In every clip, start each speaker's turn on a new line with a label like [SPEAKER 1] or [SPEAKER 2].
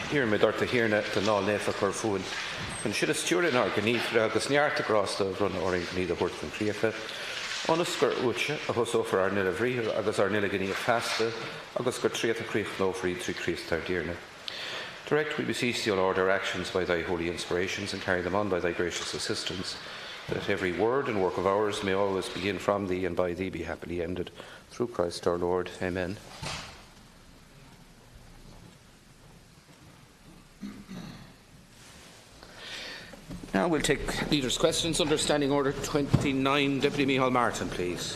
[SPEAKER 1] Here me dort hirna the ná lefa corfuin. When should a steward in our ganith agus neart across the run or in the hort from Creafa. On a skirt uche, a hoso for our nilla vree, agus our nilla gani fasta, agus got triata creek no free 3 creeks there dearna. Direct we beseech thee, O Lord, our actions by thy holy inspirations and carry them on by thy gracious assistance, that every word and work of ours may always begin from thee and by thee be happily ended. Through Christ our Lord. Amen. Now we'll take leaders' questions under Standing Order 29. Deputy Micheál Martin, please.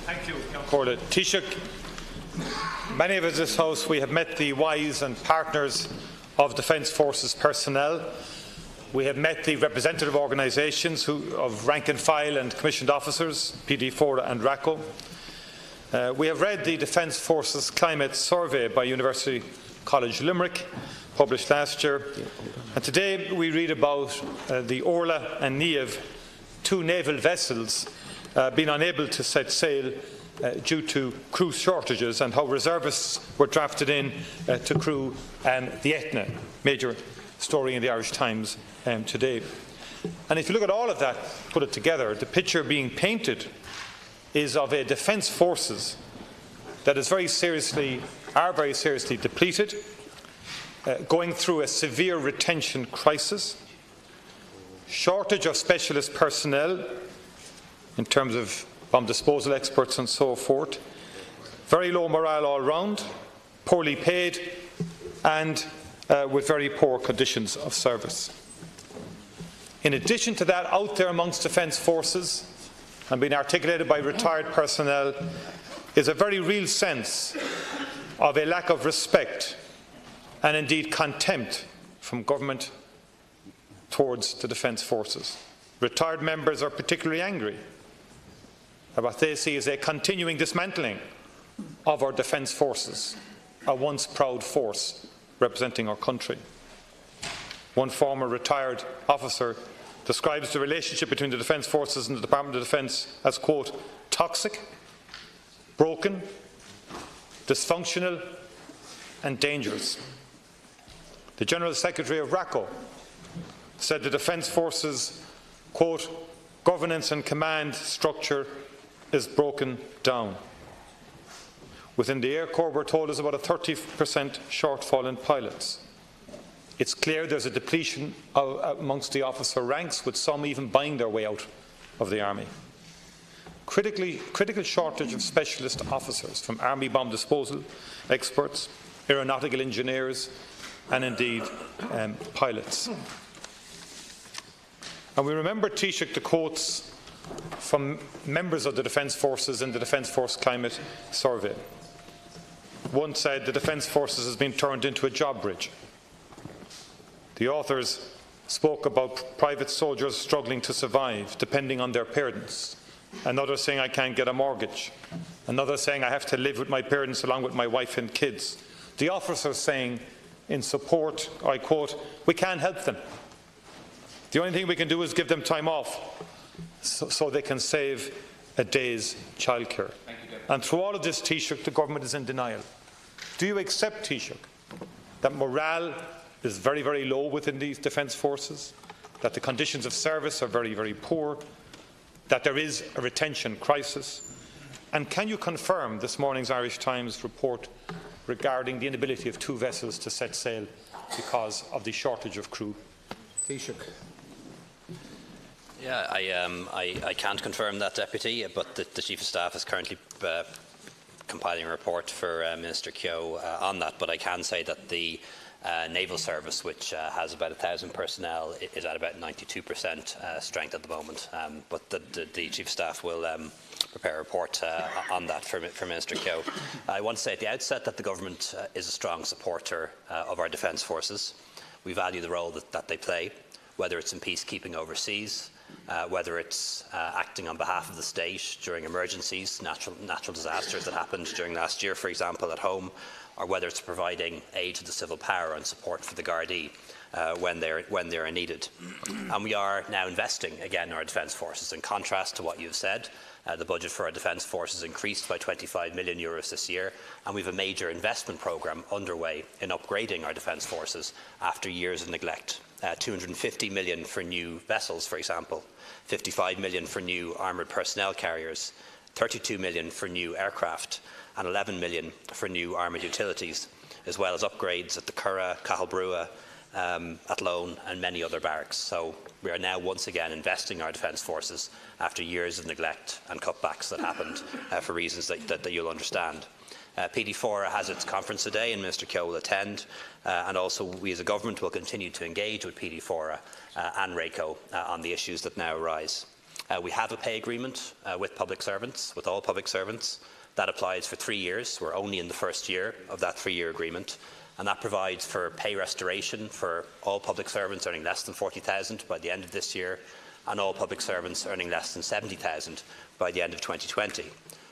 [SPEAKER 2] Thank you, Corda. Taoiseach, many of us in this House, we have met the wives and partners of Defence Forces personnel. We have met the representative organisations of rank and file and commissioned officers, PD Fora and RACO. We have read the Defence Forces Climate Survey by University College Limerick, published last year. And today we read about the Orla and Niamh, 2 naval vessels, being unable to set sail due to crew shortages, and how reservists were drafted in to crew the Etna, major story in the Irish Times today. And if you look at all of that, put it together, the picture being painted is of a defence forces that is very seriously depleted, going through a severe retention crisis, shortage of specialist personnel in terms of bomb disposal experts and so forth, very low morale all round, poorly paid, and with very poor conditions of service. In addition to that, out there amongst defence forces, and being articulated by retired personnel, is a very real sense of a lack of respect and indeed contempt from government towards the defence forces. Retired members are particularly angry at what they see as a continuing dismantling of our defence forces, a once proud force representing our country. One former retired officer describes the relationship between the Defence Forces and the Department of Defence as, quote, toxic, broken, dysfunctional and dangerous. The General Secretary of RACO said the Defence Forces, quote, governance and command structure is broken down. Within the Air Corps, we're told, there's about a 30% shortfall in pilots. It's clear there's a depletion amongst the officer ranks, with some even buying their way out of the Army. Critical shortage of specialist officers, from Army bomb disposal experts, aeronautical engineers, and indeed pilots. And we remember, Taoiseach, the quotes from members of the Defence Forces in the Defence Force Climate Survey. One said the Defence Forces has been turned into a job bridge. The authors spoke about private soldiers struggling to survive, depending on their parents. Another saying, I can't get a mortgage. Another saying, I have to live with my parents along with my wife and kids. The officers saying in support, I quote, we can't help them. The only thing we can do is give them time off so they can save a day's childcare. And through all of this, Taoiseach, the government is in denial. Do you accept, Taoiseach, that morale is very, very low within these defence forces, that the conditions of service are very, very poor, that there is a retention crisis? And can you confirm this morning's Irish Times report regarding the inability of 2 vessels to set sail because of the shortage of crew?
[SPEAKER 1] Taoiseach.
[SPEAKER 3] Yeah, I can't confirm that, Deputy, but the Chief of Staff is currently compiling a report for Minister Keogh on that. But I can say that the naval service, which has about 1,000 personnel, is at about 92% strength at the moment. But the Chief of Staff will prepare a report on that for Minister Keogh. I want to say at the outset that the government is a strong supporter of our defence forces. We value the role that they play, whether it's in peacekeeping overseas, whether it's acting on behalf of the state during emergencies, natural disasters that happened during last year, for example, at home, or whether it's providing aid to the civil power and support for the Gardaí when they are needed. And we are now investing again in our defence forces. In contrast to what you've said, the budget for our defence forces increased by €25 million this year, and we have a major investment programme underway in upgrading our defence forces after years of neglect. €250 million for new vessels, for example, €55 million for new armoured personnel carriers, €32 million for new aircraft, and €11 million for new armoured utilities, as well as upgrades at the Curragh, Cathal Athlone and many other barracks. So we are now once again investing in our defence forces after years of neglect and cutbacks that happened for reasons that you'll understand. PD4 has its conference today and Minister Keogh will attend, and also we as a government will continue to engage with PD4 and RACO on the issues that now arise. We have a pay agreement with public servants, with all public servants. That applies for 3 years. We're only in the first year of that 3-year agreement, and that provides for pay restoration for all public servants earning less than $40,000 by the end of this year, and all public servants earning less than $70,000 by the end of 2020.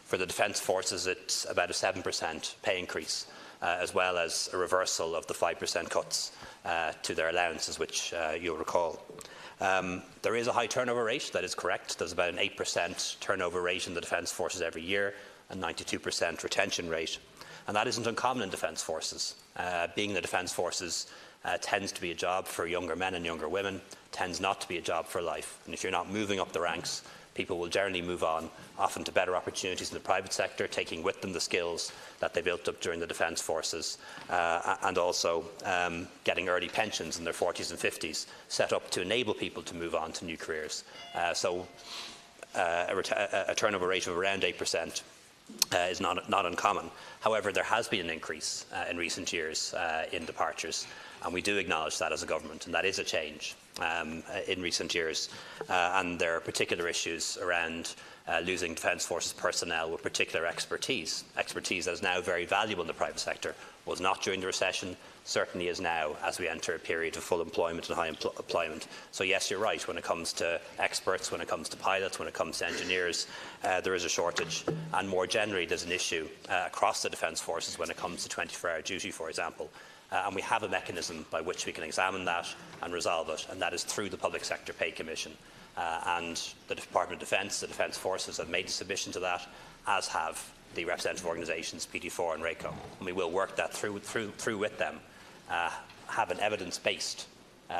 [SPEAKER 3] For the Defence Forces, it's about a 7% pay increase, as well as a reversal of the 5% cuts to their allowances, which you'll recall. There is a high turnover rate, that is correct. There's about an 8% turnover rate in the Defence Forces every year, and 92% retention rate. And that isn't uncommon in Defence Forces. Being in the Defence Forces tends to be a job for younger men and younger women, tends not to be a job for life. And if you're not moving up the ranks, people will generally move on, often to better opportunities in the private sector, taking with them the skills that they built up during the Defence Forces, and also getting early pensions in their 40s and 50s, set up to enable people to move on to new careers. So a turnover rate of around 8% is not uncommon. However, there has been an increase in recent years in departures, and we do acknowledge that as a government, and that is a change in recent years. And there are particular issues around losing Defence Forces personnel with particular expertise that is now very valuable in the private sector, was not during the recession, certainly is now as we enter a period of full employment and high employment. So yes, you're right, when it comes to experts, when it comes to pilots, when it comes to engineers, there is a shortage. And more generally, there's an issue across the Defence Forces when it comes to 24-hour duty, for example. And we have a mechanism by which we can examine that and resolve it, and that is through the Public Sector Pay Commission. And the Department of Defence, the Defence Forces have made a submission to that, as have the representative organisations, PD4 and RACO. And we will work that through with them, have an evidence-based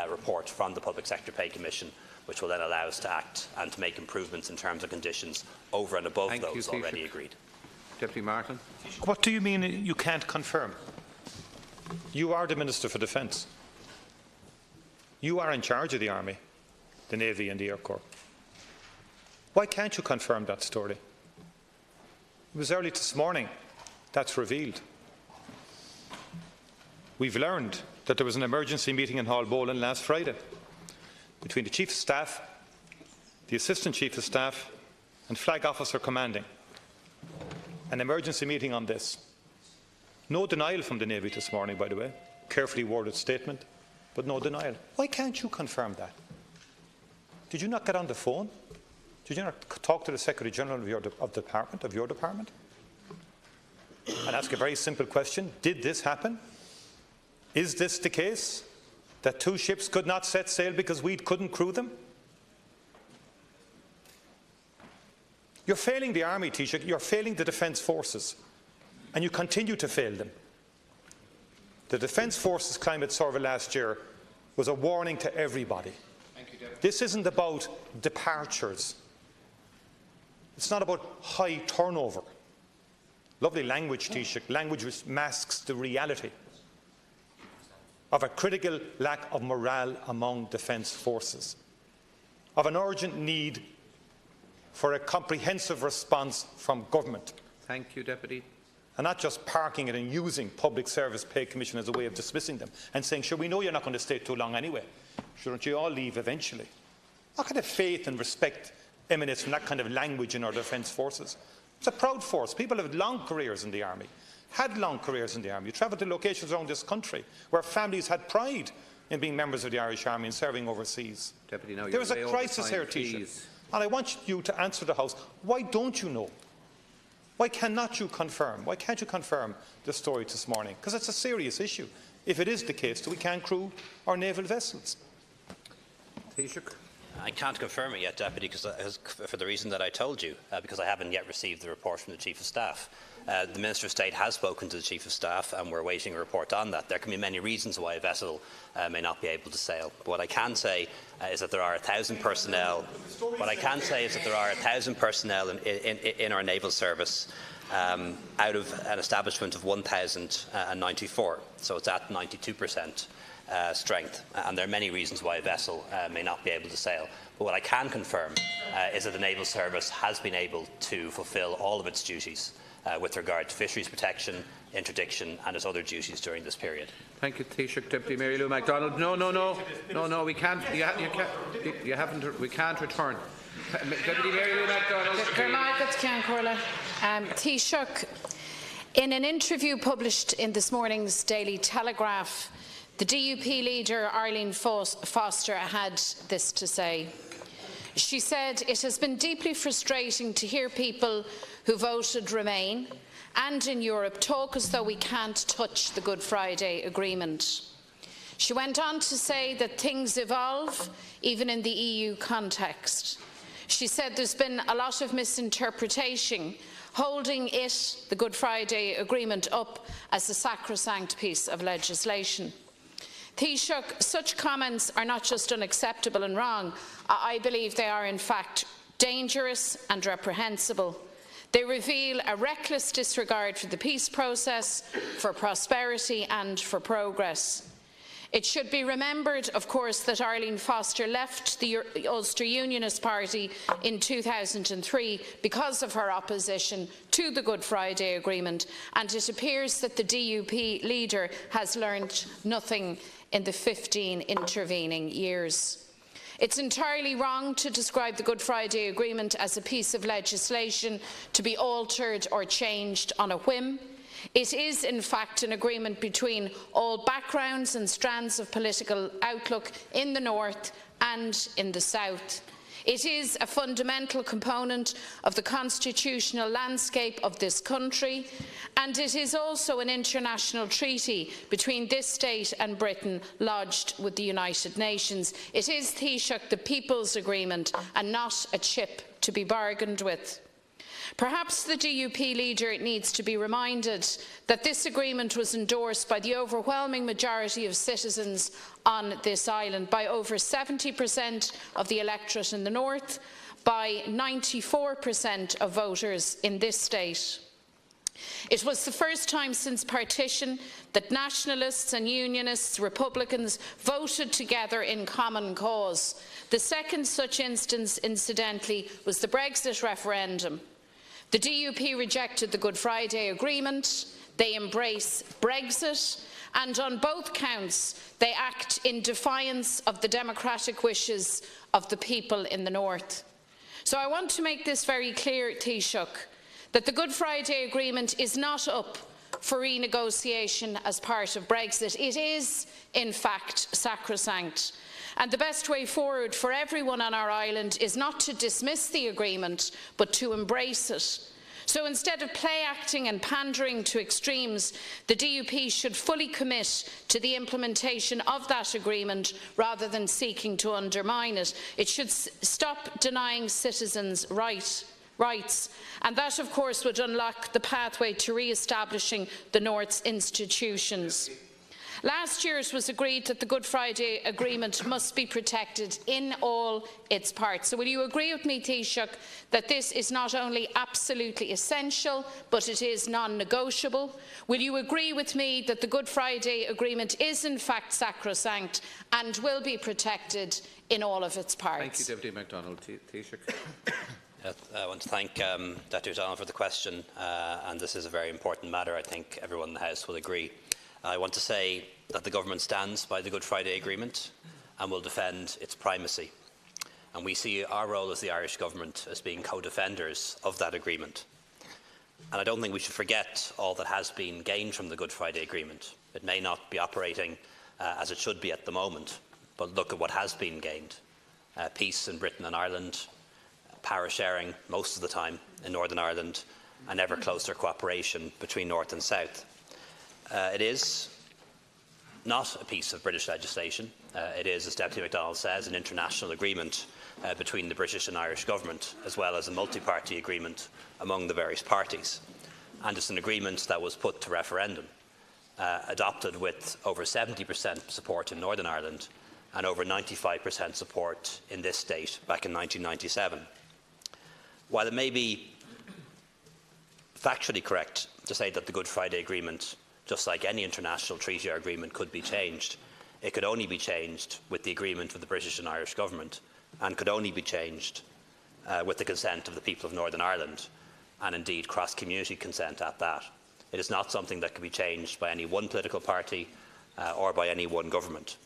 [SPEAKER 3] report from the Public Sector Pay Commission, which will then allow us to act and to make improvements in terms of conditions over and above those already agreed.
[SPEAKER 1] Deputy Martin.
[SPEAKER 2] What do you mean you can't confirm? You are the Minister for Defence. You are in charge of the Army, the Navy and the Air Corps. Why can't you confirm that story? It was early this morning that's revealed. We've learned that there was an emergency meeting in Hall Boland last Friday between the Chief of Staff, the Assistant Chief of Staff and Flag Officer Commanding. An emergency meeting on this. No denial from the Navy this morning, by the way. Carefully worded statement, but no denial. Why can't you confirm that? Did you not get on the phone? Did you not talk to the Secretary General of your department? And ask a very simple question. Did this happen? Is this the case? That 2 ships could not set sail because we couldn't crew them? You're failing the Army, Taoiseach. You're failing the Defence Forces. And you continue to fail them. The Defence Forces climate survey last year was a warning to everybody. This isn't about departures. It's not about high turnover. Lovely language, Taoiseach. Language which masks the reality of a critical lack of morale among Defence Forces, of an urgent need for a comprehensive response from government.
[SPEAKER 1] Thank you, Deputy.
[SPEAKER 2] And not just parking it and using Public Service Pay Commission as a way of dismissing them and saying, sure, we know you're not going to stay too long anyway. Shouldn't you all leave eventually? What kind of faith and respect emanates from that kind of language in our Defence Forces? It's a proud force. People have long careers in the Army, had long careers in the Army. You travel to locations around this country where families had pride in being members of the Irish Army and serving overseas.
[SPEAKER 1] Deputy, now
[SPEAKER 2] there is a crisis here, Taoiseach. And I want you to answer the House. Why don't you know? Why cannot you confirm? Why can't you confirm the story this morning? Because it's a serious issue. If it is the case that we can't crew our naval vessels.
[SPEAKER 1] Taoiseach.
[SPEAKER 3] I can't confirm it yet, Deputy, for the reason that I told you, because I haven't yet received the report from the Chief of Staff. The Minister of State has spoken to the Chief of Staff, and we're awaiting a report on that. There can be many reasons why a vessel may not be able to sail. But what I can say is that there are 1,000 personnel. What I can say is that there are 1,000 personnel in our naval service out of an establishment of 1,094. So it's at 92%. Strength, and there are many reasons why a vessel may not be able to sail. But what I can confirm is that the Naval Service has been able to fulfil all of its duties with regard to fisheries protection, interdiction and its other duties during this period.
[SPEAKER 1] Thank you, Taoiseach. Deputy Mary Lou MacDonald. No, we can't. You haven't. We can't return. Deputy Mary Lou MacDonald.
[SPEAKER 4] Taoiseach, in an interview published in this morning's Daily Telegraph, the DUP leader, Arlene Foster, had this to say. She said, "It has been deeply frustrating to hear people who voted Remain and in Europe talk as though we can't touch the Good Friday Agreement." She went on to say that things evolve, even in the EU context. She said there's been a lot of misinterpretation, holding the Good Friday Agreement, up as a sacrosanct piece of legislation. Taoiseach, such comments are not just unacceptable and wrong. I believe they are in fact dangerous and reprehensible. They reveal a reckless disregard for the peace process, for prosperity and for progress. It should be remembered, of course, that Arlene Foster left the Ulster Unionist Party in 2003 because of her opposition to the Good Friday Agreement, and it appears that the DUP leader has learned nothing in the 15 intervening years. It's entirely wrong to describe the Good Friday Agreement as a piece of legislation to be altered or changed on a whim. It is, in fact, an agreement between all backgrounds and strands of political outlook in the North and in the South. It is a fundamental component of the constitutional landscape of this country, and it is also an international treaty between this state and Britain lodged with the United Nations. It is, Taoiseach, the People's Agreement and not a chip to be bargained with. Perhaps the DUP leader needs to be reminded that this agreement was endorsed by the overwhelming majority of citizens on this island, by over 70% of the electorate in the north, by 94% of voters in this state. It was the first time since partition that nationalists and unionists, Republicans, voted together in common cause. The second such instance, incidentally, was the Brexit referendum. The DUP rejected the Good Friday Agreement, they embrace Brexit, and on both counts they act in defiance of the democratic wishes of the people in the north. So I want to make this very clear, Taoiseach, that the Good Friday Agreement is not up for renegotiation as part of Brexit. It is, in fact, sacrosanct. And the best way forward for everyone on our island is not to dismiss the agreement, but to embrace it. So instead of play-acting and pandering to extremes, the DUP should fully commit to the implementation of that agreement rather than seeking to undermine it. It should stop denying citizens rights, and that, of course, would unlock the pathway to re-establishing the North's institutions. Last year it was agreed that the Good Friday Agreement must be protected in all its parts. So will you agree with me, Taoiseach, that this is not only absolutely essential, but it is non-negotiable? Will you agree with me that the Good Friday Agreement is in fact sacrosanct and will be protected in all of its parts?
[SPEAKER 1] Thank you, Deputy MacDonald. Taoiseach.
[SPEAKER 3] I want to thank Deputy O'Donnell for the question, and this is a very important matter. I think everyone in the House will agree. I want to say that the Government stands by the Good Friday Agreement and will defend its primacy. And we see our role as the Irish Government as being co-defenders of that agreement. And I don't think we should forget all that has been gained from the Good Friday Agreement. It may not be operating as it should be at the moment, but look at what has been gained. Peace in Britain and Ireland, power sharing most of the time in Northern Ireland, and ever closer cooperation between North and South. It is not a piece of British legislation. It is, as Deputy MacDonald says, an international agreement between the British and Irish government, as well as a multi-party agreement among the various parties. And it's an agreement that was put to referendum, adopted with over 70% support in Northern Ireland and over 95% support in this state back in 1997. While it may be factually correct to say that the Good Friday Agreement, just like any international treaty or agreement, could be changed, it could only be changed with the agreement of the British and Irish government, and could only be changed with the consent of the people of Northern Ireland, and indeed cross-community consent at that. It is not something that can be changed by any one political party or by any one government.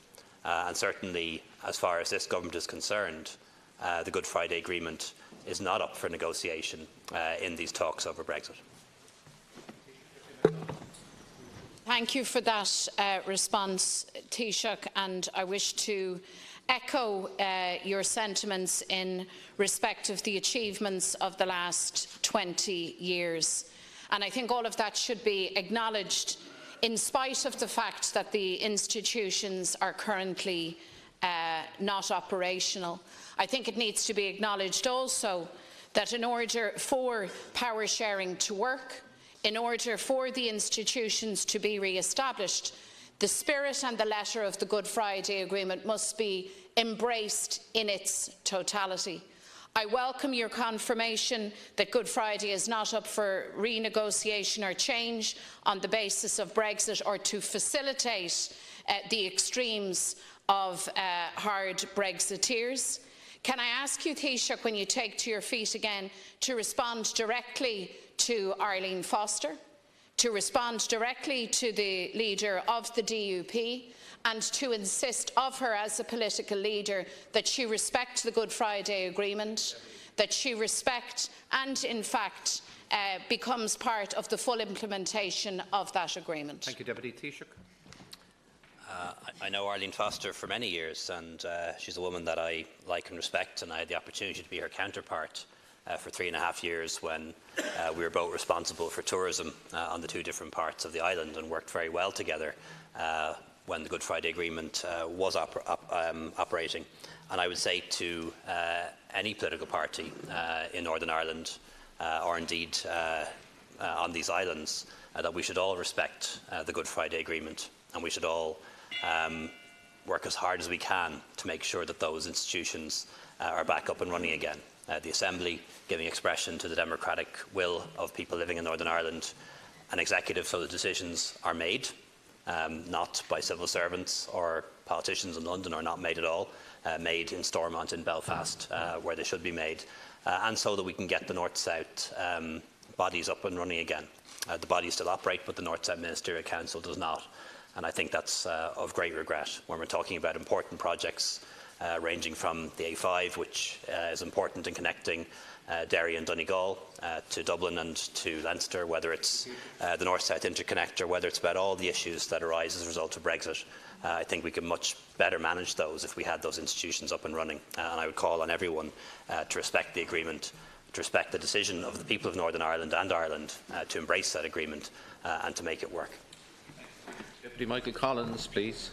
[SPEAKER 3] And certainly, as far as this government is concerned, the Good Friday Agreement is not up for negotiation in these talks over Brexit.
[SPEAKER 4] Thank you for that response, Taoiseach, and I wish to echo your sentiments in respect of the achievements of the last 20 years. And I think all of that should be acknowledged in spite of the fact that the institutions are currently not operational. I think it needs to be acknowledged also that in order for power sharing to work, in order for the institutions to be re-established, the spirit and the letter of the Good Friday Agreement must be embraced in its totality. I welcome your confirmation that Good Friday is not up for renegotiation or change on the basis of Brexit or to facilitate the extremes of hard Brexiteers. Can I ask you, Taoiseach, when you take to your feet again, to respond directly to Arlene Foster, to respond directly to the leader of the DUP, and to insist of her as a political leader that she respect the Good Friday Agreement, that she respect and in fact becomes part of the full implementation of that agreement.
[SPEAKER 1] Thank you, Deputy Taoiseach.
[SPEAKER 3] I know Arlene Foster for many years, and she's a woman that I like and respect, and I had the opportunity to be her counterpart for 3.5 years when we were both responsible for tourism on the two different parts of the island, and worked very well together when the Good Friday Agreement was operating. And I would say to any political party in Northern Ireland, or indeed on these islands, that we should all respect the Good Friday Agreement, and we should all work as hard as we can to make sure that those institutions are back up and running again. The Assembly giving expression to the democratic will of people living in Northern Ireland, an executive so the decisions are made, not by civil servants or politicians in London, or not made at all, made in Stormont in Belfast where they should be made, and so that we can get the North-South bodies up and running again. The bodies still operate, but the North-South Ministerial Council does not. And I think that's of great regret when we're talking about important projects ranging from the A5, which is important in connecting Derry and Donegal to Dublin and to Leinster, whether it's the North-South Interconnect or whether it's about all the issues that arise as a result of Brexit. I think we could much better manage those if we had those institutions up and running. And I would call on everyone to respect the agreement, to respect the decision of the people of Northern Ireland and Ireland to embrace that agreement and to make it work.
[SPEAKER 1] Deputy Michael Collins, please.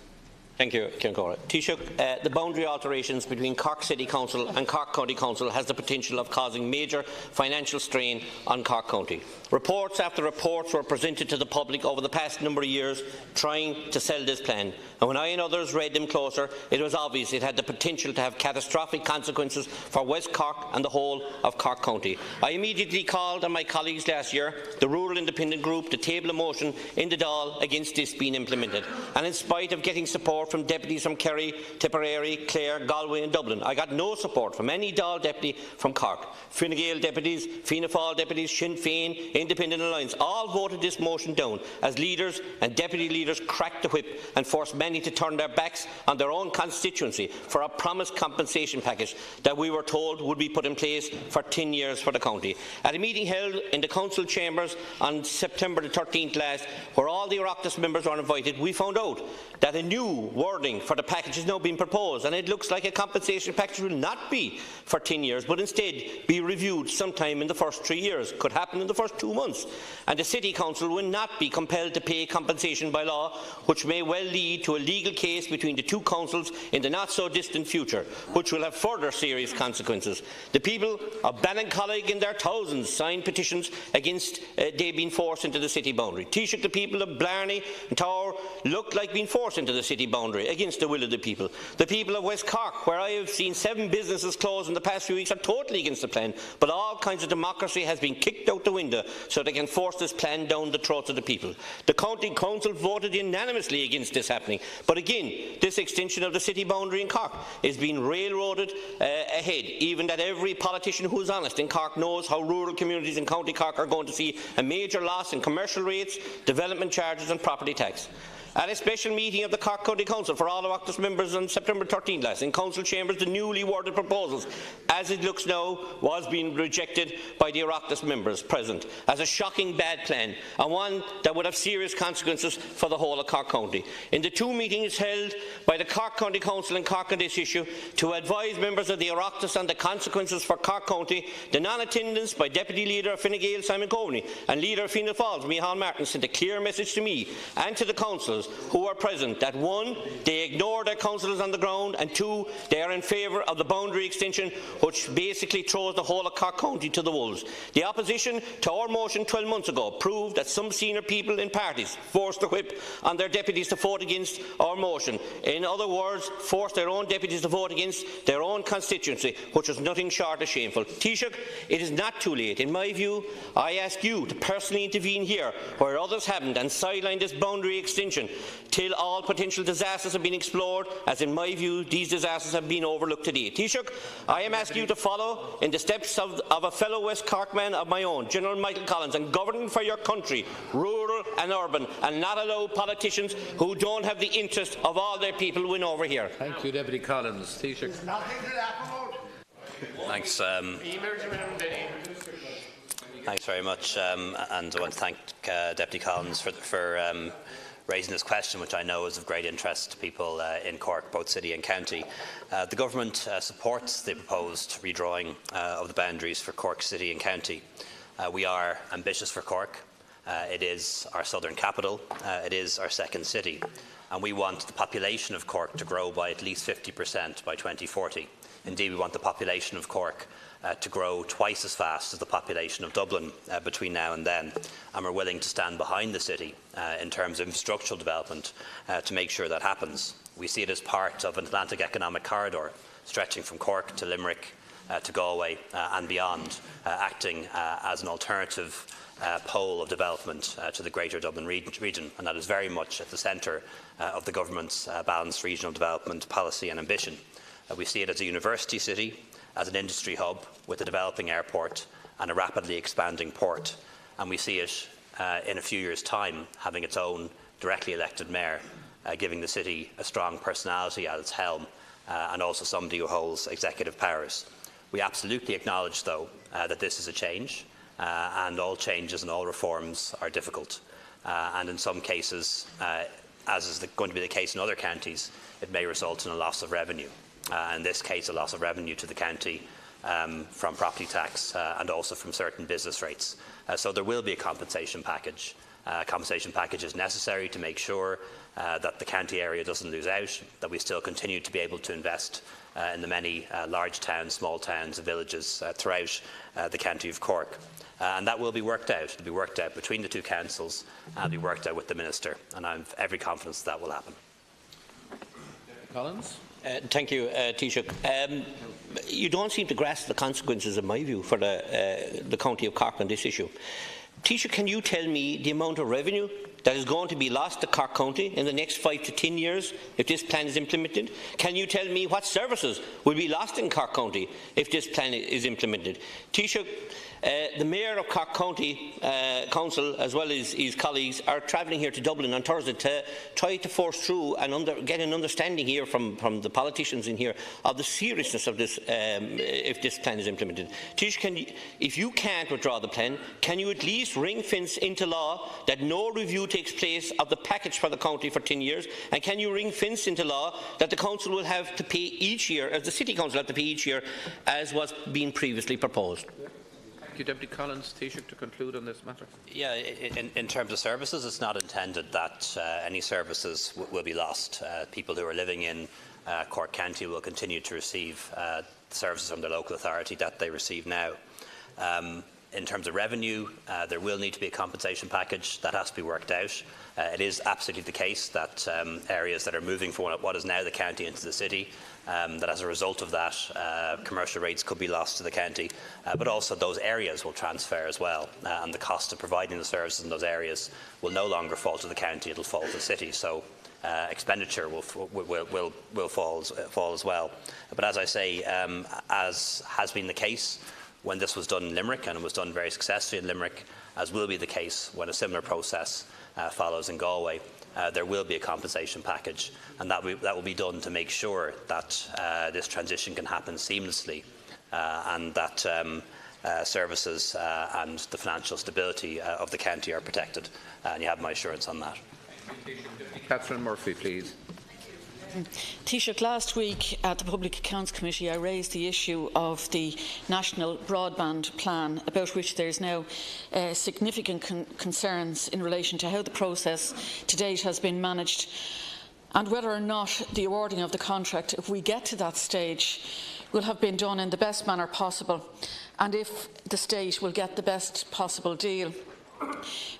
[SPEAKER 5] Thank you, Ciarán. Taoiseach, the boundary alterations between Cork City Council and Cork County Council has the potential of causing major financial strain on Cork County. Reports after reports were presented to the public over the past number of years trying to sell this plan, and when I and others read them closer, it was obvious it had the potential to have catastrophic consequences for West Cork and the whole of Cork County. I immediately called on my colleagues last year, the Rural Independent Group, to table a motion in the Dáil against this being implemented, and in spite of getting support from deputies from Kerry, Tipperary, Clare, Galway and Dublin, I got no support from any Dáil deputy from Cork. Fine Gael deputies, Fianna Fáil deputies, Sinn Féin, Independent Alliance all voted this motion down as leaders and deputy leaders cracked the whip and forced many to turn their backs on their own constituency for a promised compensation package that we were told would be put in place for 10 years for the county. At a meeting held in the council chambers on September the 13th last, where all the Oireachtas members were invited, we found out that a new wording for the package is now being proposed, and it looks like a compensation package will not be for 10 years, but instead be reviewed sometime in the first 3 years. Could happen in the first 2 months. And the City Council will not be compelled to pay compensation by law, which may well lead to a legal case between the two councils in the not-so-distant future, which will have further serious consequences. The people of Ballincollig in their thousands signed petitions against they being forced into the city boundary. Taoiseach, the people of Blarney and Tower look like being forced into the city boundary against the will of the people. The people of West Cork, where I have seen 7 businesses close in the past few weeks, are totally against the plan, but all kinds of democracy has been kicked out the window so they can force this plan down the throats of the people. The County Council voted unanimously against this happening, but again, this extension of the city boundary in Cork is being railroaded ahead, even that every politician who is honest in Cork knows how rural communities in County Cork are going to see a major loss in commercial rates, development charges and property tax. At a special meeting of the Cork County Council for all Oireachtas members on September 13 last, in Council chambers, the newly worded proposals, as it looks now, was being rejected by the Oireachtas members present as a shocking bad plan, and one that would have serious consequences for the whole of Cork County. In the 2 meetings held by the Cork County Council in Cork on this issue, to advise members of the Oireachtas on the consequences for Cork County, the non-attendance by Deputy Leader of Fine Gael Simon Coveney and Leader of Fianna Fáil Micheál Martin sent a clear message to me and to the councils who are present that 1. They ignore their councillors on the ground, and 2. They are in favour of the boundary extension, which basically throws the whole of Cork County to the wolves. The opposition to our motion 12 months ago proved that some senior people in parties forced the whip on their deputies to vote against our motion. In other words, forced their own deputies to vote against their own constituency, which was nothing short of shameful. Taoiseach, it is not too late. In my view, I ask you to personally intervene here where others haven't and sideline this boundary extension till all potential disasters have been explored, as in my view these disasters have been overlooked today. Taoiseach, I am asking you to follow in the steps of a fellow West Cork man of my own, General Michael Collins, and govern for your country, rural and urban, and not allow politicians who don't have the interest of all their people win over here.
[SPEAKER 1] Thank you, Deputy Collins. Taoiseach.
[SPEAKER 3] Thanks. Thanks very much, and I want to thank Deputy Collins for raising this question, which I know is of great interest to people in Cork, both city and county. The government supports the proposed redrawing of the boundaries for Cork city and county. We are ambitious for Cork. It is our southern capital. It is our second city. And we want the population of Cork to grow by at least 50% by 2040. Indeed, we want the population of Cork to grow twice as fast as the population of Dublin between now and then, and we're willing to stand behind the city in terms of infrastructural development to make sure that happens. We see it as part of an Atlantic economic corridor stretching from Cork to Limerick to Galway and beyond, acting as an alternative pole of development to the greater Dublin region, and that is very much at the centre of the government's balanced regional development policy and ambition. We see it as a university city, as an industry hub with a developing airport and a rapidly expanding port, and we see it in a few years' time having its own directly elected mayor, giving the city a strong personality at its helm and also somebody who holds executive powers. We absolutely acknowledge, though, that this is a change, and all changes and all reforms are difficult, and in some cases, as is going to be the case in other counties, it may result in a loss of revenue. In this case, a loss of revenue to the county from property tax and also from certain business rates. So there will be a compensation package. A compensation package is necessary to make sure that the county area doesn't lose out, that we still continue to be able to invest in the many large towns, small towns and villages throughout the county of Cork. And that will be worked out. It will be worked out between the two councils and be worked out with the Minister. And I have every confidence that will happen.
[SPEAKER 1] Collins?
[SPEAKER 5] Thank you, Taoiseach. You don't seem to grasp the consequences, in my view, for the County of Cork on this issue. Taoiseach, can you tell me the amount of revenue that is going to be lost to Cork County in the next 5 to 10 years if this plan is implemented? Can you tell me what services will be lost in Cork County if this plan is implemented? Taoiseach, the Mayor of Cork County Council, as well as his colleagues, are travelling here to Dublin on Thursday to try to force through and get an understanding here from the politicians in here of the seriousness of this if this plan is implemented. Taoiseach, if you can't withdraw the plan, can you at least ring-fence into law that no review takes place of the package for the county for 10 years? And can you ring-fence into law that the council will have to pay each year, as the City Council have to pay each year, as was being previously proposed?
[SPEAKER 1] Thank you, Deputy Collins. Taoiseach, to conclude on this matter.
[SPEAKER 3] Yeah, in terms of services, it's not intended that any services will be lost. People who are living in Cork County will continue to receive services from their local authority that they receive now. In terms of revenue, there will need to be a compensation package that has to be worked out. It is absolutely the case that areas that are moving from what is now the county into the city, that as a result of that, commercial rates could be lost to the county, but also those areas will transfer as well, and the cost of providing the services in those areas will no longer fall to the county, it will fall to the city. So expenditure will fall as well. But as I say, as has been the case when this was done in Limerick, and it was done very successfully in Limerick, as will be the case when a similar process follows in Galway, there will be a compensation package, and that will be done to make sure that this transition can happen seamlessly, and that services and the financial stability of the county are protected, and you have my assurance on that.
[SPEAKER 1] Catherine Murphy, please.
[SPEAKER 6] Taoiseach, last week at the Public Accounts Committee I raised the issue of the National Broadband Plan, about which there is now significant concerns in relation to how the process to date has been managed, and whether or not the awarding of the contract, if we get to that stage, will have been done in the best manner possible, and if the state will get the best possible deal.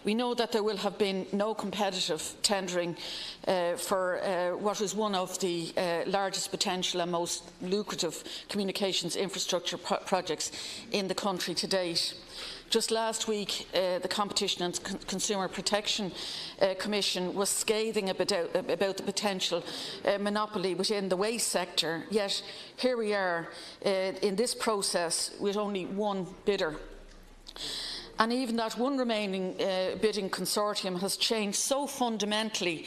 [SPEAKER 6] We know that there will have been no competitive tendering for what is one of the largest potential and most lucrative communications infrastructure projects in the country to date. Just last week, the Competition and Consumer Protection Commission was scathing about the potential monopoly within the waste sector, yet here we are in this process with only one bidder. And even that one remaining bidding consortium has changed so fundamentally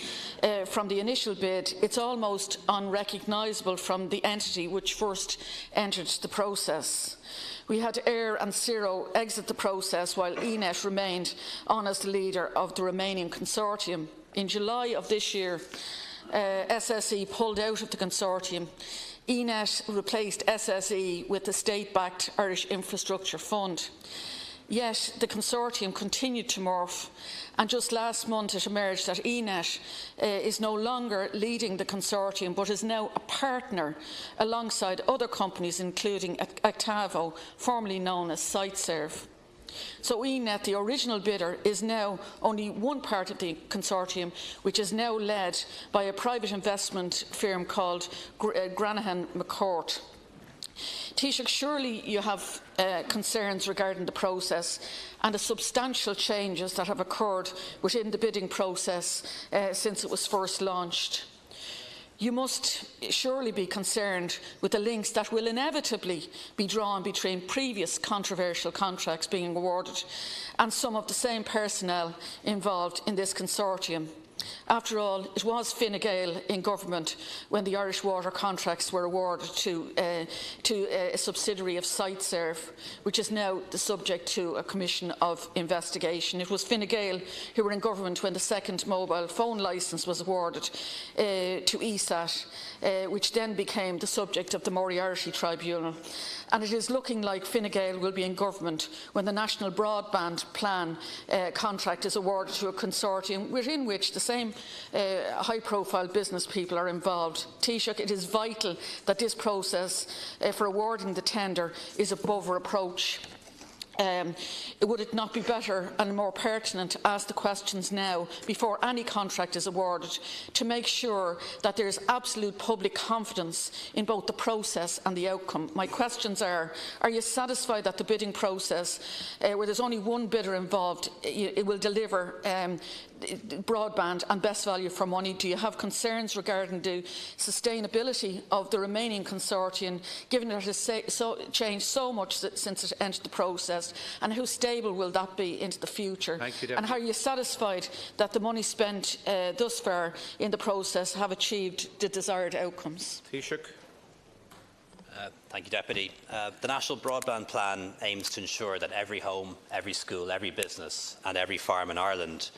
[SPEAKER 6] from the initial bid, it's almost unrecognisable from the entity which first entered the process. We had Air and Zero exit the process while ENET remained on as the leader of the remaining consortium. In July of this year, SSE pulled out of the consortium. ENET replaced SSE with the state-backed Irish Infrastructure Fund. Yet the consortium continued to morph, and just last month it emerged that ENET is no longer leading the consortium but is now a partner alongside other companies including Actavo, formerly known as SiteServe. So ENET, the original bidder, is now only one part of the consortium, which is now led by a private investment firm called Granahan McCourt. Taoiseach, surely you have concerns regarding the process and the substantial changes that have occurred within the bidding process since it was first launched. You must surely be concerned with the links that will inevitably be drawn between previous controversial contracts being awarded and some of the same personnel involved in this consortium. After all, it was Fine Gael in government when the Irish water contracts were awarded to a subsidiary of SiteServe, which is now the subject to a commission of investigation. It was Fine Gael who were in government when the second mobile phone licence was awarded to ESAT, which then became the subject of the Moriarty Tribunal. And it is looking like Fine Gael will be in government when the National Broadband Plan contract is awarded to a consortium within which the same high-profile business people are involved. Taoiseach, it is vital that this process for awarding the tender is above reproach. Would it not be better and more pertinent to ask the questions now, before any contract is awarded, to make sure that there is absolute public confidence in both the process and the outcome? My questions are you satisfied that the bidding process, where there's only one bidder involved, it will deliver broadband and best value for money? Do you have concerns regarding the sustainability of the remaining consortium, given that it has changed so much since it entered the process, and how stable will that be into the future?
[SPEAKER 1] Thank you,
[SPEAKER 6] and are you satisfied that the money spent thus far in the process have achieved the desired outcomes?
[SPEAKER 1] Taoiseach.
[SPEAKER 3] Thank you, Deputy. The National Broadband Plan aims to ensure that every home, every school, every business and every farm in Ireland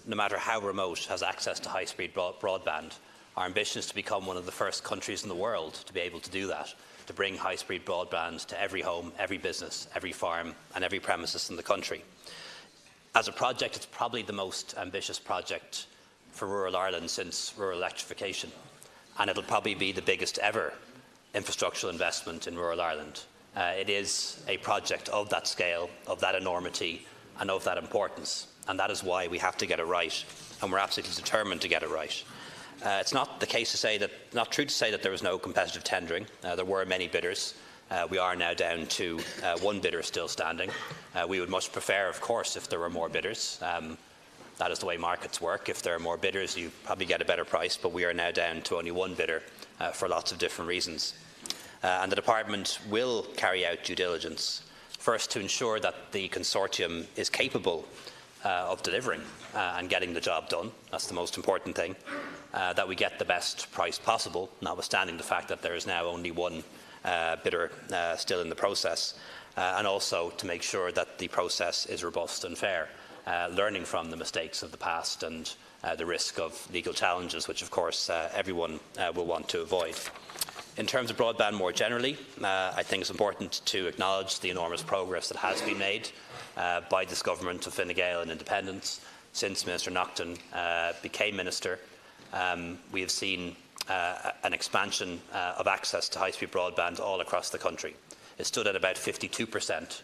[SPEAKER 3] no matter how remote, has access to high-speed broadband. Our ambition is to become one of the first countries in the world to be able to do that, to bring high-speed broadband to every home, every business, every farm and every premises in the country. As a project, it's probably the most ambitious project for rural Ireland since rural electrification, and it'll probably be the biggest ever infrastructural investment in rural Ireland. It is a project of that scale, of that enormity and of that importance, and that is why we have to get it right, and we're absolutely determined to get it right. It's not true to say that there was no competitive tendering. There were many bidders. We are now down to one bidder still standing. We would much prefer, of course, if there were more bidders. That is the way markets work. If there are more bidders, you probably get a better price, but we are now down to only one bidder for lots of different reasons. And the Department will carry out due diligence, first to ensure that the consortium is capable of delivering and getting the job done. That's the most important thing. That we get the best price possible, notwithstanding the fact that there is now only one bidder still in the process, and also to make sure that the process is robust and fair, learning from the mistakes of the past and the risk of legal challenges, which of course everyone will want to avoid. In terms of broadband more generally, I think it's important to acknowledge the enormous progress that has been made by this government of Fine Gael and independence since Minister Naughton became Minister. We have seen an expansion of access to high-speed broadband all across the country. It stood at about 52%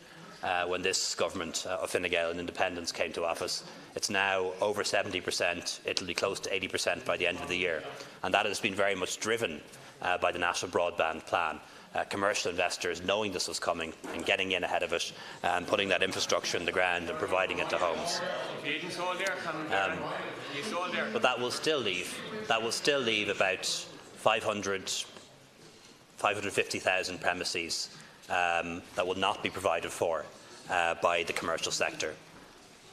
[SPEAKER 3] when this government of Fine Gael and independence came to office. It's now over 70%. It'll be close to 80% by the end of the year. And that has been very much driven by the National Broadband Plan. Commercial investors knowing this was coming and getting in ahead of it and putting that infrastructure in the ground and providing it to homes. But that will still leave about 550,000 premises that will not be provided for by the commercial sector.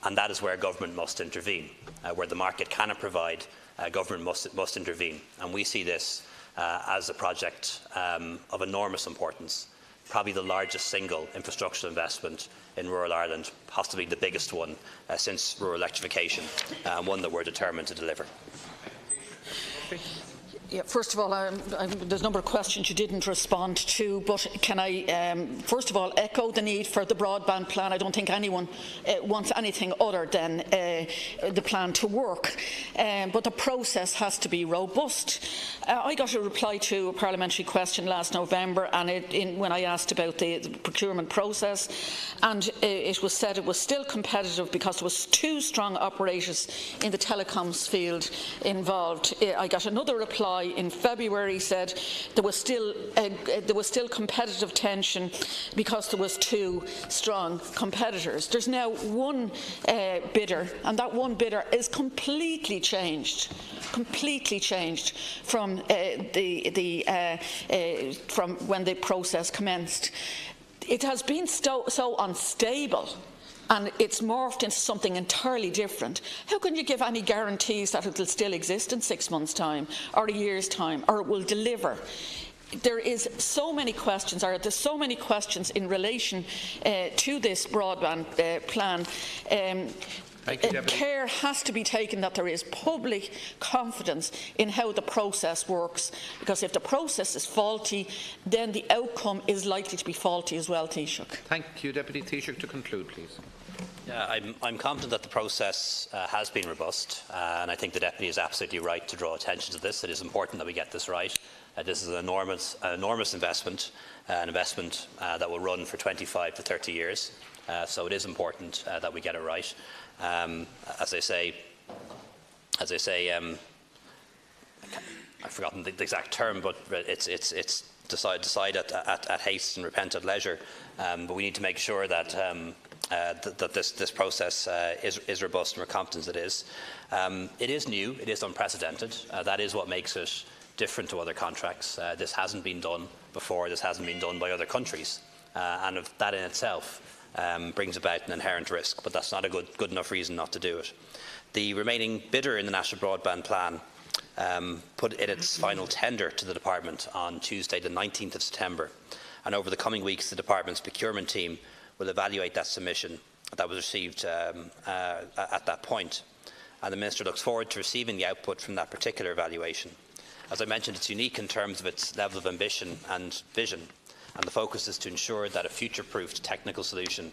[SPEAKER 3] And that is where government must intervene. Where the market cannot provide, government must intervene. And we see this as a project of enormous importance, probably the largest single infrastructural investment in rural Ireland, possibly the biggest one since rural electrification, and one that we're determined to deliver.
[SPEAKER 6] Yeah, first of all, there's a number of questions you didn't respond to, but can I first of all echo the need for the broadband plan? I don't think anyone wants anything other than the plan to work, but the process has to be robust. I got a reply to a parliamentary question last November, and when I asked about the procurement process, and it was said it was still competitive because there was two strong operators in the telecoms field involved. I got another reply in February said there was still competitive tension because there was two strong competitors. There's now one bidder, and that one bidder is completely changed from from when the process commenced. It has been so unstable, and it's morphed into something entirely different. How can you give any guarantees that it will still exist in 6 months' time, or a year's time, or it will deliver? There is so many questions, or there's so many questions in relation to this broadband plan. Care has to be taken that there is public confidence in how the process works, because if the process is faulty, then the outcome is likely to be faulty as well. Taoiseach.
[SPEAKER 1] Thank you, Deputy Taoiseach. To conclude, please.
[SPEAKER 3] Yeah, I'm confident that the process has been robust, and I think the Deputy is absolutely right to draw attention to this. It is important that we get this right. This is an enormous investment, an investment that will run for 25 to 30 years. So it is important that we get it right. As I say, I've forgotten the exact term, but it's decide at haste and repent at leisure. But we need to make sure that that this process is robust, and we're confident it is. It is new, it is unprecedented. That is what makes it different to other contracts. This hasn't been done before. This hasn't been done by other countries, and if that in itself brings about an inherent risk, but that's not a good enough reason not to do it. The remaining bidder in the National Broadband Plan put in its final tender to the Department on Tuesday, the 19th of September, and over the coming weeks the Department's procurement team will evaluate that submission that was received at that point. and the Minister looks forward to receiving the output from that particular evaluation. As I mentioned, it's unique in terms of its level of ambition and vision, and the focus is to ensure that a future-proofed technical solution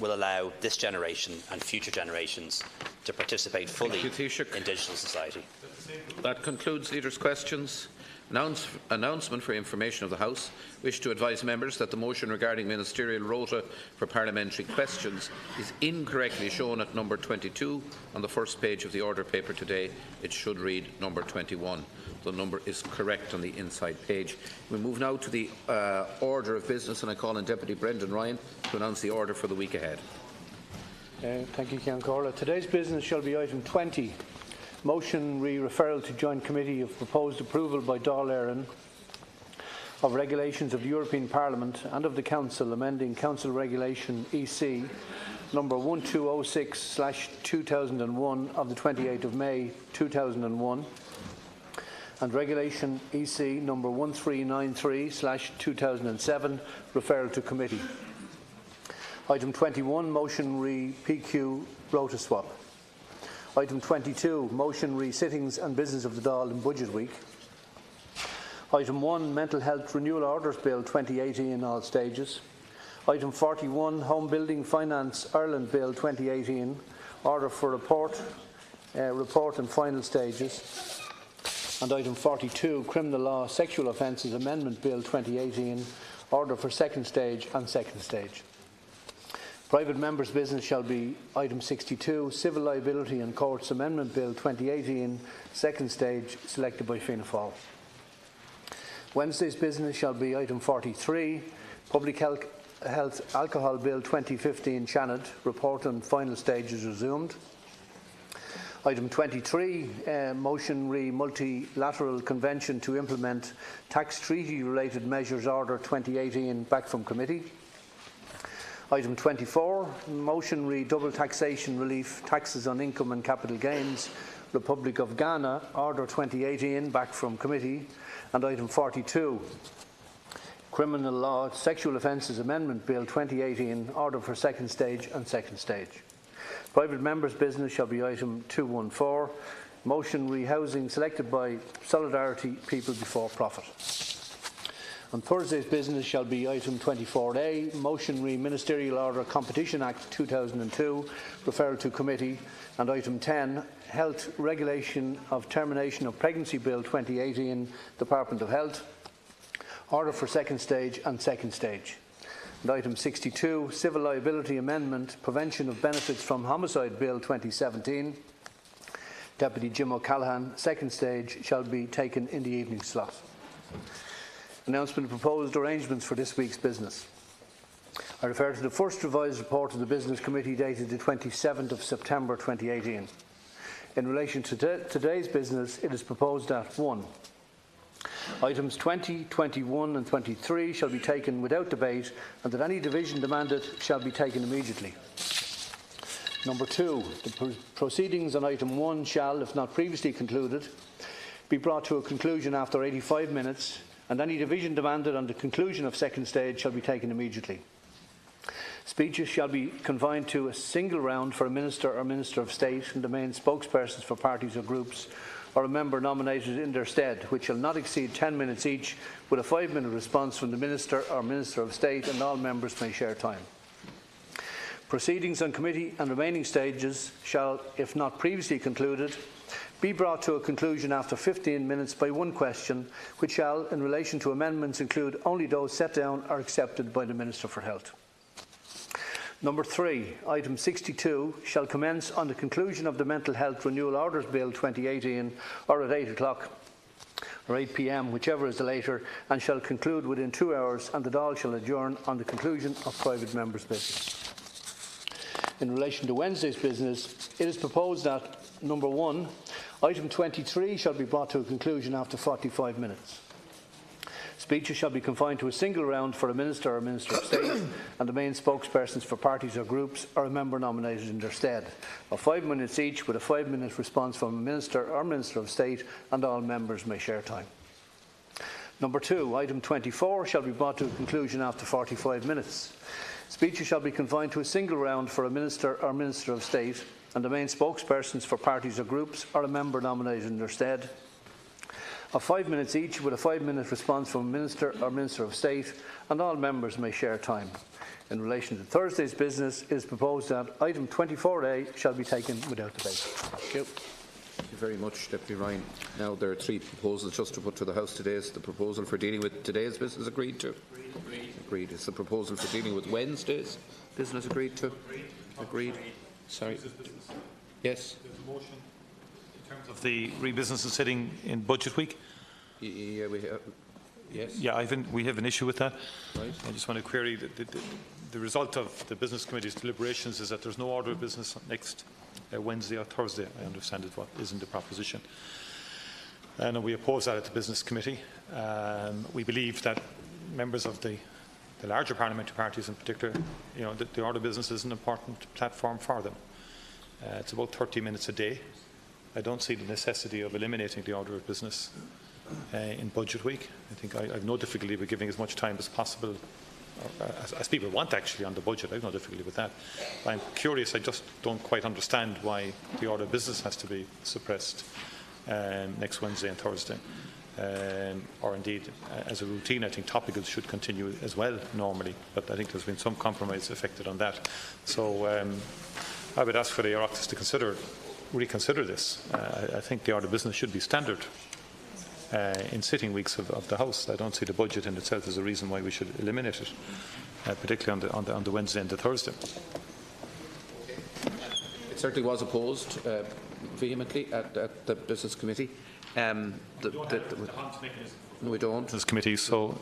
[SPEAKER 3] will allow this generation and future generations to participate fully in digital society.
[SPEAKER 1] That concludes Leaders' questions. Announcement for information of the House. Wish to advise members that the motion regarding ministerial rota for parliamentary questions is incorrectly shown at number 22 on the first page of the order paper today. It should read number 21. The number is correct on the inside page. We move now to the order of business, and I call on Deputy Brendan Ryan to announce the order for the week ahead.
[SPEAKER 7] Thank you, Ceann Comhairle. Today's business shall be item 20. Motion re-referral to Joint Committee of proposed approval by Dáil Éireann of regulations of the European Parliament and of the Council amending Council Regulation EC number 1206/2001 of the 28th of May 2001 and Regulation EC number 1393/2007 referral to committee. Item 21, motion re-PQ rota swap. Item 22, motion re-sittings and business of the Dáil in Budget Week. Item 1, Mental Health Renewal Orders Bill 2018 in all stages. Item 41, Home Building Finance Ireland Bill 2018, order for report and final stages. And item 42, Criminal Law Sexual Offences Amendment Bill 2018, order for second stage and second stage. Private members' business shall be item 62, Civil Liability and Courts Amendment Bill 2018, second stage, selected by Fianna Fáil. Wednesday's business shall be item 43, Public Health Alcohol Bill 2015 Channel, report and final stage is resumed. Item 23, motion re-multilateral convention to implement tax treaty related measures order 2018 back from committee. Item 24, motion re-double taxation relief taxes on income and capital gains, Republic of Ghana, order 2018 back from committee. And item 42, Criminal Law Sexual Offences Amendment Bill 2018, order for second stage and second stage. Private members' business shall be item 214, motion re-housing selected by Solidarity People Before Profit. On Thursday's business shall be item 24A, motion re-Ministerial Order Competition Act 2002, referral to committee, and item 10, Health Regulation of Termination of Pregnancy Bill 2018, Department of Health, order for second stage and second stage. And item 62, Civil Liability Amendment, Prevention of Benefits from Homicide Bill 2017, Deputy Jim O'Callaghan, second stage, shall be taken in the evening slot. Announcement of proposed arrangements for this week's business. I refer to the first revised report of the Business Committee dated the 27th of September 2018. In relation to today's business, it is proposed that 1. Items 20, 21 and 23 shall be taken without debate and that any division demanded shall be taken immediately. Number 2, the proceedings on item 1 shall, if not previously concluded, be brought to a conclusion after 85 minutes and any division demanded on the conclusion of second stage shall be taken immediately. Speeches shall be confined to a single round for a Minister or Minister of State and the main spokespersons for parties or groups or a member nominated in their stead, which shall not exceed 10 minutes each, with a 5-minute response from the Minister or Minister of State, and all members may share time. Proceedings on committee and remaining stages shall, if not previously concluded, be brought to a conclusion after 15 minutes by one question, which shall, in relation to amendments, include only those set down or accepted by the Minister for Health. Number 3, item 62 shall commence on the conclusion of the Mental Health Renewal Orders Bill 2018 or at 8 o'clock or 8 p.m, whichever is the later, and shall conclude within 2 hours, and the Dáil shall adjourn on the conclusion of private members' business. In relation to Wednesday's business, it is proposed that number 1, item 23 shall be brought to a conclusion after 45 minutes. Speeches shall be confined to a single round for a Minister or Minister of State and the main spokespersons for parties or groups or a member nominated in their stead, of 5 minutes each, with a 5-minute response from a Minister or Minister of State, and all members may share time. Number 2, item 24 shall be brought to a conclusion after 45 minutes. Speeches shall be confined to a single round for a Minister or Minister of State and the main spokespersons for parties or groups or a member nominated in their stead, of 5 minutes each, with a 5-minute response from a Minister or Minister of State, and all members may share time. In relation to Thursday's business, it is proposed that item 24A shall be taken without debate.
[SPEAKER 1] Thank you. Thank you very much, Deputy Ryan. Now, there are 3 proposals just to put to the House today. Is the proposal for dealing with today's business agreed to? Agreed. Is the proposal for dealing with Wednesday's business agreed to? Agreed. Sorry. Yes.
[SPEAKER 2] There's a motion in terms of the re-business sitting in budget week.
[SPEAKER 1] Yeah, we have. Yes.
[SPEAKER 2] Yeah, we have an issue with that.
[SPEAKER 1] Right.
[SPEAKER 2] I just want to query the result of the Business Committee's deliberations is that there's no order of business next Wednesday or Thursday. I understand is what is in the proposition. And we oppose that at the Business Committee. We believe that members of the larger parliamentary parties in particular, the order of business is an important platform for them. It's about 30 minutes a day. I don't see the necessity of eliminating the order of business in budget week. I think I have no difficulty with giving as much time as possible, as people want actually on the budget. I have no difficulty with that. I'm curious, I just don't quite understand why the order of business has to be suppressed next Wednesday and Thursday. Or indeed, as a routine, I think topical should continue as well normally, but I think there's been some compromise affected on that. So I would ask for the Oireachtas to reconsider this. I think the order of business should be standard in sitting weeks of the House. I don't see the budget in itself as a reason why we should eliminate it, particularly on the Wednesday and the Thursday.
[SPEAKER 1] It certainly was opposed vehemently at the Business Committee. We don't.
[SPEAKER 2] This committee, so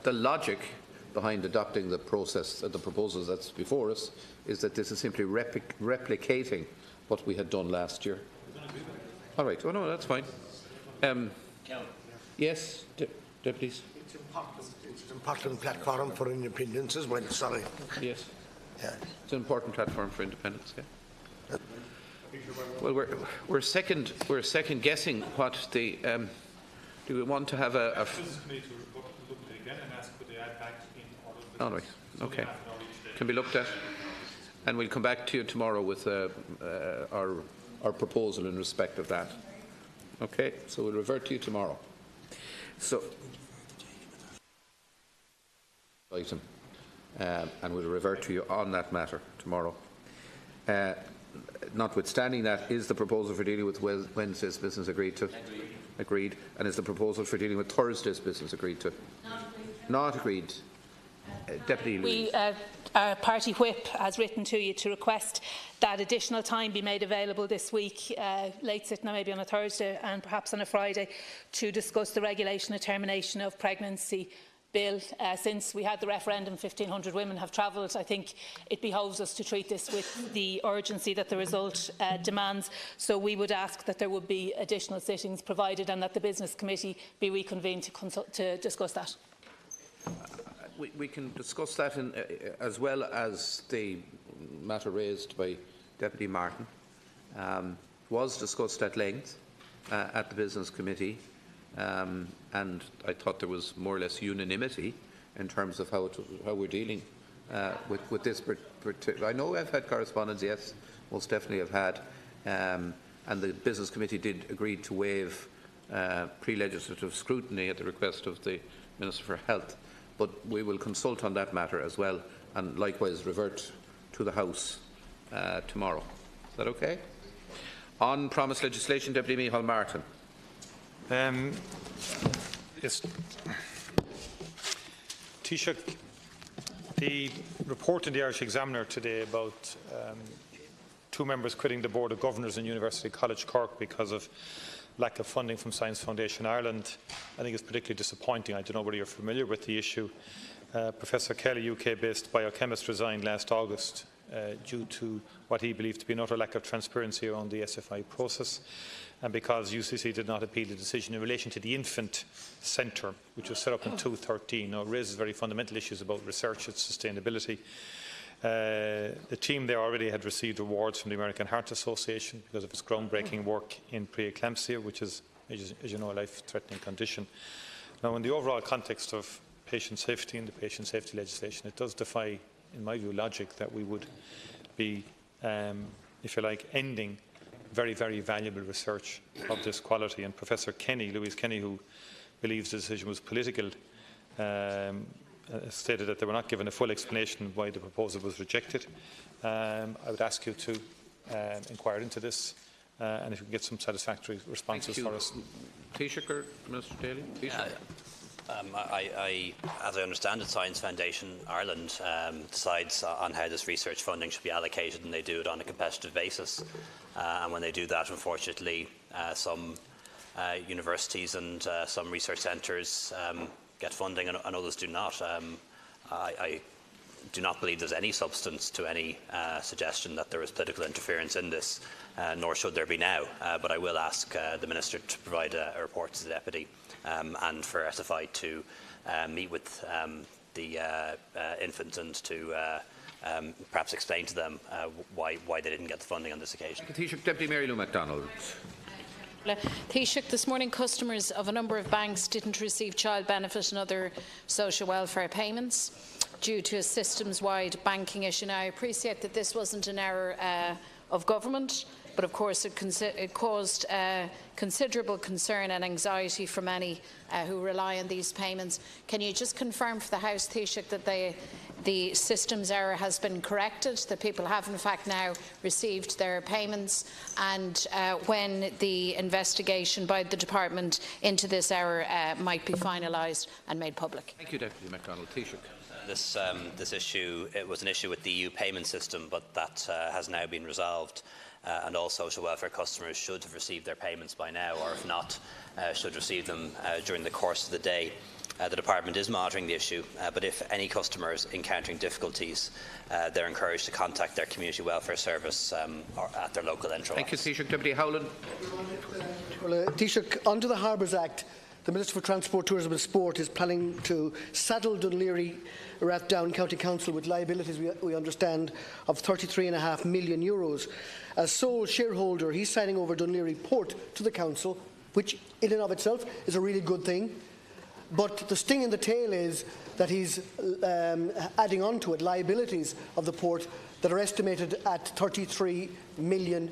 [SPEAKER 1] the logic behind adopting the process, the proposals that's before us, is that this is simply replicating what we had done last year. All right. Oh no, that's fine. Yes, deputies.
[SPEAKER 8] It's an important platform for independence as well. Sorry.
[SPEAKER 1] Yes.
[SPEAKER 8] Yeah.
[SPEAKER 1] It's an important platform for independence. Yeah. Well, we're second guessing what the. Do we want to have a? All right. Okay. Can be looked at, and we'll come back to you tomorrow with our proposal in respect of that. Okay. So we'll revert to you tomorrow. So. Item, and we'll revert to you on that matter tomorrow. Notwithstanding that, is the proposal for dealing with Wednesday's business agreed to? Agreed. And is the proposal for dealing with Thursday's business agreed to? Not agreed. Deputy Louise.
[SPEAKER 9] Our party whip has written to you to request that additional time be made available this week, late sitting maybe on a Thursday and perhaps on a Friday, to discuss the regulation of termination of pregnancy bill. Since we had the referendum, 1,500 women have travelled. I think it behoves us to treat this with the urgency that the result demands. So we would ask that there would be additional sittings provided and that the Business Committee be reconvened to discuss that.
[SPEAKER 1] We can discuss that as well as the matter raised by Deputy Martin. Was discussed at length at the Business Committee. And I thought there was more or less unanimity in terms of how we're dealing with this. I know I've had correspondence, yes, most definitely have had. And the Business Committee did agree to waive pre-legislative scrutiny at the request of the Minister for Health. But we will consult on that matter as well, and likewise revert to the House tomorrow. Is that okay? On promised legislation, Deputy Micheál Martin.
[SPEAKER 2] Yes. Taoiseach, the report in the Irish Examiner today about 2 members quitting the Board of Governors in University College Cork because of lack of funding from Science Foundation Ireland, I think is particularly disappointing. I don't know whether you're familiar with the issue. Professor Kelly, UK-based biochemist, resigned last August due to what he believed to be an utter lack of transparency around the SFI process, and because UCC did not appeal the decision in relation to the infant centre, which was set up in 2013. Now, it raises very fundamental issues about research and sustainability. The team there already had received awards from the American Heart Association because of its groundbreaking work in preeclampsia, which is, as you know, a life-threatening condition. Now, in the overall context of patient safety and the patient safety legislation, it does defy, in my view, logic that we would be if you like, ending very, very valuable research of this quality. And Professor Kenny, Louise Kenny, who believes the decision was political, stated that they were not given a full explanation why the proposal was rejected. I would ask you to inquire into this, and if you can get some satisfactory responses for us.
[SPEAKER 1] Taoiseach or Minister Daly?
[SPEAKER 3] As I understand it, Science Foundation Ireland decides on how this research funding should be allocated, and they do it on a competitive basis. And when they do that, unfortunately, some universities and some research centres get funding and others do not. I do not believe there's any substance to any suggestion that there is political interference in this, nor should there be now. But I will ask the Minister to provide a report to the Deputy and for SFI to meet with the infant and to perhaps explain to them why they didn't get the funding on this occasion.
[SPEAKER 1] Taoiseach, Deputy Mary Lou MacDonald.
[SPEAKER 4] Taoiseach, this morning customers of a number of banks didn't receive child benefit and other social welfare payments due to a systems-wide banking issue. Now, I appreciate that this wasn't an error of government, but of course it caused considerable concern and anxiety for many who rely on these payments. Can you just confirm for the House, Taoiseach, that the systems error has been corrected, that people have in fact now received their payments, and when the investigation by the Department into this error might be finalised and made public?
[SPEAKER 1] Thank you, Deputy MacDonald. Taoiseach.
[SPEAKER 3] This issue, it was an issue with the EU payment system, but that has now been resolved. And all social welfare customers should have received their payments by now, or if not, should receive them during the course of the day. The Department is monitoring the issue, but if any customer is encountering difficulties, they're encouraged to contact their community welfare service or at their local entry office.
[SPEAKER 1] Thank you, Taoiseach. Deputy Howland.
[SPEAKER 10] Well, Taoiseach, under the Harbours Act, the Minister for Transport, Tourism and Sport is planning to saddle Dún Laoghaire Rathdown County Council with liabilities, we understand, of €33.5 million. As sole shareholder, he's signing over Dún Laoghaire Port to the Council, which in and of itself is a really good thing. But the sting in the tail is that he's adding on to it liabilities of the port that are estimated at €33 million.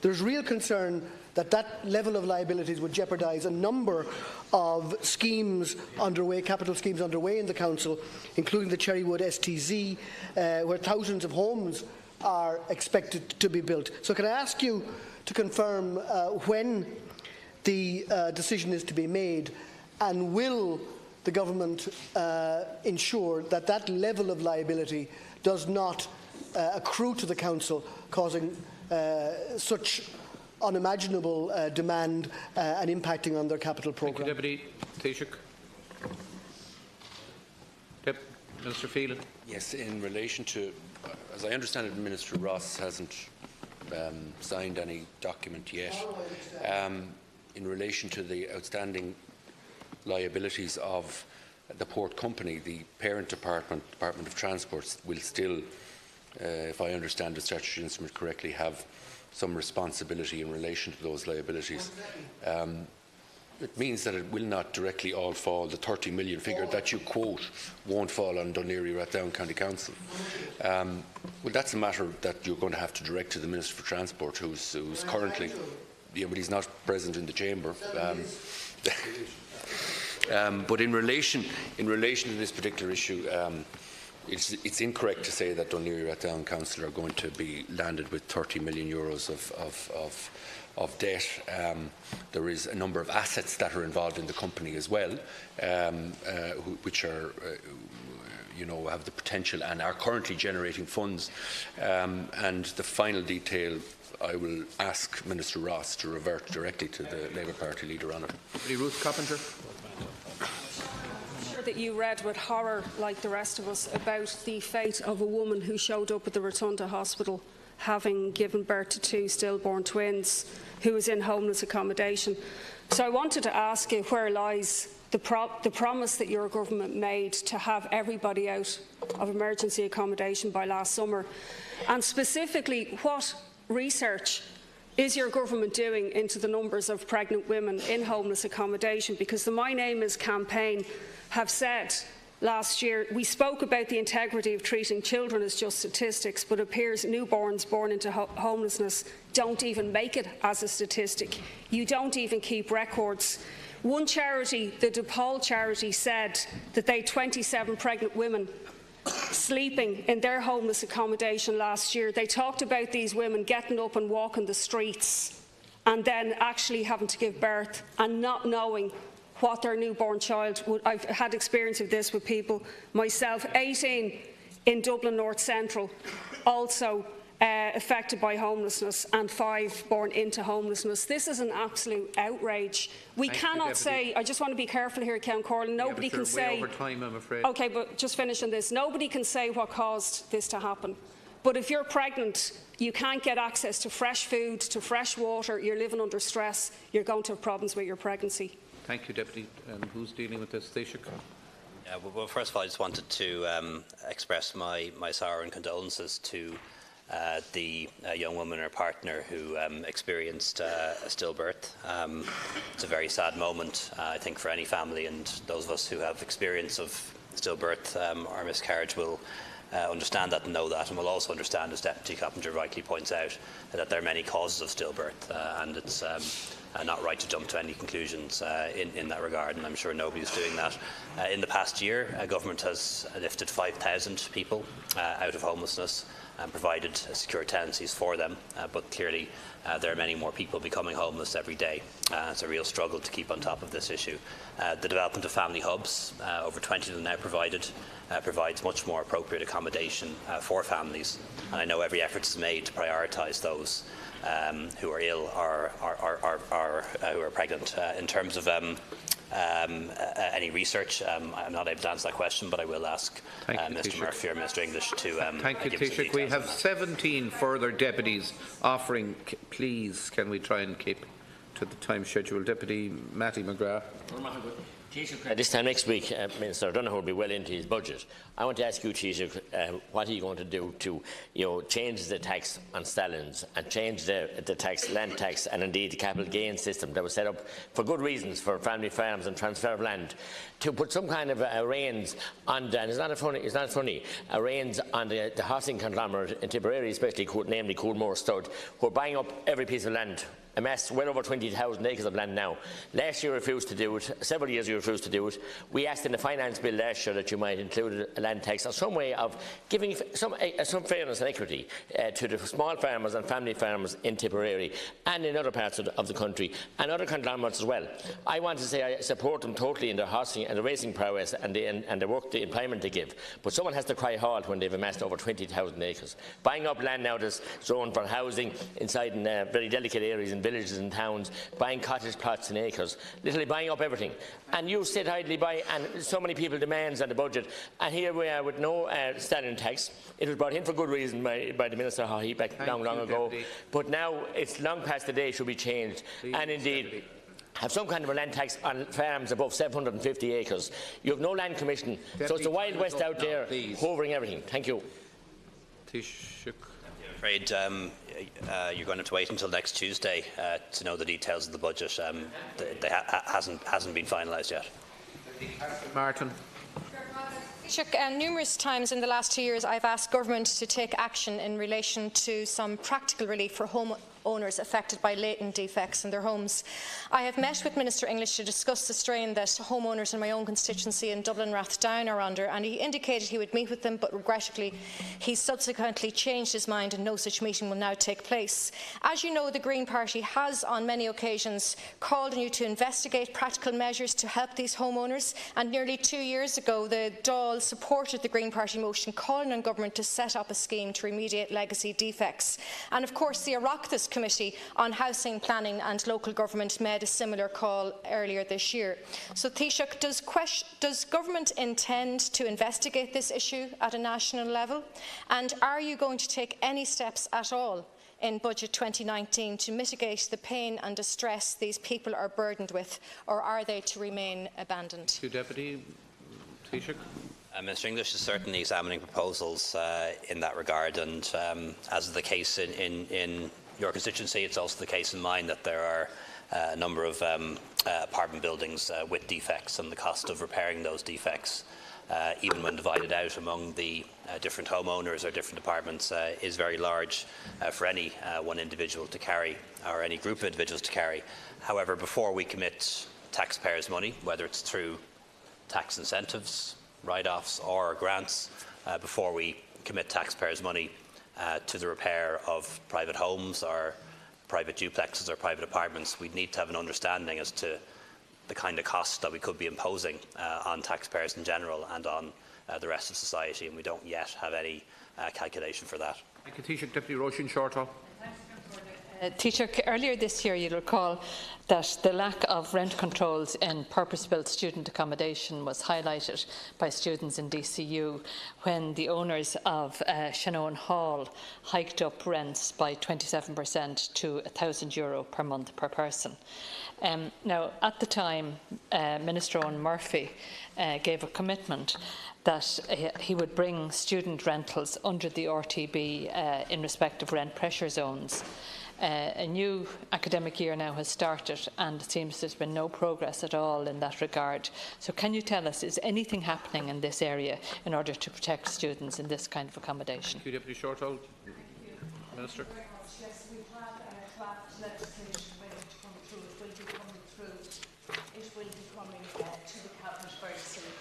[SPEAKER 10] There's real concern that that level of liabilities would jeopardise a number of schemes underway, capital schemes underway in the Council, including the Cherrywood STZ, where thousands of homes are expected to be built. So can I ask you to confirm when the decision is to be made, and will the government ensure that that level of liability does not accrue to the Council, causing such unimaginable demand and impacting on their capital programme?
[SPEAKER 1] Thank you, Deputy Taoiseach. Minister Phelan.
[SPEAKER 11] Yes, in relation to, as I understand it, Minister Ross hasn't signed any document yet. In relation to the outstanding liabilities of the port company, the parent department, Department of Transport, will still, if I understand the statutory instrument correctly, have some responsibility in relation to those liabilities. It means that it will not directly all fall, the 30 million figure that you quote won't fall on Dún Laoghaire Rathdown County Council. Well, that's a matter that you're going to have to direct to the Minister for Transport, who's currently, yeah, but he's not present in the chamber. But in relation to this particular issue, it's incorrect to say that Dún Laoghaire Rathdown Council are going to be landed with €30 million of debt. There is a number of assets that are involved in the company as well, which are, have the potential and are currently generating funds. And the final detail, I will ask Minister Ross to revert directly to the Labour Party leader on it.
[SPEAKER 1] Ruth Coppinger.
[SPEAKER 12] That you read with horror, like the rest of us, about the fate of a woman who showed up at the Rotunda Hospital having given birth to 2 stillborn twins, who was in homeless accommodation. So I wanted to ask you, where lies the promise that your government made to have everybody out of emergency accommodation by last summer? And specifically, what research is your government doing into the numbers of pregnant women in homeless accommodation? Because the My Name Is campaign have said last year. We spoke about the integrity of treating children as just statistics, but it appears newborns born into homelessness don't even make it as a statistic. You don't even keep records. One charity, the DePaul charity, said that they had 27 pregnant women sleeping in their homeless accommodation last year. They talked about these women getting up and walking the streets and then actually having to give birth and not knowing what their newborn child would. I've had experience of this with people myself. 18 in Dublin North Central also affected by homelessness, and 5 born into homelessness. This is an absolute outrage. We cannot say, I just want to be careful here, Count Corlin, nobody can say,
[SPEAKER 1] way over time, I'm afraid.
[SPEAKER 12] Okay, but just finishing this, nobody can say what caused this to happen. But if you're pregnant, you can't get access to fresh food, to fresh water, you're living under stress, you're going to have problems with your pregnancy.
[SPEAKER 1] Thank you, Deputy. Who's dealing with this? Taoiseach?
[SPEAKER 3] Well, first of all, I just wanted to express my sorrow and condolences to the young woman and her partner who experienced a stillbirth. It's a very sad moment, I think, for any family, and those of us who have experience of stillbirth or miscarriage will understand that and know that, and will also understand, as Deputy Coppinger rightly points out, that there are many causes of stillbirth, and it's not right to jump to any conclusions in that regard, and I'm sure nobody's doing that. In the past year, government has lifted 5,000 people out of homelessness and provided secure tenancies for them, but clearly there are many more people becoming homeless every day. It's a real struggle to keep on top of this issue. The development of family hubs, over 20 of them now provides much more appropriate accommodation for families, and I know every effort is made to prioritise those who are ill or who are pregnant. In terms of any research, I'm not able to answer that question, but I will ask Mr Murphy or Mr English to
[SPEAKER 1] Thank you,
[SPEAKER 3] give us the
[SPEAKER 1] Taoiseach. We
[SPEAKER 3] details.
[SPEAKER 1] have 17 further deputies offering. Please, can we try and keep to the time schedule? Deputy Matty McGrath.
[SPEAKER 13] This time next week, Minister Donoghue will be well into his budget. I want to ask you, Taoiseach, what are you going to do to change the tax on stallions and change the land tax and indeed the capital gains system that was set up for good reasons for family farms and transfer of land, to put some kind of reins on, and it's not funny, reins on the housing conglomerate in Tipperary, especially namely Coolmore Stud, who are buying up every piece of land, amassed well over 20,000 acres of land now. Last year you refused to do it, several years you refused to do it. We asked in the finance bill last year that you might include a land tax or some way of giving some fairness and equity to the small farmers and family farmers in Tipperary and in other parts of the country and other conglomerates as well. I want to say I support them totally in their housing and the raising prowess and the work, the employment they give. But someone has to cry halt when they've amassed over 20,000 acres. Buying up land now that's zoned for housing inside in very delicate areas in villages and towns, buying cottage plots and acres, literally buying up everything. And you sit idly by, and so many people demands on the budget, and here we are with no stallion tax. It was brought in for good reason by the Minister Haughey back long ago, Deputy. But now it's long past the day it should be changed. Please, and indeed, Deputy, have some kind of a land tax on farms above 750 acres. You have no land commission, Deputy, so it's the Wild West out there hovering everything. Thank you.
[SPEAKER 1] Taoiseach.
[SPEAKER 3] I'm afraid you're going to have to wait until next Tuesday to know the details of the budget. They hasn't been finalised yet.
[SPEAKER 1] Martin.
[SPEAKER 14] Numerous times in the last 2 years I've asked government to take action in relation to some practical relief for homeowners affected by latent defects in their homes. I have met with Minister English to discuss the strain that homeowners in my own constituency in Dublin Rathdown are under, and he indicated he would meet with them, but regrettably he subsequently changed his mind and no such meeting will now take place. As you know, the Green Party has on many occasions called on you to investigate practical measures to help these homeowners, and nearly 2 years ago the Dáil supported the Green Party motion calling on government to set up a scheme to remediate legacy defects. And of course the Oireachtas Committee on Housing, Planning and Local Government made a similar call earlier this year. So Taoiseach, does government intend to investigate this issue at a national level? And are you going to take any steps at all in Budget 2019 to mitigate the pain and distress these people are burdened with, or are they to remain abandoned?
[SPEAKER 1] Thank you, Deputy. Taoiseach.
[SPEAKER 3] Mr English is certainly examining proposals in that regard, and as is the case in your constituency, it's also the case in mine that there are a number of apartment buildings with defects, and the cost of repairing those defects even when divided out among the different homeowners or different departments, is very large for any one individual to carry, or any group of individuals to carry. However, before we commit taxpayers' money, whether it's through tax incentives, write-offs or grants, before we commit taxpayers' money to the repair of private homes or private duplexes or private apartments, we need to have an understanding as to the kind of costs that we could be imposing on taxpayers in general and on the rest of society, and we don't yet have any calculation for that.
[SPEAKER 1] Thank you, Taoiseach. Deputy Roisin Shortall.
[SPEAKER 15] Taoiseach, earlier this year you'll recall that the lack of rent controls in purpose-built student accommodation was highlighted by students in DCU when the owners of Shannon Hall hiked up rents by 27% to €1,000 per month per person. Now, at the time, Minister Owen Murphy gave a commitment that he would bring student rentals under the RTB in respect of rent pressure zones. A new academic year now has started and it seems there's been no progress at all in that regard. So can you tell us, is anything happening in this area in order to protect students in this kind of accommodation?
[SPEAKER 1] Thank you, Deputy Shortall. Minister.
[SPEAKER 6] Yes, we have a draft legislation ready to come through. It will be coming through. It will be coming to the Cabinet very soon.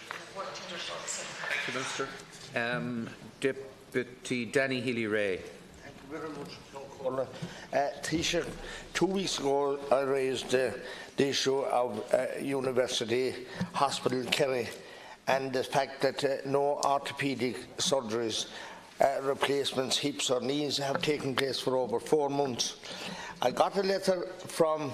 [SPEAKER 1] Thank you, Minister. Deputy Danny Healy-Rae.
[SPEAKER 8] Thank you very much, Taoiseach, 2 weeks ago I raised the issue of University Hospital Kerry and the fact that no orthopaedic surgeries, replacements, hips or knees have taken place for over 4 months. I got a letter from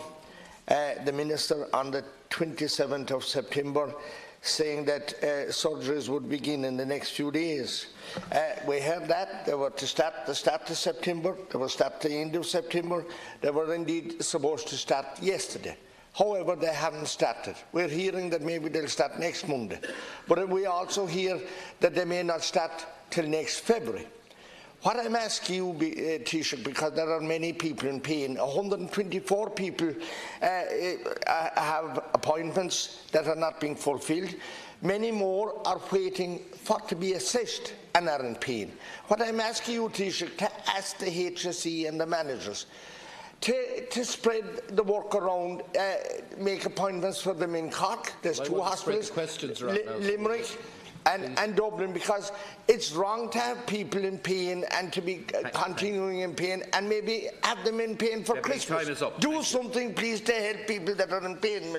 [SPEAKER 8] the Minister on the 27th of September saying that surgeries would begin in the next few days. We heard that they were to start the start of September, they will start the end of September, they were indeed supposed to start yesterday. However, they haven't started. We're hearing that maybe they'll start next Monday. But we also hear that they may not start till next February. What I'm asking you, Taoiseach, because there are many people in pain, 124 people have appointments that are not being fulfilled. Many more are waiting for to be assessed and are in pain. What I'm asking you, Taoiseach, to ask the HSE and the managers to spread the work around, make appointments for them in Cork. There's 2 hospitals, Limerick and Dublin, because it's wrong to have people in pain and to be continuing in pain and maybe have them in pain for Christmas.
[SPEAKER 1] Time is up.
[SPEAKER 8] Do something, please, to help people that are in pain.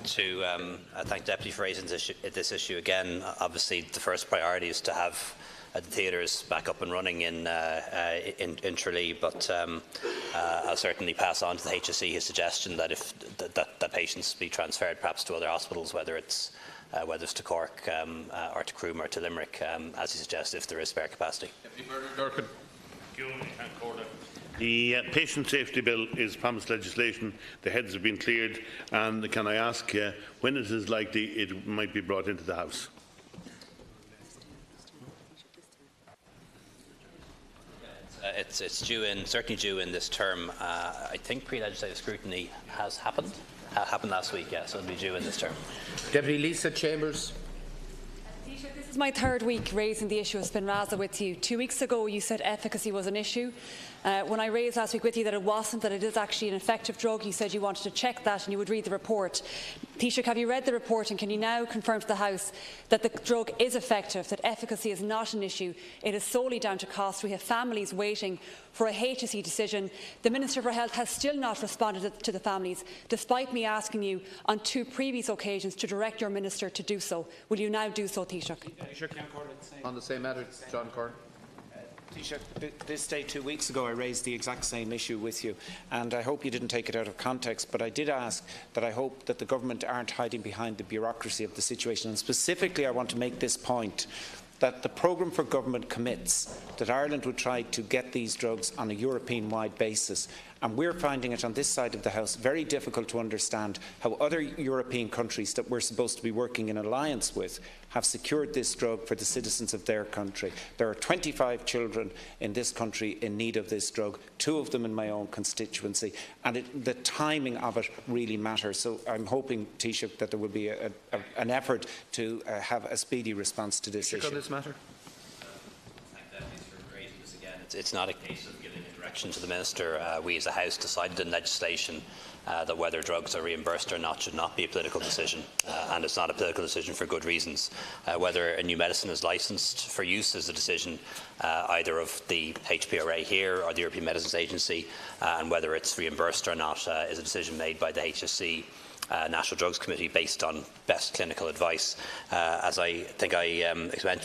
[SPEAKER 3] To thank Deputy for raising this issue again. Obviously, the first priority is to have the theatres back up and running in Tralee, but I'll certainly pass on to the HSE his suggestion that if that patients be transferred perhaps to other hospitals, whether it's to Cork or to Croom or to Limerick, as he suggests, if there is spare capacity.
[SPEAKER 16] The patient safety bill is promised legislation. The heads have been cleared, and can I ask when it is likely it might be brought into the House?
[SPEAKER 3] It's due in, certainly due in this term. I think pre-legislative scrutiny has happened. Happened last week, yeah, so it'll be due in this term.
[SPEAKER 1] Deputy Lisa Chambers.
[SPEAKER 17] This is my 3rd week raising the issue of Spinraza with you. 2 weeks ago you said efficacy was an issue. When I raised last week with you that it wasn't, that it is actually an effective drug, you said you wanted to check that and you would read the report. Taoiseach, have you read the report, and can you now confirm to the House that the drug is effective, that efficacy is not an issue, it is solely down to cost? We have families waiting for a HSE decision. The Minister for Health has still not responded to the families, despite me asking you on 2 previous occasions to direct your Minister to do so. Will you now do so, Taoiseach?
[SPEAKER 1] On the same matter, John Corn.
[SPEAKER 18] Taoiseach, this day 2 weeks ago I raised the exact same issue with you, and I hope you didn't take it out of context, but I did ask that I hope that the government aren't hiding behind the bureaucracy of the situation, and specifically I want to make this point, that the programme for government commits that Ireland would try to get these drugs on a European-wide basis, And we're finding it on this side of the House very difficult to understand how other European countries that we're supposed to be working in alliance with have secured this drug for the citizens of their country. There are 25 children in this country in need of this drug, 2 of them in my own constituency, and the timing of it really matters. So I'm hoping, Taoiseach, that there will be an effort to have a speedy response to this issue.
[SPEAKER 1] On this matter?
[SPEAKER 3] It's not a case of giving a direction to the Minister. We as a House decided in legislation that whether drugs are reimbursed or not should not be a political decision, and it's not a political decision for good reasons. Whether a new medicine is licensed for use is a decision either of the HPRA here or the European Medicines Agency, and whether it's reimbursed or not is a decision made by the HSE National Drugs Committee based on best clinical advice. As I think I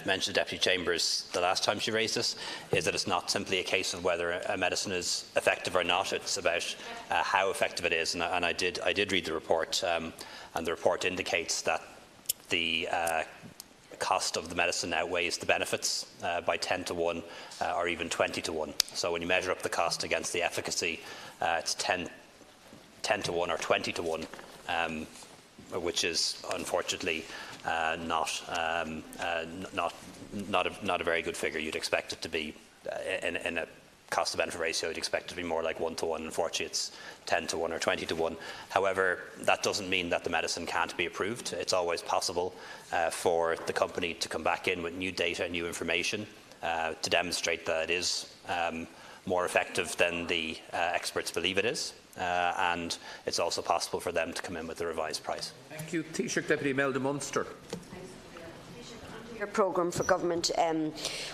[SPEAKER 3] mentioned to Deputy Chambers the last time she raised this, is that it's not simply a case of whether a medicine is effective or not, it's about how effective it is. And I did read the report, and the report indicates that the cost of the medicine outweighs the benefits by 10 to 1 or even 20 to 1. So when you measure up the cost against the efficacy, it's 10 to 1 or 20 to 1. Which is unfortunately not a very good figure. You'd expect it to be in a cost to benefit ratio. You'd expect it to be more like 1 to 1. Unfortunately, it's 10 to 1 or 20 to 1. However, that doesn't mean that the medicine can't be approved. It's always possible for the company to come back in with new data and new information to demonstrate that it is more effective than the experts believe it is. And it's also possible for them to come in with a revised price.
[SPEAKER 1] Thank you. Taoiseach Deputy Melda Munster.
[SPEAKER 19] Your programme for government,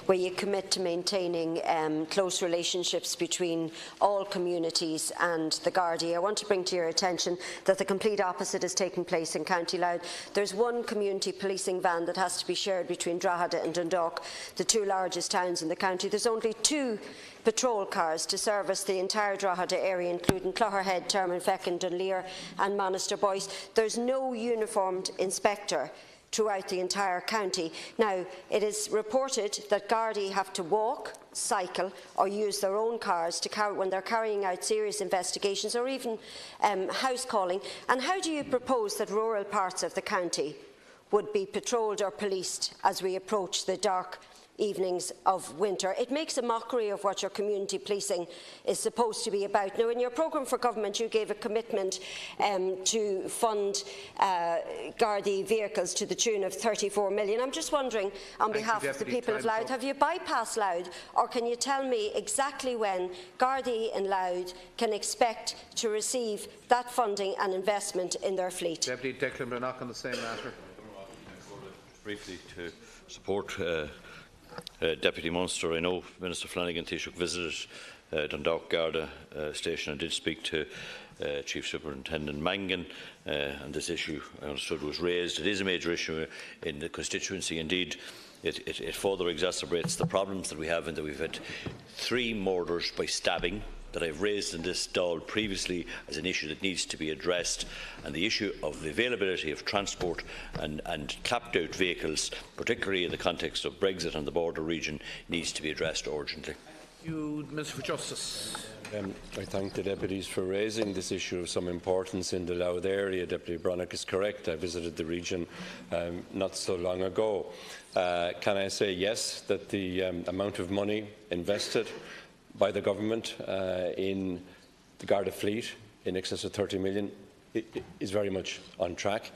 [SPEAKER 19] where you commit to maintaining close relationships between all communities and the Gardaí. I want to bring to your attention that the complete opposite is taking place in County Louth. There's one community policing van that has to be shared between Drogheda and Dundalk, the 2 largest towns in the county. There's only 2 patrol cars to service the entire Drogheda area, including Clogherhead, Termonfeckin, Dunleer and Monasterboice. There's no uniformed inspector throughout the entire county. Now, it is reported that Gardaí have to walk, cycle or use their own cars when they're carrying out serious investigations or even house calling. And how do you propose that rural parts of the county would be patrolled or policed as we approach the dark evenings of winter? It makes a mockery of what your community policing is supposed to be about. Now, in your programme for government, you gave a commitment to fund Gardaí vehicles to the tune of 34 million. I'm just wondering, on behalf of the people of Louth, have you bypassed Louth, or can you tell me exactly when Gardaí in Louth can expect to receive that funding and investment in their fleet?
[SPEAKER 1] Deputy Declan Brannock on the same matter.
[SPEAKER 20] Briefly to support Deputy Munster, I know Minister Flanagan Taoiseach visited Dundalk Garda station and did speak to Chief Superintendent Mangan, and this issue, I understood, was raised. It is a major issue in the constituency. Indeed, it further exacerbates the problems that we have, in that we've had 3 murders by stabbing that I've raised in this Dáil previously as an issue that needs to be addressed, and the issue of the availability of transport and clapped-out vehicles, particularly in the context of Brexit and the border region, needs to be addressed urgently.
[SPEAKER 1] You, Minister for Justice.
[SPEAKER 21] I thank the deputies for raising this issue of some importance in the Louth area. Deputy Brannock is correct. I visited the region not so long ago. Can I say yes, that the amount of money invested by the government in the Garda fleet, in excess of 30 million, is very much on track.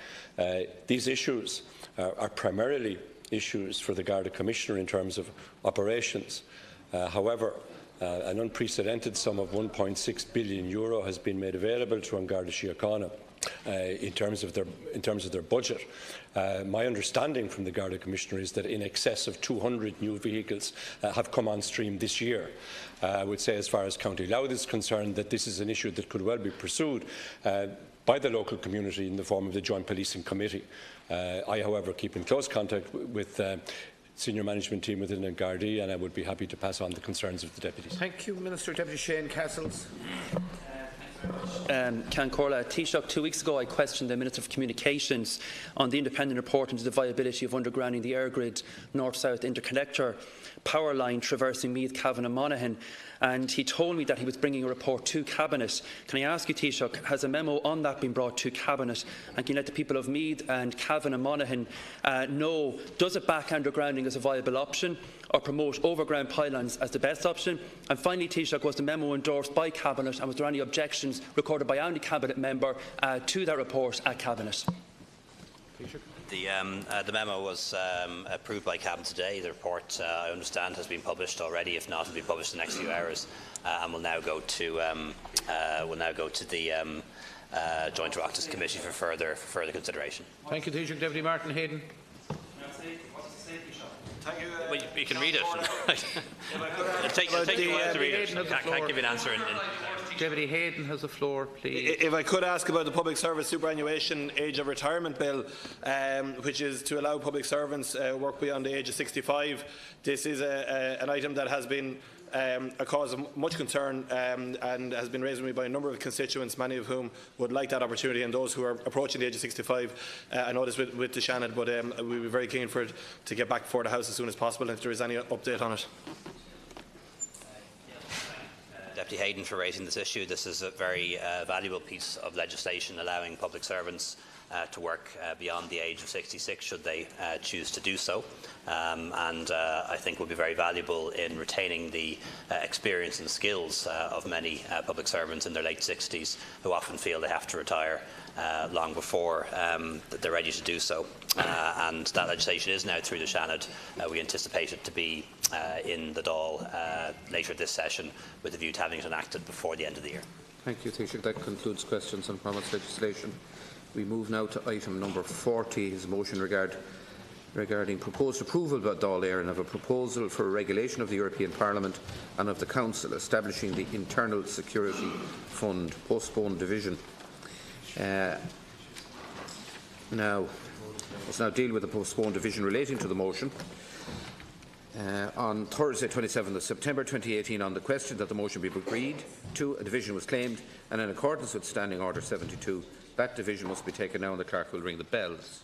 [SPEAKER 21] These issues are primarily issues for the Garda Commissioner in terms of operations. However, an unprecedented sum of €1.6 billion has been made available to An Garda Síochána in terms of their budget. My understanding from the Garda Commissioner is that in excess of 200 new vehicles have come on stream this year. I would say, as far as County Louth is concerned, that this is an issue that could well be pursued by the local community in the form of the Joint Policing Committee. I, however, keep in close contact with senior management team within An Garda, and I would be happy to pass on the concerns of the deputies.
[SPEAKER 1] Thank you, Minister. Deputy Shane Castles.
[SPEAKER 22] Ceann Comhairle, Taoiseach, 2 weeks ago I questioned the Minister for Communications on the independent report into the viability of undergrounding the Airgrid North-South interconnector power line traversing Meath, Cavan and Monaghan. and he told me that he was bringing a report to Cabinet. Can I ask you, Taoiseach, has a memo on that been brought to Cabinet, and can you let the people of Meath and Cavan and Monaghan know, does it back undergrounding as a viable option, or promote overground pylons as the best option? And finally, Taoiseach, was the memo endorsed by Cabinet, and was there any objections recorded by any Cabinet member to that report at Cabinet?
[SPEAKER 3] The memo was approved by Cabinet today. The report, I understand, has been published already. If not, it will be published in the next few hours, and will now go to the Joint Oireachtas Committee for further consideration.
[SPEAKER 1] Thank you, Taoiseach. Deputy Martin Hayden.
[SPEAKER 3] Thank you. Well, you can read it. Take a while to read it. Can't give you an answer.
[SPEAKER 1] Deputy Hayden has the floor, please.
[SPEAKER 5] If I could ask about the Public Service Superannuation Age of Retirement Bill, which is to allow public servants work beyond the age of 65. This is an item that has been a cause of much concern and has been raised with me by a number of constituents, many of whom would like that opportunity, and those who are approaching the age of 65. I know this with the Shannon, but we'll be very keen for it to get back before the House as soon as possible if there is any update on it.
[SPEAKER 3] Deputy Hayden for raising this issue. This is a very valuable piece of legislation allowing public servants to work beyond the age of 66 should they choose to do so, and I think will be very valuable in retaining the experience and skills of many public servants in their late 60s who often feel they have to retire long before they're ready to do so. And that legislation is now through the Shannon. We anticipate it to be in the Dáil later this session, with a view to having it enacted before the end of the year.
[SPEAKER 1] Thank you, Taoiseach. That concludes questions on promised legislation. We move now to item number 40, his motion regarding proposed approval by Dáil Éireann of a proposal for a regulation of the European Parliament and of the Council establishing the Internal Security Fund postponed division. Let's now deal with the postponed division relating to the motion. On Thursday, 27th of September 2018, on the question that the motion be agreed to, a division was claimed, and in accordance with Standing Order 72, that division must be taken now, and the clerk will ring the bells.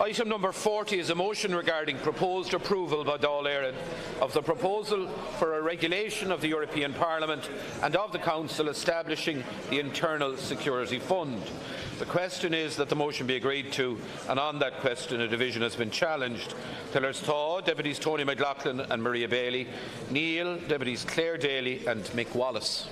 [SPEAKER 7] Item number 40 is a motion regarding proposed approval by Dáil Éireann of the proposal for a regulation of the European Parliament and of the Council establishing the Internal Security Fund. The question is that the motion be agreed to, and on that question a division has been challenged. Pillars Thaw, Deputies Tony McLaughlin and Maria Bailey, Neil, Deputies Claire Daly and Mick Wallace.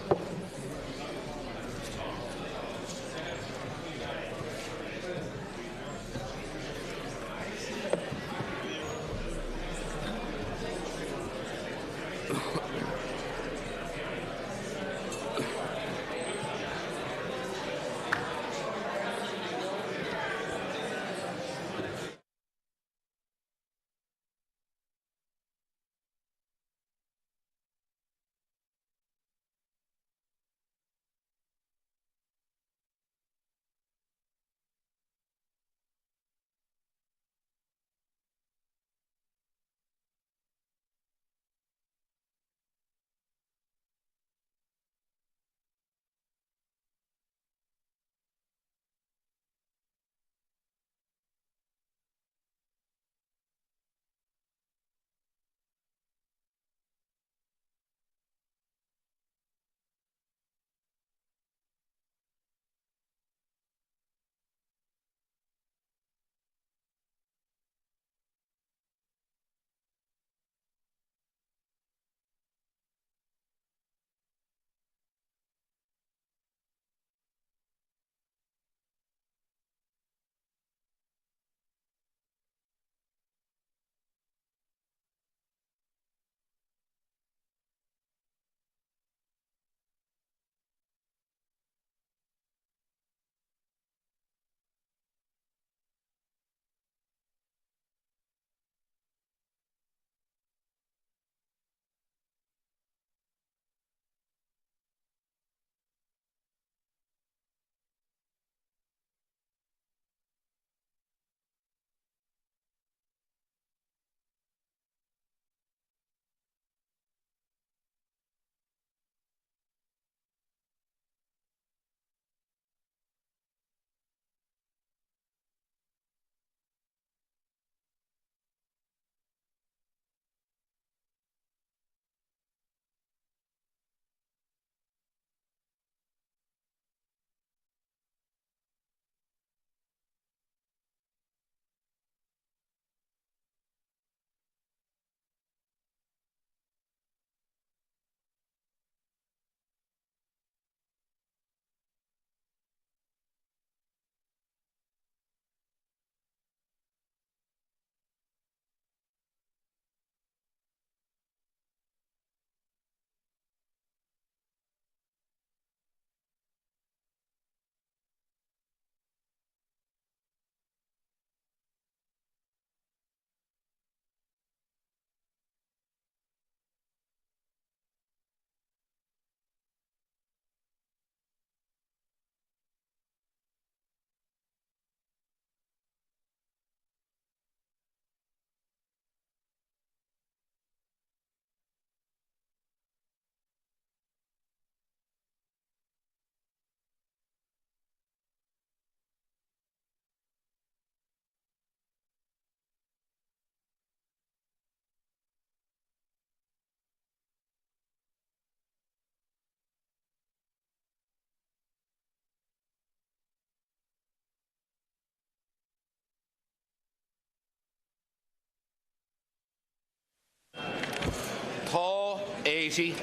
[SPEAKER 7] Thaw 80,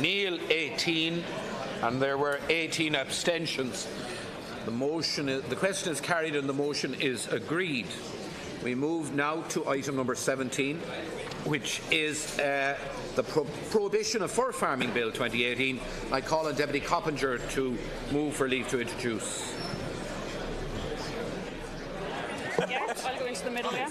[SPEAKER 7] Neil 18, and there were 18 abstentions. The question is carried and the motion is agreed. We move now to item number 17, which is the Prohibition of Fur Farming Bill 2018. I call on Deputy Coppinger to move for leave to introduce.
[SPEAKER 12] Yes, I'll go into the middle, yeah.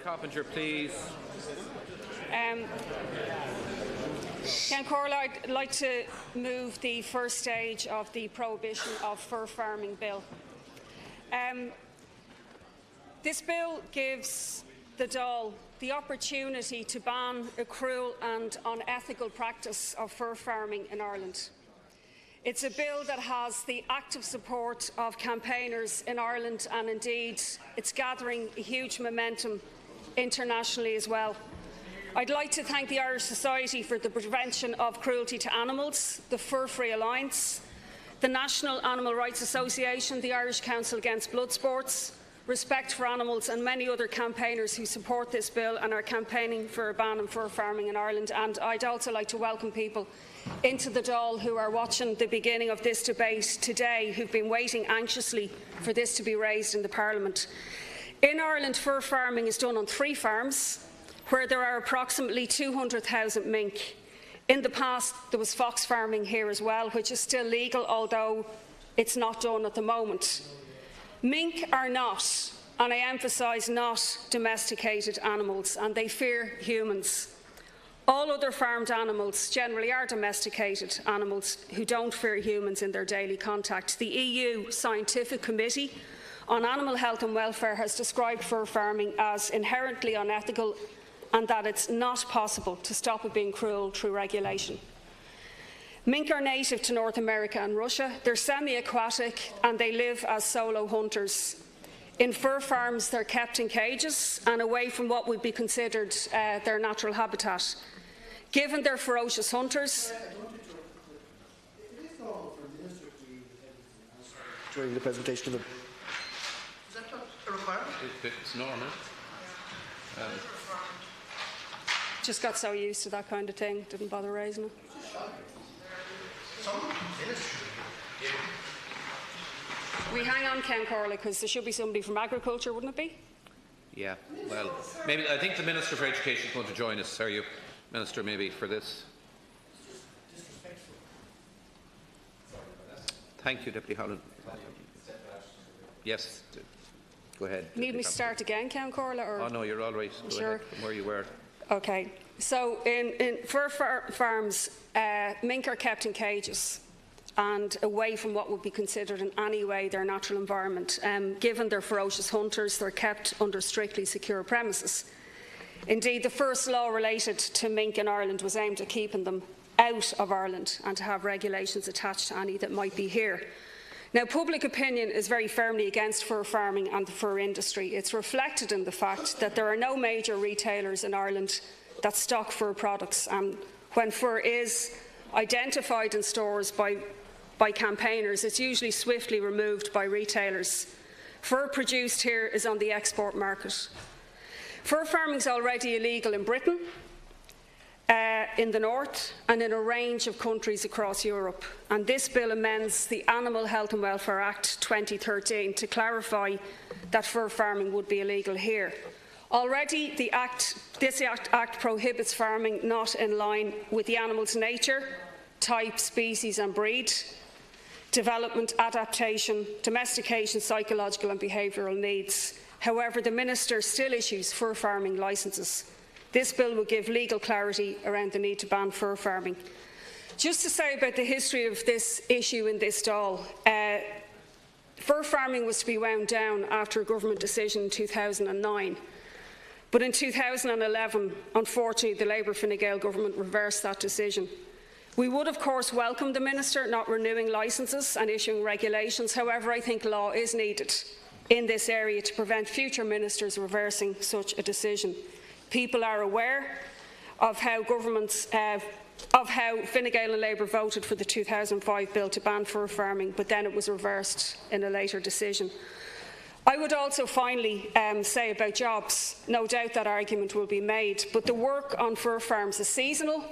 [SPEAKER 7] Coppinger, please.
[SPEAKER 12] Count Corla, I'd like to move the first stage of the prohibition of fur farming bill. This bill gives the Dáil the opportunity to ban a cruel and unethical practice of fur farming in Ireland. It's a bill that has the active support of campaigners in Ireland, and indeed it's gathering a huge momentum internationally as well. I'd like to thank the Irish Society for the Prevention of Cruelty to Animals, the Fur Free Alliance, the National Animal Rights Association, the Irish Council Against Blood Sports, Respect for Animals and many other campaigners who support this bill and are campaigning for a ban on fur farming in Ireland. And I'd also like to welcome people into the Dáil who are watching the beginning of this debate today, who've been waiting anxiously for this to be raised in the Parliament. In Ireland, fur farming is done on 3 farms, where there are approximately 200,000 mink. In the past, there was fox farming here as well, which is still legal, although it's not done at the moment. Mink are not, and I emphasise not, domesticated animals, and they fear humans. All other farmed animals generally are domesticated animals who don't fear humans in their daily contact. The EU Scientific Committee on Animal Health and Welfare has described fur farming as inherently unethical and that it's not possible to stop it being cruel through regulation. Mink are native to North America and Russia. They're semi-aquatic and they live as solo hunters. In fur farms, they're kept in cages and away from what would be considered their natural habitat. Given they're ferocious hunters,
[SPEAKER 10] during the presentation of the...
[SPEAKER 1] Is that not a requirement? It's normal.
[SPEAKER 12] just got so used to that kind of thing, didn't bother raising it. We hang on, Ken Corley, because there should be somebody from agriculture, wouldn't it be?
[SPEAKER 7] Yeah, well, maybe I think the Minister for Education is going to join us. Are you, Minister, maybe for this? Thank you, Deputy Holland. Yes, go ahead.
[SPEAKER 12] Need me to start again, Ken Corley? Or?
[SPEAKER 7] Oh no, you're all right. Go ahead from where you were.
[SPEAKER 12] Okay. So in fur farms, mink are kept in cages and away from what would be considered in any way their natural environment. Given they're ferocious hunters, they're kept under strictly secure premises. Indeed, the first law related to mink in Ireland was aimed at keeping them out of Ireland and to have regulations attached to any that might be here. Now, public opinion is very firmly against fur farming and the fur industry. It's reflected in the fact that there are no major retailers in Ireland that stock fur products, and when fur is identified in stores by campaigners, it's usually swiftly removed by retailers. Fur produced here is on the export market. Fur farming is already illegal in Britain, in the north, and in a range of countries across Europe. And this bill amends the Animal Health and Welfare Act 2013 to clarify that fur farming would be illegal here. Already, this act prohibits farming not in line with the animal's nature, type, species and breed, development, adaptation, domestication, psychological and behavioural needs. However, the Minister still issues fur farming licences. This bill will give legal clarity around the need to ban fur farming. Just to say about the history of this issue in this Dáil, fur farming was to be wound down after a government decision in 2009. But in 2011, unfortunately, the Labour Fine Gael government reversed that decision. We would, of course, welcome the Minister not renewing licences and issuing regulations. However, I think law is needed in this area to prevent future ministers reversing such a decision. People are aware of how Fine Gael and Labour voted for the 2005 bill to ban fur farming, but then it was reversed in a later decision. I would also finally say about jobs, no doubt that argument will be made, but the work on fur farms is seasonal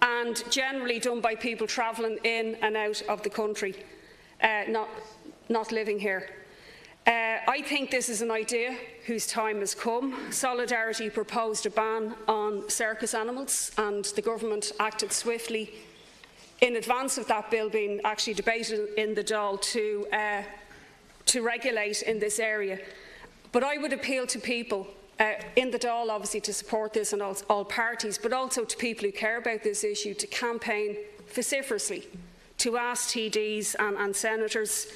[SPEAKER 12] and generally done by people travelling in and out of the country, not living here. I think this is an idea whose time has come. Solidarity proposed a ban on circus animals, and the government acted swiftly in advance of that bill being actually debated in the Dáil to regulate in this area. But I would appeal to people in the Dáil, obviously, to support this and all parties, but also to people who care about this issue to campaign vociferously, to ask TDs and senators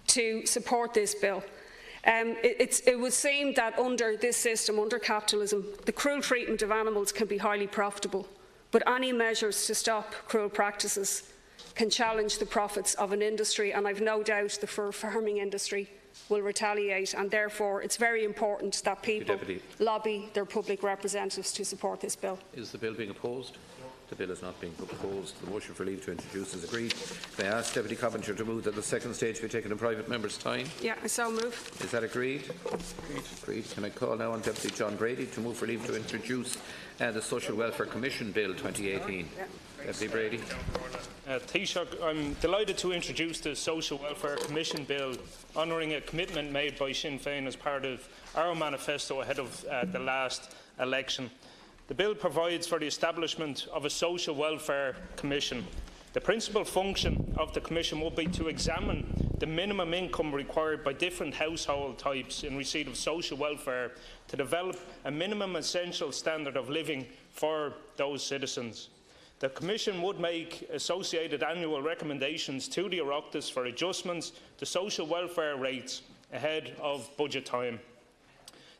[SPEAKER 12] to support this bill. It would seem that under this system, under capitalism, the cruel treatment of animals can be highly profitable, but any measures to stop cruel practices can challenge the profits of an industry, and I've no doubt the fur farming industry will retaliate, and therefore it's very important that people lobby their public representatives to support this bill.
[SPEAKER 1] Is the bill being opposed? The bill is not being opposed. The motion for leave to introduce is agreed. May I ask Deputy Coventry to move that the second stage be taken in private members' time?
[SPEAKER 12] Yeah, I so move.
[SPEAKER 1] Is that agreed? Agreed. Can I call now on Deputy John Brady to move for leave to introduce the Social Welfare Commission Bill 2018? Yeah. Deputy Brady.
[SPEAKER 2] Taoiseach, I'm delighted to introduce the Social Welfare Commission Bill, honouring a commitment made by Sinn Féin as part of our manifesto ahead of the last election. The bill provides for the establishment of a Social Welfare Commission. The principal function of the Commission will be to examine the minimum income required by different household types in receipt of social welfare to develop a minimum essential standard of living for those citizens. The Commission would make associated annual recommendations to the Oireachtas for adjustments to social welfare rates ahead of budget time.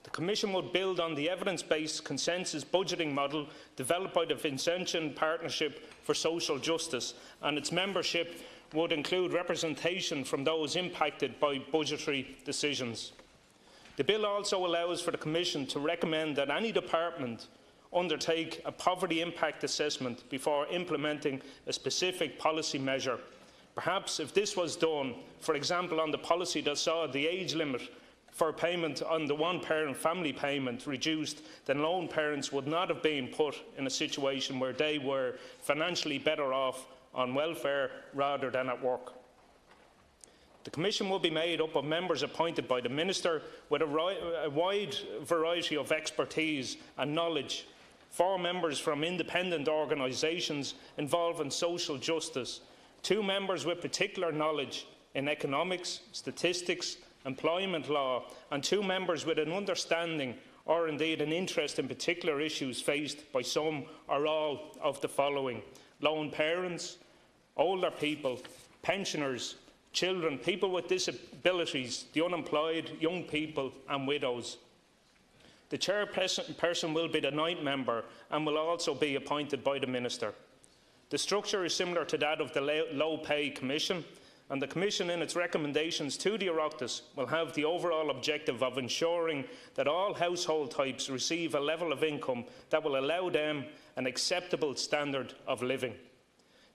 [SPEAKER 2] The Commission would build on the evidence-based consensus budgeting model developed by the Vincentian Partnership for Social Justice, and its membership would include representation from those impacted by budgetary decisions. The bill also allows for the Commission to recommend that any department undertake a poverty impact assessment before implementing a specific policy measure. Perhaps if this was done, for example on the policy that saw the age limit for payment on the one-parent family payment reduced, then lone parents would not have been put in a situation where they were financially better off on welfare rather than at work. The Commission will be made up of members appointed by the Minister with a wide variety of expertise and knowledge, 4 members from independent organisations involved in social justice, 2 members with particular knowledge in economics, statistics, employment law, and 2 members with an understanding or indeed an interest in particular issues faced by some or all of the following: lone parents, older people, pensioners, children, people with disabilities, the unemployed, young people and widows. The chairperson will be the 9th member and will also be appointed by the Minister. The structure is similar to that of the Low Pay Commission, and the Commission in its recommendations to the Oireachtas will have the overall objective of ensuring that all household types receive a level of income that will allow them an acceptable standard of living.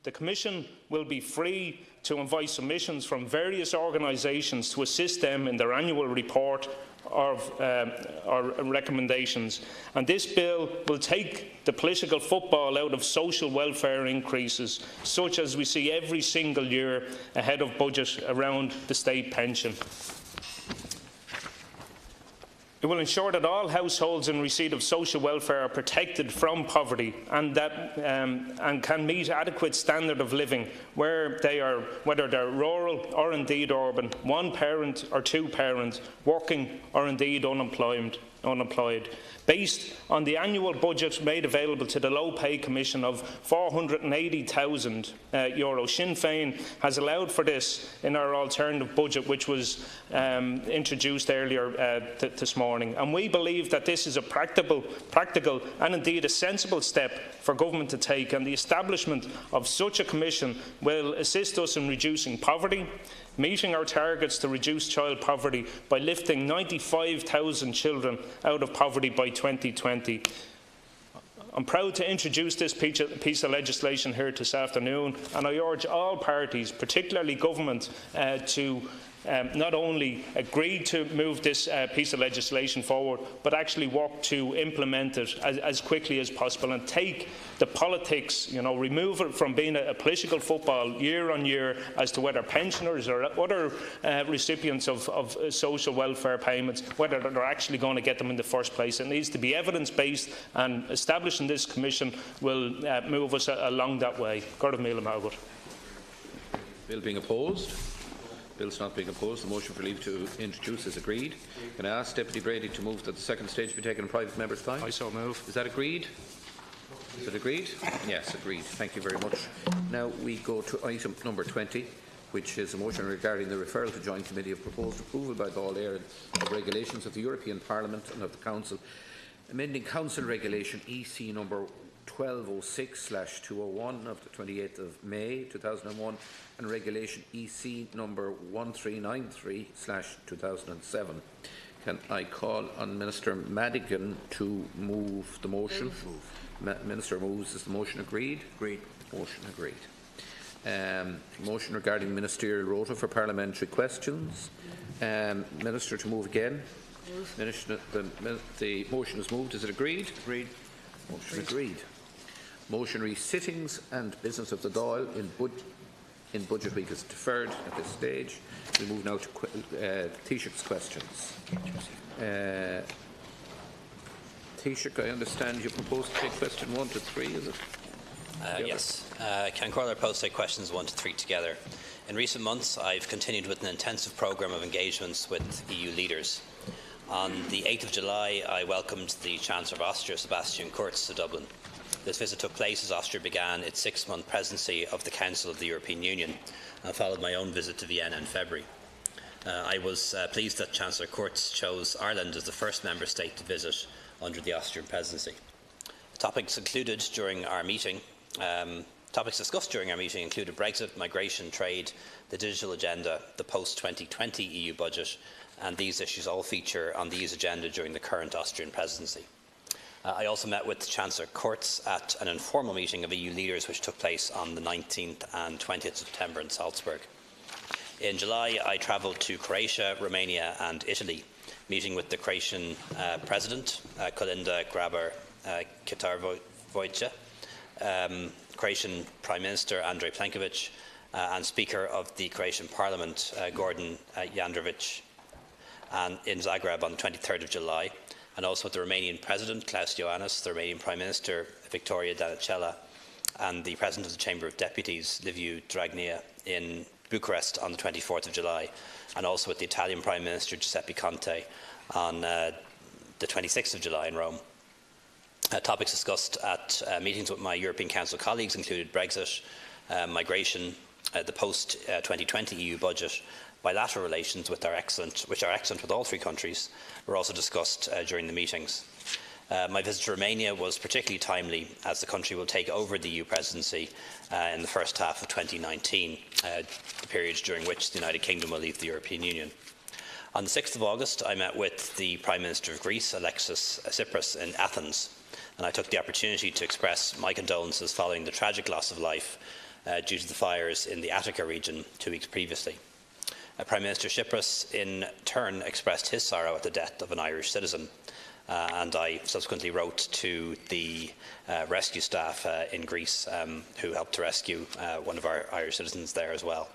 [SPEAKER 2] The Commission will be free to invite submissions from various organisations to assist them in their annual report or recommendations, and this bill will take the political football out of social welfare increases, such as we see every single year ahead of budget around the state pension. It will ensure that all households in receipt of social welfare are protected from poverty and can meet adequate standard of living where they are, whether they're rural or indeed urban, 1 parent or 2 parents, working or indeed unemployed. Based on the annual budget made available to the Low Pay Commission of €480,000, Sinn Féin has allowed for this in our alternative budget, which was introduced earlier this morning. And we believe that this is a practical and indeed a sensible step for government to take, and the establishment of such a commission will assist us in reducing poverty, meeting our targets to reduce child poverty by lifting 95,000 children out of poverty by 2020. I'm proud to introduce this piece of legislation here this afternoon, and I urge all parties, particularly government, to not only agree to move this piece of legislation forward, but actually work to implement it as quickly as possible and take the politics, remove it from being a political football year on year as to whether pensioners or other recipients of social welfare payments, whether they're actually going to get them in the first place. It needs to be evidence-based, and establishing this commission will move us along that way. Bill being opposed?
[SPEAKER 1] Bills not being opposed, the motion for leave to introduce is agreed. Can I ask Deputy Brady to move that the second stage be taken in private members' time?
[SPEAKER 2] I so move.
[SPEAKER 1] Is that agreed? Is it agreed? Yes, agreed. Thank you very much. Now we go to item number 20, which is a motion regarding the referral to Joint Committee of proposed approval by Dáil Éireann of regulations of the European Parliament and of the Council, amending Council Regulation EC number 1206/201 of the 28th of May 2001 and Regulation EC number 1393/2007. Can I call on Minister Madigan to move the motion? Minister moves. Is the motion agreed? Agreed. Motion agreed. Motion regarding ministerial rota for parliamentary questions. Minister to move again. Minister, the motion is moved. Is it agreed? Agreed. Motion agreed. Motion re-sittings and business of the Dáil in Budget Week is deferred at this stage. We move now to Taoiseach's questions. Taoiseach, I understand you propose to take question 1 to 3, is it?
[SPEAKER 3] Yes. Can Corolla propose to take questions 1 to 3 together? In recent months, I've continued with an intensive programme of engagements with EU leaders. On the 8th of July, I welcomed the Chancellor of Austria, Sebastian Kurz, to Dublin. This visit took place as Austria began its 6-month presidency of the Council of the European Union and followed my own visit to Vienna in February. I was pleased that Chancellor Kurz chose Ireland as the first member state to visit under the Austrian presidency. Topics discussed during our meeting included Brexit, migration, trade, the digital agenda, the post-2020 EU budget, and these issues all feature on the EU's agenda during the current Austrian presidency. I also met with Chancellor Kurz at an informal meeting of EU leaders which took place on the 19th and 20th of September in Salzburg. In July, I travelled to Croatia, Romania and Italy, meeting with the Croatian President, Kolinda Grabar-Kitarović, Croatian Prime Minister Andrej Plenković, and Speaker of the Croatian Parliament, Gordon Jandrović, in Zagreb on the 23rd of July, and also with the Romanian President, Klaus Iohannis, the Romanian Prime Minister, Victoria Danicela, and the President of the Chamber of Deputies, Liviu Dragnea, in Bucharest on the 24th of July, and also with the Italian Prime Minister, Giuseppe Conte, on the 26th of July in Rome. Topics discussed at meetings with my European Council colleagues included Brexit, migration, the post-2020 EU budget, bilateral relations which are excellent with all 3 countries, were also discussed during the meetings. My visit to Romania was particularly timely as the country will take over the EU presidency in the first half of 2019, the period during which the United Kingdom will leave the European Union. On the 6th of August, I met with the Prime Minister of Greece, Alexis Tsipras, in Athens, and I took the opportunity to express my condolences following the tragic loss of life due to the fires in the Attica region 2 weeks previously. Prime Minister Tsipras, in turn, expressed his sorrow at the death of an Irish citizen, and I subsequently wrote to the rescue staff in Greece who helped to rescue one of our Irish citizens there as well.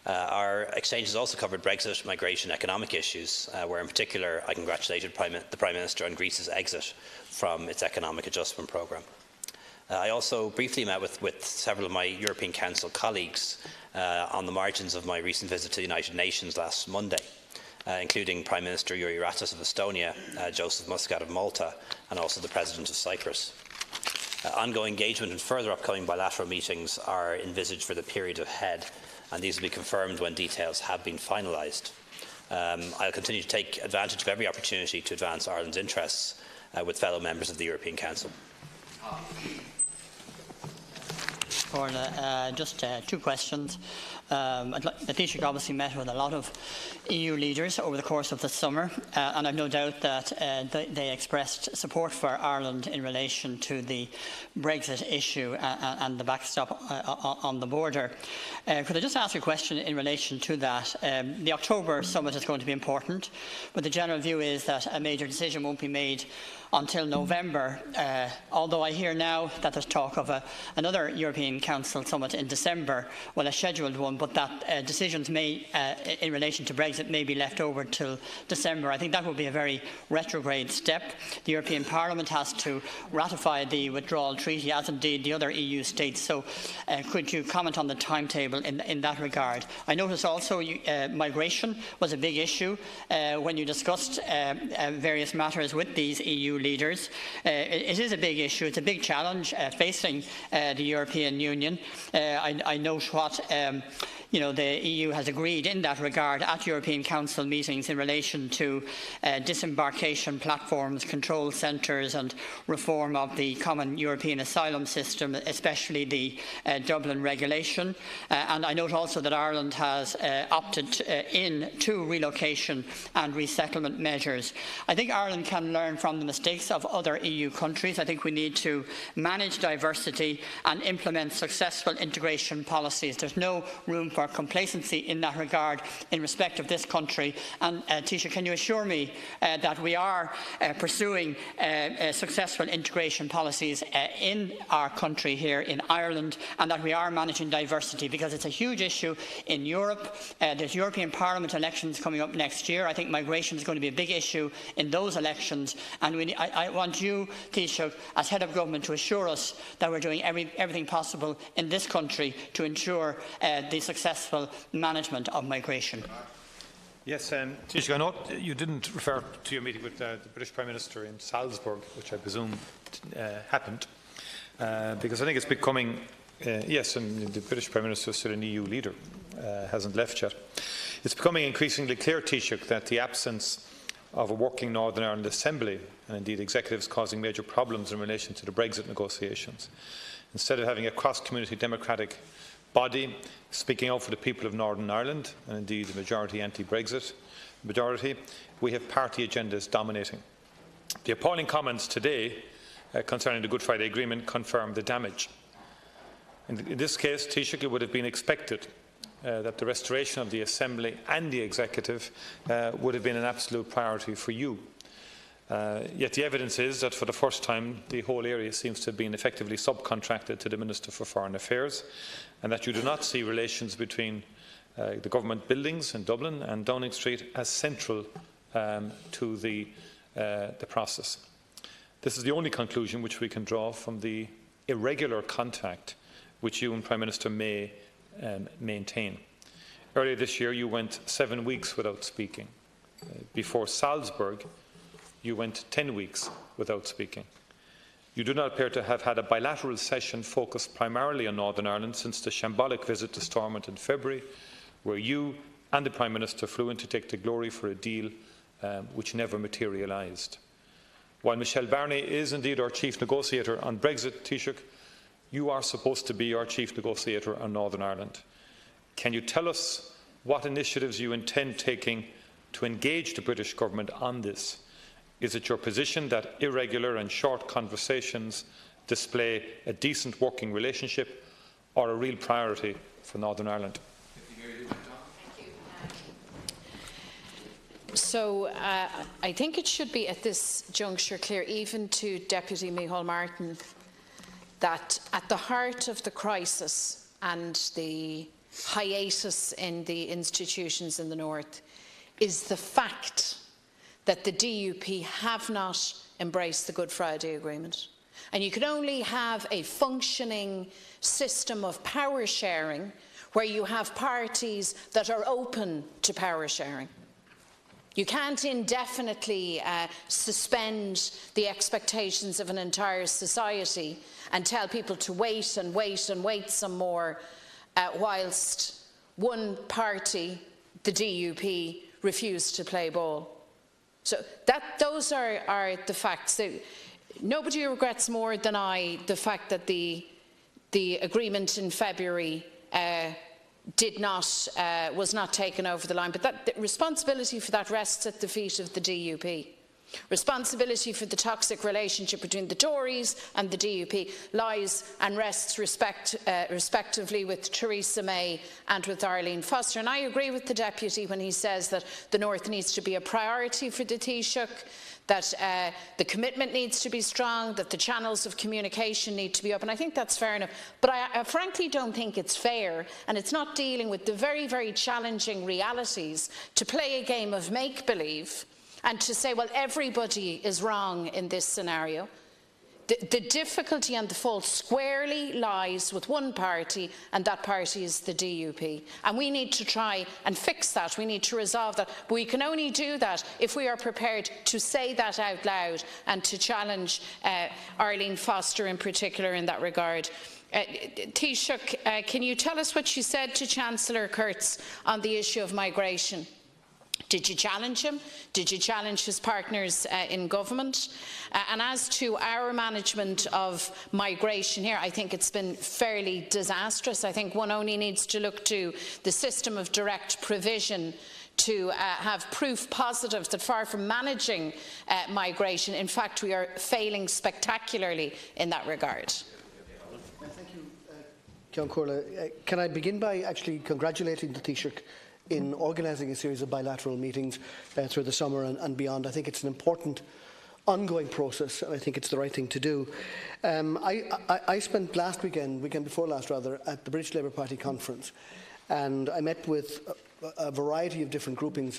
[SPEAKER 3] Our exchanges also covered Brexit, migration, economic issues, where in particular I congratulated the Prime Minister on Greece's exit from its economic adjustment programme. I also briefly met with several of my European Council colleagues on the margins of my recent visit to the United Nations last Monday, including Prime Minister Oireachtas of Estonia, Joseph Muscat of Malta, and also the President of Cyprus. Ongoing engagement and further upcoming bilateral meetings are envisaged for the period ahead, and these will be confirmed when details have been finalised. I'll continue to take advantage of every opportunity to advance Ireland's interests with fellow members of the European Council.
[SPEAKER 4] Just 2 questions. The Taoiseach obviously met with a lot of EU leaders over the course of the summer, and I've no doubt that they expressed support for Ireland in relation to the Brexit issue and the backstop on the border. Could I just ask a question in relation to that? The October summit is going to be important, but the general view is that a major decision won't be made until November, although I hear now that there's talk of another European Council summit in December, well, a scheduled one, but that decisions may, in relation to Brexit, may be left over till December. I think that would be a very retrograde step. The European Parliament has to ratify the withdrawal treaty, as indeed the other EU states. So could you comment on the timetable in that regard? I notice also migration was a big issue when you discussed various matters with these EU leaders. It is a big issue. It's a big challenge facing the European Union. I note what the EU has agreed in that regard at European Council meetings in relation to disembarkation platforms, control centres and reform of the common European asylum system, especially the Dublin regulation. And I note also that Ireland has opted in to relocation and resettlement measures. I think Ireland can learn from the mistakes of other EU countries. I think we need to manage diversity and implement successful integration policies. There's no room for complacency in that regard in respect of this country. And Taoiseach, can you assure me that we are pursuing successful integration policies in our country here in Ireland, and that we are managing diversity, because it's a huge issue in Europe. There's European Parliament elections coming up next year. I think migration is going to be a big issue in those elections, and I want you, Taoiseach, as Head of Government, to assure us that we're doing everything possible in this country to ensure the successful management of migration.
[SPEAKER 9] Yes, Taoiseach, I know you didn't refer to your meeting with the British Prime Minister in Salzburg, which I presume happened, because I think it's becoming, yes, and the British Prime Minister is still an EU leader, hasn't left yet. It's becoming increasingly clear, Taoiseach, that the absence of a working Northern Ireland Assembly, and indeed executives, causing major problems in relation to the Brexit negotiations. Instead of having a cross-community democratic body speaking out for the people of Northern Ireland, and indeed the majority anti-Brexit majority, we have party agendas dominating. The appalling comments today concerning the Good Friday Agreement confirm the damage. In this case, Taoiseach, it would have been expected that the restoration of the Assembly and the Executive would have been an absolute priority for you. Yet the evidence is that for the first time the whole area seems to have been effectively subcontracted to the Minister for Foreign Affairs, and that you do not see relations between the government buildings in Dublin and Downing Street as central to the process. This is the only conclusion which we can draw from the irregular contact which you and Prime Minister May maintain. Earlier this year you went 7 weeks without speaking. Before Salzburg you went 10 weeks without speaking. You do not appear to have had a bilateral session focused primarily on Northern Ireland since the shambolic visit to Stormont in February, where you and the Prime Minister flew in to take the glory for a deal which never materialised. While Michel Barnier is indeed our chief negotiator on Brexit, Taoiseach, you are supposed to be our chief negotiator on Northern Ireland. Can you tell us what initiatives you intend taking to engage the British Government on this? Is it your position that irregular and short conversations display a decent working relationship or a real priority for Northern Ireland?
[SPEAKER 11] So I think it should be at this juncture clear, even to Deputy Micheál Martin, that at the heart of the crisis and the hiatus in the institutions in the North is the fact that the DUP have not embraced the Good Friday Agreement. And you can only have a functioning system of power sharing where you have parties that are open to power sharing. You can't indefinitely suspend the expectations of an entire society and tell people to wait and wait and wait some more whilst one party, the DUP, refused to play ball. So those are the facts. Nobody regrets more than I the fact that the agreement in February was not taken over the line, but the responsibility for that rests at the feet of the DUP. Responsibility for the toxic relationship between the Tories and the DUP lies and rests respectively with Theresa May and with Arlene Foster. And I agree with the Deputy when he says that the North needs to be a priority for the Taoiseach, that the commitment needs to be strong, that the channels of communication need to be up, and I think that's fair enough. But I frankly don't think it's fair, and it's not dealing with the very, very challenging realities, to play a game of make-believe and to say, well, everybody is wrong in this scenario. The difficulty and the fault squarely lies with one party, and that party is the DUP. And we need to try and fix that. We need to resolve that. But we can only do that if we are prepared to say that out loud and to challenge Arlene Foster in particular in that regard. Taoiseach, can you tell us what she said to Chancellor Kurtz on the issue of migration? Did you challenge him? Did you challenge his partners in government? And as to our management of migration here, I think it's been fairly disastrous. I think one only needs to look to the system of direct provision to have proof positive that far from managing migration, in fact, we are failing spectacularly in that regard.
[SPEAKER 10] Thank you, Ceann Comhairle. Can I begin by actually congratulating the Taoiseach in organising a series of bilateral meetings through the summer and beyond. I think it's an important ongoing process, and I think it's the right thing to do. I spent last weekend before last rather, at the British Labour Party conference, and I met with a variety of different groupings,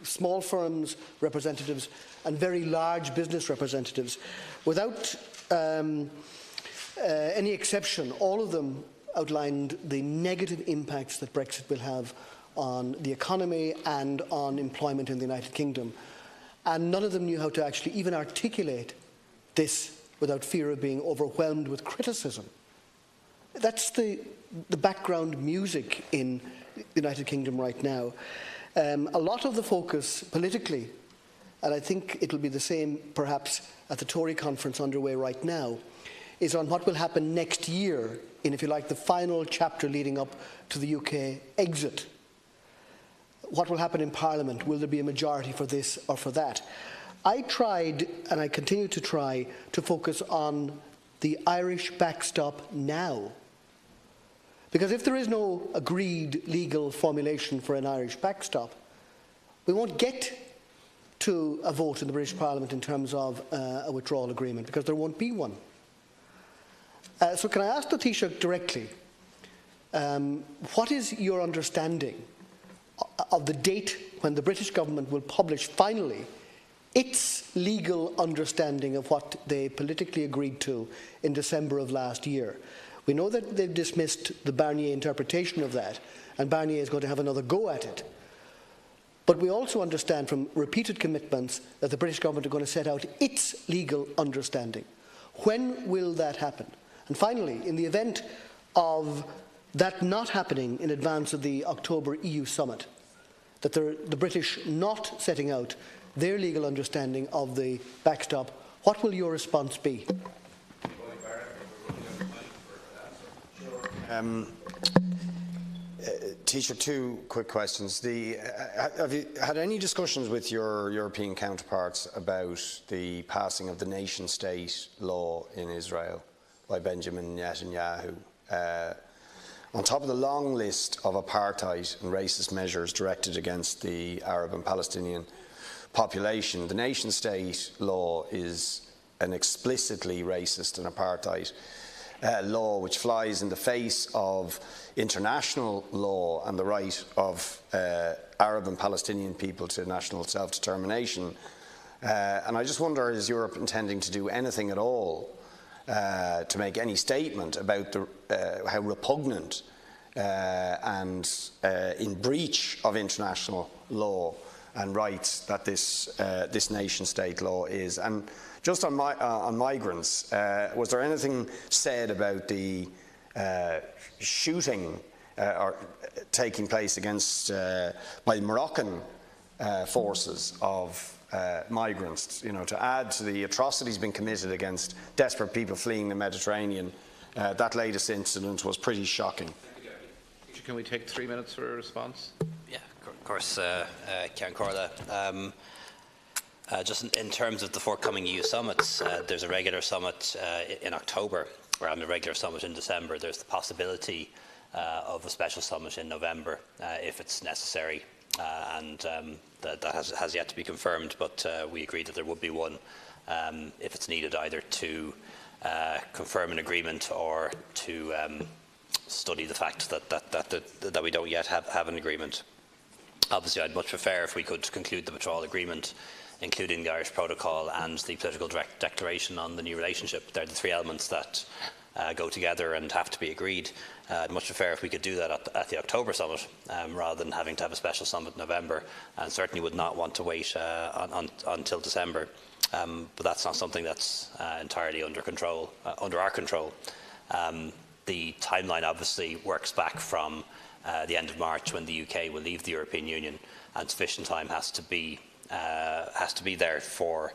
[SPEAKER 10] small firms representatives and very large business representatives. Without any exception, all of them outlined the negative impacts that Brexit will have on the economy and on employment in the United Kingdom. And none of them knew how to actually even articulate this without fear of being overwhelmed with criticism. That's the background music in the United Kingdom right now. A lot of the focus politically, and I think it will be the same perhaps at the Tory conference underway right now, is on what will happen next year in, if you like, the final chapter leading up to the UK exit. What will happen in Parliament? Will there be a majority for this or for that? I tried, and I continue to try, to focus on the Irish backstop now. Because if there is no agreed legal formulation for an Irish backstop, we won't get to a vote in the British Parliament in terms of a withdrawal agreement, because there won't be one. So can I ask the Taoiseach directly, what is your understanding of the date when the British government will publish finally its legal understanding of what they politically agreed to in December of last year? We know that they've dismissed the Barnier interpretation of that, and Barnier is going to have another go at it. But we also understand from repeated commitments that the British government are going to set out its legal understanding. When will that happen? And finally, in the event of that not happening in advance of the October EU summit, that the British not setting out their legal understanding of the backstop, what will your response be?
[SPEAKER 13] Taoiseach, two quick questions. Have you had any discussions with your European counterparts about the passing of the nation-state law in Israel by Benjamin Netanyahu? On top of the long list of apartheid and racist measures directed against the Arab and Palestinian population, the nation-state law is an explicitly racist and apartheid law which flies in the face of international law and the right of Arab and Palestinian people to national self-determination. And I just wonder, is Europe intending to do anything at all to make any statement about how repugnant and in breach of international law and rights that this nation-state law is? And just on migrants, was there anything said about the shooting taking place against by Moroccan forces of migrants, to add to the atrocities being committed against desperate people fleeing the Mediterranean? That latest incident was pretty shocking.
[SPEAKER 7] Can we take 3 minutes for a response?
[SPEAKER 3] Yeah, of course, Ceann Comhairle. Just in terms of the forthcoming EU summits, there's a regular summit in October, and a regular summit in December. There's the possibility of a special summit in November if it's necessary, and that has yet to be confirmed, but we agreed that there would be one if it's needed, either to confirm an agreement or to study the fact that we don't yet have an agreement. Obviously, I'd much prefer if we could conclude the withdrawal agreement, including the Irish Protocol and the political declaration on the new relationship. They're the three elements that go together and have to be agreed. I'd much prefer if we could do that at the October summit, rather than having to have a special summit in November, and certainly would not want to wait until December. But that's not something that's entirely under our control. The timeline obviously works back from the end of March, when the UK will leave the European Union, and sufficient time has to be there for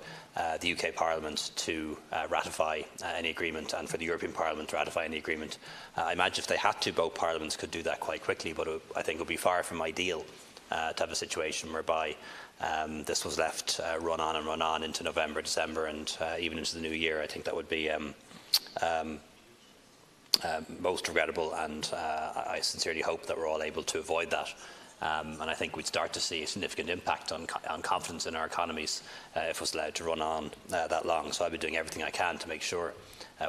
[SPEAKER 3] the UK Parliament to ratify any agreement, and for the European Parliament to ratify any agreement. I imagine if they had to, both parliaments could do that quite quickly, but I think it would be far from ideal to have a situation whereby this was left run on into November, December, and even into the new year. I think that would be most regrettable, and I sincerely hope that we're all able to avoid that. And I think we'd start to see a significant impact on confidence in our economies if it was allowed to run on that long. So I'll be doing everything I can to make sure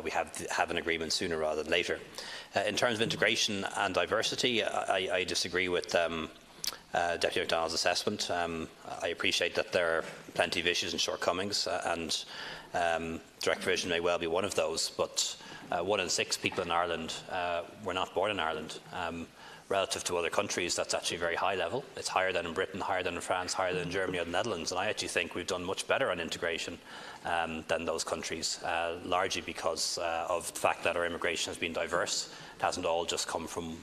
[SPEAKER 3] we have an agreement sooner rather than later. In terms of integration and diversity, I disagree with Deputy McDonald's assessment. I appreciate that there are plenty of issues and shortcomings, and direct provision may well be one of those, but 1 in 6 people in Ireland were not born in Ireland. Relative to other countries, that's actually a very high level. It's higher than in Britain, higher than in France, higher than in Germany or the Netherlands, and I actually think we've done much better on integration than those countries, largely because of the fact that our immigration has been diverse. It hasn't all just come from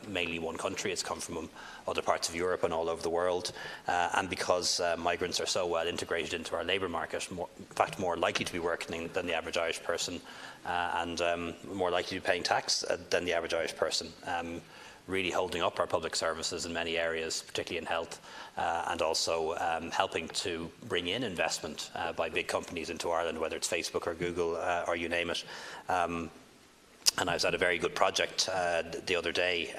[SPEAKER 3] mainly one country, it's come from other parts of Europe and all over the world, and because migrants are so well integrated into our labour market, in fact more likely to be working than the average Irish person, and more likely to be paying tax than the average Irish person. Really holding up our public services in many areas, particularly in health, and also helping to bring in investment by big companies into Ireland, whether it's Facebook or Google or you name it. And I was at a very good project the other day,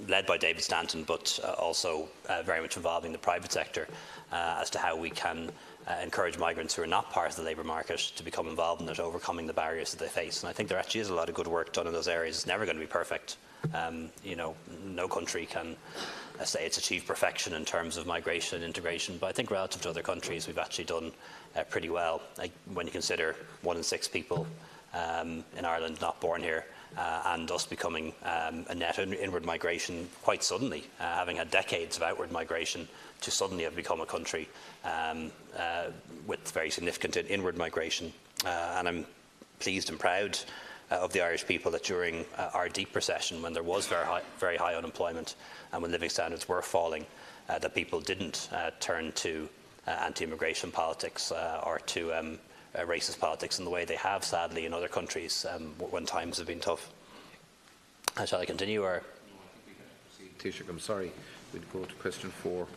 [SPEAKER 3] led by David Stanton, but also very much involving the private sector as to how we can encourage migrants who are not part of the labour market to become involved in it, overcoming the barriers that they face. And I think there actually is a lot of good work done in those areas. It's never going to be perfect. You know, no country can say it's achieved perfection in terms of migration and integration, but I think relative to other countries, we've actually done pretty well. Like, when you consider 1 in 6 people in Ireland not born here, and us becoming a net inward migration quite suddenly, having had decades of outward migration, to suddenly have become a country with very significant inward migration. And I'm pleased and proud of the Irish people that during our deep recession, when there was very high unemployment and when living standards were falling, that people didn't turn to anti-immigration politics or to racist politics in the way they have, sadly, in other countries when times have been tough. Shall I continue, or?
[SPEAKER 1] Taoiseach, I'm sorry. We'll go to question 4.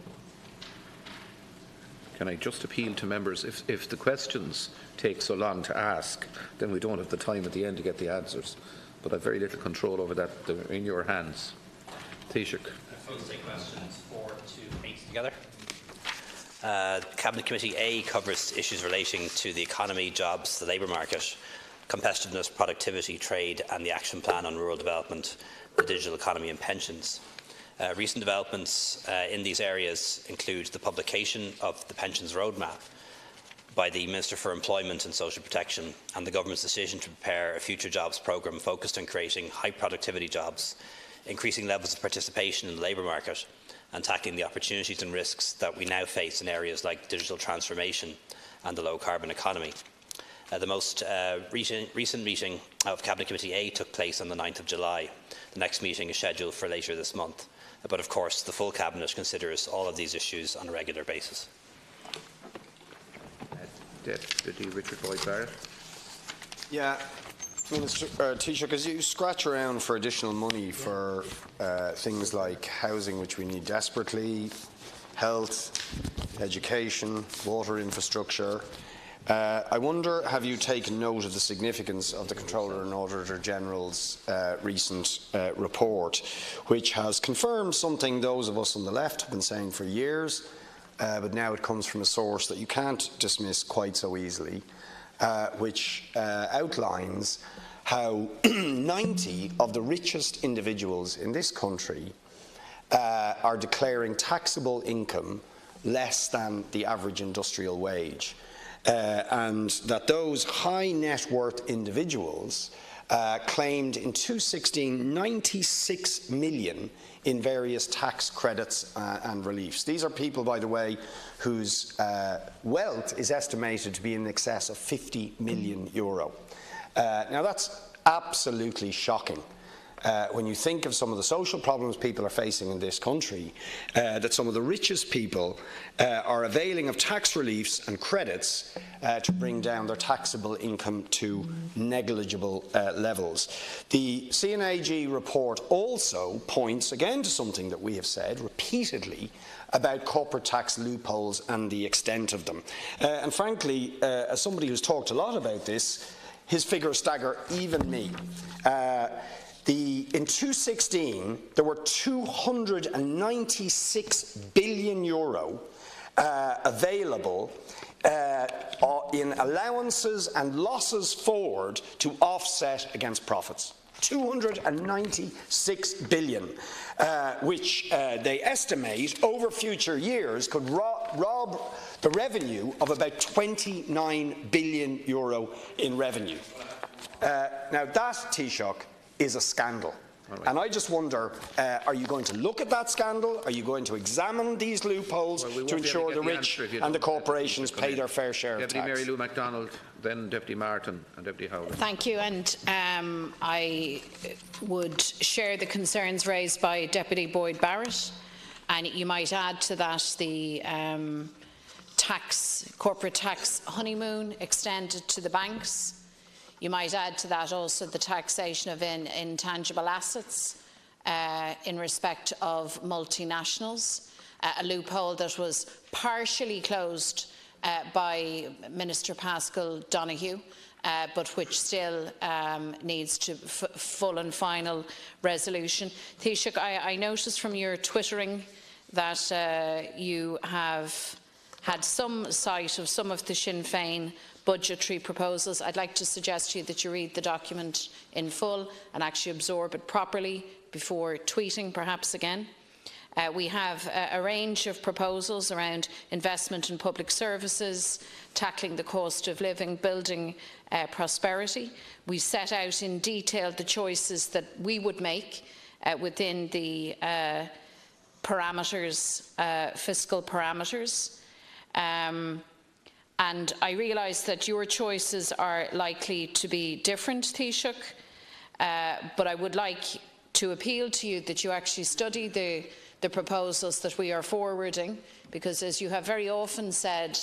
[SPEAKER 1] Can I just appeal to members, if the questions take so long to ask, then we don't have the time at the end to get the answers. But I've very little control over that. They're in your hands. Taoiseach.
[SPEAKER 3] I suppose take questions 4 to 8 together. Cabinet Committee A covers issues relating to the economy, jobs, the labour market, competitiveness, productivity, trade and the action plan on rural development, the digital economy and pensions. Recent developments in these areas include the publication of the Pensions Roadmap by the Minister for Employment and Social Protection, and the Government's decision to prepare a future jobs programme focused on creating high productivity jobs, increasing levels of participation in the labour market and tackling the opportunities and risks that we now face in areas like digital transformation and the low carbon economy. The most recent meeting of Cabinet Committee A took place on the 9th of July. The next meeting is scheduled for later this month. But of course, the full Cabinet considers all of these issues on a regular basis.
[SPEAKER 1] Deputy Richard Boyd-Barrett.
[SPEAKER 13] Yeah, Minister Taoiseach, as you scratch around for additional money for things like housing, which we need desperately, health, education, water infrastructure. I wonder, have you taken note of the significance of the Controller and Auditor General's recent report, which has confirmed something those of us on the left have been saying for years, but now it comes from a source that you can't dismiss quite so easily, which outlines how 90 of the richest individuals in this country are declaring taxable income less than the average industrial wage. And that those high net worth individuals claimed in 2016 96 million in various tax credits and reliefs. These are people, by the way, whose wealth is estimated to be in excess of €50 million. Now that's absolutely shocking. When you think of some of the social problems people are facing in this country, that some of the richest people are availing of tax reliefs and credits to bring down their taxable income to negligible levels. The CNAG report also points again to something that we have said repeatedly about corporate tax loopholes and the extent of them. And frankly, as somebody who's talked a lot about this, his figures stagger even me. In 2016, there were €296 billion available in allowances and losses forward to offset against profits. 296 billion, which they estimate over future years could rob the revenue of about €29 billion in revenue. Now that, Taoiseach, is a scandal. Right. And I just wonder, are you going to look at that scandal? Are you going to examine these loopholes to ensure the rich and the corporations pay their fair share of tax?
[SPEAKER 7] Deputy Mary Lou MacDonald, then Deputy Martin and Deputy Howland.
[SPEAKER 11] Thank you, and I would share the concerns raised by Deputy Boyd Barrett, and you might add to that the corporate tax honeymoon extended to the banks. You might add to that also the taxation of intangible assets in respect of multinationals, a loophole that was partially closed by Minister Paschal Donoghue, but which still needs to full and final resolution. Taoiseach, I noticed from your twittering that you have had some sight of some of the Sinn Féin budgetary proposals. I'd like to suggest to you that you read the document in full and actually absorb it properly before tweeting perhaps again. We have a range of proposals around investment in public services, tackling the cost of living, building prosperity. We set out in detail the choices that we would make within the fiscal parameters. And I realise that your choices are likely to be different, Taoiseach, but I would like to appeal to you that you actually study the proposals that we are forwarding, because as you have very often said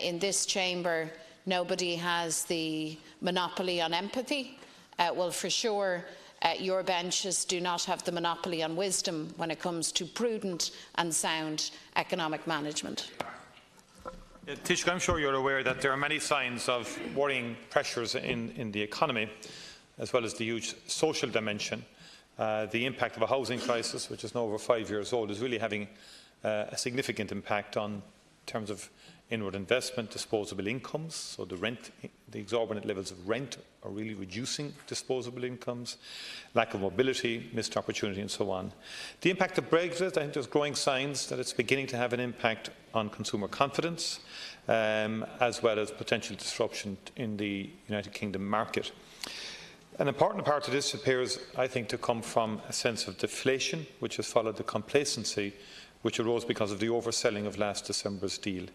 [SPEAKER 11] in this chamber, nobody has the monopoly on empathy. Well, for sure, your benches do not have the monopoly on wisdom when it comes to prudent and sound economic management.
[SPEAKER 9] Taoiseach, I'm sure you're aware that there are many signs of worrying pressures in the economy, as well as the huge social dimension. The impact of a housing crisis, which is now over 5 years old, is really having a significant impact on terms of inward investment, disposable incomes. So the exorbitant levels of rent are really reducing disposable incomes, lack of mobility, missed opportunity and so on. The impact of Brexit, I think there's growing signs that it's beginning to have an impact on consumer confidence, as well as potential disruption in the United Kingdom market. An important part of this appears, I think, to come from a sense of deflation, which has followed the complacency which arose because of the overselling of last December's deal,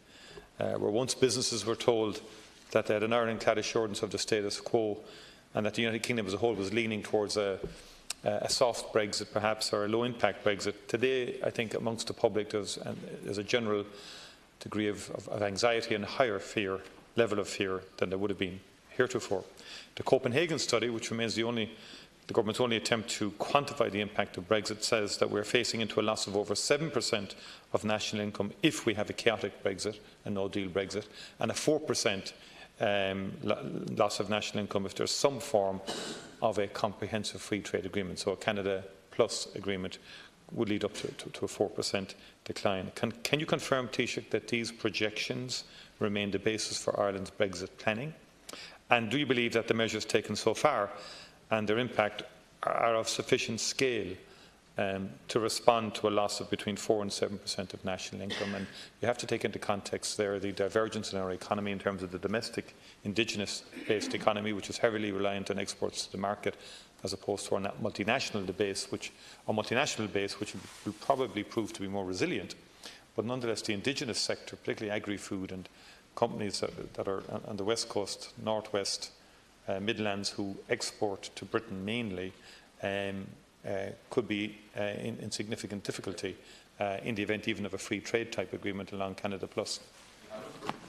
[SPEAKER 9] where once businesses were told that they had an ironclad assurance of the status quo and that the United Kingdom as a whole was leaning towards a soft Brexit perhaps, or a low-impact Brexit. Today, I think amongst the public there's a general degree of anxiety and higher level of fear than there would have been heretofore. The Copenhagen study, which remains the only the government's only attempt to quantify the impact of Brexit says that we're facing into a loss of over 7% of national income if we have a chaotic Brexit, a no-deal Brexit, and a 4% loss of national income if there's some form of a comprehensive free trade agreement. So a Canada Plus agreement would lead up to a 4% decline. Can you confirm, Taoiseach, that these projections remain the basis for Ireland's Brexit planning? And do you believe that the measures taken so far and their impact are of sufficient scale to respond to a loss of between 4 and 7% of national income? And you have to take into context there the divergence in our economy in terms of the domestic indigenous-based economy, which is heavily reliant on exports to the market, as opposed to our multinational base, which will probably prove to be more resilient. But nonetheless, the indigenous sector, particularly agri-food and companies that are on the west coast, northwest, Midlands, who export to Britain mainly, could be in significant difficulty in the event even of a free trade type agreement along Canada Plus.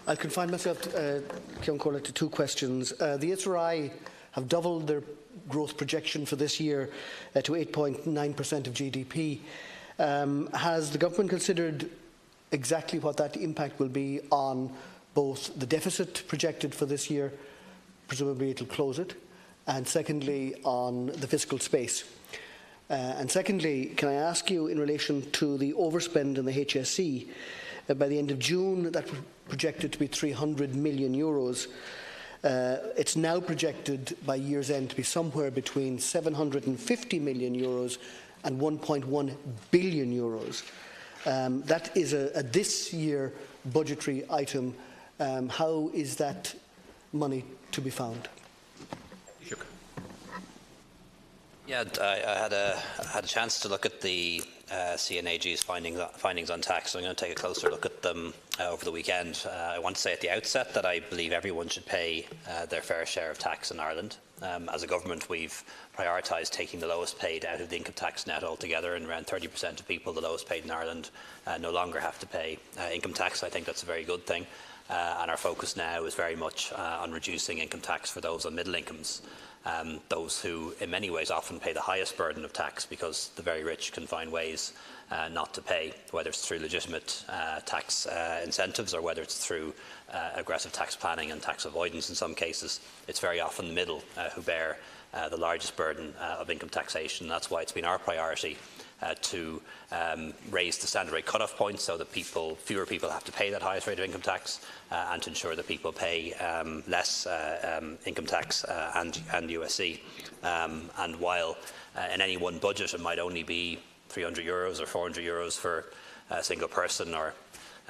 [SPEAKER 10] I'll confine myself, Ceann Comhairle, to 2 questions. The SRI have doubled their growth projection for this year to 8.9% of GDP. Has the government considered exactly what that impact will be on both the deficit projected for this year, presumably it will close it, and secondly on the fiscal space? And secondly, can I ask you in relation to the overspend in the HSE, by the end of June that was projected to be €300 million. It's now projected by year's end to be somewhere between €750 million and €1.1 billion. That is a this year budgetary item. How is that money to be found?
[SPEAKER 3] Yeah, I had a chance to look at the CNAG's findings on tax, so I'm going to take a closer look at them over the weekend. I want to say at the outset that I believe everyone should pay their fair share of tax in Ireland. As a government, we've prioritised taking the lowest paid out of the income tax net altogether, and around 30% of people, the lowest paid in Ireland, no longer have to pay income tax. I think that's a very good thing. And our focus now is very much on reducing income tax for those on middle incomes. Those who in many ways often pay the highest burden of tax because the very rich can find ways not to pay, whether it's through legitimate tax incentives or whether it's through aggressive tax planning and tax avoidance in some cases. It's very often the middle who bear the largest burden of income taxation. That's why it's been our priority to raise the standard rate cut-off point so that fewer people have to pay that highest rate of income tax, and to ensure that people pay less income tax and USC. And while in any one budget it might only be €300 or €400 for a single person, or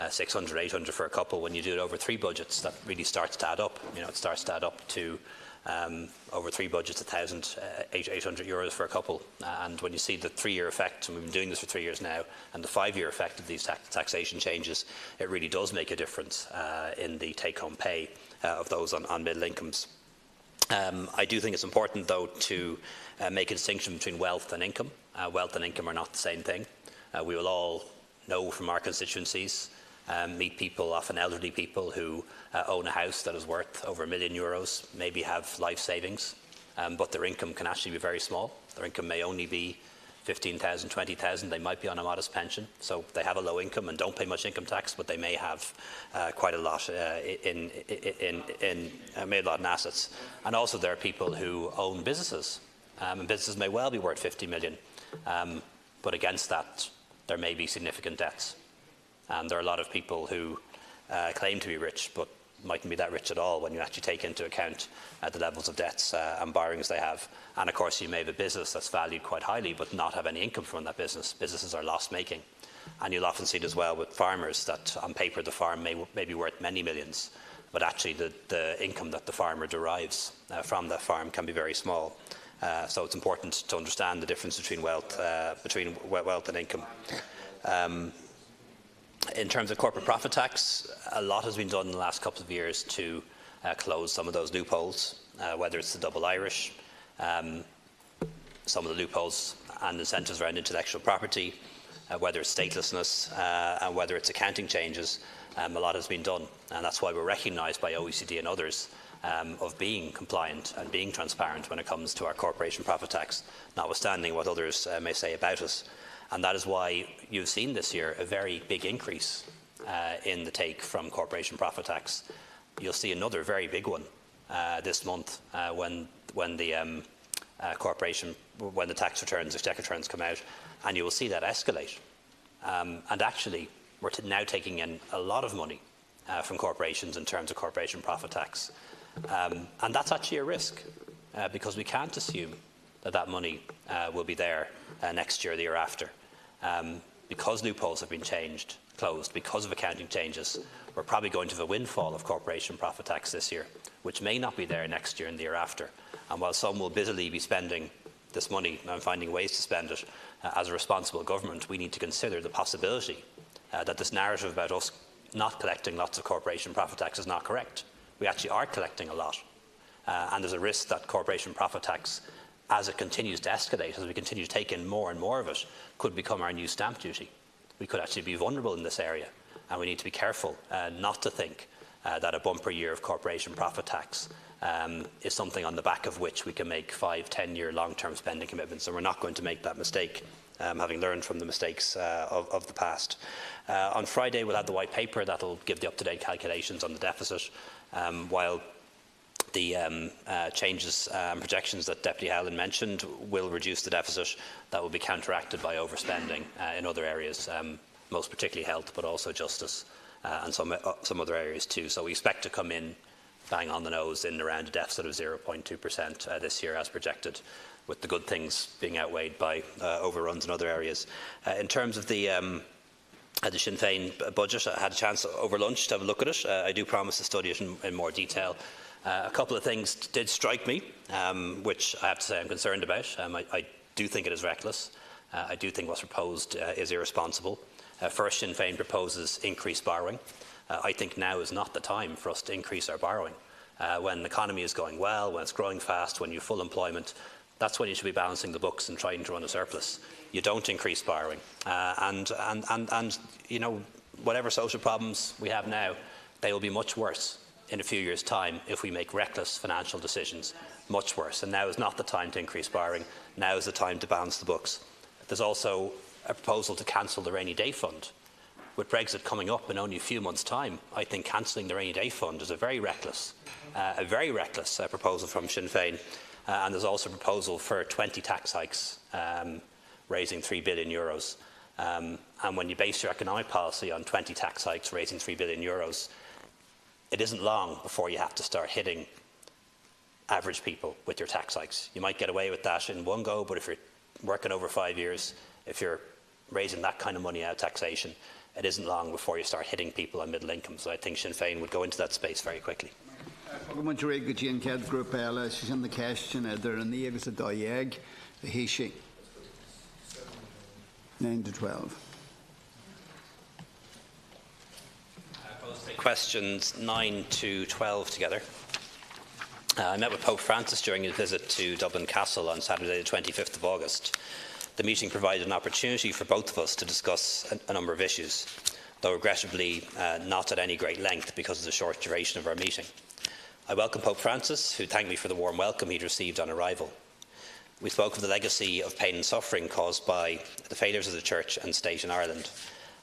[SPEAKER 3] 600, 800 for a couple, when you do it over 3 budgets, that really starts to add up. You know, it starts to add up to over 3 budgets, €800 for a couple. And when you see the 3-year effect, and we've been doing this for 3 years now, and the 5-year effect of these taxation changes, it really does make a difference in the take-home pay of those on middle incomes. I do think it's important, though, to make a distinction between wealth and income. Wealth and income are not the same thing. We will all know from our constituencies, meet people, often elderly people, who own a house that is worth over €1 million, maybe have life savings, but their income can actually be very small. Their income may only be 15,000, 20,000. They might be on a modest pension, so they have a low income and don't pay much income tax, but they may have quite a lot in assets. And also there are people who own businesses, and businesses may well be worth 50 million, but against that there may be significant debts. And there are a lot of people who claim to be rich, but mightn't be that rich at all when you actually take into account the levels of debts and borrowings they have. And of course, you may have a business that's valued quite highly, but not have any income from that business. Businesses are loss-making. And you'll often see it as well with farmers, that on paper the farm may be worth many millions, but actually the income that the farmer derives from that farm can be very small. So it's important to understand the difference between wealth and income. In terms of corporate profit tax, a lot has been done in the last couple of years to close some of those loopholes, whether it's the double Irish, some of the loopholes and incentives around intellectual property, whether it's statelessness, and whether it's accounting changes. A lot has been done, and that's why we're recognised by OECD and others of being compliant and being transparent when it comes to our corporation profit tax, notwithstanding what others may say about us. And that is why you've seen this year a very big increase in the take from corporation profit tax. You'll see another very big one this month when the tax returns, exchequer returns come out, and you will see that escalate. And actually, we're now taking in a lot of money from corporations in terms of corporation profit tax. And that's actually a risk, because we can't assume that that money will be there next year or the year after. Because loopholes have been closed, because of accounting changes, we're probably going to have a windfall of corporation profit tax this year, which may not be there next year and the year after. And while some will busily be spending this money and finding ways to spend it, as a responsible government, we need to consider the possibility that this narrative about us not collecting lots of corporation profit tax is not correct. We actually are collecting a lot. And there's a risk that corporation profit tax, as it continues to escalate, as we continue to take in more and more of it, could become our new stamp duty. We could actually be vulnerable in this area, and we need to be careful not to think that a bumper year of corporation profit tax is something on the back of which we can make 5, 10-year long-term spending commitments, and we're not going to make that mistake, having learned from the mistakes of the past. On Friday, we'll have the white paper that will give the up-to-date calculations on the deficit, while the changes and projections that Deputy Howland mentioned will reduce the deficit. That will be counteracted by overspending in other areas, most particularly health, but also justice and some other areas too. So we expect to come in bang on the nose in around a deficit of 0.2% this year as projected, with the good things being outweighed by overruns in other areas. In terms of the Sinn Féin budget, I had a chance over lunch to have a look at it. I do promise to study it in more detail. A couple of things did strike me, which I have to say I'm concerned about. I do think it is reckless. I do think what's proposed is irresponsible. First, Sinn Féin proposes increased borrowing. I think now is not the time for us to increase our borrowing. When the economy is going well, when it's growing fast, when you have full employment, that's when you should be balancing the books and trying to run a surplus. You don't increase borrowing. And you know, whatever social problems we have now, they will be much worse in a few years' time if we make reckless financial decisions, much worse. And now is not the time to increase borrowing. Now is the time to balance the books. There's also a proposal to cancel the rainy day fund. With Brexit coming up in only a few months' time, I think cancelling the rainy day fund is a very reckless proposal from Sinn Féin. And there's also a proposal for 20 tax hikes, raising €3 billion. And when you base your economic policy on 20 tax hikes raising €3 billion, it isn't long before you have to start hitting average people with your tax hikes. You might get away with that in one go, but if you're working over 5 years, if you're raising that kind of money out of taxation, it isn't long before you start hitting people on middle income. So I think Sinn Féin would go into that space very quickly.
[SPEAKER 14] The 9 to 12.
[SPEAKER 3] Questions 9 to 12 together. I met with Pope Francis during his visit to Dublin Castle on Saturday the 25th of August. The meeting provided an opportunity for both of us to discuss a number of issues, though regrettably not at any great length because of the short duration of our meeting. I welcome Pope Francis, who thanked me for the warm welcome he'd received on arrival. We spoke of the legacy of pain and suffering caused by the failures of the Church and State in Ireland,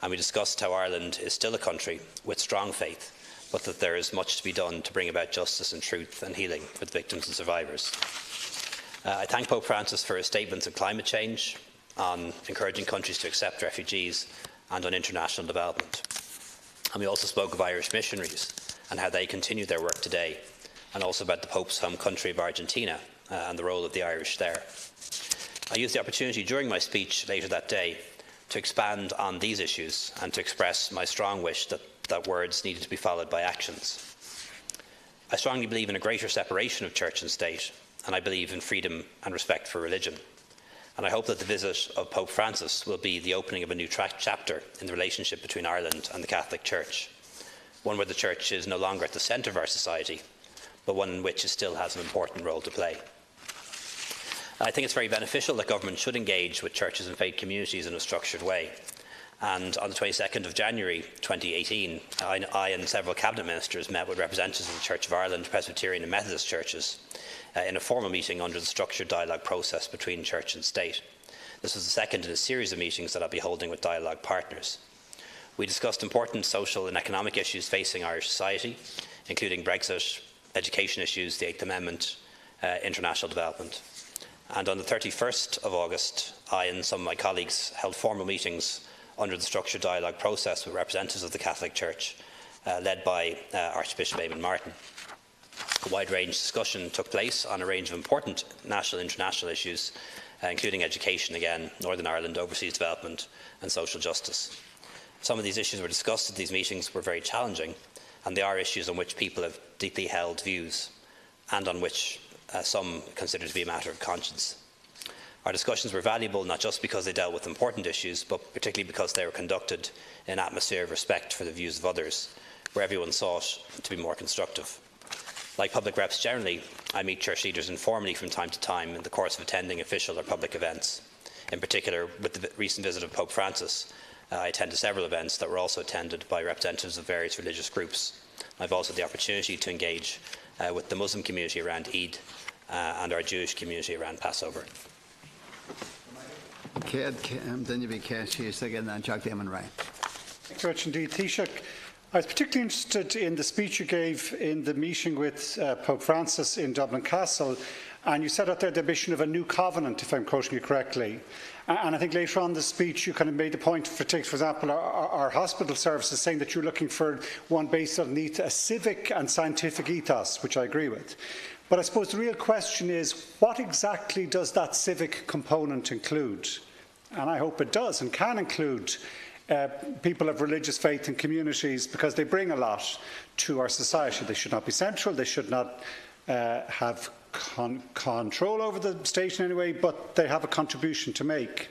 [SPEAKER 3] and we discussed how Ireland is still a country with strong faith, but that there is much to be done to bring about justice and truth and healing for the victims and survivors. I thank Pope Francis for his statements on climate change, on encouraging countries to accept refugees, and on international development. And we also spoke of Irish missionaries and how they continue their work today, and also about the Pope's home country of Argentina and the role of the Irish there. I used the opportunity during my speech later that day to expand on these issues and to express my strong wish that words needed to be followed by actions. I strongly believe in a greater separation of church and state, and I believe in freedom and respect for religion. And I hope that the visit of Pope Francis will be the opening of a new chapter in the relationship between Ireland and the Catholic Church, one where the Church is no longer at the centre of our society, but one in which it still has an important role to play. I think it's very beneficial that government should engage with churches and faith communities in a structured way. And on the 22nd of January 2018, I and several Cabinet Ministers met with representatives of the Church of Ireland, Presbyterian and Methodist churches in a formal meeting under the structured dialogue process between Church and State. This was the second in a series of meetings that I'll be holding with dialogue partners. We discussed important social and economic issues facing Irish society, including Brexit, education issues, the Eighth Amendment, international development. And on the 31st of August, I and some of my colleagues held formal meetings under the structured dialogue process with representatives of the Catholic Church, led by Archbishop Eamon Martin. A wide-range discussion took place on a range of important national and international issues, including education again, Northern Ireland, overseas development and social justice. Some of these issues were discussed at these meetings were very challenging, and they are issues on which people have deeply held views and on which some consider to be a matter of conscience. Our discussions were valuable not just because they dealt with important issues, but particularly because they were conducted in an atmosphere of respect for the views of others, where everyone sought to be more constructive. Like public reps generally, I meet church leaders informally from time to time in the course of attending official or public events. In particular, with the recent visit of Pope Francis, I attended several events that were also attended by representatives of various religious groups. I've also had the opportunity to engage with the Muslim community around Eid and our Jewish community around Passover.
[SPEAKER 14] Then you be Cassie again and Jack Damon Ryan.
[SPEAKER 6] Thanks very much indeed, Taoiseach. I was particularly interested in the speech you gave in the meeting with Pope Francis in Dublin Castle, and you set out there the ambition of a new covenant, if I'm quoting you correctly. And I think later on in the speech you kind of made the point, for example, our hospital services, saying that you're looking for one based on a civic and scientific ethos, which I agree with. But I suppose the real question is, what exactly does that civic component include? And I hope it does and can include people of religious faith and communities, because they bring a lot to our society. They should not be central, they should not have control over the state in any way, but they have a contribution to make.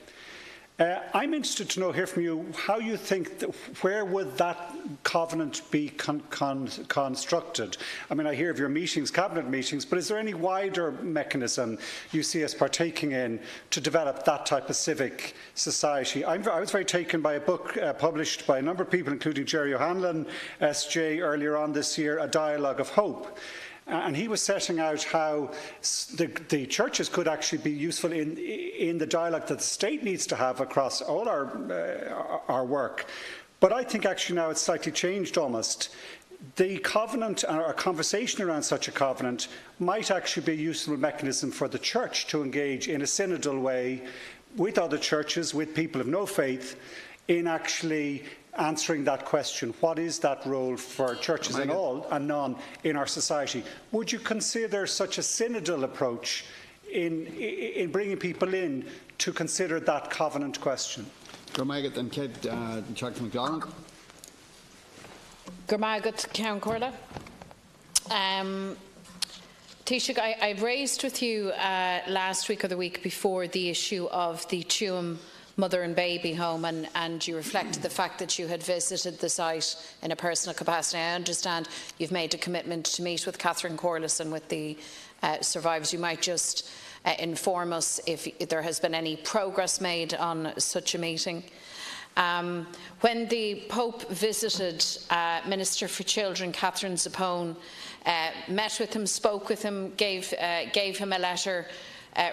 [SPEAKER 6] I'm interested to know, hear from you, how you think, where would that covenant be constructed? I mean, I hear of your meetings, cabinet meetings, but is there any wider mechanism you see us partaking in to develop that type of civic society? I was very taken by a book published by a number of people, including Jerry O'Hanlon, SJ, earlier on this year, A Dialogue of Hope. And he was setting out how the churches could actually be useful in the dialogue that the state needs to have across all our work. But I think actually now it's slightly changed almost. The covenant, or a conversation around such a covenant, might actually be a useful mechanism for the church to engage in a synodal way with other churches, with people of no faith, in actually answering that question. What is that role for churches and all and none in our society? Would you consider such a synodal approach in bringing people in to consider that covenant question?
[SPEAKER 14] Gormagat and Ked Chuck McLaren.
[SPEAKER 11] Gormagat Count Corla. Taoiseach, I raised with you last week or the week before the issue of the Tuam mother and baby home, and you reflected the fact that you had visited the site in a personal capacity. I understand you've made a commitment to meet with Catherine Corliss and with the survivors. You might just inform us if there has been any progress made on such a meeting. When the Pope visited, Minister for Children Catherine Zappone met with him, spoke with him, gave him a letter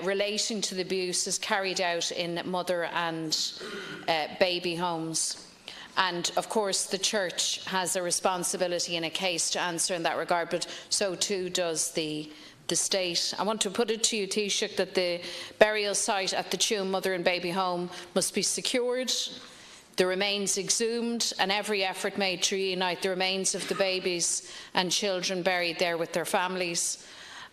[SPEAKER 11] relating to the abuses carried out in mother and baby homes. And of course the Church has a responsibility in a case to answer in that regard, but so too does the state. I want to put it to you, Taoiseach, that the burial site at the Tuam mother and baby home must be secured, the remains exhumed, and every effort made to reunite the remains of the babies and children buried there with their families.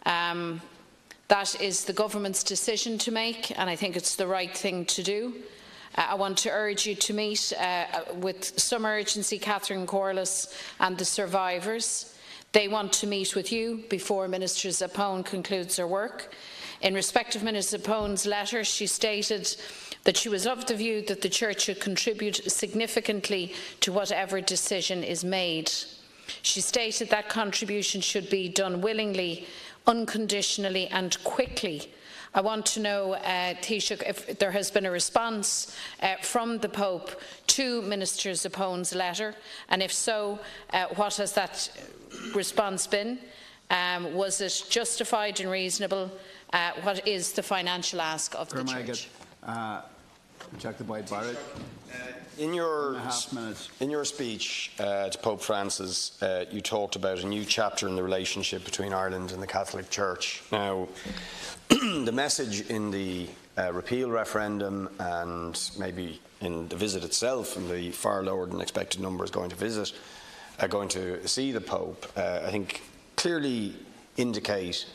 [SPEAKER 11] That is the government's decision to make, and I think it's the right thing to do. I want to urge you to meet with some urgency Catherine Corliss and the survivors. They want to meet with you before Minister Zappone concludes her work. In respect of Minister Zappone's letter, she stated that she was of the view that the Church should contribute significantly to whatever decision is made. She stated that contribution should be done willingly, unconditionally and quickly, I want to know, Taoiseach, if there has been a response from the Pope to Minister Zappone's letter, and if so, what has that response been? Was it justified and reasonable? What is the financial ask of the Church?
[SPEAKER 13] In your speech to Pope Francis, you talked about a new chapter in the relationship between Ireland and the Catholic Church. Now, the message in the repeal referendum and maybe in the visit itself, and the far lower than expected numbers going to see the Pope, I think clearly indicate,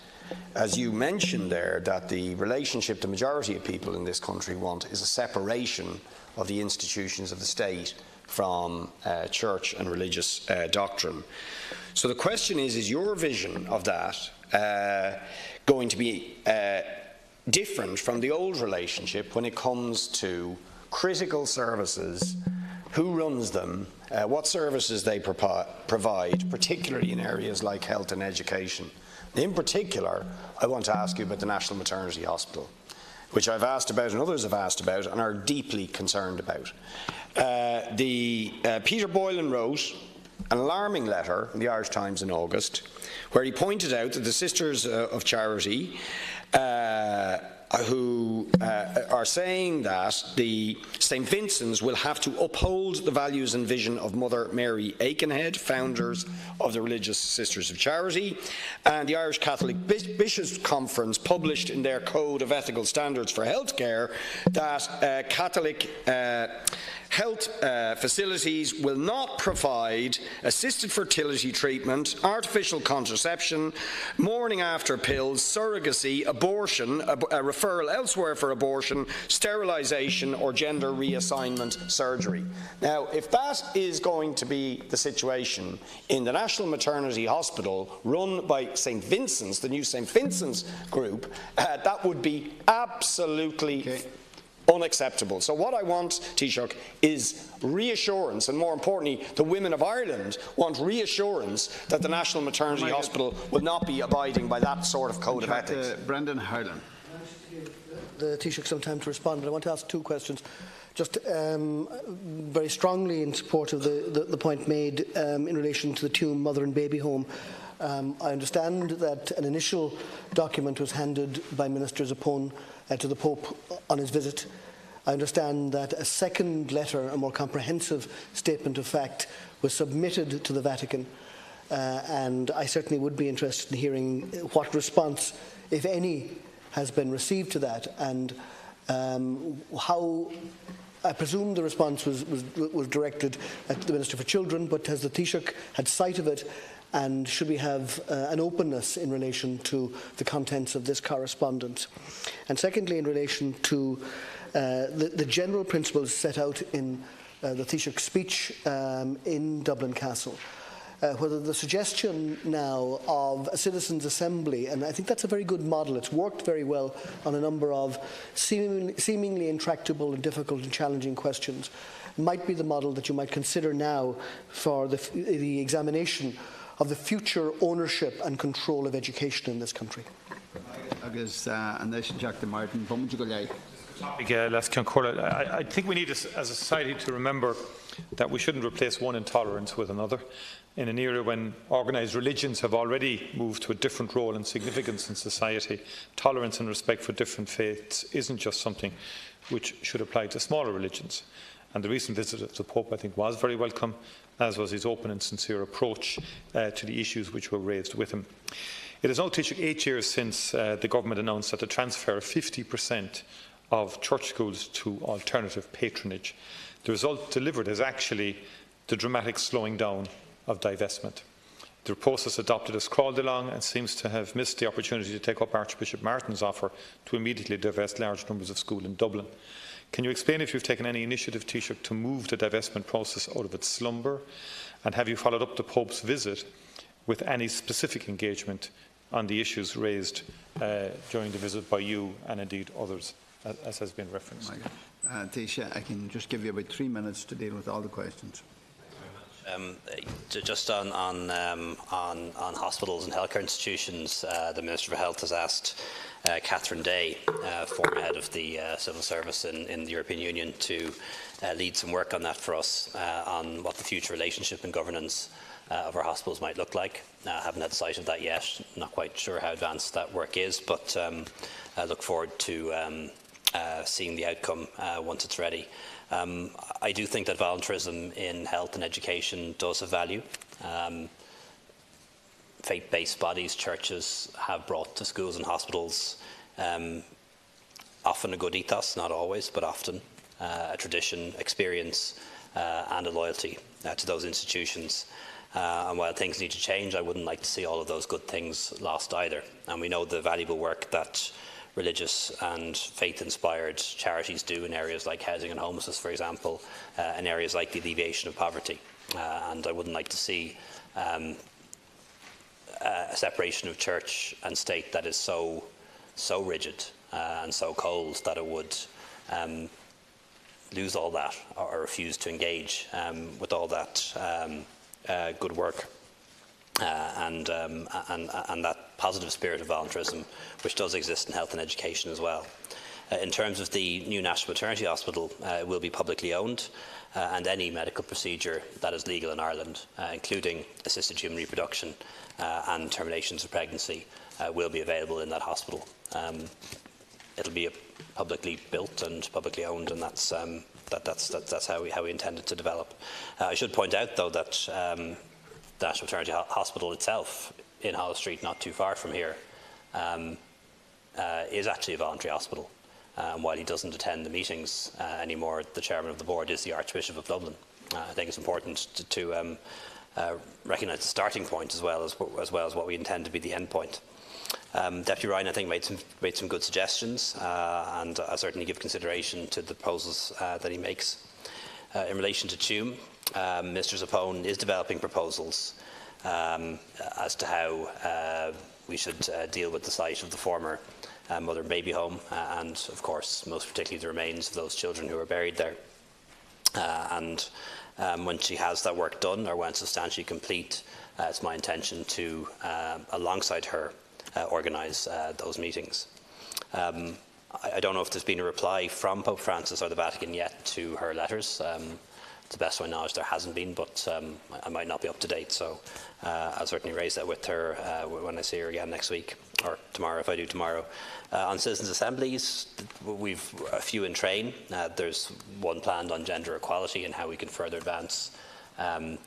[SPEAKER 13] as you mentioned there, that the relationship the majority of people in this country want is a separation of the institutions of the state from church and religious doctrine. So the question is your vision of that going to be different from the old relationship when it comes to critical services, who runs them, what services they provide, particularly in areas like health and education? In particular, I want to ask you about the National Maternity Hospital, which I've asked about and others have asked about and are deeply concerned about. Peter Boylan wrote an alarming letter in the Irish Times in August, where he pointed out that the Sisters of Charity who are saying that the St Vincent's will have to uphold the values and vision of Mother Mary Aikenhead, founders of the Religious Sisters of Charity, and the Irish Catholic Bishops' Conference published in their Code of Ethical Standards for Healthcare that Catholic health facilities will not provide assisted fertility treatment, artificial contraception, morning after pills, surrogacy, abortion, a referral elsewhere for abortion, sterilisation or gender reassignment surgery. Now, if that is going to be the situation in the National Maternity Hospital run by St Vincent's, the new St Vincent's group, that would be absolutely unacceptable. So what I want, Taoiseach, is reassurance, and more importantly, the women of Ireland want reassurance that the National Maternity Hospital will not be abiding by that sort of code of ethics.
[SPEAKER 14] Brendan Harlan.
[SPEAKER 10] The Taoiseach some time to respond, but I want to ask two questions. Just very strongly in support of the point made in relation to the Tuam Mother and Baby Home. I understand that an initial document was handed by Minister Zappone to the Pope on his visit. I understand that a second letter, a more comprehensive statement of fact, was submitted to the Vatican, and I certainly would be interested in hearing what response, if any, has been received to that, and how. I presume the response was directed at the Minister for Children, but has the Taoiseach had sight of it? And should we have an openness in relation to the contents of this correspondence? And secondly, in relation to the general principles set out in the Taoiseach's speech in Dublin Castle, whether the suggestion now of a citizens' assembly, and I think that's a very good model, it's worked very well on a number of seemingly intractable and difficult and challenging questions, might be the model that you might consider now for the examination of the future ownership and control of education in this country.
[SPEAKER 14] I
[SPEAKER 9] think we need, as a society, to remember that we shouldn't replace one intolerance with another. In an era when organised religions have already moved to a different role and significance in society, tolerance and respect for different faiths isn't just something which should apply to smaller religions. And the recent visit of the Pope, I think, was very welcome, as was his open and sincere approach to the issues which were raised with him. It is now 8 years since the government announced that the transfer of 50% of church schools to alternative patronage. The result delivered is actually the dramatic slowing down of divestment. The process adopted has crawled along and seems to have missed the opportunity to take up Archbishop Martin's offer to immediately divest large numbers of schools in Dublin. Can you explain if you've taken any initiative, Taoiseach, to move the divestment process out of its slumber? And have you followed up the Pope's visit with any specific engagement on the issues raised during the visit by you and indeed others, as has been referenced?
[SPEAKER 14] Taoiseach, I can just give you about 3 minutes to deal with all the questions.
[SPEAKER 3] Just on hospitals and healthcare institutions, the Minister for Health has asked Catherine Day, former head of the civil service in the European Union, to lead some work on that for us, on what the future relationship and governance of our hospitals might look like. I haven't had sight of that yet. Not quite sure how advanced that work is, but I look forward to seeing the outcome once it's ready. I do think that voluntarism in health and education does have value. Faith-based bodies, churches, have brought to schools and hospitals often a good ethos, not always, but often a tradition, experience, and a loyalty to those institutions. And while things need to change, I wouldn't like to see all of those good things lost either. And we know the valuable work that religious and faith-inspired charities do in areas like housing and homelessness, for example, in areas like the alleviation of poverty. And I wouldn't like to see a separation of church and state that is so rigid and so cold that it would lose all that or refuse to engage with all that good work and that positive spirit of voluntarism, which does exist in health and education as well. In terms of the new National Maternity Hospital, it will be publicly owned, and any medical procedure that is legal in Ireland, including assisted human reproduction and terminations of pregnancy, will be available in that hospital. It'll be publicly built and publicly owned, and that's how we intend it to develop. I should point out, though, that the National Maternity Hospital itself in Holles Street, not too far from here, is actually a voluntary hospital. While he doesn't attend the meetings anymore, the chairman of the board is the Archbishop of Dublin. I think it's important to recognise the starting point as well as what we intend to be the end point. Deputy Ryan, I think, made some good suggestions, and I certainly give consideration to the proposals that he makes. In relation to Tuam, Mr Zappone is developing proposals as to how we should deal with the site of the former mother and baby home, and of course, most particularly the remains of those children who are buried there. When she has that work done, or when it's substantially complete, it's my intention to, alongside her, organise those meetings. I don't know if there's been a reply from Pope Francis or the Vatican yet to her letters. To the best of my knowledge, there hasn't been, but I might not be up to date, so I'll certainly raise that with her when I see her again next week, or tomorrow if I do tomorrow. On citizens' assemblies, we've a few in train. There's one planned on gender equality and how we can further advance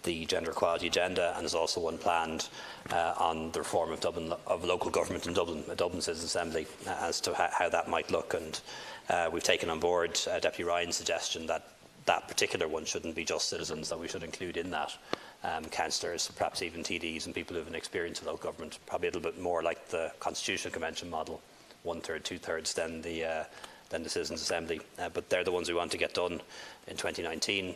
[SPEAKER 3] the gender equality agenda, and there's also one planned on the reform of local government in Dublin, a Dublin Citizens' Assembly, as to how that might look. And we've taken on board Deputy Ryan's suggestion that that particular one shouldn't be just citizens, that we should include in that councillors, perhaps even TDs and people who have an experience of local government, probably a little bit more like the Constitutional Convention model, 1/3, 2/3 than the Citizens' Assembly. But they're the ones we want to get done in 2019.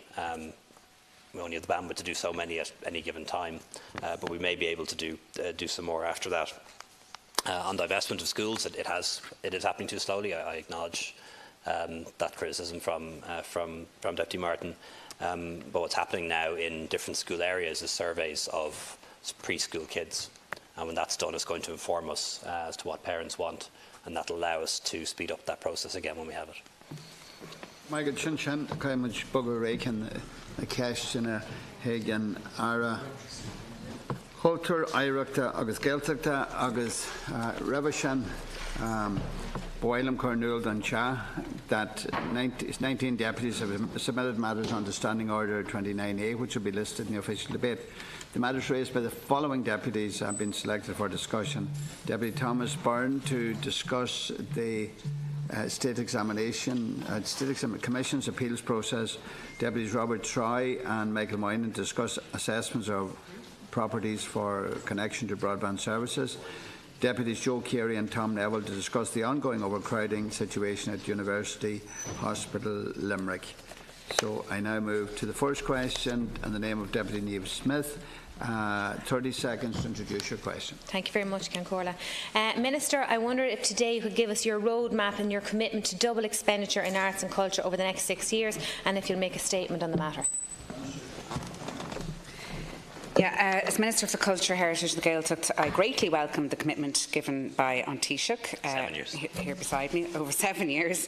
[SPEAKER 3] We only have the bandwidth to do so many at any given time, but we may be able to do some more after that. On divestment of schools, it is happening too slowly. I acknowledge that criticism from Deputy Martin. But what's happening now in different school areas is surveys of preschool kids, and when that's done, it's going to inform us as to what parents want, and that'll allow us to speed up that process again when we have it.
[SPEAKER 14] Michael Chinchan, Kaimaj Bugger a question Hagan Ara Holter, Oireachtas, Agus Gaeltachta, Agus Rebashan, Boilam Cornwall Doncha, that 19 deputies have submitted matters under Standing Order 29A, which will be listed in the official debate. The matters raised by the following deputies have been selected for discussion. Deputy Thomas Byrne to discuss the State Commission's appeals process. Deputies Robert Troy and Michael Moynihan to discuss assessments of properties for connection to broadband services. Deputies Joe Carey and Tom Neville to discuss the ongoing overcrowding situation at University Hospital Limerick. So I now move to the first question in the name of Deputy Niamh Smith. 30 seconds to introduce your question.
[SPEAKER 8] Thank you very much, Cancorla. Minister, I wonder if today you could give us your roadmap and your commitment to double expenditure in arts and culture over the next 6 years, and if you'll make a statement on the matter.
[SPEAKER 15] As Minister for Culture, Heritage and Gaeltacht, I greatly welcome the commitment given by An Taoiseach, here beside me, over 7 years,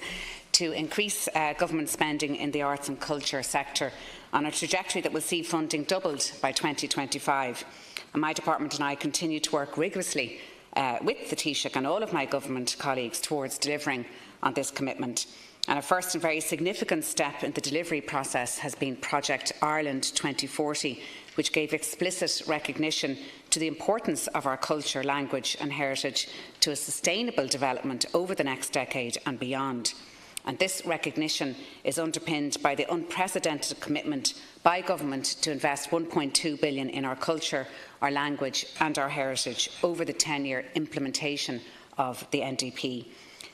[SPEAKER 15] to increase government spending in the arts and culture sector on a trajectory that will see funding doubled by 2025. And my department and I continue to work rigorously with the Taoiseach and all of my government colleagues towards delivering on this commitment. And a first and very significant step in the delivery process has been Project Ireland 2040, which gave explicit recognition to the importance of our culture, language and heritage to a sustainable development over the next decade and beyond. And this recognition is underpinned by the unprecedented commitment by government to invest €1.2 billion in our culture, our language and our heritage over the 10-year implementation of the NDP.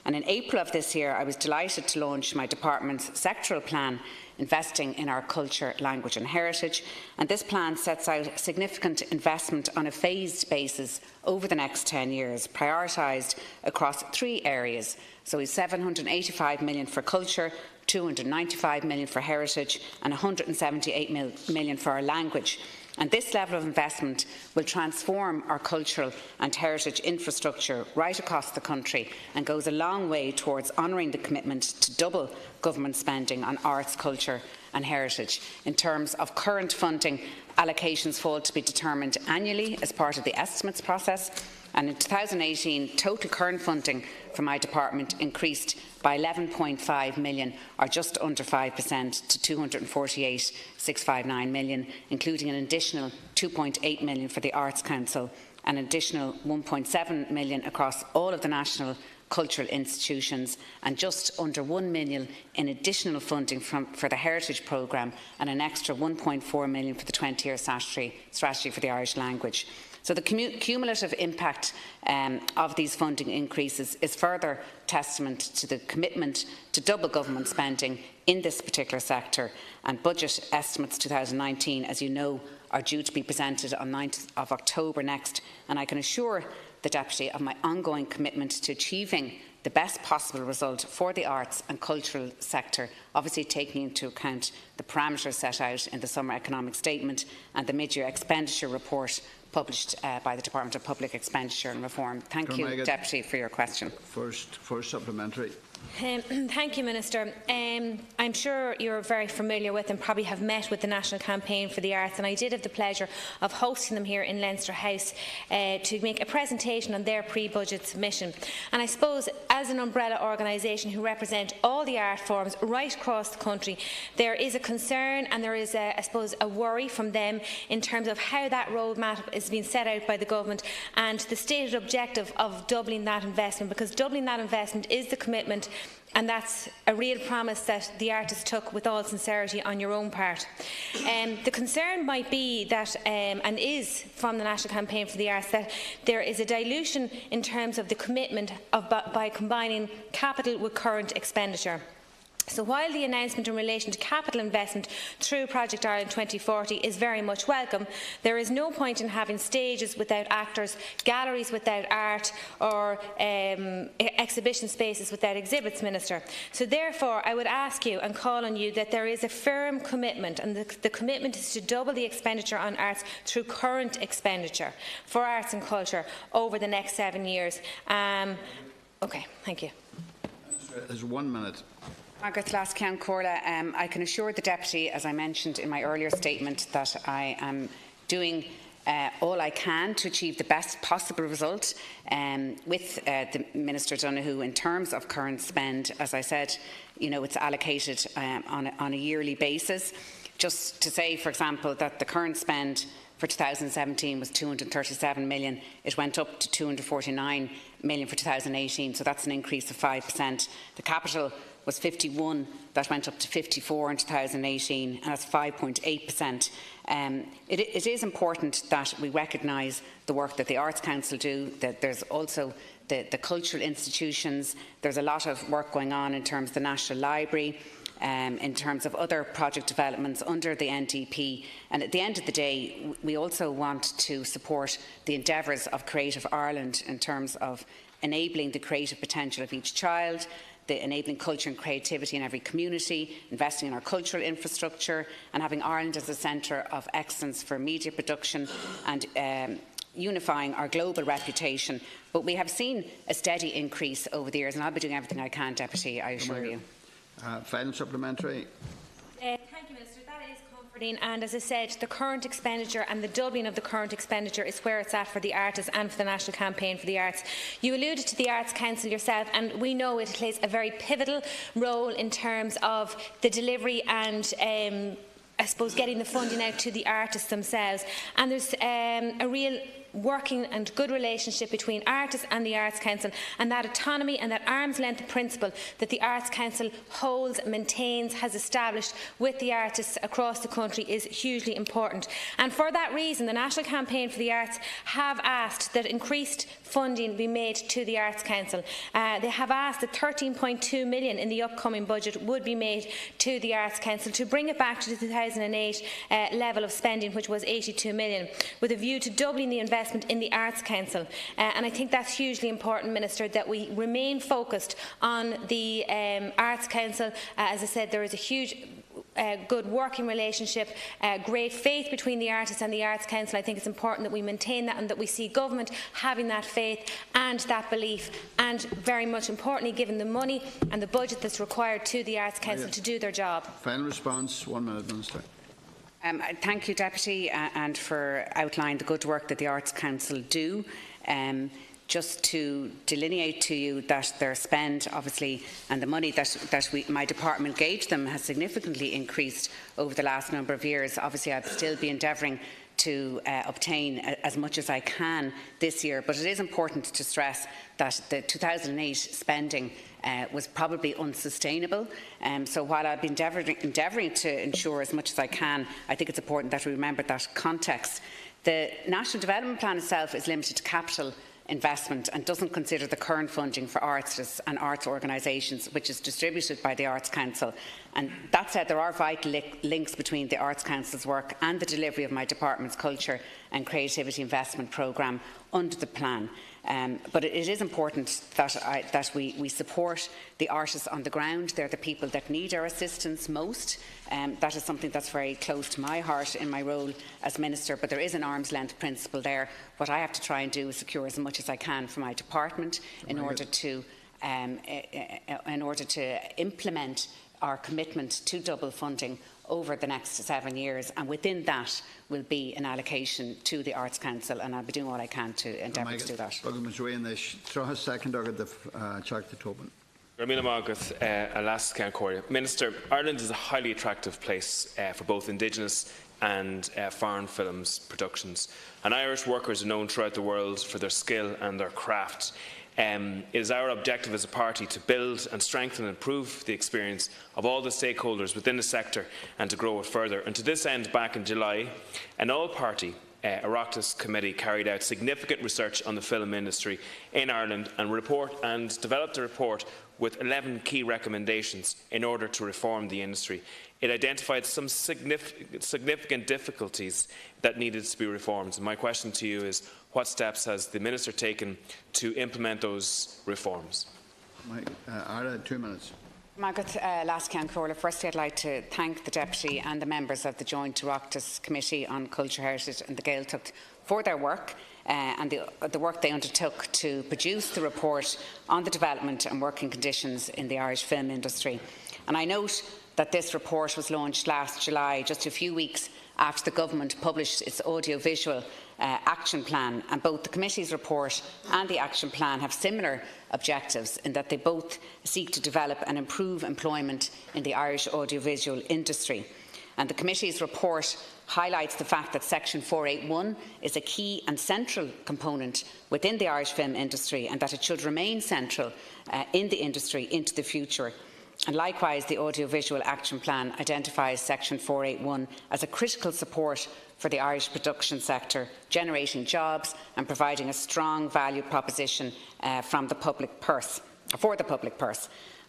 [SPEAKER 15] And in April of this year, I was delighted to launch my department's sectoral plan investing in our culture, language and heritage. And this plan sets out significant investment on a phased basis over the next 10 years, prioritised across 3 areas. So we've €785 million for culture, €295 million for heritage and €178 million for our language. And this level of investment will transform our cultural and heritage infrastructure right across the country and goes a long way towards honouring the commitment to double government spending on arts, culture and heritage. In terms of current funding, allocations fall to be determined annually as part of the estimates process. And in 2018, total current funding for my department increased by 11.5 million, or just under 5%, to 248,659 million, including an additional 2.8 million for the Arts Council, an additional 1.7 million across all of the national cultural institutions, and just under 1 million in additional funding for the Heritage Programme, and an extra 1.4 million for the 20-year strategy for the Irish language. So the cumulative impact of these funding increases is further testament to the commitment to double government spending in this particular sector, and budget estimates 2019, as you know, are due to be presented on 9th of October next, and I can assure the Deputy of my ongoing commitment to achieving the best possible result for the arts and cultural sector, obviously taking into account the parameters set out in the Summer Economic Statement and the mid-year expenditure report published by the Department of Public Expenditure and Reform. Thank you, Deputy, for your question.
[SPEAKER 14] First supplementary.
[SPEAKER 8] Thank you, Minister. I'm sure you're very familiar with and probably have met with the National Campaign for the Arts, and I did have the pleasure of hosting them here in Leinster House to make a presentation on their pre-budget submission. And I suppose, as an umbrella organisation who represent all the art forms right across the country, there is a concern and there is, I suppose, a worry from them in terms of how that roadmap is being set out by the government and the stated objective of doubling that investment, because doubling that investment is the commitment, and that's a real promise that the artists took with all sincerity on your own part. The concern might be that, and is from the National Campaign for the Arts, that there is a dilution in terms of the commitment by combining capital with current expenditure. So while the announcement in relation to capital investment through Project Ireland 2040 is very much welcome, there is no point in having stages without actors, galleries without art, or exhibition spaces without exhibits, Minister. So therefore, I would ask you and call on you that there is a firm commitment, and the commitment is to double the expenditure on arts through current expenditure for arts and culture over the next 7 years. Okay, thank you.
[SPEAKER 14] There's 1 minute.
[SPEAKER 15] Margaret Lascian Corla, I can assure the Deputy, as I mentioned in my earlier statement, that I am doing all I can to achieve the best possible result with the Minister Donoghue in terms of current spend. As I said, you know, it's allocated on a yearly basis. Just to say, for example, that the current spend for 2017 was 237 million. It went up to 249 million for 2018, so that's an increase of 5%. The capital was 51, that went up to 54 in 2018, and that's 5.8%. It is important that we recognise the work that the Arts Council do, that there's also the cultural institutions. There's a lot of work going on in terms of the National Library, in terms of other project developments under the NDP. And at the end of the day, we also want to support the endeavours of Creative Ireland in terms of enabling the creative potential of each child, the enabling culture and creativity in every community, investing in our cultural infrastructure, and having Ireland as a centre of excellence for media production and unifying our global reputation. But we have seen a steady increase over the years, and I'll be doing everything I can, Deputy, I assure you.
[SPEAKER 14] Final supplementary.
[SPEAKER 8] Thank you, Minister. That is comforting, and as I said, the current expenditure and the doubling of the current expenditure is where it's at for the artists and for the National Campaign for the Arts. You alluded to the Arts Council yourself, and we know it plays a very pivotal role in terms of the delivery and I suppose getting the funding out to the artists themselves. And there's a real working and good relationship between artists and the Arts Council, and that autonomy and that arm's length principle that the Arts Council holds, maintains, has established with the artists across the country is hugely important. And for that reason, the National Campaign for the Arts have asked that increased funding be made to the Arts Council. They have asked that 13.2 million in the upcoming budget would be made to the Arts Council to bring it back to the 2008 level of spending, which was 82 million, with a view to doubling the investment in the Arts Council. And I think that's hugely important, Minister, that we remain focused on the Arts Council. As I said, there is a huge good working relationship, great faith between the artists and the Arts Council. I think it's important that we maintain that and that we see government having that faith and that belief, and very much importantly given the money and the budget that's required to the Arts Council to do their job.
[SPEAKER 14] Final response, 1 minute, Minister.
[SPEAKER 15] Thank you, Deputy, and for outlining the good work that the Arts Council do. Just to delineate to you that their spend, obviously, and the money that my department gave them has significantly increased over the last number of years. Obviously, I'll still be endeavouring to obtain as much as I can this year, but it is important to stress that the 2008 spending was probably unsustainable. So while I've been endeavouring to ensure as much as I can, I think it's important that we remember that context. The National Development Plan itself is limited to capital investment and doesn't consider the current funding for artists and arts organisations, which is distributed by the Arts Council. And that said, there are vital links between the Arts Council's work and the delivery of my department's Culture and Creativity Investment Programme under the plan. But it is important that we support the artists on the ground. They're the people that need our assistance most. That is something that's very close to my heart in my role as Minister, but there is an arm's length principle there. What I have to try and do is secure as much as I can for my department in order to implement our commitment to double funding over the next 7 years, and within that will be an allocation to the Arts Council, and I'll be doing what I can to endeavour to do that.
[SPEAKER 16] Minister, Ireland is a highly attractive place for both Indigenous and foreign films productions, and Irish workers are known throughout the world for their skill and their craft. It is our objective as a party to build and strengthen and improve the experience of all the stakeholders within the sector and to grow it further. And to this end, back in July, an all-party Oireachtas committee carried out significant research on the film industry in Ireland and developed a report with 11 key recommendations in order to reform the industry. It identified some significant difficulties that needed to be reformed. And my question to you is, what steps has the Minister taken to implement those reforms?
[SPEAKER 14] 2 minutes.
[SPEAKER 15] Margaret Lascan Corla, firstly I'd like to thank the Deputy and the members of the Joint Oireachtas Committee on Culture, Heritage and the Gaeltacht for their work and the work they undertook to produce the report on the development and working conditions in the Irish film industry. And I note that this report was launched last July, just a few weeks after the Government published its audiovisual action plan, and both the committee's report and the action plan have similar objectives in that they both seek to develop and improve employment in the Irish audiovisual industry. And the committee's report highlights the fact that Section 481 is a key and central component within the Irish film industry, and that it should remain central in the industry into the future. And likewise, the Audiovisual Action Plan identifies Section 481 as a critical support for the Irish production sector, generating jobs and providing a strong value proposition for the public purse.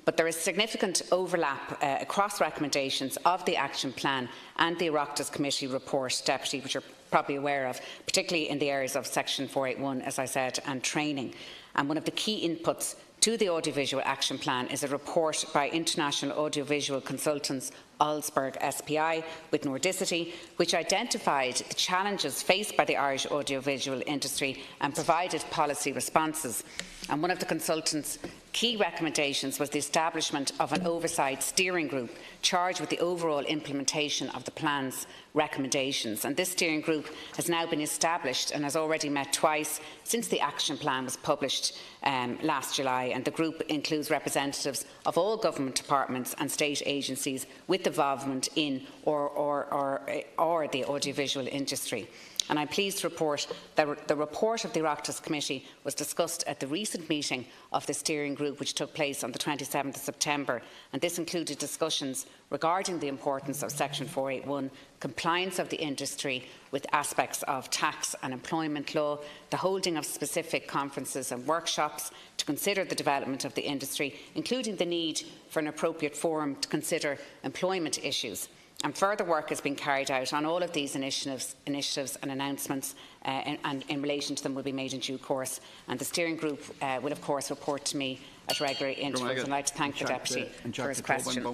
[SPEAKER 15] But there is significant overlap across recommendations of the Action Plan and the Oireachtas Committee report, Deputy, which you're probably aware of, particularly in the areas of Section 481, as I said, and training. And one of the key inputs to the Audiovisual Action Plan is a report by international audiovisual consultants Alsberg SPI with Nordicity, which identified the challenges faced by the Irish audiovisual industry and provided policy responses. And one of the consultants' key recommendations was the establishment of an oversight steering group charged with the overall implementation of the plan's recommendations. And this steering group has now been established and has already met twice since the action plan was published last July. And the group includes representatives of all government departments and state agencies with involvement in or the audiovisual industry. And I'm pleased to report that the report of the Oireachtas Committee was discussed at the recent meeting of the steering group, which took place on the 27th of September. And this included discussions regarding the importance of Section 481, compliance of the industry with aspects of tax and employment law, the holding of specific conferences and workshops to consider the development of the industry, including the need for an appropriate forum to consider employment issues. And further work has been carried out on all of these initiatives and announcements, and in relation to them will be made in due course. And the steering group will, of course, report to me at regular intervals. And I'd like to thank the Deputy for his question.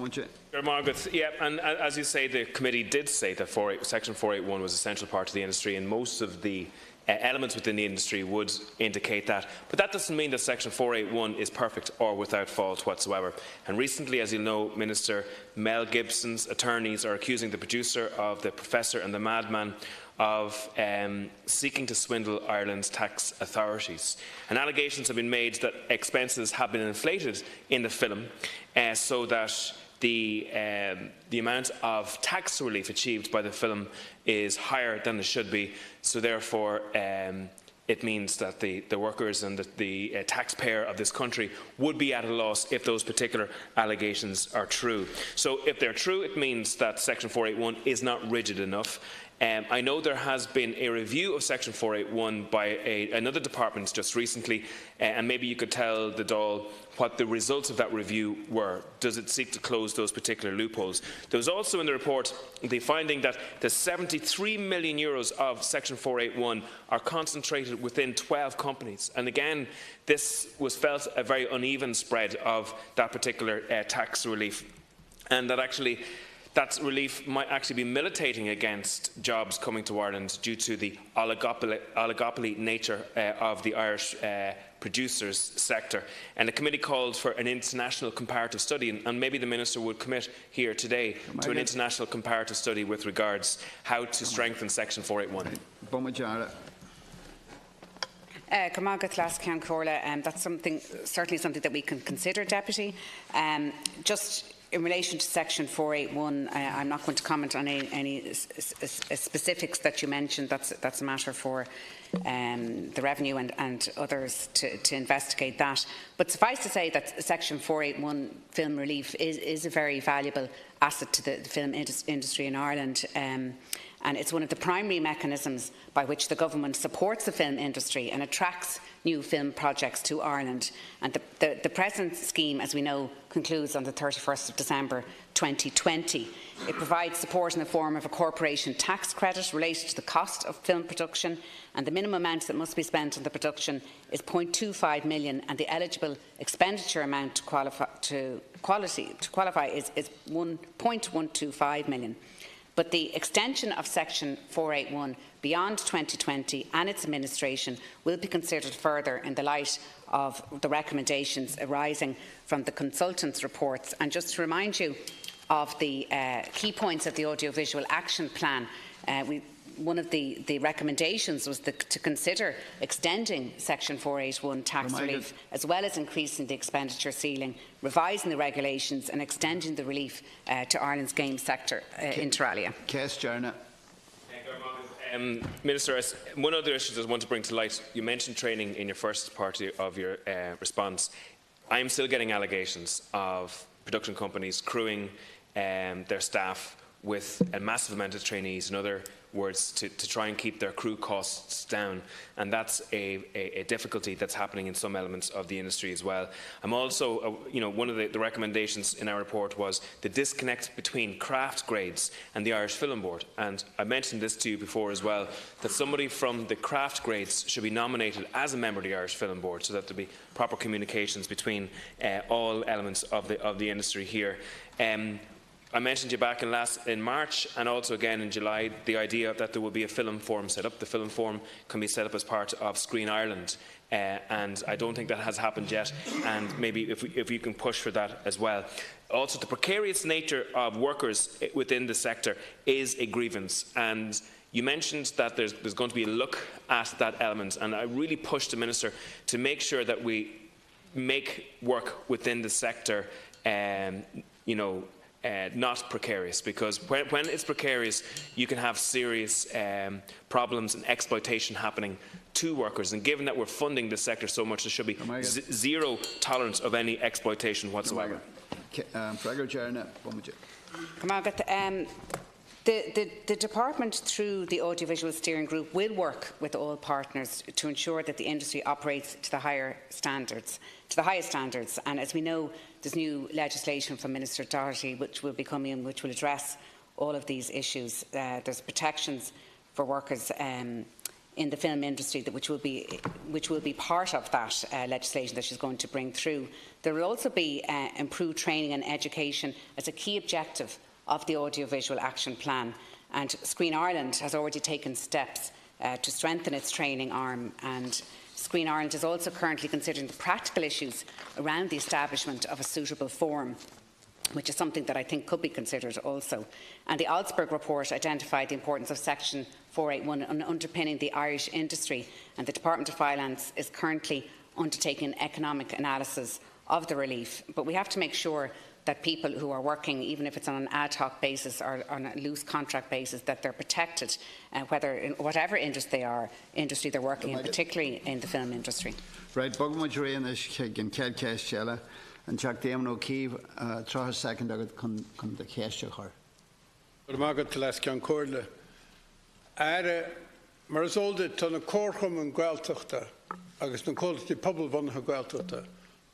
[SPEAKER 16] Yeah, and as you say, the committee did say that Section 481 was a central part of the industry, and most of the elements within the industry would indicate that. But that doesn't mean that Section 481 is perfect or without fault whatsoever. And recently, as you know, Minister, Mel Gibson's attorneys are accusing the producer of The Professor and the Madman of seeking to swindle Ireland's tax authorities. And allegations have been made that expenses have been inflated in the film so that the amount of tax relief achieved by the film is higher than it should be. So therefore, it means that the workers and the taxpayer of this country would be at a loss if those particular allegations are true. So if they're true, it means that Section 481 is not rigid enough. I know there has been a review of Section 481 by another department just recently, and maybe you could tell the Dáil what the results of that review were. Does it seek to close those particular loopholes? There was also in the report the finding that the €73 million of Section 481 are concentrated within 12 companies. And again, this was felt a very uneven spread of that particular tax relief, and that actually that relief might actually be militating against jobs coming to Ireland due to the oligopoly nature of the Irish producers sector. And the committee called for an international comparative study, and maybe the Minister would commit here today to an international comparative study with regards how to strengthen Section 481.
[SPEAKER 15] That's certainly something that we can consider, Deputy. Just in relation to Section 481, I'm not going to comment on any specifics that you mentioned. That's a matter for the Revenue and others to investigate that. But suffice to say that Section 481 film relief is a very valuable asset to the film industry in Ireland. And it's one of the primary mechanisms by which the government supports the film industry and attracts new film projects to Ireland. And the present scheme, as we know, concludes on the 31st of December 2020. It provides support in the form of a corporation tax credit related to the cost of film production, and the minimum amount that must be spent on the production is €0.25 million, and the eligible expenditure amount to qualify is €1.125 million. But the extension of Section 481 beyond 2020 and its administration will be considered further in the light of the recommendations arising from the consultants' reports. And just to remind you of the key points of the Audiovisual Action Plan, one of the recommendations was to consider extending Section 481 tax relief, as well as increasing the expenditure ceiling, revising the regulations and extending the relief to Ireland's game sector inter alia.
[SPEAKER 16] Minister, one other issue I want to bring to light. You mentioned training in your first part of your response. I am still getting allegations of production companies crewing their staff with a massive amount of trainees, in other words, to try and keep their crew costs down, and that's a difficulty that's happening in some elements of the industry as well. I'm also, one of the recommendations in our report was the disconnect between craft grades and the Irish Film Board, and I mentioned this to you before as well, that somebody from the craft grades should be nominated as a member of the Irish Film Board, so that there be proper communications between all elements of the industry here. I mentioned you back in March and also again in July the idea that there will be a film forum set up. The film forum can be set up as part of Screen Ireland, and I don't think that has happened yet, and maybe if you can push for that as well. Also, the precarious nature of workers within the sector is a grievance, and you mentioned that there's going to be a look at that element, and I really pushed the Minister to make sure that we make work within the sector not precarious, because when it's precarious you can have serious problems and exploitation happening to workers, and given that we're funding this sector so much, there should be zero tolerance of any exploitation whatsoever.
[SPEAKER 15] The Department, through the Audiovisual Steering Group, will work with all partners to ensure that the industry operates to the highest standards. And as we know, there's new legislation from Minister Doherty which will be coming in, which will address all of these issues. There's protections for workers in the film industry which will be part of that legislation that she's going to bring through. There will also be improved training and education as a key objective of the Audiovisual Action Plan, and Screen Ireland has already taken steps to strengthen its training arm, and Screen Ireland is also currently considering the practical issues around the establishment of a suitable forum, which is something that I think could be considered also. And the Alsberg report identified the importance of Section 481 on underpinning the Irish industry, and the Department of Finance is currently undertaking an economic analysis of the relief. But we have to make sure that people who are working, even if it's on an ad hoc basis or on a loose contract basis, that they're protected, whether in whatever industry they're working in, particularly in the film industry.
[SPEAKER 14] Right, Bogma Drainish, Kegin Kelkashella, and Jack Damon O'Keefe, Troha second, come the Kashachar.
[SPEAKER 17] Margaret Telescan Corla. Marzolde ton a Corchum and Gueltachta, August Nicole the Pubble von Gueltachta,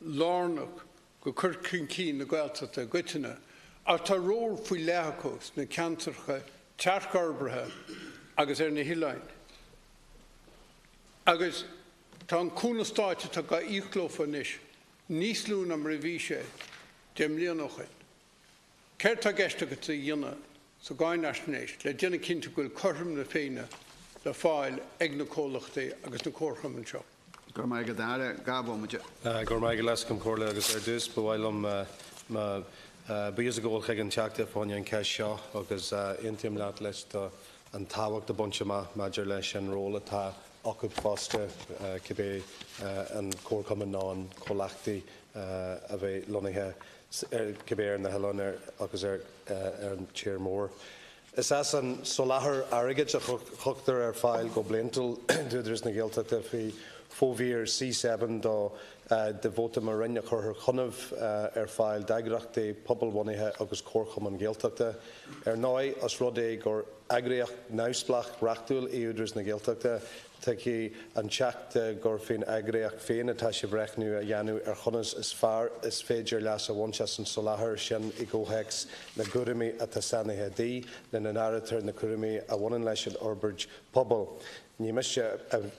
[SPEAKER 17] Lornock. Go Kirkin Keen, the Gueltata, Guitina, Arta Roll Fulacos, the Cantorcha, Charcarbraha, Agus Ernie Hilline. Agus Tan Kuna started to go Eclofanish, Nislunam Revisha, Demlianochet. Kerta Gestagat the Yuna, so Guy Nationation, Le Jenna Kintigul, Curham the Fena, the file, Egnacolachte, Agus the Corham and Shop.
[SPEAKER 14] Gormaigad
[SPEAKER 18] Lescom Corla agus Erdus, Boilum Beers ago Hagan Chakta, Fonia and Cash Shaw, agus Intim Lat List and Tawak the bunch of Major Lesh and Rolla Ta, Occupy Foster, Kibe and Corcom and Non, Colacti, Ave Loniha, Kibe and the Heloner, agus and Chair Moore. Assassin Solahar Arrogate, a Huckter file go blintel, Duders Nagilta, the Fovier C7 do de vote Marina her Hunav file Dagrach de Pubble Wonihe agus Corchum and Giltakta Noi as Rodeg or Agriach Nausplach Rachtul Euders na Giltakta Taki and Chak de Gorfin Agriach Fein Atasha Brechnu Yanu Hunas as far as Fager Lassa Wonchas and Solahar Shin Egohex na Gurimi at Tasani Hedi then an Arator na Kurimi a one in Leshan Orberge Pubble. Ní mis a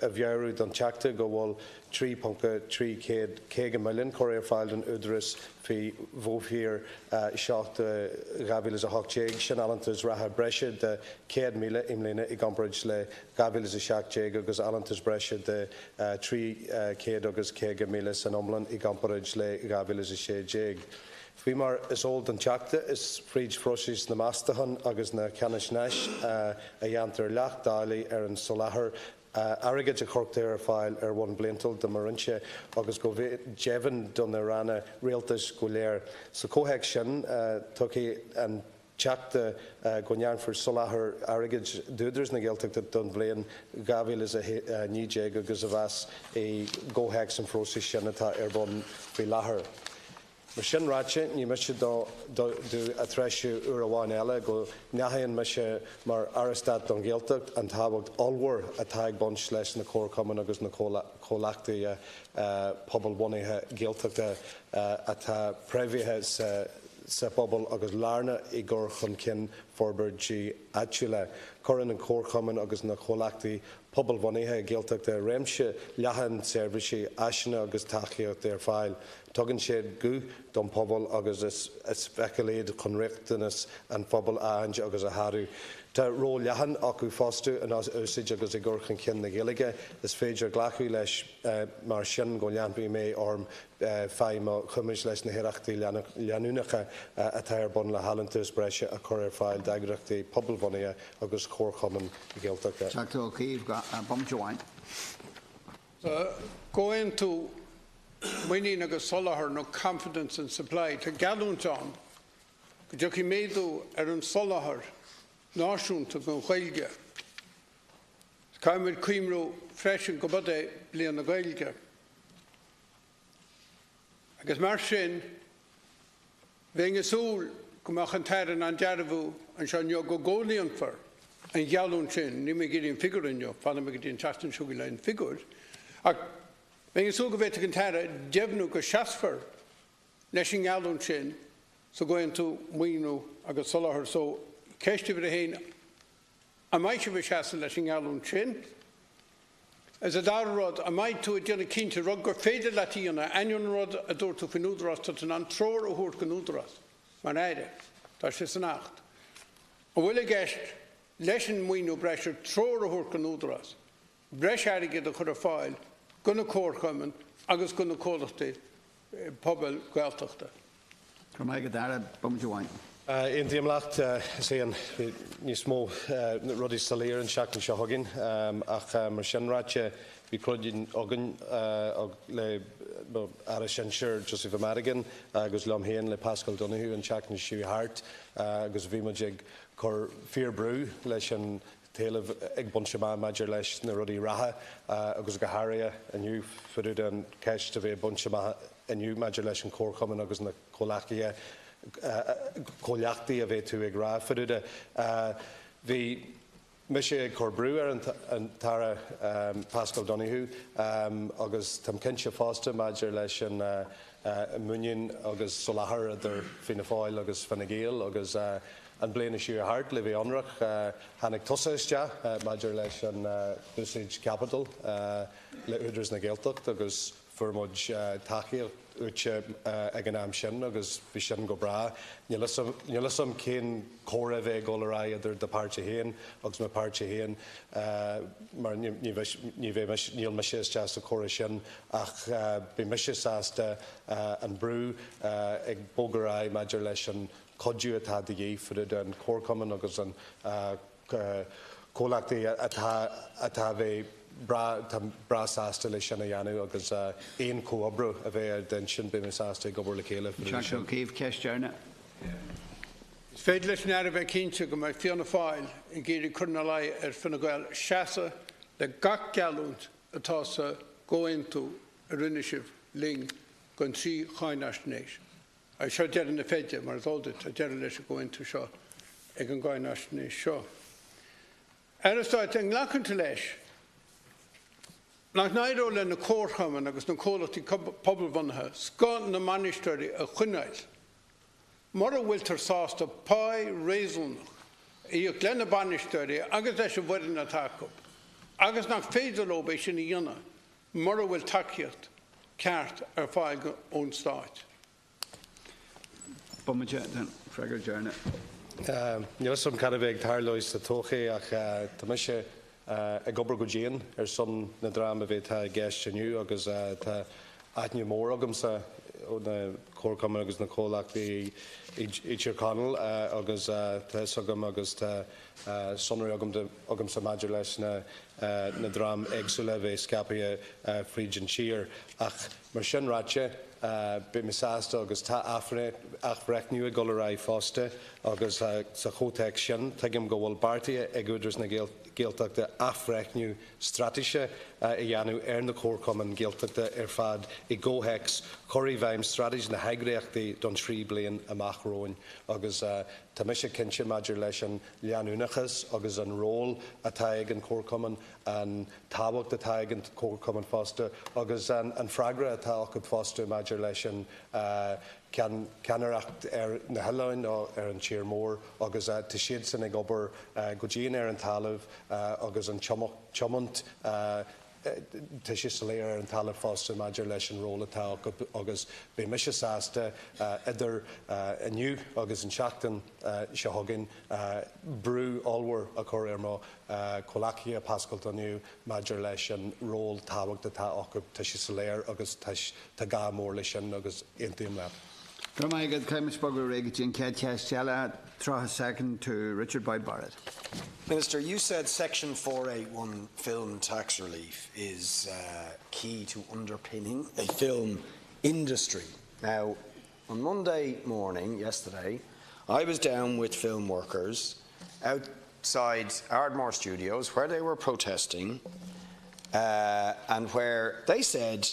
[SPEAKER 18] bhearú don teachta go bhfuil 3.3 céig milliún choir fáil don údras fi bhóhír seacht gabilas a hochtég sin alantas ratha breise de 100 míle imlína I gombraid le gabilas a seachtég agus alantas breise de 3 céad agus 100 míle san omlan I gombraid le gabilas a séég. Bhí mar is old an teachta is fríd frosis na Mastahan agus na Canisnesh a dhéantar leach Dáil Éireann Solahar Arrogate a chortar fáil one blintel de Marinche agus go Jevin don Rana Realtas go léir. So cóheic sin tuki an teachta gonean for Solahar Arrogate dúders na Gaeltachta don bléin gabil is a níjeg agus a bheas a góheic san frosis sin atá bon fi láthair. Mar sin ráite ní me se do a treisiú uair amháin eile go neachaíonn me se mar arastad don Gaeltacht an tábhacht allmhór atá ag bunt leis na cóircumann agus na cólachtaí pobl bunaithe Gaeltachta atá preimhithe sa pobl agus lárna I ggur chun cin forbairtí aitiúla. Corann an cóircumann agus na cólachtaí pobl bunaithe Gaeltachta réimse leathan seirbhísí aisina agus tachaíocht ar fáil. Tugann siad go don pobl agus is feicéad chun riachtanas an pobl áint agus a harú. Tá ró leathan acu fástú an úsáid agus I gcurchan cin na Gaeilge is féidir ghlachu leis mar sin go leanfaí mé orm feidhm chumis leis na hiireachtaí leanúnacha atá ar bun le hallantas breise a chur ar fáil d'eagraíochtaí pobl bunaithe agus cóircumann Gaeltachta.
[SPEAKER 14] Teachta ó Cíomh Bumjoáin.
[SPEAKER 17] Going to winning agus solahar no confidence and supply to galúntáin go dtí méadú ar an solahar náisiúnta go Gaeilge. Caimid cuimrú freisin go bud é bliain na Gaeilge. Agus mar sin bheith súil go mbeadh an taireann an dearbhú an seo neo go ggólaíonn for an gealún sin, ní mé guríonn figur inneo, fanna mé guríonn teastan siúil lein figur. Ach bheith súil go bheith an taire deimhnú go seasfar leis an gealún sin so going tú muoinú agus solahar so ceiste bhí a héin a maiid se bheith seasan leis an gealún sin. As a dáród a maiid tú a déanana cinnte rug gur féidir letíanana aion rud a dúirt tú fin údarás tá an tróir a thuairt go údarás mar éide tá sé san acht. A bhfuil a gceist leis an muoinú breisir tróir a thuairt go údarás. Breis airige a chur a fáil gona cóircumann agus gona cólachtaí pobl Gaeltachta.
[SPEAKER 14] Go mbeidh go dara Bumjoáin.
[SPEAKER 18] Ein tíimlacht sé níos mó rudí salíir an seach an seo thugann ach mar sin ráite bhí cruideann agan le ar sin seir Joseph Madigan agus lom héan le Pascal Donoghue an seach na siú hart agus bhí muid ag chur fíor brú leis an talamh ag bunse maidir leis na rudí ratha agus go háirithe aniu fuidir an ceist a bheith bunse aniu maidir leis an cóircumann agus na cólachtaí cóleachtaí a bheith tú ag rá fuidir bhí me sé ag chur brú ar an tara Pascal Donoghue agus tam cinse fásta maidir leis an muinneann agus solahar idir fina fáil agus fina géal agus an bliana siú hart le bhí anrach hanig tosaiste maidir leis an úsáid capital le údras na Gaeltacht agus fuairmuid tachaíocht úte ag an am sin agus bhí sin go bra. Ní lisom cén córa bheith ggólará idir de páirte héin agus me páirte héin mar níl me sé teasta córa sin ach bhí me sé sásta an brú ag bógará maidir leis an codú atá de dhé fuidir an cóircumann agus an cólachtaí atá bheith bra sásta lei sinna dhéanú agus éon cóabrú a bheith den sin be sásta gobar le chéile.
[SPEAKER 14] Teachta ó Cíomh Ceisttearna.
[SPEAKER 17] Is féidir leis an air bheith cinnte go mbeidh fianna fáil I géirí chuna lai ar fina gael seasa le gach gealúnt atá sa going tú a rinne sibh ling gon trí cháinneisnéis. A seo dearan na féide mar dóidead a dearan leis a going tú seo ag an gáinneisnéis seo. Arastáid an ghlachananta leis nach naidó le na cóircumann agus na cólachtaí pobl bunaithe scan na manisteoirí a chuinneil. Mar a bhfuil tar sásta pá réasúnach íoch le na banisteoirí agus leis a bhuiidir na tacob. Agus nach féidir ó béis sin na dhéanana mar a bhfuil taceacht ceart ar fáil ón stáit.
[SPEAKER 14] Bumjoáin, Freagar Journa.
[SPEAKER 18] Níl som cara bheith tarlóis sa tóchaí ach tá me sé a gobar go déan ar son na drama bheith tá gceist aniu agus tá aithne mór agamsa ó na cóircumann agus na cólachtaí Idir Conal agus tá sogam agus tá sonraí agam sa maidir leis na drama éagsúla bheith scapaí fríd an tír ach mar sin ráite be misasta agus tá afrech nua golarái fásta agus sa chóteach sin tuigim go bhfuil bartaí ag údras na Gaeltachta afreicniú strateise I dhéanú na cóircumann Gaeltachta fad I ggóheics choirí bhaim strateis na heagréachtaí don 3 bliain amach róin agus tá mise cinse maidir leis an leanúnachas agus an ról atá ag an cóircumann an tábhacht atá ag an cóircumann fásta agus an freagra atá acu fásta maidir leis an ceanaracht na heileáin nó an tír mór agus tá siad san ag obair go dtíon an talamh agus an tiomant tá si sa léir an talamh fásta maidir leis an róla tá agus bé mise sásta idir aniu agus an seachtain se thugann brú allhar a chur má Colacia Pascailt aniu maidir leis an ról tábhacht atá acu tá si sa léir agus tá gá mór leis sin agus intíim le.
[SPEAKER 14] Second to Richard Boyd Barrett.
[SPEAKER 13] Minister, you said Section 481 film tax relief is key to underpinning a film industry. Now, on Monday morning, yesterday, I was down with film workers outside Ardmore Studios where they were protesting and where they said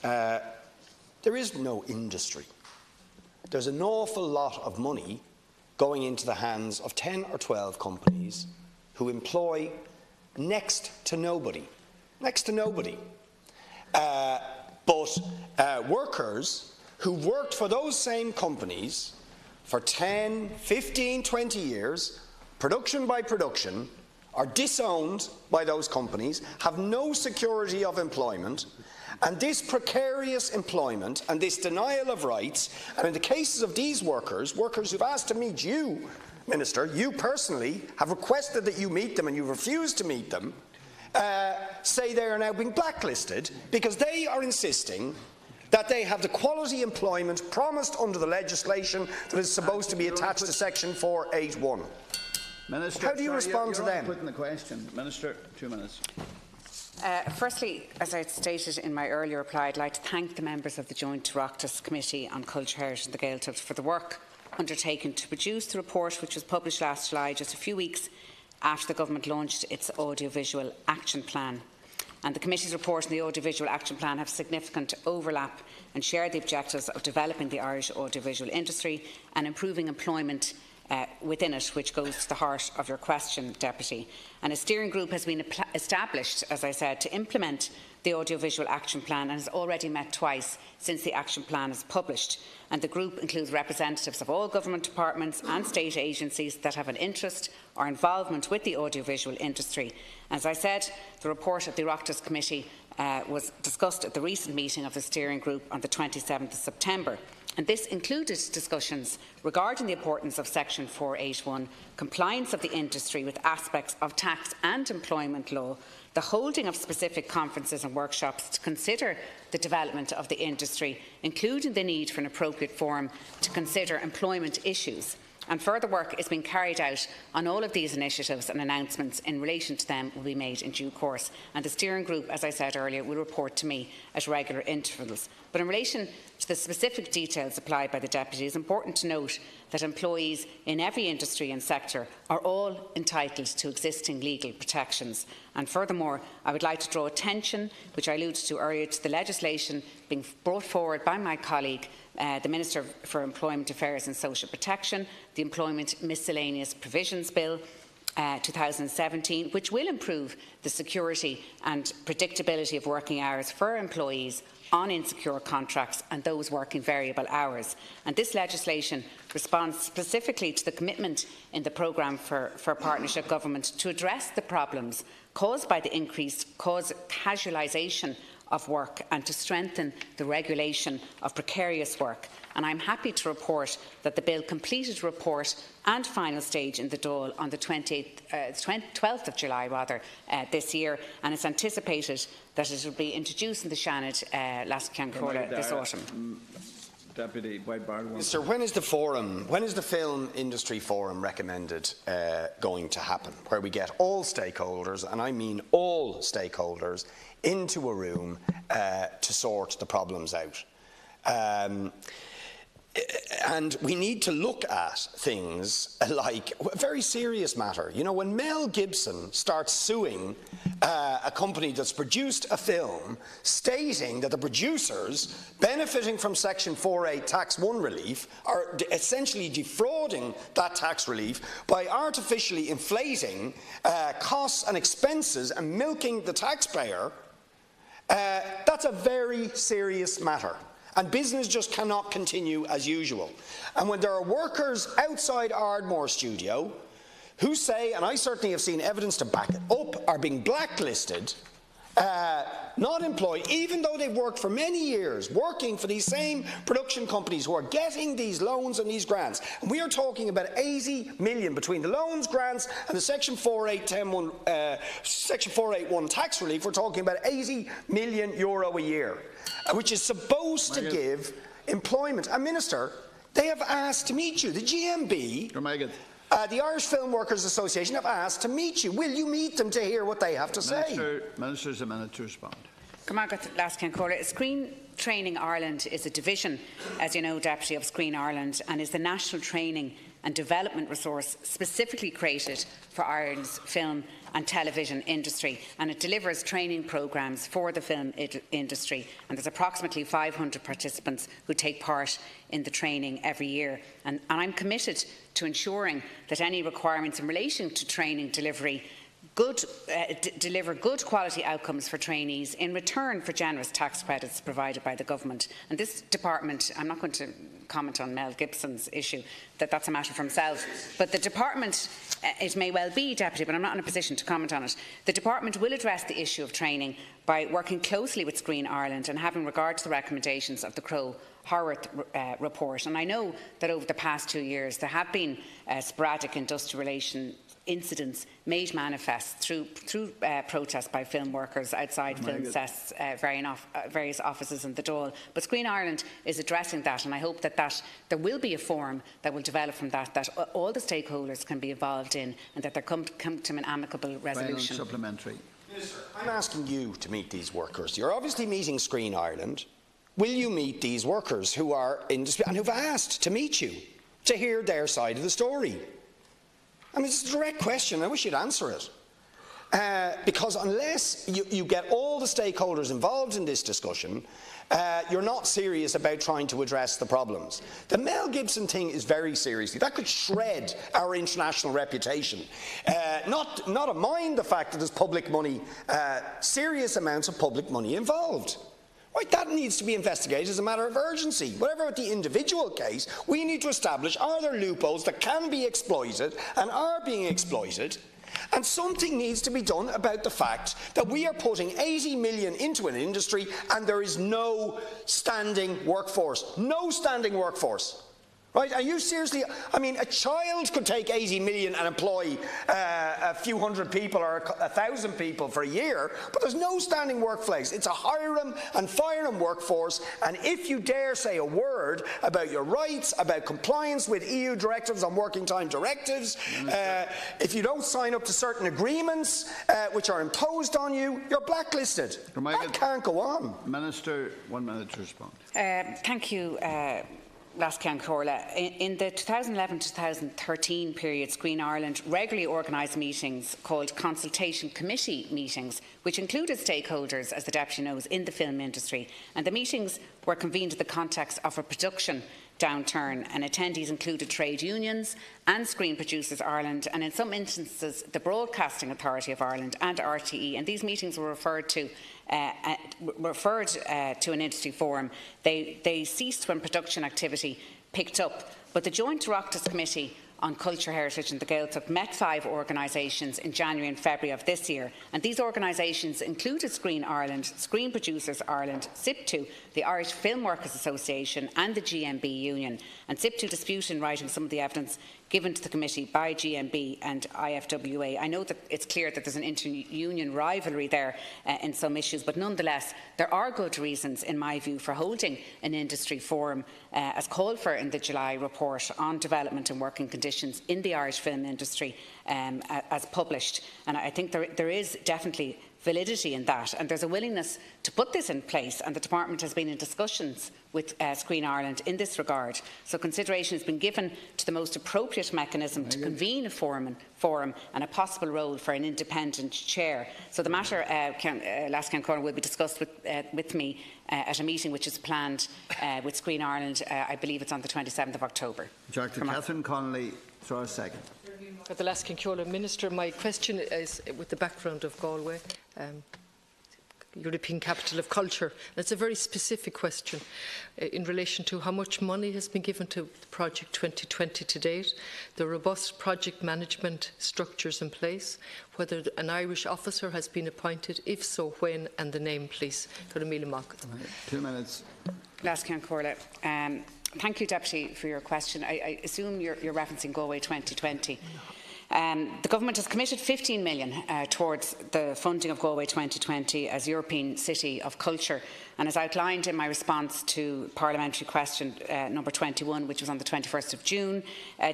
[SPEAKER 13] there is no industry. There's an awful lot of money going into the hands of 10 or 12 companies who employ next to nobody. Next to nobody. But workers who worked for those same companies for 10, 15, 20 years, production by production, are disowned by those companies, have no security of employment, and this precarious employment and this denial of rights, and in the cases of these workers who've asked to meet you, Minister, you personally have requested that you meet them and you refused to meet them, say they are now being blacklisted because they are insisting that they have the quality employment promised under the legislation that is supposed to be attached to Section 481.
[SPEAKER 14] Minister,
[SPEAKER 13] how do you respond to them?
[SPEAKER 14] Putting the question. Minister, 2 minutes.
[SPEAKER 15] Firstly, as I stated in my earlier reply, I'd like to thank the members of the Joint Oireachtas Committee on Culture, Heritage and the Gaeltacht for the work undertaken to produce the report, which was published last July, just a few weeks after the Government launched its Audiovisual Action Plan. And the Committee's report and the Audiovisual Action Plan have significant overlap and share the objectives of developing the Irish audiovisual industry and improving employment within it, which goes to the heart of your question, Deputy. And a steering group has been established, as I said, to implement the Audiovisual Action Plan and has already met twice since the Action Plan is published. And the group includes representatives of all government departments and state agencies that have an interest or involvement with the audiovisual industry. As I said, the report of the Oireachtas Committee was discussed at the recent meeting of the steering group on the 27th of September. And this included discussions regarding the importance of Section 481, compliance of the industry with aspects of tax and employment law, the holding of specific conferences and workshops to consider the development of the industry, including the need for an appropriate forum to consider employment issues. And further work is being carried out on all of these initiatives, and announcements in relation to them will be made in due course. And the steering group, as I said earlier, will report to me at regular intervals. But in relation to the specific details applied by the Deputy, it is important to note that employees in every industry and sector are all entitled to existing legal protections. And furthermore, I would like to draw attention, which I alluded to earlier, to the legislation being brought forward by my colleague, the Minister for Employment Affairs and Social Protection, the Employment Miscellaneous Provisions Bill 2017, which will improve the security and predictability of working hours for employees on insecure contracts and those working variable hours. And this legislation responds specifically to the commitment in the programme for partnership government to address the problems caused by the increased casualisation of work and to strengthen the regulation of precarious work. And I'm happy to report that the bill completed report and final stage in the Dáil on the 12th of July this year, and it's anticipated that it will be introduced in the Seanad last Cancora this autumn.
[SPEAKER 14] Deputy Boyd Barrett.
[SPEAKER 13] Sir, when is the film industry forum recommended going to happen, where we get all stakeholders, and I mean all stakeholders, into a room to sort the problems out? And we need to look at things like a very serious matter. You know, when Mel Gibson starts suing a company that's produced a film stating that the producers benefiting from Section 4.8 Tax 1 relief are essentially defrauding that tax relief by artificially inflating costs and expenses and milking the taxpayer, that's a very serious matter. And business just cannot continue as usual. And when there are workers outside Ardmore Studio who say, and I certainly have seen evidence to back it up, are being blacklisted, not employed, even though they've worked for many years, working for these same production companies who are getting these loans and these grants. And we are talking about 80 million between the loans, grants and the Section 481 tax relief. We're talking about €80 million a year, which is supposed to give employment. And Minister, they have asked to meet you. The GMB, the Irish Film Workers Association, have asked to meet you. Will you meet them to hear what they have to say?
[SPEAKER 14] Minister's a minute to respond.
[SPEAKER 15] Screen Training Ireland is a division, as you know, Deputy, of Screen Ireland, and is the national training and development resource specifically created for Ireland's film and television industry, and it delivers training programmes for the film industry, and there's approximately 500 participants who take part in the training every year, and I'm committed to ensuring that any requirements in relation to training delivery deliver good quality outcomes for trainees in return for generous tax credits provided by the government. And this department, I'm not going to comment on Mel Gibson's issue, that's a matter for himself, but the department, it may well be, Deputy, but I'm not in a position to comment on it. The department will address the issue of training by working closely with Screen Ireland and having regard to the recommendations of the Crowe-Horwath report. And I know that over the past 2 years there have been sporadic industrial relation incidents made manifest through protests by film workers outside film sets, various offices in the Dáil. But Screen Ireland is addressing that, and I hope that there will be a forum that will develop from that all the stakeholders can be involved in, and that there come to an amicable resolution.
[SPEAKER 14] Final supplementary.
[SPEAKER 13] Minister, I'm asking you to meet these workers. You're obviously meeting Screen Ireland. Will you meet these workers who are in dispute and who've asked to meet you to hear their side of the story? I mean, it's a direct question. I wish you'd answer it. Because unless you get all the stakeholders involved in this discussion, you're not serious about trying to address the problems. The Mel Gibson thing is very serious. That could shred our international reputation. Not to mind the fact that there's public money, serious amounts of public money involved. Right, that needs to be investigated as a matter of urgency. Whatever the individual case, we need to establish, are there loopholes that can be exploited and are being exploited? And something needs to be done about the fact that we are putting 80 million into an industry and there is no standing workforce. No standing workforce. Right? Are you seriously? I mean, a child could take 80 million and employ a few hundred people or 1,000 people for a year, but there's no standing workplace. It's a hire them and fire them workforce, and if you dare say a word about your rights, about compliance with EU directives on working time directives, if you don't sign up to certain agreements which are imposed on you, you're blacklisted. That can't go on.
[SPEAKER 14] Minister, 1 minute to respond.
[SPEAKER 15] Thank you. Lascian Corla. In the 2011-2013 period, Screen Ireland regularly organised meetings called consultation committee meetings, which included stakeholders, as the Deputy knows, in the film industry. And the meetings were convened in the context of a production downturn, and attendees included trade unions and Screen Producers Ireland, and in some instances the Broadcasting Authority of Ireland and RTE, and these meetings were referred to an industry forum. They ceased when production activity picked up, but the Joint Oireachtas Committee on Culture, Heritage and the Gaeltacht met 5 organisations in January and February of this year, and these organisations included Screen Ireland, Screen Producers Ireland, SIP2, the Irish Film Workers Association and the GMB Union, and SIP2 disputed in writing some of the evidence given to the committee by GMB and IFWA. I know that it's clear that there's an inter-union rivalry there in some issues, but nonetheless there are good reasons, in my view, for holding an industry forum as called for in the July report on development and working conditions in the Irish film industry as published. And I think there is definitely validity in that, and there's a willingness to put this in place, and the Department has been in discussions with Screen Ireland in this regard. So consideration has been given to the most appropriate mechanism to convene a forum and a possible role for an independent chair. So the matter, Lascan Corner, will be discussed with me at a meeting which is planned with Screen Ireland. I believe it's on the 27th of October.
[SPEAKER 14] Dr. Catherine Connolly, throw a second.
[SPEAKER 19] For the Lascan Minister, my question is with the background of Galway, European Capital of Culture. And it's a very specific question in relation to how much money has been given to Project 2020 to date, the robust project management structures in place, whether an Irish officer has been appointed, if so, when, and the name, please. 2
[SPEAKER 14] minutes.
[SPEAKER 15] Lascan Corla. Thank you, Deputy, for your question. I assume you're referencing Galway 2020. The Government has committed 15 million towards the funding of Galway 2020 as European City of Culture, and as outlined in my response to parliamentary question number 21, which was on the 21st of June,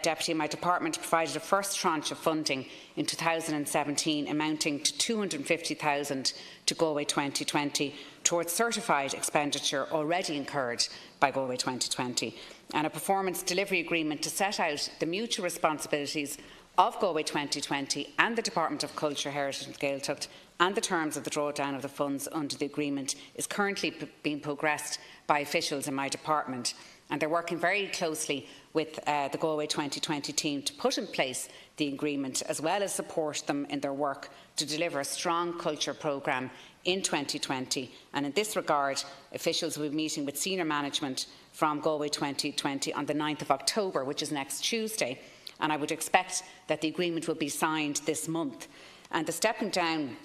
[SPEAKER 15] Deputy, my department provided a first tranche of funding in 2017 amounting to 250,000 to Galway 2020 towards certified expenditure already incurred by Galway 2020, and a performance delivery agreement to set out the mutual responsibilities of Galway 2020 and the Department of Culture, Heritage and Gaeltacht, and the terms of the drawdown of the funds under the agreement is currently being progressed by officials in my department, and they're working very closely with the Galway 2020 team to put in place the agreement, as well as support them in their work to deliver a strong culture programme in 2020. And in this regard, officials will be meeting with senior management from Galway 2020 on the 9th of October, which is next Tuesday, and I would expect that the agreement will be signed this month. And the stepping down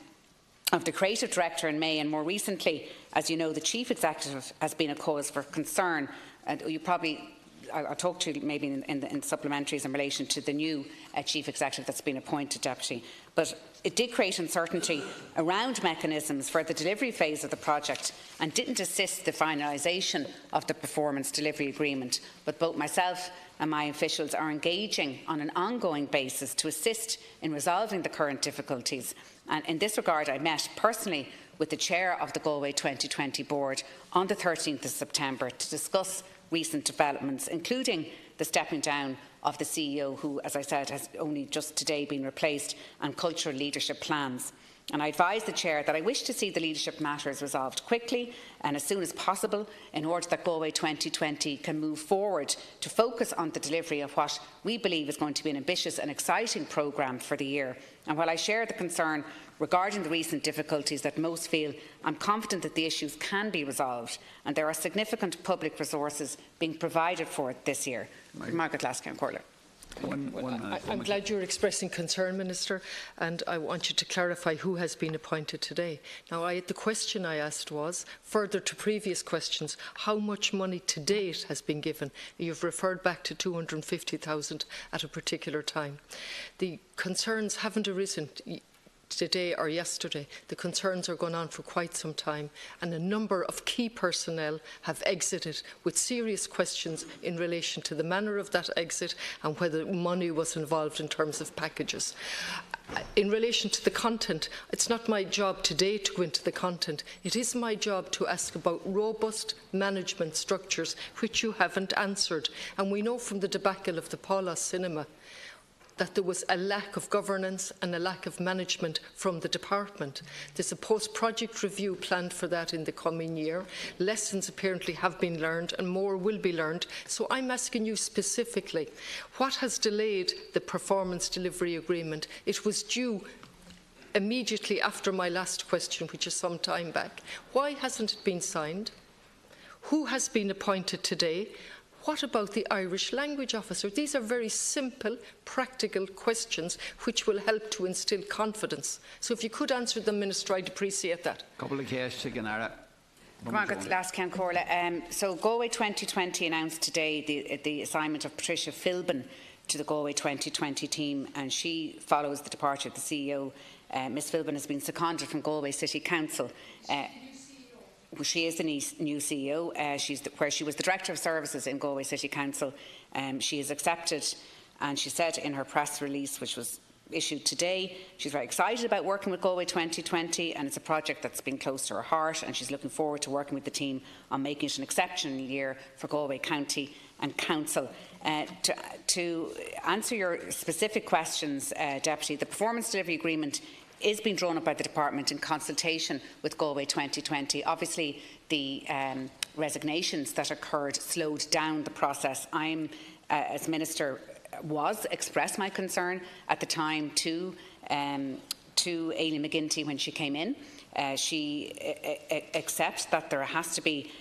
[SPEAKER 15] of the Creative Director in May, and more recently, as you know, the Chief Executive, has been a cause for concern. And you probably, I'll talk to you maybe in supplementaries in relation to the new Chief Executive that's been appointed, Deputy. But it did create uncertainty around mechanisms for the delivery phase of the project and didn't assist the finalisation of the performance delivery agreement. But both myself and my officials are engaging on an ongoing basis to assist in resolving the current difficulties. And in this regard, I met personally with the chair of the Galway 2020 board on the 13th of September to discuss recent developments, including the stepping down of the CEO, who, as I said, has only just today been replaced, and cultural leadership plans. And I advised the Chair that I wish to see the leadership matters resolved quickly and as soon as possible in order that Galway 2020 can move forward to focus on the delivery of what we believe is going to be an ambitious and exciting programme for the year. And while I share the concern regarding the recent difficulties that most feel, I'm confident that the issues can be resolved, and there are significant public resources being provided for it this year. Margaret Lascan-Corler.
[SPEAKER 19] I'm glad you're expressing concern, Minister, and I want you to clarify who has been appointed today. Now, the question I asked was, further to previous questions, how much money to date has been given? You've referred back to 250,000 at a particular time. The concerns haven't arisen today or yesterday. The concerns are going on for quite some time, and a number of key personnel have exited with serious questions in relation to the manner of that exit and whether money was involved in terms of packages. In relation to the content, it's not my job today to go into the content. It is my job to ask about robust management structures, which you haven't answered. And we know from the debacle of the Paula Cinema that there was a lack of governance and a lack of management from the department. There's a post-project review planned for that in the coming year. Lessons apparently have been learned and more will be learned. So I'm asking you specifically, what has delayed the performance delivery agreement? It was due immediately after my last question, which is some time back. Why hasn't it been signed? Who has been appointed today? What about the Irish language officer? These are very simple, practical questions which will help to instil confidence. So if you could answer them, Minister, I'd appreciate that.
[SPEAKER 14] Couple of cases to Ganara.
[SPEAKER 15] Margaret Lascan-Corla. So Galway 2020 announced today the assignment of Patricia Philbin to the Galway 2020 team, and she follows the departure of the CEO. Ms Philbin has been seconded from Galway City Council. She is the new CEO, where she was the Director of Services in Galway City Council. She has accepted, and she said in her press release, which was issued today. She's very excited about working with Galway 2020, and it's a project that's been close to her heart, and she's looking forward to working with the team on making it an exceptional year for Galway County and Council. To answer your specific questions, Deputy, the performance delivery agreement is being drawn up by the Department in consultation with Galway 2020. Obviously, the resignations that occurred slowed down the process. I'm, as Minister, expressed my concern at the time to Aileen McGuinty when she came in. She accepts that there has to be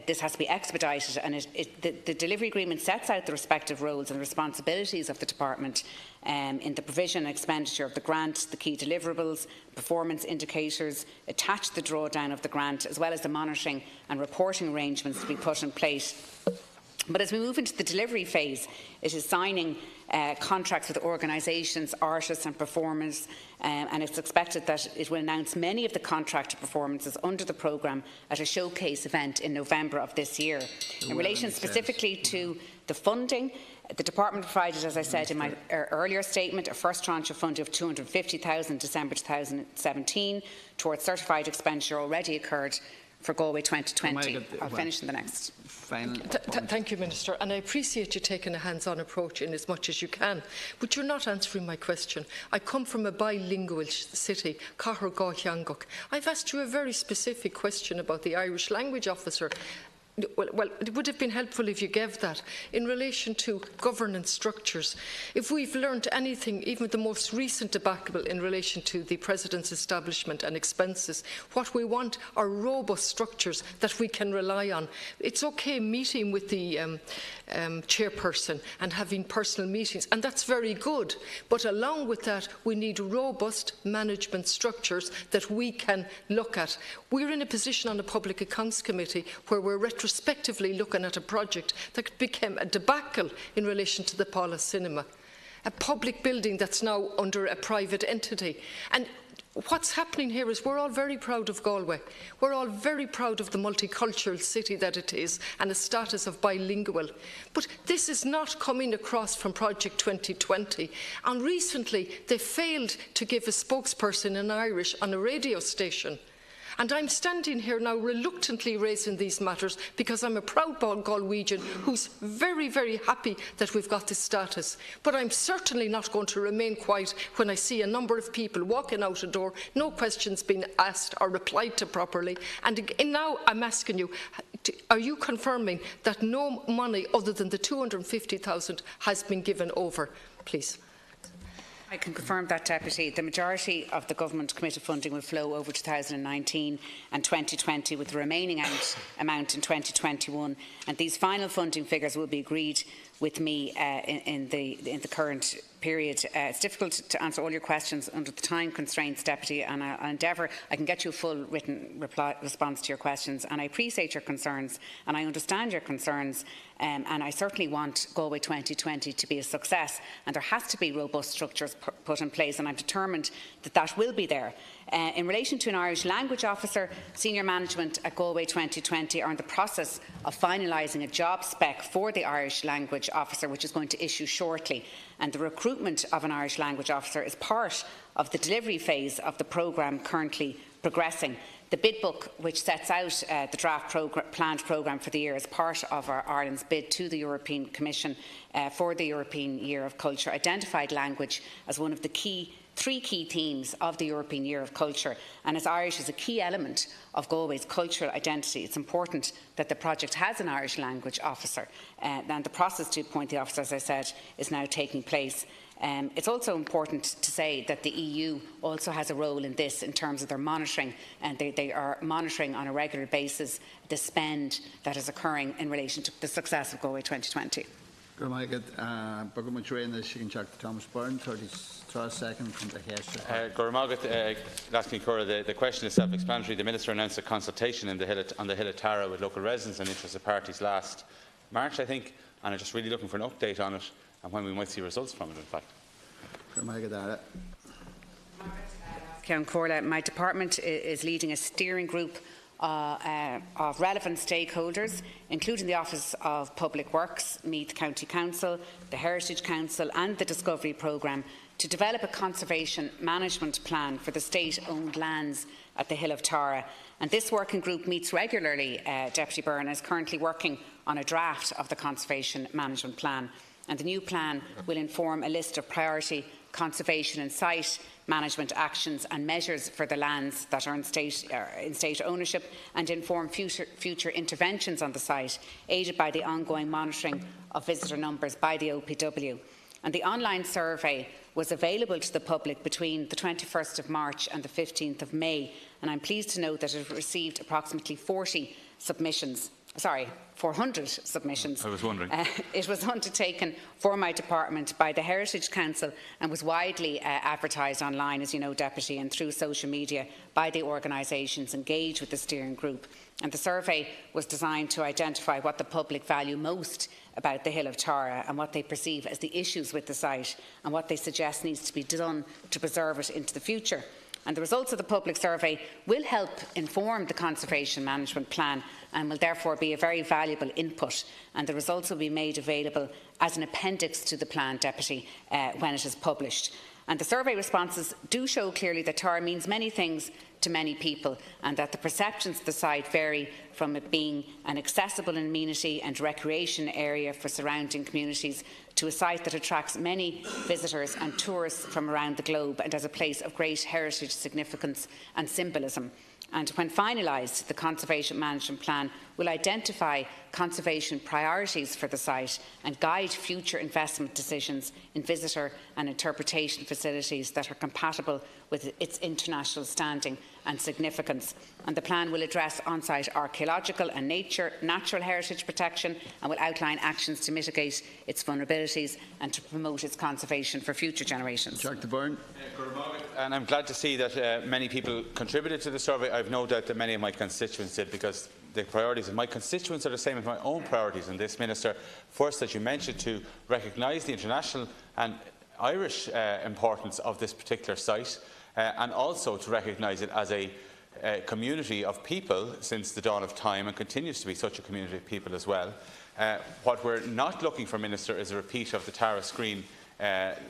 [SPEAKER 15] this has to be expedited, and the delivery agreement sets out the respective roles and responsibilities of the department in the provision and expenditure of the grant, the key deliverables, performance indicators, attach the drawdown of the grant, as well as the monitoring and reporting arrangements to be put in place. But as we move into the delivery phase, it is signing contracts with organisations, artists and performers, and it's expected that it will announce many of the contracted performances under the programme at a showcase event in November of this year. In relation specifically to the funding, the Department provided, as I said in my earlier statement, a first tranche of funding of $250,000 in December 2017 towards certified expenditure already occurred for Galway 2020. I'll finish in the next.
[SPEAKER 19] Thank you, Minister, and I appreciate you taking a hands-on approach in as much as you can, but you're not answering my question. I come from a bilingual city, Cahir. I've asked you a very specific question about the Irish language officer. Well, it would have been helpful if you gave that in relation to governance structures. If we've learned anything, even the most recent debacle in relation to the President's establishment and expenses, what we want are robust structures that we can rely on. It's okay meeting with the chairperson and having personal meetings, and that's very good. But along with that, we need robust management structures that we can look at. We're in a position on the Public Accounts Committee where we're retrospectively looking at a project that became a debacle in relation to the Paula Cinema, a public building that's now under a private entity. And what's happening here is we're all very proud of Galway. We're all very proud of the multicultural city that it is and the status of bilingual. But this is not coming across from Project 2020. And recently, they failed to give a spokesperson in Irish on a radio station. And I'm standing here now reluctantly raising these matters because I'm a proud Galwegian who's very, very happy that we've got this status. But I'm certainly not going to remain quiet when I see a number of people walking out a door, no questions being asked or replied to properly. And now I'm asking you, are you confirming that no money other than the $250,000 has been given over, please?
[SPEAKER 15] I can confirm that, Deputy. The majority of the government committed funding will flow over 2019 and 2020, with the remaining amount in 2021. And these final funding figures will be agreed with me in the current period. It's difficult to answer all your questions under the time constraints, Deputy, and I'll endeavour. I can get you a full written response to your questions, and I appreciate your concerns and I understand your concerns. And I certainly want Galway 2020 to be a success, and there has to be robust structures put in place, and I'm determined that that will be there. In relation to an Irish language officer, senior management at Galway 2020 are in the process of finalising a job spec for the Irish language officer, which is going to issue shortly, and the recruitment of an Irish language officer is part of the delivery phase of the programme currently progressing. The bid book, which sets out the draft planned programme for the year as part of Ireland's bid to the European Commission for the European Year of Culture, identified language as one of the three key themes of the European Year of Culture. And as Irish is a key element of Galway's cultural identity, it's important that the project has an Irish language officer. And the process to appoint the officer, as I said, is now taking place. It's also important to say that the EU also has a role in this in terms of their monitoring, and they are monitoring on a regular basis the spend that is occurring in relation to the success of Galway 2020.
[SPEAKER 14] The
[SPEAKER 20] question is self-explanatory. The Minister announced a consultation on the Hill of Tara with local residents and interested parties last March, I think, and I'm just really looking for an update on it and when we might see results from it, in fact.
[SPEAKER 15] My department is leading a steering group of relevant stakeholders, including the Office of Public Works, Meath County Council, the Heritage Council and the Discovery Programme, to develop a conservation management plan for the state-owned lands at the Hill of Tara. And this working group meets regularly, Deputy Byrne, and is currently working on a draft of the conservation management plan. And the new plan will inform a list of priority conservation and site management actions and measures for the lands that are in state ownership, and inform future interventions on the site, aided by the ongoing monitoring of visitor numbers by the OPW. And the online survey was available to the public between the 21st of March and the 15th of May, and I'm pleased to note that it received approximately 400 submissions.
[SPEAKER 20] I was wondering.
[SPEAKER 15] It was undertaken for my department by the Heritage Council and was widely advertised online, as you know, Deputy, and through social media by the organisations engaged with the steering group. And the survey was designed to identify what the public value most about the Hill of Tara and what they perceive as the issues with the site and what they suggest needs to be done to preserve it into the future. And the results of the public survey will help inform the conservation management plan and will therefore be a very valuable input. And the results will be made available as an appendix to the plan, Deputy, when it is published. And the survey responses do show clearly that Tara means many things to many people, and that the perceptions of the site vary from it being an accessible amenity and recreation area for surrounding communities to a site that attracts many visitors and tourists from around the globe and as a place of great heritage significance and symbolism. And when finalised, the Conservation Management Plan will identify conservation priorities for the site and guide future investment decisions in visitor and interpretation facilities that are compatible with its international standing and significance. And the plan will address on-site archaeological and natural heritage protection and will outline actions to mitigate its vulnerabilities and to promote its conservation for future generations.
[SPEAKER 14] Dr. Byrne.
[SPEAKER 20] And I'm glad to see that many people contributed to the survey. I've no doubt that many of my constituents did, because the priorities of my constituents are the same as my own priorities in this, Minister. First, as you mentioned, to recognise the international and Irish importance of this particular site, and also to recognise it as a community of people since the dawn of time, and continues to be such a community of people as well. What we're not looking for, Minister, is a repeat of the Tara Screen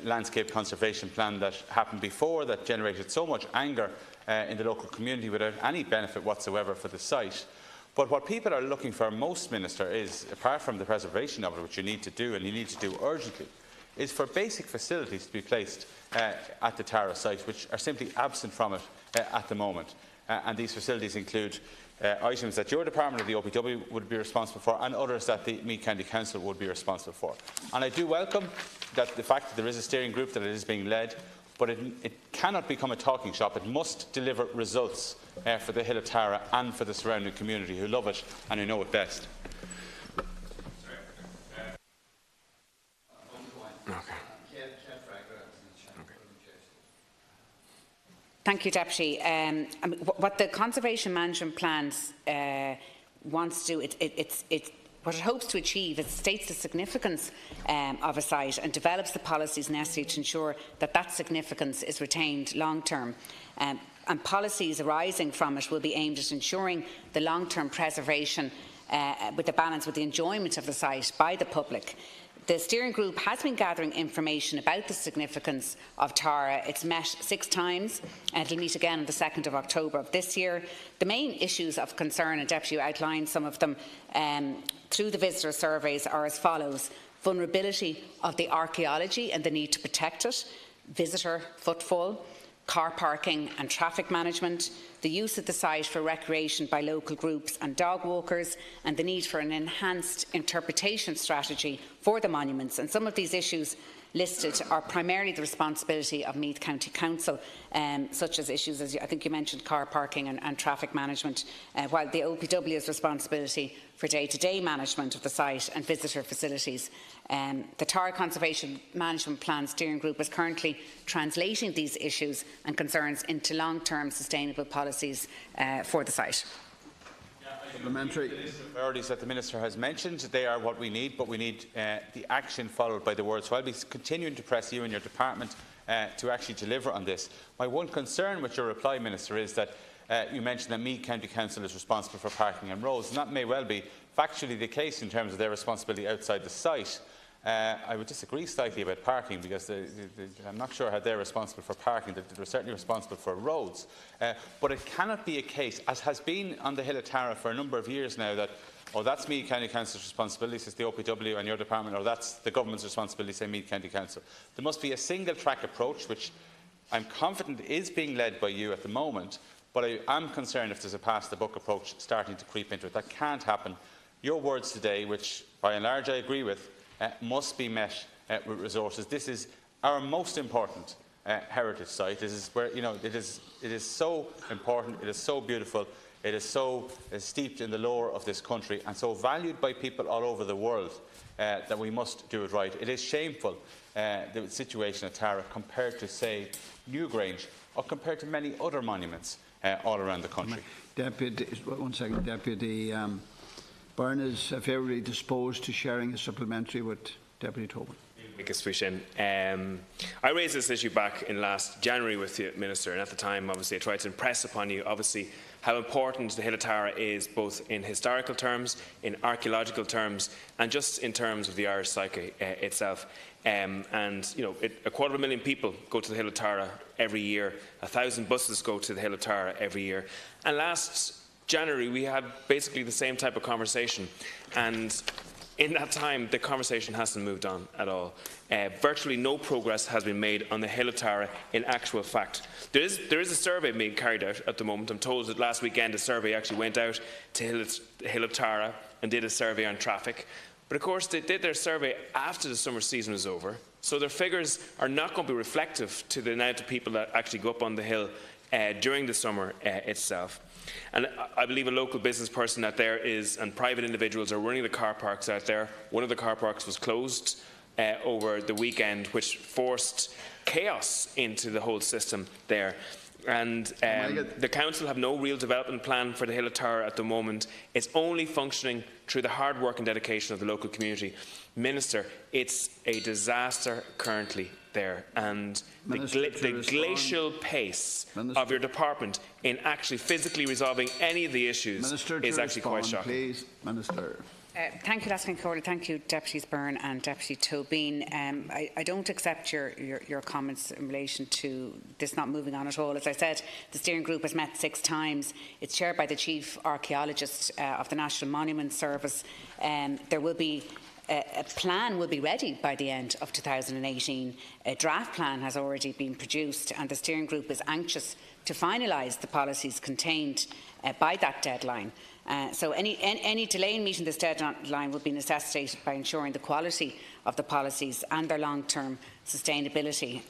[SPEAKER 20] landscape conservation plan that happened before, that generated so much anger in the local community without any benefit whatsoever for the site. But what people are looking for most, Minister, is, apart from the preservation of it, which you need to do, and you need to do urgently, is for basic facilities to be placed at the Tara site, which are simply absent from it at the moment. And these facilities include items that your department of the OPW would be responsible for, and others that the Meath County Council would be responsible for. And I do welcome the fact that there is a steering group, that it is being led, but it cannot become a talking shop. It must deliver results for the Hill of Tara and for the surrounding community, who love it and who know it best.
[SPEAKER 15] Thank you, Deputy. What the Conservation Management Plans wants to do, what it hopes to achieve is states the significance of a site and develops the policies necessary to ensure that that significance is retained long term. And policies arising from it will be aimed at ensuring the long-term preservation with a balance with the enjoyment of the site by the public. The steering group has been gathering information about the significance of Tara. It's met 6 times, and it will meet again on the 2nd of October of this year. The main issues of concern, and Deputy outlined some of them through the visitor surveys, are as follows: vulnerability of the archaeology and the need to protect it, visitor footfall, car parking and traffic management, the use of the site for recreation by local groups and dog walkers, and the need for an enhanced interpretation strategy for the monuments. And some of these issues listed are primarily the responsibility of Meath County Council, such as issues, as I think you mentioned, car parking and traffic management, while the OPW's responsibility for day-to-day management of the site and visitor facilities. The Tara Conservation Management Plan Steering Group is currently translating these issues and concerns into long-term sustainable policies for the site.
[SPEAKER 20] The priorities that the Minister has mentioned, they are what we need, but we need the action followed by the words. So I'll be continuing to press you and your department to actually deliver on this. My one concern with your reply, Minister, is that you mentioned that Meath County Council is responsible for parking and roads, and that may well be factually the case in terms of their responsibility outside the site. I would disagree slightly about parking, because I'm not sure how they're responsible for parking. They're certainly responsible for roads. But it cannot be a case, as has been on the Hill of Tara for a number of years now, that that's Meath County Council's responsibility, says the OPW and your department, or that's the government's responsibility, say Meath County Council. There must be a single-track approach, which I'm confident is being led by you at the moment, but I am concerned if there's a pass-the-buck approach starting to creep into it. That can't happen. Your words today, which by and large I agree with, must be met with resources. This is our most important heritage site. This is where, it is so important, it is so beautiful, it is so steeped in the lore of this country and so valued by people all over the world that we must do it right. It is shameful, the situation at Tara, compared to, say, Newgrange, or compared to many other monuments all around the country.
[SPEAKER 14] Deputy Byrne is favourably disposed to sharing a supplementary with Deputy Tobin.
[SPEAKER 16] I raised this issue back in last January with you, Minister, and at the time, obviously, I tried to impress upon you, obviously, how important the Hill of Tara is, both in historical terms, in archaeological terms, and just in terms of the Irish psyche itself. And, a quarter of a million people go to the Hill of Tara every year. 1,000 buses go to the Hill of Tara every year. And last January, we had basically the same type of conversation. And in that time, the conversation hasn't moved on at all. Virtually no progress has been made on the Hill of Tara in actual fact. There is a survey being carried out at the moment. I'm told that last weekend a survey actually went out to Hill of Tara and did a survey on traffic. But of course, they did their survey after the summer season was over, so their figures are not going to be reflective to the amount of people that actually go up on the hill during the summer itself. And I believe a local business person out there and private individuals are running the car parks out there. One of the car parks was closed over the weekend, which forced chaos into the whole system there. And the council have no real development plan for the Hill of Tara at the moment. It's only functioning through the hard work and dedication of the local community. Minister, it's a disaster currently there, and the glacial pace of your department in actually physically resolving any of the issues is actually quite shocking.
[SPEAKER 14] Please, Minister.
[SPEAKER 15] Thank you, Laskin Corley. Thank you, Deputies Byrne and Deputy Tobin. I don't accept your comments in relation to this not moving on at all. As I said, the steering group has met 6 times. It's chaired by the Chief Archaeologist of the National Monument Service. There will be a plan will be ready by the end of 2018. A draft plan has already been produced, and the steering group is anxious to finalise the policies contained by that deadline. So any delay in meeting this deadline will be necessitated by ensuring the quality of the policies and their long-term sustainability.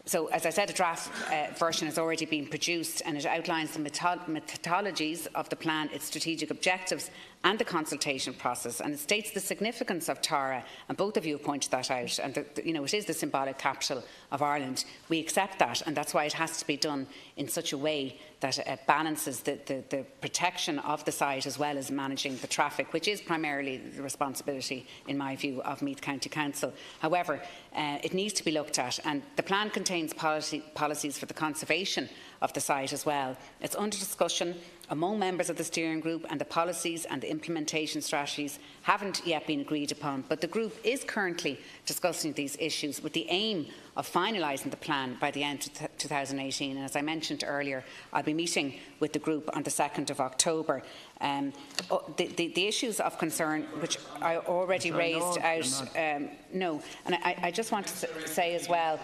[SPEAKER 15] So, as I said, a draft version has already been produced, and it outlines the methodologies of the plan, its strategic objectives and the consultation process, and it states the significance of Tara, and both of you have pointed that out, and it is the symbolic capital of Ireland. We accept that, and that's why it has to be done in such a way that it balances the protection of the site as well as managing the traffic, which is primarily the responsibility, in my view, of Meath County Council. However, it needs to be looked at, and the plan contains policies for the conservation of the site as well. It's under discussion among members of the steering group, and the policies and the implementation strategies haven't yet been agreed upon, but the group is currently discussing these issues with the aim of finalising the plan by the end of 2018. And as I mentioned earlier, I'll be meeting with the group on the 2nd of October. The issues of concern, which I already raised and I just want to say as well,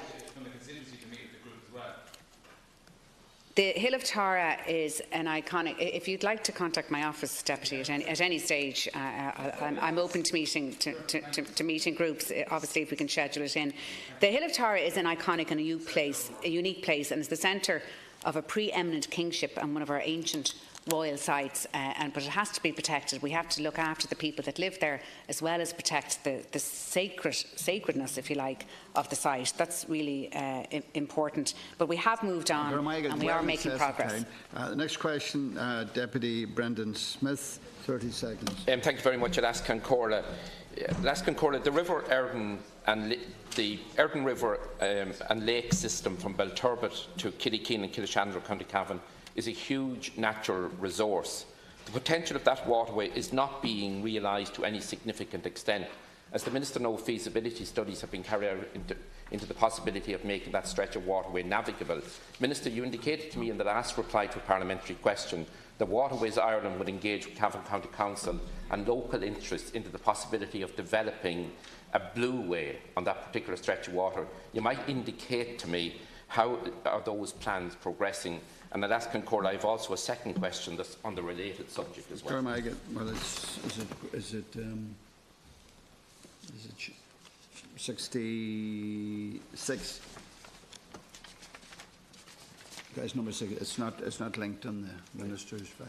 [SPEAKER 15] the Hill of Tara is an iconic. If you'd like to contact my office, Deputy, at any stage, I'm open to meeting groups. Obviously, if we can schedule it in. The Hill of Tara is an iconic and a unique place, and is the centre of a pre-eminent kingship and one of our ancient royal sites, but it has to be protected. We have to look after the people that live there, as well as protect the sacredness, if you like, of the site. That's really important. But we have moved on, and we are making progress.
[SPEAKER 14] The next question, Deputy Brendan Smith, 30 seconds.
[SPEAKER 1] Thank you very much, Laskin Corley. The River Éireann and the Éireann River and Lake system from Belturbet to Killikeen and Killashandra, County Cavan, is a huge natural resource. The potential of that waterway is not being realised to any significant extent. As the Minister knows, feasibility studies have been carried out into the possibility of making that stretch of waterway navigable. Minister, you indicated to me in the last reply to a parliamentary question that Waterways Ireland would engage with Cavan County Council and local interests into the possibility of developing a blue way on that particular stretch of water. You might indicate to me how are those plans progressing? And I'll ask Concord, I have also a second question that's on the related subject as well.
[SPEAKER 14] Well, is it 66? Guys, number 6. It's not linked on the Minister's file.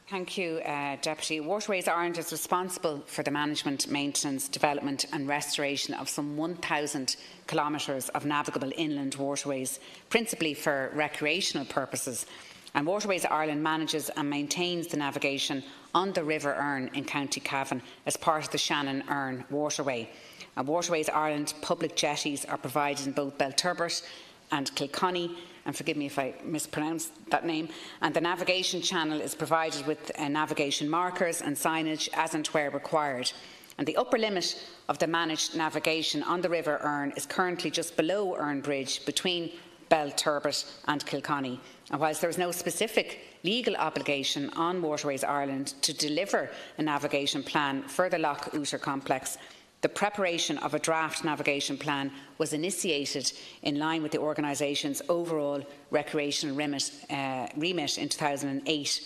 [SPEAKER 15] Thank you, Deputy. Waterways Ireland is responsible for the management, maintenance, development and restoration of some 1,000 kilometres of navigable inland waterways, principally for recreational purposes. And Waterways Ireland manages and maintains the navigation on the River Erne in County Cavan as part of the Shannon Erne waterway. And Waterways Ireland public jetties are provided in both Belturbet and Kilconny, and forgive me if I mispronounce that name, and the navigation channel is provided with navigation markers and signage as and where required. And the upper limit of the managed navigation on the River Erne is currently just below Erne Bridge between Belturbet and Kilconny. And whilst there is no specific legal obligation on Waterways Ireland to deliver a navigation plan for the Loch Outer complex, the preparation of a draft navigation plan was initiated in line with the organisation's overall recreational remit in 2008.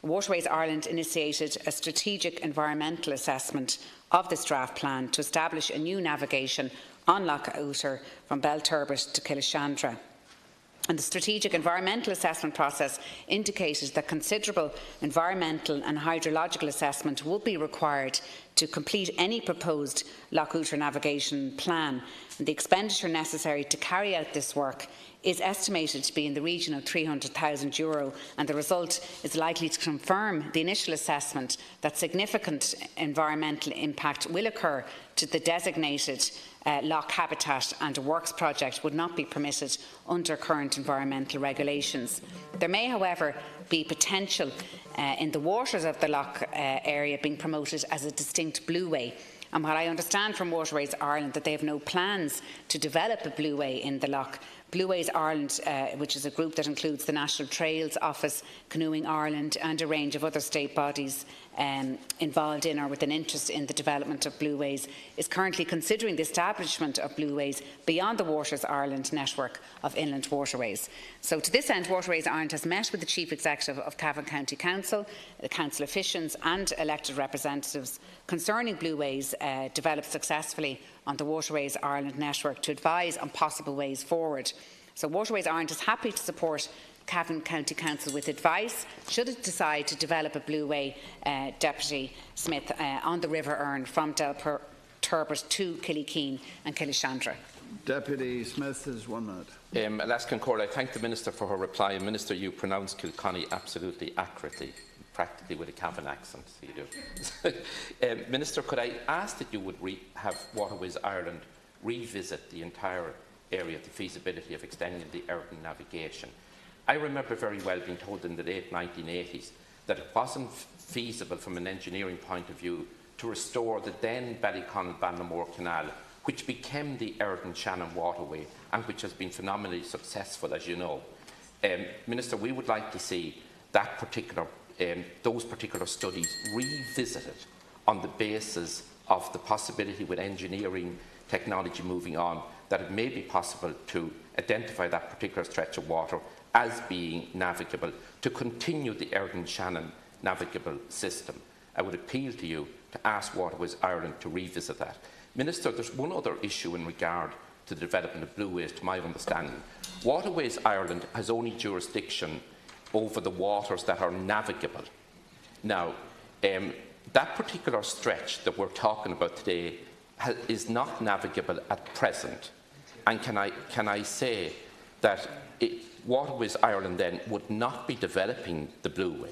[SPEAKER 15] Waterways Ireland initiated a strategic environmental assessment of this draft plan to establish a new navigation on Loch Outer from Belturbet to Kilishandra. And the strategic environmental assessment process indicated that considerable environmental and hydrological assessment would be required to complete any proposed Loch Outer navigation plan. And the expenditure necessary to carry out this work is estimated to be in the region of €300,000, and the result is likely to confirm the initial assessment that significant environmental impact will occur to the designated loch habitat, and a works project would not be permitted under current environmental regulations. There may, however, be potential in the waters of the loch area being promoted as a distinct blueway. And while I understand from Waterways Ireland that they have no plans to develop a blueway in the loch, Blueways Ireland, which is a group that includes the National Trails Office, Canoeing Ireland and a range of other state bodies involved in or with an interest in the development of blueways, is currently considering the establishment of blueways beyond the Waterways Ireland network of inland waterways. So to this end, Waterways Ireland has met with the Chief Executive of Cavan County Council, the council officials and elected representatives concerning blueways developed successfully on the Waterways Ireland network to advise on possible ways forward. So Waterways Ireland is happy to support Cavan County Council with advice should it decide to develop a blueway, Deputy Smith, on the River Erne from Belturbet to Killikeen and Kilishandra.
[SPEAKER 14] Deputy Smith is 1 minute.
[SPEAKER 1] I'll ask Concord, I thank the Minister for her reply. Minister, you pronounced Kilconny absolutely accurately, practically with a Cavan accent, so you do. Minister, could I ask that you would have Waterways Ireland revisit the entire area of the feasibility of extending the urban navigation? I remember very well being told in the late 1980s that it wasn't feasible from an engineering point of view to restore the then Ballyconnell-Ballinamore Canal, which became the Erne Shannon waterway and which has been phenomenally successful, as you know. Minister, we would like to see that those particular studies revisited on the basis of the possibility with engineering technology moving on that it may be possible to identify that particular stretch of water as being navigable, to continue the Erne Shannon navigable system. I would appeal to you to ask Waterways Ireland to revisit that. Minister, there's one other issue in regard to the development of blueways, to my understanding. Waterways Ireland has only jurisdiction over the waters that are navigable. Now, that particular stretch that we're talking about today is not navigable at present. And can I say that Waterways Ireland then would not be developing the blueway?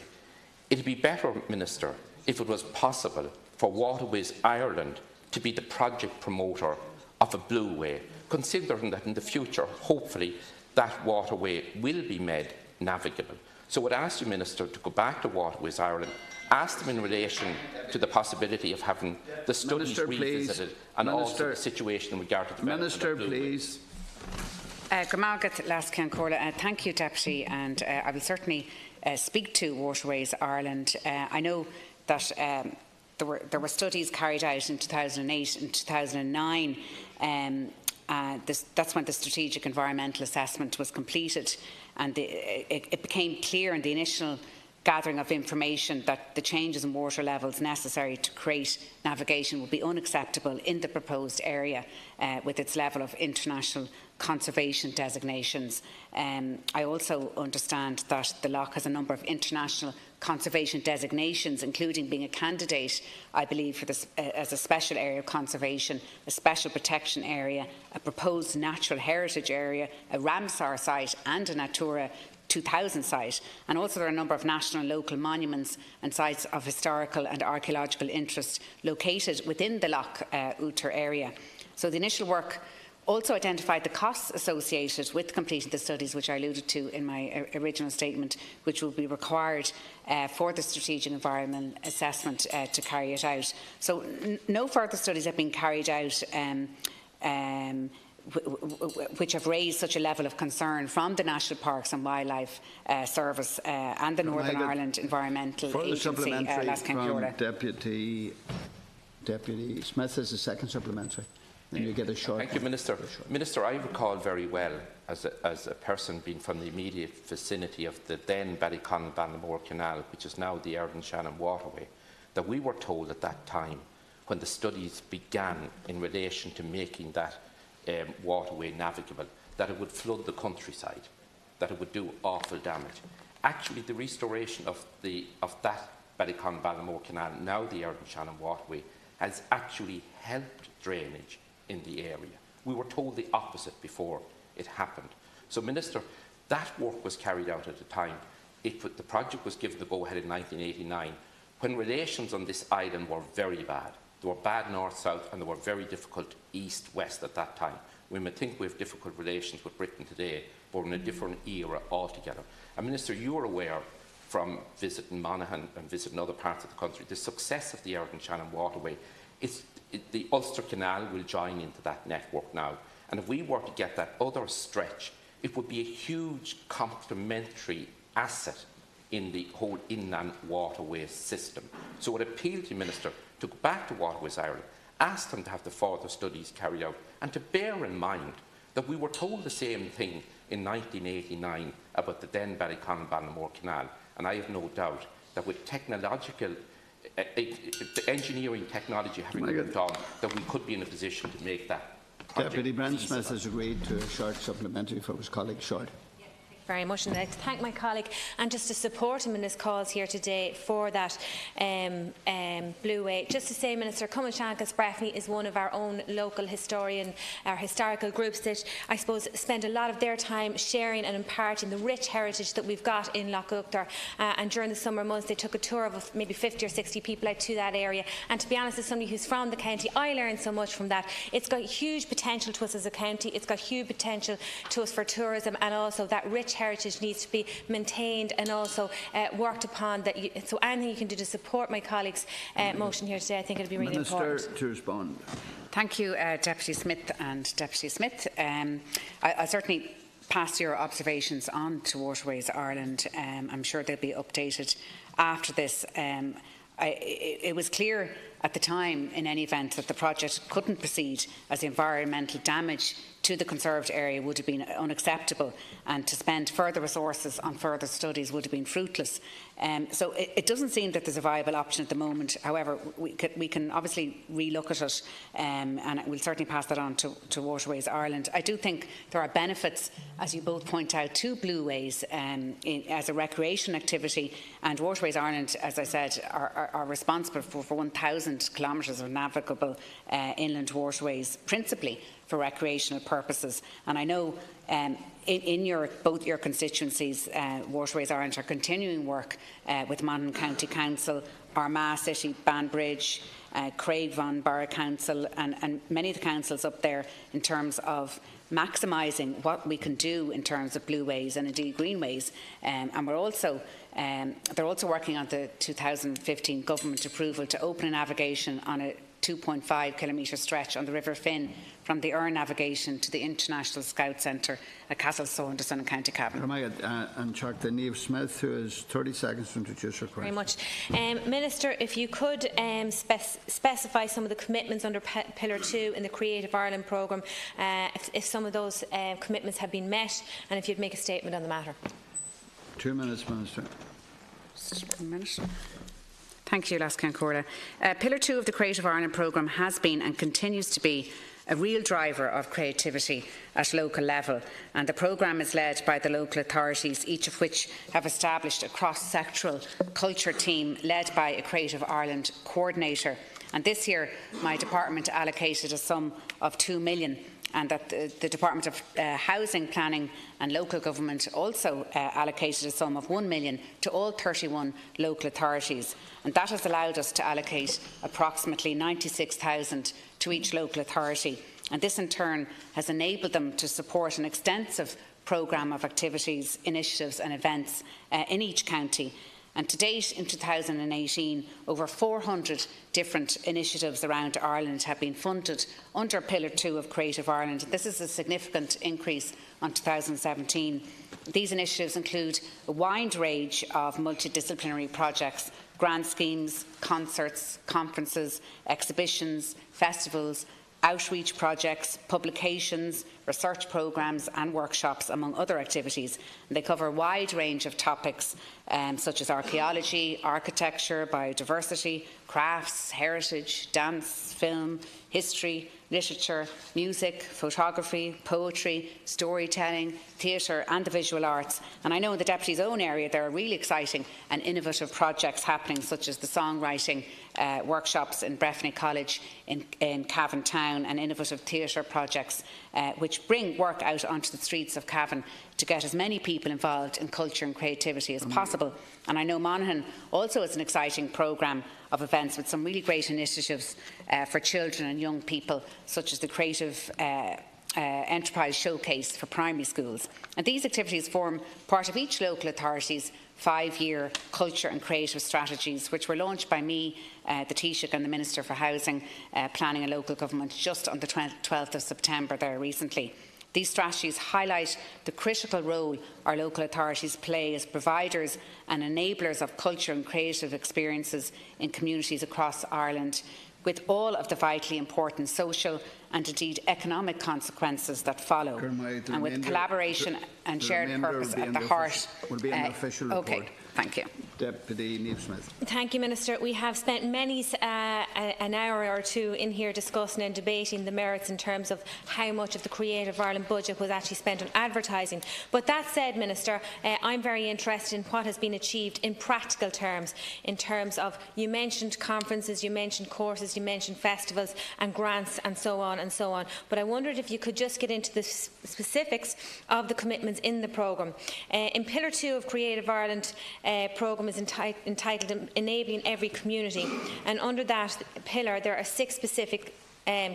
[SPEAKER 1] It would be better, Minister, if it was possible for Waterways Ireland to be the project promoter of a blueway, considering that in the future, hopefully, that waterway will be made navigable. So I would ask you, Minister, to go back to Waterways Ireland, ask them in relation to the possibility of having the studies revisited and also the situation in regard to the
[SPEAKER 14] Minister, please.
[SPEAKER 15] Thank you, Deputy, and I will certainly speak to Waterways Ireland. I know that there were studies carried out in 2008 and 2009. That's when the strategic environmental assessment was completed, and it became clear in the initial gathering of information that the changes in water levels necessary to create navigation would be unacceptable in the proposed area with its level of international conservation designations. I also understand that the loch has a number of international conservation designations, including being a candidate, I believe, for this, as a special area of conservation, a special protection area, a proposed natural heritage area, a Ramsar site and a Natura 2000 site, and also there are a number of national and local monuments and sites of historical and archaeological interest located within the Loch Uatar area. So the initial work also identified the costs associated with completing the studies, which I alluded to in my original statement, which will be required for the strategic environmental assessment to carry it out. So no further studies have been carried out which have raised such a level of concern from the National Parks and Wildlife Service and the Northern Ireland Environmental Agency.
[SPEAKER 14] Deputy Smith is the second supplementary. Then you get a short.
[SPEAKER 1] Thank you, Minister. Minister, I recall very well, as a person being from the immediate vicinity of the then Ballyconn-Ballinamore Canal, which is now the Éireann waterway, that we were told at that time, when the studies began in relation to making that waterway navigable, that it would flood the countryside, that it would do awful damage. Actually, the restoration of that Ballyconn-Ballinamore Canal, now the Éireann waterway, has actually helped drainage in the area. We were told the opposite before it happened. So, Minister, that work was carried out at the time. The project was given the go-ahead in 1989, when relations on this island were very bad. They were bad north-south, and they were very difficult east-west at that time. We may think we have difficult relations with Britain today, but we're in a different era altogether. And Minister, you are aware from visiting Monaghan and visiting other parts of the country, the success of the Éireann waterway. The Ulster Canal will join into that network now. And if we were to get that other stretch, it would be a huge complementary asset in the whole inland waterway system. So it would appeal to you, Minister, to go back to Waterways Ireland, ask them to have the further studies carried out, and to bear in mind that we were told the same thing in 1989 about the then Ballyconn-Ballinamore Canal. And I have no doubt that with technological engineering technology having moved on, that we could be in a position to make that project.
[SPEAKER 14] Deputy Brandt-Smith has agreed to a short supplementary for his colleague Short.
[SPEAKER 8] Very much, and I'd like to thank my colleague and just to support him in his cause here today for that Blue Way. Just to say, Minister, Cummins-Shankas Breffni is one of our own local historical groups that I suppose spend a lot of their time sharing and imparting the rich heritage that we've got in Loch Uachtar. And during the summer months, they took a tour of maybe 50 or 60 people out to that area. And to be honest, as somebody who's from the county, I learned so much from that. It's got huge potential to us as a county. It's got huge potential to us for tourism, and also that rich heritage needs to be maintained and also worked upon. So anything you can do to support my colleague's motion here today, I think it would be really important.
[SPEAKER 14] Minister to respond.
[SPEAKER 15] Thank you, Deputy Smith and Deputy Smith. I'll certainly pass your observations on to Waterways Ireland. I'm sure they'll be updated after this. It was clear at the time, in any event, that the project couldn't proceed as the environmental damage to the conserved area would have been unacceptable, and to spend further resources on further studies would have been fruitless. So it doesn't seem that there's a viable option at the moment. However, we can obviously relook at it, and we'll certainly pass that on to Waterways Ireland. I do think there are benefits, as you both point out, to Blue Ways as a recreation activity, and Waterways Ireland, as I said, are responsible for 1,000 kilometres of navigable inland waterways, principally for recreational purposes. And I know in both your constituencies, Waterways Ireland are continuing work with Monaghan County Council, Armagh City, Banbridge, Craigvan Borough Council and many of the councils up there in terms of maximising what we can do in terms of blueways and indeed greenways. And they're also working on the 2015 government approval to open a navigation on a 2.5 kilometre stretch on the River Finn from the Earn navigation to the International Scout Centre at Castle Saunderson in County Cavan.
[SPEAKER 14] And Chuck the Niamh Smith, who is 30 seconds to introduce her question.
[SPEAKER 8] Very much. Minister, if you could specify some of the commitments under Pillar 2 in the Creative Ireland programme, if some of those commitments have been met, and if you'd make a statement on the matter.
[SPEAKER 14] 2 minutes, Minister.
[SPEAKER 15] Thank you, Lascan Corla. Pillar 2 of the Creative Ireland programme has been and continues to be a real driver of creativity at local level, and the programme is led by the local authorities, each of which have established a cross-sectoral culture team led by a Creative Ireland coordinator. And this year, my department allocated a sum of €2 million, and that the Department of Housing, Planning and Local Government also allocated a sum of €1 million to all 31 local authorities. And that has allowed us to allocate approximately 96,000 to each local authority. And this in turn has enabled them to support an extensive programme of activities, initiatives and events in each county. And to date, in 2018, over 400 different initiatives around Ireland have been funded under Pillar 2 of Creative Ireland. This is a significant increase on 2017. These initiatives include a wide range of multidisciplinary projects, grant schemes, concerts, conferences, exhibitions, festivals, outreach projects, publications, research programmes and workshops, among other activities. And they cover a wide range of topics such as archaeology, architecture, biodiversity, crafts, heritage, dance, film, history, literature, music, photography, poetry, storytelling, theatre and the visual arts. And I know in the Deputy's own area there are really exciting and innovative projects happening, such as the songwriting workshops in Breffni College in Cavan Town and innovative theatre projects which bring work out onto the streets of Cavan to get as many people involved in culture and creativity as possible. And I know Monaghan also has an exciting programme of events with some really great initiatives for children and young people, such as the Creative Enterprise Showcase for primary schools. And these activities form part of each local authority's 5-year culture and creative strategies, which were launched by me, the Taoiseach and the Minister for Housing, Planning and Local Government just on the 12th of September there recently. These strategies highlight the critical role our local authorities play as providers and enablers of culture and creative experiences in communities across Ireland, with all of the vitally important social and indeed economic consequences that follow, and with collaboration and shared purpose at the heart.
[SPEAKER 14] Will be an official report.
[SPEAKER 15] Okay, thank you.
[SPEAKER 14] Deputy Niamh Smith.
[SPEAKER 8] Thank you, Minister. We have spent many an hour or two in here discussing and debating the merits in terms of how much of the Creative Ireland budget was actually spent on advertising. But that said, Minister, I'm very interested in what has been achieved in practical terms, in terms of, you mentioned conferences, you mentioned courses, you mentioned festivals and grants and so on and so on. But I wondered if you could just get into the specifics of the commitments in the programme. In Pillar 2 of Creative Ireland programme is entitled Enabling Every Community, and under that pillar there are 6 specific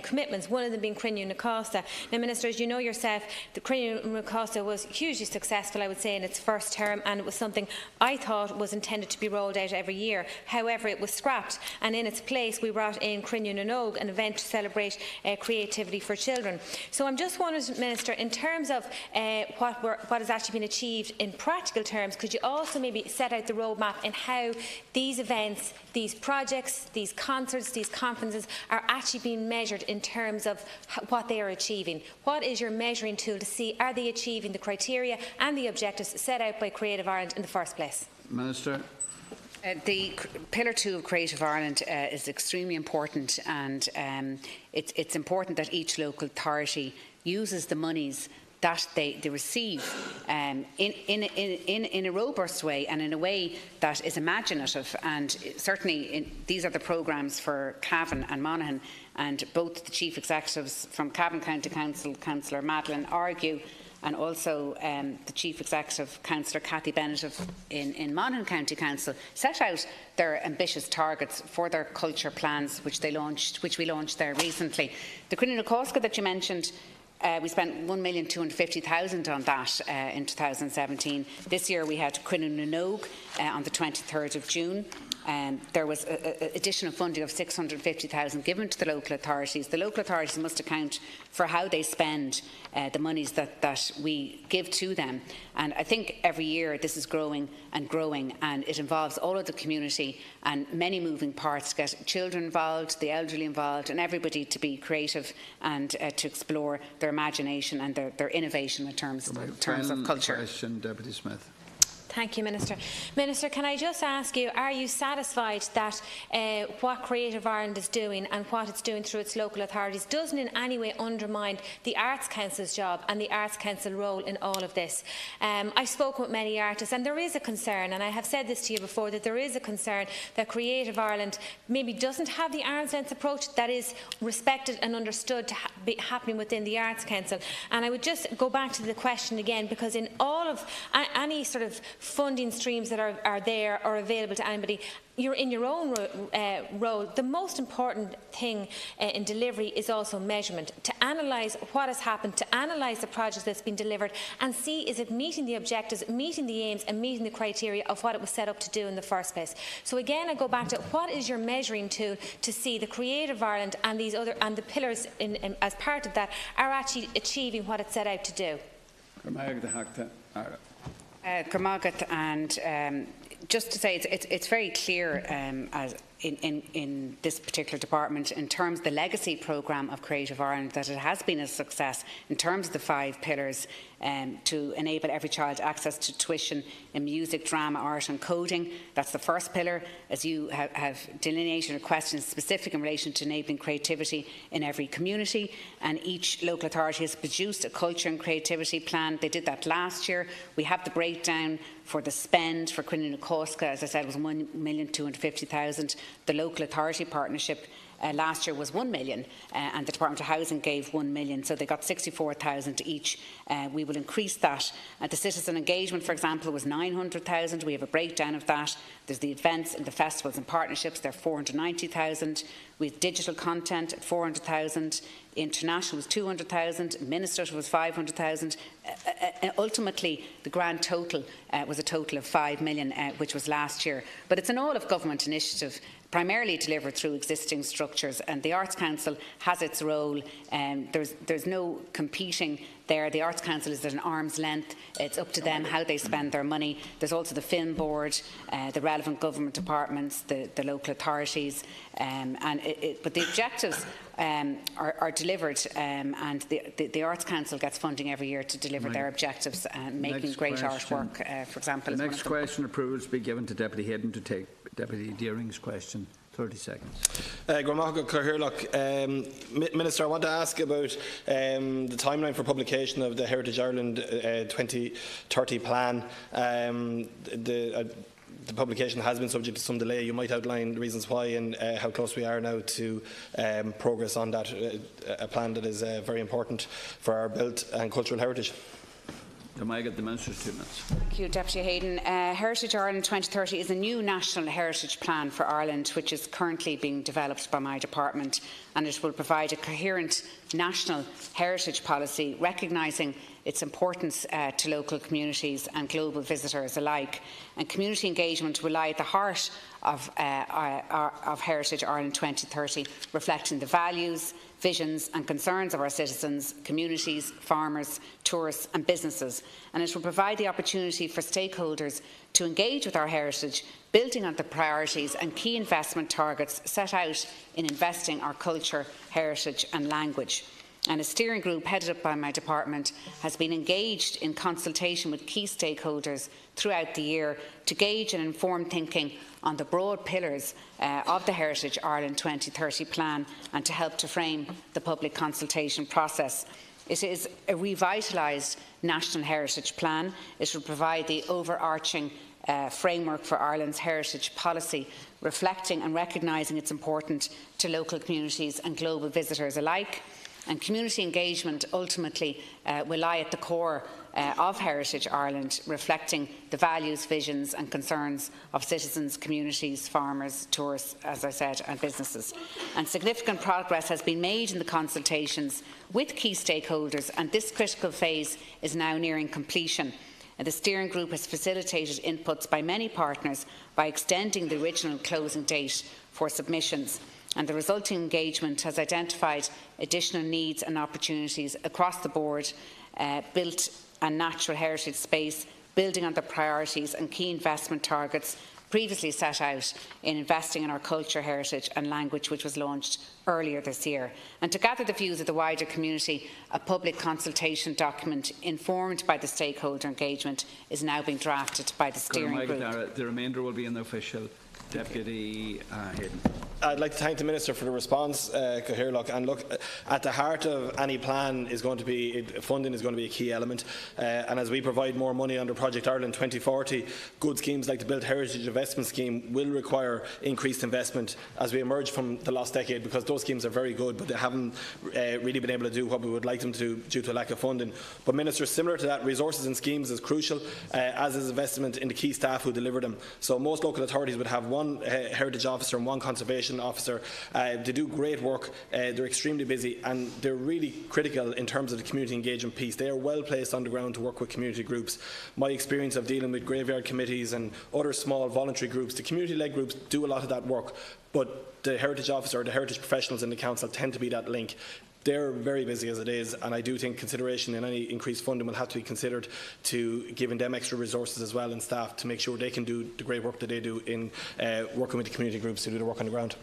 [SPEAKER 8] commitments, one of them being Crinne na Costa. Now, Minister, as you know yourself, the Crinne na Costa was hugely successful, I would say, in its first term, and it was something I thought was intended to be rolled out every year. However, it was scrapped, and in its place we brought in Crinne na Nog, an event to celebrate creativity for children. So I'm just wondering, Minister, in terms of what has actually been achieved in practical terms, could you also maybe set out the roadmap in how these events, these projects, these concerts, these conferences are actually being measured in terms of what they are achieving? What is your measuring tool to see, are they achieving the criteria and the objectives set out by Creative Ireland in the first place?
[SPEAKER 14] Minister.
[SPEAKER 15] The Pillar 2 of Creative Ireland is extremely important, and it's important that each local authority uses the monies that they receive in a robust way and in a way that is imaginative. And certainly these are the programmes for Cavan and Monaghan, and both the chief executives from Cavan County Council, Councillor Madeline, argue and also the Chief Executive, Councillor Cathy Bennett in Monaghan County Council, set out their ambitious targets for their culture plans, which we launched there recently. The Cuireann na Cósca that you mentioned, we spent $1,250,000 on that in 2017. This year we had Cuireann na Nóg on the 23rd of June. There was additional funding of $650,000 given to the local authorities. The local authorities must account for how they spend the monies that we give to them. And I think every year this is growing, and it involves all of the community and many moving parts to get children involved, the elderly involved, and everybody to be creative and to explore their imagination and their innovation in terms of culture.
[SPEAKER 14] Question, Deputy Smith.
[SPEAKER 8] Thank you, Minister. Minister, can I just ask you, are you satisfied that what Creative Ireland is doing and what it's doing through its local authorities doesn't in any way undermine the Arts Council's job and the Arts Council role in all of this? I've spoken with many artists, and there is a concern, and I have said this to you before, that there is a concern that Creative Ireland maybe doesn't have the arm's length approach that is respected and understood to be happening within the Arts Council. And I would just go back to the question again, because in all of any sort of funding streams that are there or available to anybody, you're in your own role. The most important thing in delivery is also measurement, to analyse what has happened, to analyse the project that's been delivered and see is it meeting the objectives, meeting the aims and meeting the criteria of what it was set up to do in the first place. So again, I go back to what is your measuring tool to see the Creative Ireland and these other and the pillars as part of that are actually achieving what it set out to do.
[SPEAKER 15] And just to say, it's very clear as in this particular department, in terms of the legacy programme of Creative Ireland, that it has been a success in terms of the 5 pillars to enable every child access to tuition in music, drama, art and coding. That's the first pillar, as you have delineated a question specific in relation to enabling creativity in every community, and each local authority has produced a culture and creativity plan. They did that last year. We have the breakdown for the spend for Cuireann na Cósca, as I said, was $1,250,000. The local authority partnership last year was $1 million, and the Department of Housing gave $1 million, so they got $64,000 each. We will increase that. The citizen engagement, for example, was $900,000. We have a breakdown of that. There's the events and the festivals and partnerships, they're $490,000. We have digital content at $400,000. International was $200,000. Administrative was $500,000. Ultimately, the grand total was a total of $5 million, which was last year. But it's an all-of-government initiative, primarily delivered through existing structures, and the Arts Council has its role. There's no competing there. The Arts Council is at an arm's length. It's up to them how they spend their money. There's also the Film Board, the relevant government departments, the local authorities, but the objectives are delivered, and the Arts Council gets funding every year to deliver their objectives, making great artwork, for example.
[SPEAKER 14] The next question approval to be given to Deputy Hayden to take Deputy Deering's question. 30 seconds.
[SPEAKER 5] Minister, I want to ask about the timeline for publication of the Heritage Ireland 2030 plan. The publication has been subject to some delay. You might outline the reasons why and how close we are now to progress on that, a plan that is very important for our built and cultural heritage.
[SPEAKER 14] The Minister's 2 minutes.
[SPEAKER 15] Thank you, Deputy Hayden. Heritage Ireland 2030 is a new national heritage plan for Ireland, which is currently being developed by my department, and it will provide a coherent national heritage policy, recognising its importance to local communities and global visitors alike. And community engagement will lie at the heart of Heritage Ireland 2030, reflecting the values, visions and concerns of our citizens, communities, farmers, tourists and businesses. And it will provide the opportunity for stakeholders to engage with our heritage, building on the priorities and key investment targets set out in investing our culture, heritage and language. And a steering group headed up by my department has been engaged in consultation with key stakeholders throughout the year to gauge and inform thinking on the broad pillars of the Heritage Ireland 2030 plan and to help to frame the public consultation process. It is a revitalised national heritage plan. It will provide the overarching framework for Ireland's heritage policy, reflecting and recognising its importance to local communities and global visitors alike. And community engagement ultimately will lie at the core of Heritage Ireland, reflecting the values, visions and concerns of citizens, communities, farmers, tourists, as I said, and businesses. And significant progress has been made in the consultations with key stakeholders, and this critical phase is now nearing completion. The steering group has facilitated inputs by many partners by extending the original closing date for submissions, and the resulting engagement has identified additional needs and opportunities across the board, built and natural heritage space, building on the priorities and key investment targets previously set out in investing in our culture, heritage and language, which was launched earlier this year. And to gather the views of the wider community, a public consultation document informed by the stakeholder engagement is now being drafted by the steering group.
[SPEAKER 21] The remainder will be in the official. Deputy Hayden.
[SPEAKER 5] I'd like to thank the Minister for the response, Cathaoirleach. And look, at the heart of any plan is going to be funding is going to be a key element. And as we provide more money under Project Ireland 2040, good schemes like the Built Heritage Investment Scheme will require increased investment as we emerge from the last decade, because those schemes are very good, but they haven't really been able to do what we would like them to do due to a lack of funding. But Minister, similar to that, resources in schemes is crucial, as is investment in the key staff who deliver them. So most local authorities would have one heritage officer and one conservation officer. They do great work. They're extremely busy, and they're really critical in terms of the community engagement piece. They are well placed on the ground to work with community groups. My experience of dealing with graveyard committees and other small voluntary groups, the community-led groups do a lot of that work, but the heritage officer or the heritage professionals in the council tend to be that link. They're very busy as it is, and I do think consideration in any increased funding will have to be considered to giving them extra resources as well and staff to make sure they can do the great work that they do in working with the community groups to do the work on the ground.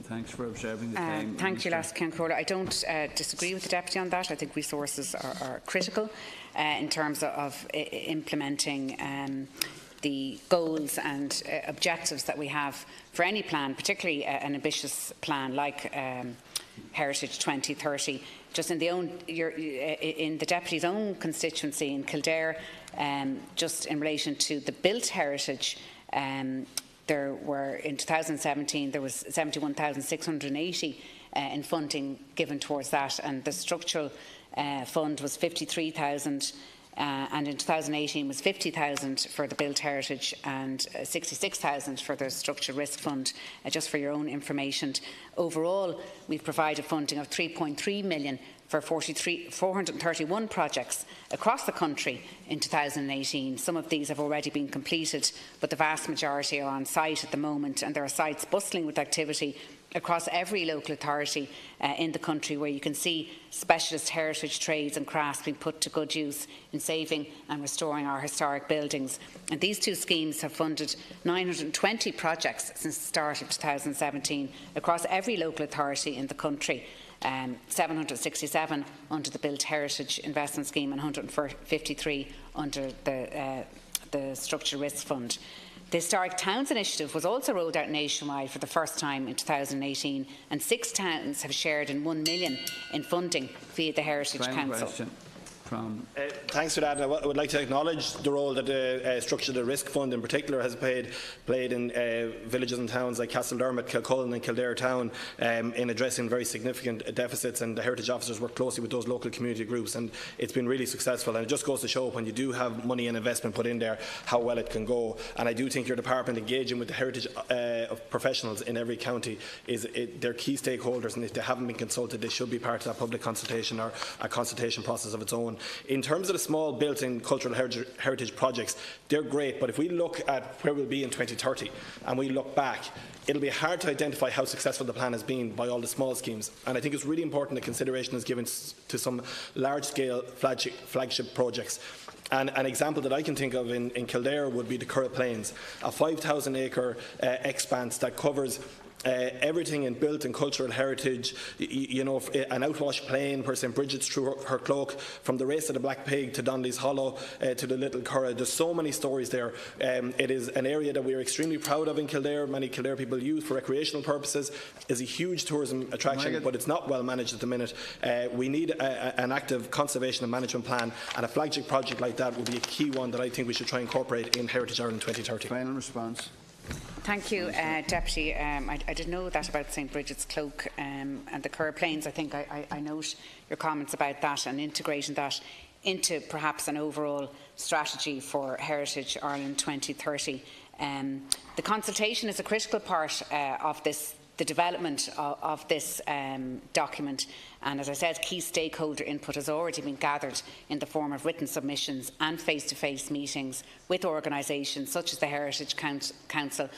[SPEAKER 21] Thanks for observing the time.
[SPEAKER 15] Thank you, Last Ceann. I don't disagree with the Deputy on that. I think resources are critical in terms of implementing the goals and objectives that we have for any plan, particularly an ambitious plan like Heritage 2030. Just in the Deputy's own constituency in Kildare, just in relation to the built heritage, there were in 2017 there was 71,680 in funding given towards that, and the structural fund was 53,000. And in 2018 was 50,000 for the built heritage and 66,000 for the structural risk fund, just for your own information. Overall, we've provided funding of 3.3 million for 431 projects across the country in 2018. Some of these have already been completed, but the vast majority are on site at the moment, and there are sites bustling with activity across every local authority in the country, where you can see specialist heritage trades and crafts being put to good use in saving and restoring our historic buildings. And these two schemes have funded 920 projects since the start of 2017 across every local authority in the country. 767 under the Built Heritage Investment Scheme and 153 under the Structural Risk Fund. The Historic Towns Initiative was also rolled out nationwide for the first time in 2018, and 6 towns have shared in $1 million in funding via the Heritage Council.
[SPEAKER 5] Thanks for that. I would like to acknowledge the role that the Structural Risk Fund in particular has played in villages and towns like Castledermot, Kilcullen and Kildare Town in addressing very significant deficits, and the heritage officers work closely with those local community groups, and it's been really successful. And it just goes to show, when you do have money and investment put in there, how well it can go. And I do think your department engaging with the heritage of professionals in every county they're key stakeholders, and if they haven't been consulted, they should be part of that public consultation or a consultation process of its own. In terms of the small built-in cultural heritage projects, they're great, but if we look at where we'll be in 2030 and we look back, it'll be hard to identify how successful the plan has been by all the small schemes. And I think it's really important that consideration is given to some large-scale flagship projects. And an example that I can think of in Kildare would be the Curragh Plains, a 5,000-acre expanse that covers everything in built and cultural heritage, you know, an outwash plain where St Bridget's threw her cloak, from the race of the Black Pig to Donnelly's Hollow to the Little Curragh. There's so many stories there. It is an area that we are extremely proud of in Kildare. Many Kildare people use for recreational purposes. It's a huge tourism attraction, but it's not well managed at the minute. We need an active conservation and management plan, and a flagship project like that would be a key one that I think we should try and incorporate in Heritage Ireland 2030.
[SPEAKER 21] Final response.
[SPEAKER 15] Thank you, Deputy. I didn't know that about St Bridget's Cloak and the Curragh Plains. I think I note your comments about that and integrating that into perhaps an overall strategy for Heritage Ireland 2030. The consultation is a critical part of the development of this document, and as I said, key stakeholder input has already been gathered in the form of written submissions and face-to-face meetings with organisations such as the Heritage Council,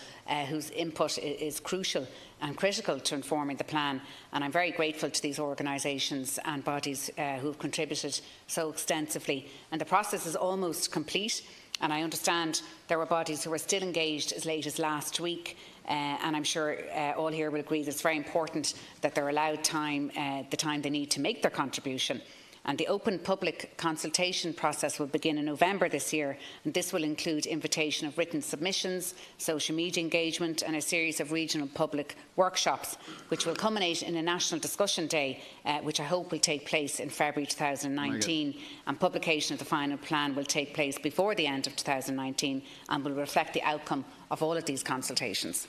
[SPEAKER 15] whose input is crucial and critical to informing the plan, and I'm very grateful to these organisations and bodies who have contributed so extensively. And the process is almost complete, and I understand there were bodies who were still engaged as late as last week. And I'm sure all here will agree that it's very important that they're allowed time, the time they need to make their contribution. And the open public consultation process will begin in November this year, and this will include invitation of written submissions, social media engagement and a series of regional public workshops, which will culminate in a national discussion day, which I hope will take place in February 2019, and publication of the final plan will take place before the end of 2019 and will reflect the outcome of all of these consultations.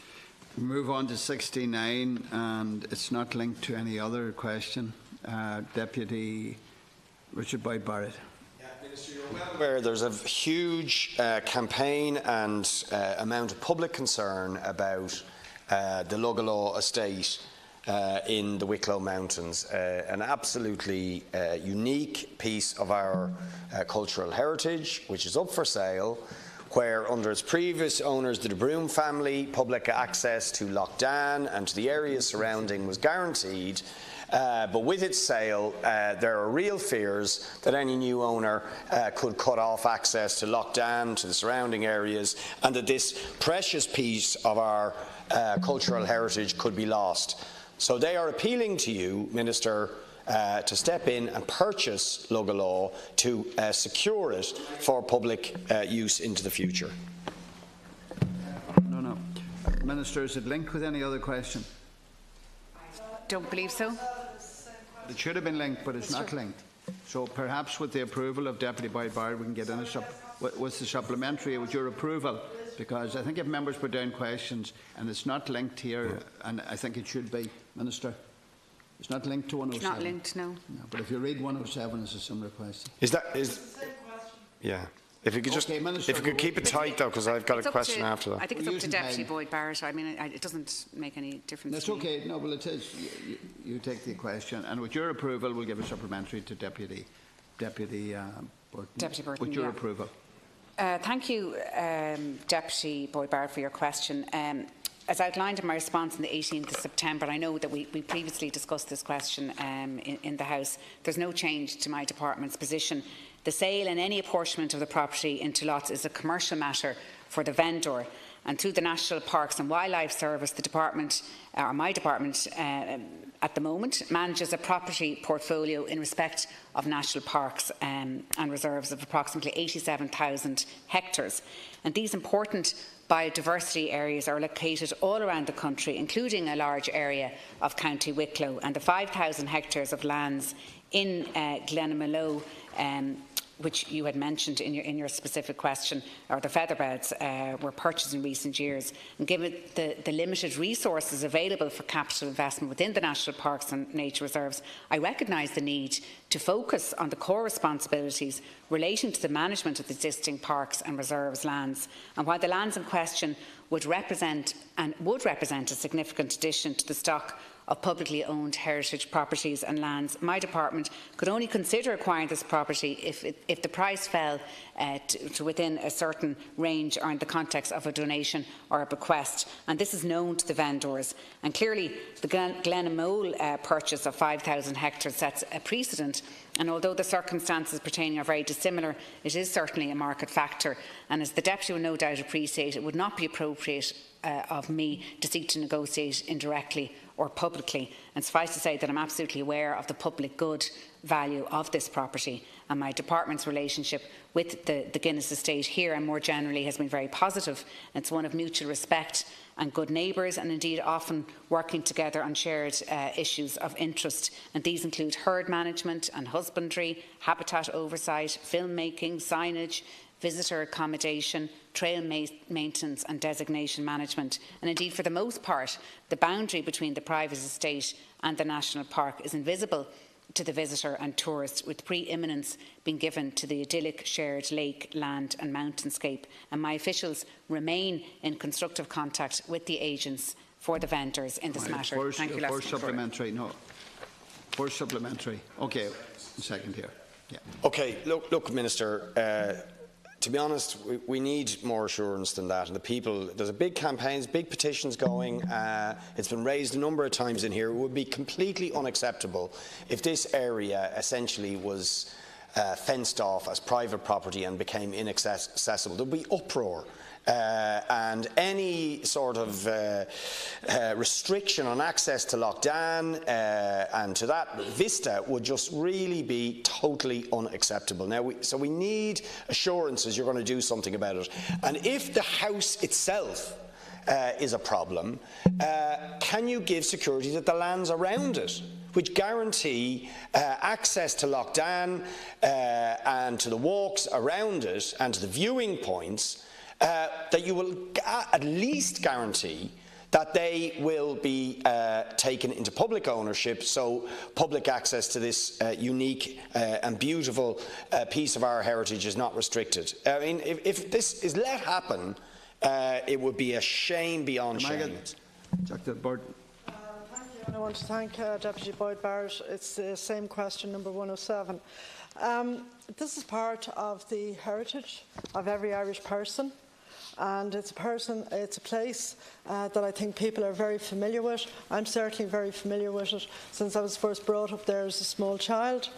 [SPEAKER 14] We move on to 69, and it's not linked to any other question. Deputy Richard Boyd Barrett.
[SPEAKER 13] Minister, you're well aware there's a huge campaign and amount of public concern about the Lugalaw estate in the Wicklow Mountains, an absolutely unique piece of our cultural heritage, which is up for sale, where under its previous owners, the De Broom family, public access to Lough Dan and to the areas surrounding was guaranteed. But with its sale, there are real fears that any new owner could cut off access to Lough Dan, to the surrounding areas, and that this precious piece of our cultural heritage could be lost. So they are appealing to you, Minister, to step in and purchase Lugalaw to secure it for public use into the future.
[SPEAKER 14] No. Minister, is it linked with any other question?
[SPEAKER 15] Don't believe so.
[SPEAKER 14] It should have been linked, but it's not linked. So perhaps with the approval of Deputy Boyd Barrett, we can get in what's the supplementary with your approval, because I think if members put down questions and it's not linked here, and I think it should be, Minister. It's not linked to 107.
[SPEAKER 15] It's not linked, no.
[SPEAKER 14] But if you read 107, it's a similar question.
[SPEAKER 13] Yeah. If you could just, if you could keep it tight though, because I've got a question after that.
[SPEAKER 15] I think it's up to Deputy Boyd Barrett. I mean, it doesn't make any difference.
[SPEAKER 14] That's okay. No, well, it is. You take the question, and with your approval, we'll give a supplementary to Deputy Burton.
[SPEAKER 15] Deputy Burton,
[SPEAKER 14] with your approval.
[SPEAKER 15] Thank you, Deputy Boyd Barrett, for your question. As outlined in my response on the 18th of September, I know that we previously discussed this question in the House. There's no change to my department's position. The sale and any apportionment of the property into lots is a commercial matter for the vendor, and through the National Parks and Wildlife Service, the department, or my department at the moment, manages a property portfolio in respect of national parks and reserves of approximately 87,000 hectares. And these important biodiversity areas are located all around the country, including a large area of County Wicklow, and the 5,000 hectares of lands in Glenmallow, which you had mentioned in your specific question, or the featherbeds, were purchased in recent years. And given the limited resources available for capital investment within the national parks and nature reserves, I recognise the need to focus on the core responsibilities relating to the management of the existing parks and reserves lands. And while the lands in question would represent a significant addition to the stock of publicly owned heritage properties and lands, my department could only consider acquiring this property if the price fell to within a certain range or in the context of a donation or a bequest. And this is known to the vendors. And clearly, the Glenamole purchase of 5,000 hectares sets a precedent. And although the circumstances pertaining are very dissimilar, it is certainly a market factor. And as the Deputy will no doubt appreciate, it would not be appropriate of me to seek to negotiate indirectly or publicly. And suffice to say that I'm absolutely aware of the public good value of this property, and my department's relationship with the Guinness estate here and more generally has been very positive. It's one of mutual respect and good neighbours, and indeed often working together on shared issues of interest. And these include herd management and husbandry, habitat oversight, filmmaking, signage, visitor accommodation, trail maintenance and designation management. And indeed, for the most part, the boundary between the private estate and the national park is invisible to the visitor and tourist, with pre-eminence being given to the idyllic shared lake, land and mountainscape. And my officials remain in constructive contact with the agents for the vendors in this matter. Thank you,
[SPEAKER 14] First supplementary, no. First supplementary. Okay, second here. Yeah.
[SPEAKER 13] Okay, look, Minister. To be honest, we need more assurance than that. And the people, there's a big campaigns, big petitions going. It's been raised a number of times in here. It would be completely unacceptable if this area essentially was fenced off as private property and became inaccessible. There would be uproar. And any sort of restriction on access to Loughdane and to that vista would just really be totally unacceptable. Now, so we need assurances you're going to do something about it. And if the house itself is a problem, can you give security that the lands around it, which guarantee access to Loughdane and to the walks around it and to the viewing points, that you will at least guarantee that they will be taken into public ownership, so public access to this unique and beautiful piece of our heritage is not restricted. I mean, if this is let happen, it would be a shame beyond shame.
[SPEAKER 14] Dr. Burton.
[SPEAKER 12] I want to thank Deputy Boyd Barrett. It's the same question, number 107. This is part of the heritage of every Irish person. And it's a place that I think people are very familiar with. I'm certainly very familiar with it since I was first brought up there as a small child.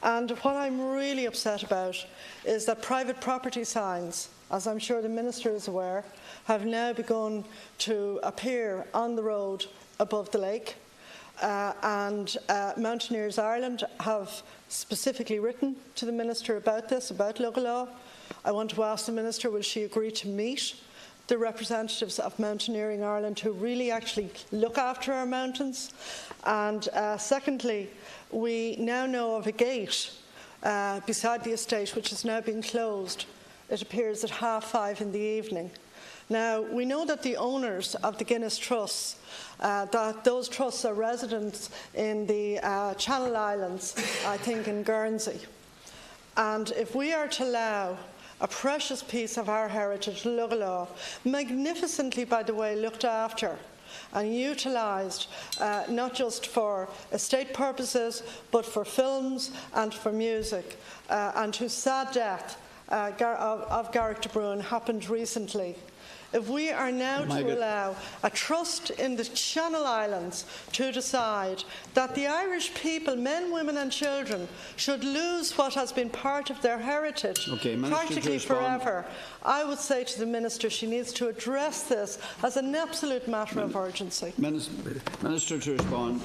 [SPEAKER 12] And what I'm really upset about is that private property signs, as I'm sure the Minister is aware, have now begun to appear on the road above the lake. And Mountaineers Ireland have specifically written to the Minister about this, about local law. I want to ask the Minister, will she agree to meet the representatives of Mountaineering Ireland who really actually look after our mountains? And secondly, we now know of a gate beside the estate which is now being closed. It appears at 5:30 in the evening. Now, we know that the owners of the Guinness Trusts, that those trusts are residents in the Channel Islands, I think in Guernsey. And if we are to allow a precious piece of our heritage, Lugalaw, magnificently, by the way, looked after and utilised not just for estate purposes but for films and for music, and whose sad death of Garrick de Bruyne happened recently. If we are now to allow a trust in the Channel Islands to decide that the Irish people, men, women and children, should lose what has been part of their heritage practically forever, I would say to the Minister she needs to address this as an absolute matter of urgency.
[SPEAKER 14] Minister to respond.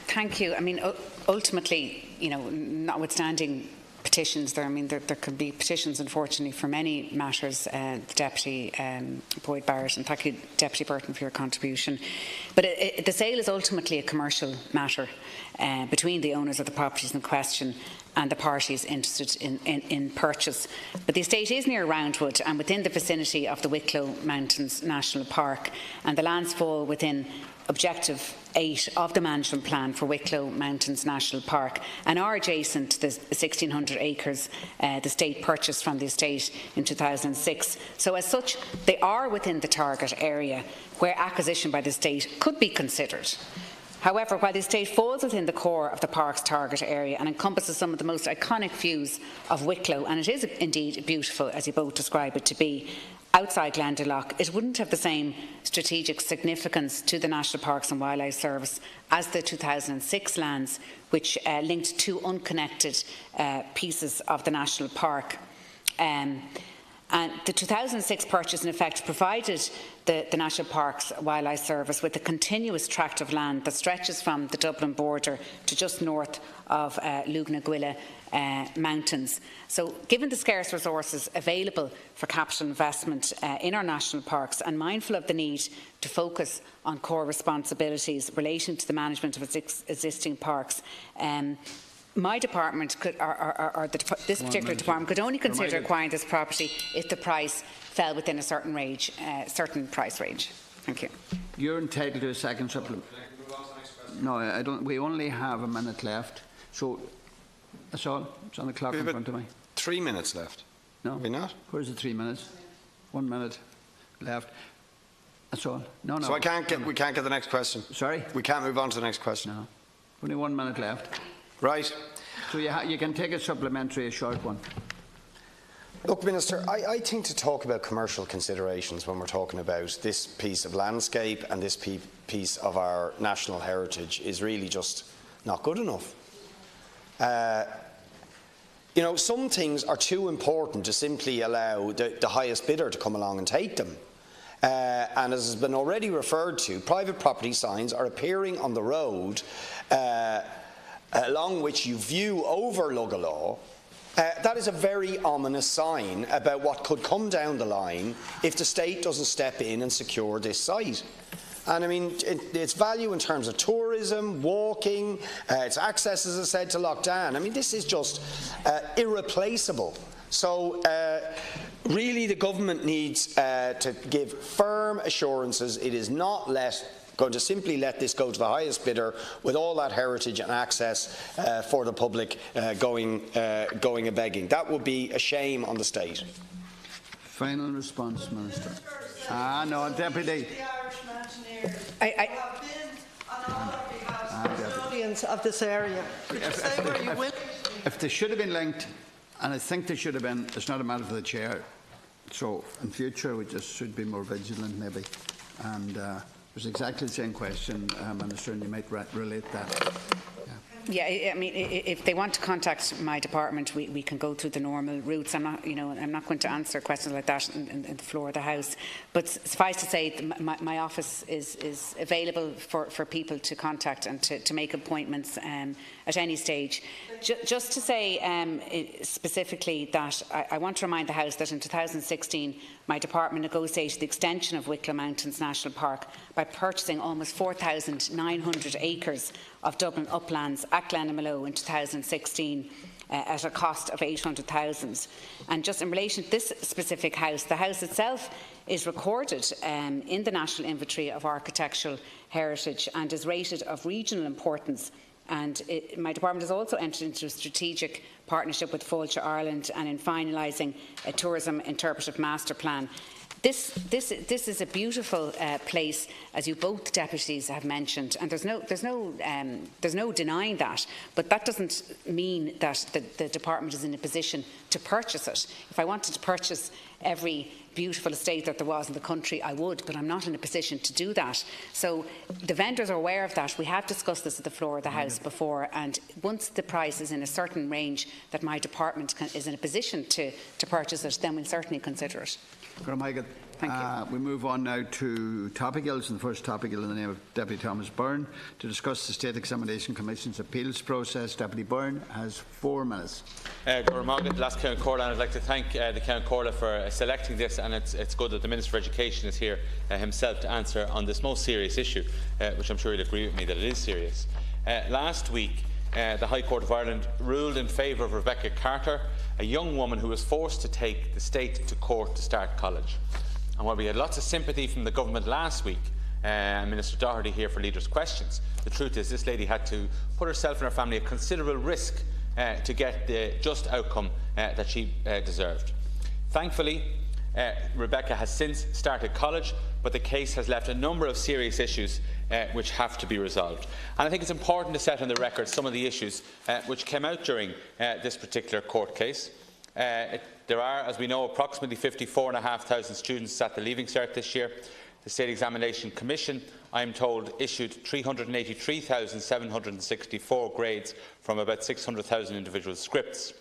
[SPEAKER 15] Thank you. I mean, ultimately, you know, notwithstanding petitions, there could be petitions, unfortunately, for many matters, Deputy Boyd Barrett, and thank you, Deputy Burton, for your contribution. But the sale is ultimately a commercial matter between the owners of the properties in question and the parties interested in purchase. But the estate is near Roundwood and within the vicinity of the Wicklow Mountains National Park, and the lands fall within Objective 8 of the management plan for Wicklow Mountains National Park and are adjacent to the 1,600 acres the state purchased from the estate in 2006. So as such, they are within the target area where acquisition by the state could be considered. However, while the estate falls within the core of the park's target area and encompasses some of the most iconic views of Wicklow, and it is indeed beautiful, as you both describe it to be, outside Glendalough, it wouldn't have the same strategic significance to the National Parks and Wildlife Service as the 2006 lands, which linked two unconnected pieces of the national park. And the 2006 purchase, in effect, provided the National Parks Wildlife Service with a continuous tract of land that stretches from the Dublin border to just north of Lugnaquilla Mountains. So, given the scarce resources available for capital investment in our national parks, and mindful of the need to focus on core responsibilities relating to the management of its existing parks, my department could, this particular department could only consider acquiring this property if the price fell within a certain range, certain price range. Thank you.
[SPEAKER 14] You're entitled to a second supplement. No, I don't. We only have a minute left, so that's all. It's on the clock in front of me.
[SPEAKER 13] 3 minutes left.
[SPEAKER 14] No,
[SPEAKER 13] are we not?
[SPEAKER 14] Where's the 3 minutes? 1 minute left. That's all. No, no.
[SPEAKER 13] So we can't get the next question.
[SPEAKER 14] Sorry?
[SPEAKER 13] We can't move on to the next question.
[SPEAKER 14] No. Only 1 minute left.
[SPEAKER 13] Right.
[SPEAKER 14] So you can take a supplementary, a short one.
[SPEAKER 13] Look, Minister, I think to talk about commercial considerations when we're talking about this piece of landscape and this piece of our national heritage is really just not good enough. You know, some things are too important to simply allow the highest bidder to come along and take them. And as has been already referred to, private property signs are appearing on the road along which you view over Luggalaw. That is a very ominous sign about what could come down the line if the state doesn't step in and secure this site. And I mean, its value in terms of tourism, walking, its access, as I said, to Loughdane. I mean, this is just irreplaceable. So really the government needs to give firm assurances it is not going to simply let this go to the highest bidder with all that heritage and access for the public going a-begging. That would be a shame on the state.
[SPEAKER 14] Final response, Minister. No, Deputy.
[SPEAKER 12] Of this area.
[SPEAKER 14] If they should have been linked, and I think they should have been, it's not a matter for the chair. So in future we just should be more vigilant maybe. And there's exactly the same question, Minister, and you might relate that.
[SPEAKER 15] Yeah, I mean, if they want to contact my department, we can go through the normal routes. I'm not going to answer questions like that in the floor of the House. But suffice to say, my office is available for people to contact and to make appointments at any stage. Just to say specifically that I want to remind the House that in 2016, my department negotiated the extension of Wicklow Mountains National Park by purchasing almost 4,900 acres of Dublin uplands at Glenamallow in 2016 at a cost of 800,000. And just in relation to this specific house, the house itself is recorded in the National Inventory of Architectural Heritage and is rated of regional importance. And my department has also entered into a strategic partnership with Fáilte Ireland and in finalising a tourism interpretive master plan. This is a beautiful place, as you both deputies have mentioned, and there's no denying that. But that doesn't mean that the department is in a position to purchase it. If I wanted to purchase every beautiful estate that there was in the country, I would, but I'm not in a position to do that. So the vendors are aware of that. We have discussed this at the floor of the House before, and once the price is in a certain range that my department is in a position to purchase it, then we'll certainly consider it.
[SPEAKER 14] Thank you. We move on now to topicals, and the first topical in the name of Deputy Thomas Byrne to discuss the State Examination Commission's appeals process. Deputy Byrne has 4 minutes.
[SPEAKER 20] Last Count Corla, and I'd like to thank the Count Corla for selecting this, and it's good that the Minister for Education is here himself to answer on this most serious issue, which I'm sure he'll agree with me that it is serious. Last week, the High Court of Ireland ruled in favour of Rebecca Carter, a young woman who was forced to take the state to court to start college. And while we had lots of sympathy from the government last week, and Minister Doherty here for leaders' questions, the truth is this lady had to put herself and her family at considerable risk to get the just outcome that she deserved. Thankfully, Rebecca has since started college, but the case has left a number of serious issues which have to be resolved. And I think it's important to set on the record some of the issues which came out during this particular court case. There are, as we know, approximately 54,500 students at the Leaving Cert this year. The State Examination Commission, I am told, issued 383,764 grades from about 600,000 individual scripts.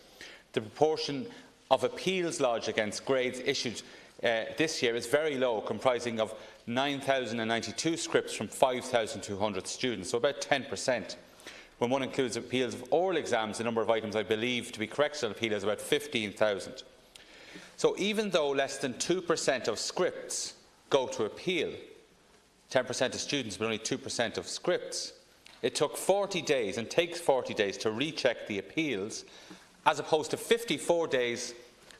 [SPEAKER 20] The proportion of appeals lodged against grades issued this year is very low, comprising of 9,092 scripts from 5,200 students, so about 10%. When one includes appeals of oral exams, the number of items I believe to be correctional appeal is about 15,000. So even though less than 2% of scripts go to appeal, 10% of students but only 2% of scripts, it took 40 days and takes 40 days to recheck the appeals, as opposed to 54 days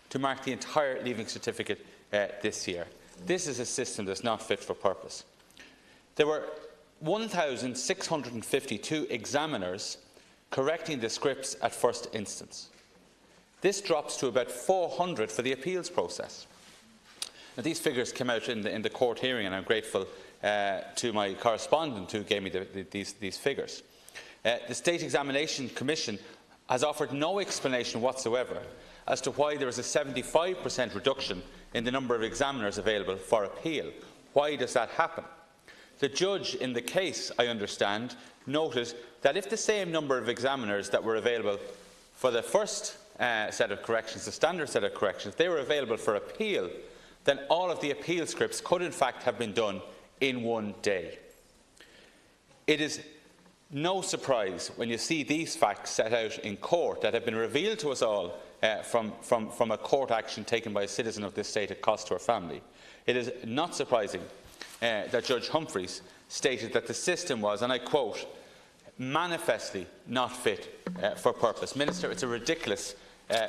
[SPEAKER 20] to mark the entire Leaving Certificate this year. This is a system that's not fit for purpose. There were 1,652 examiners correcting the scripts at first instance. This drops to about 400 for the appeals process. Now, these figures came out in the court hearing, and I'm grateful to my correspondent who gave me these figures. The State Examination Commission has offered no explanation whatsoever as to why there is a 75% reduction in the number of examiners available for appeal. Why does that happen? The judge in the case, I understand, noted that if the same number of examiners that were available for the first set of corrections, the standard set of corrections, they were available for appeal, then all of the appeal scripts could in fact have been done in one day. It is no surprise when you see these facts set out in court that have been revealed to us all from a court action taken by a citizen of this state at cost to our family. It is not surprising that Judge Humphreys stated that the system was, and I quote, manifestly not fit for purpose. Minister, it's a ridiculous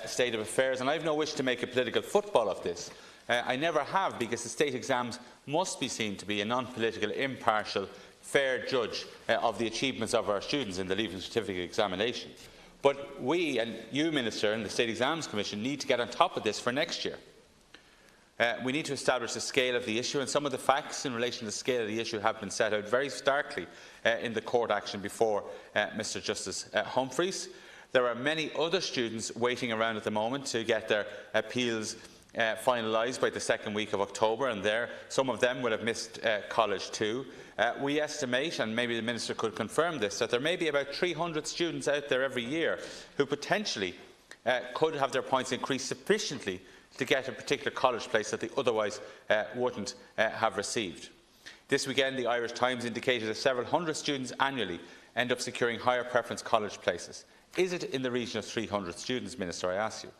[SPEAKER 20] state of affairs, and I have no wish to make a political football of this. I never have, because the state exams must be seen to be a non-political, impartial, fair judge of the achievements of our students in the Leaving Certificate examination. But we, and you, Minister, and the State Exams Commission need to get on top of this for next year. We need to establish the scale of the issue, and some of the facts in relation to the scale of the issue have been set out very starkly in the court action before Mr Justice Humphreys. There are many other students waiting around at the moment to get their appeals finalised by the second week of October, and some of them will have missed college too. We estimate, and maybe the Minister could confirm this, that there may be about 300 students out there every year who potentially could have their points increased sufficiently to get a particular college place that they otherwise wouldn't have received. This weekend, the Irish Times indicated that several hundred students annually end up securing higher preference college places. Is it in the region of 300 students, Minister, I ask you?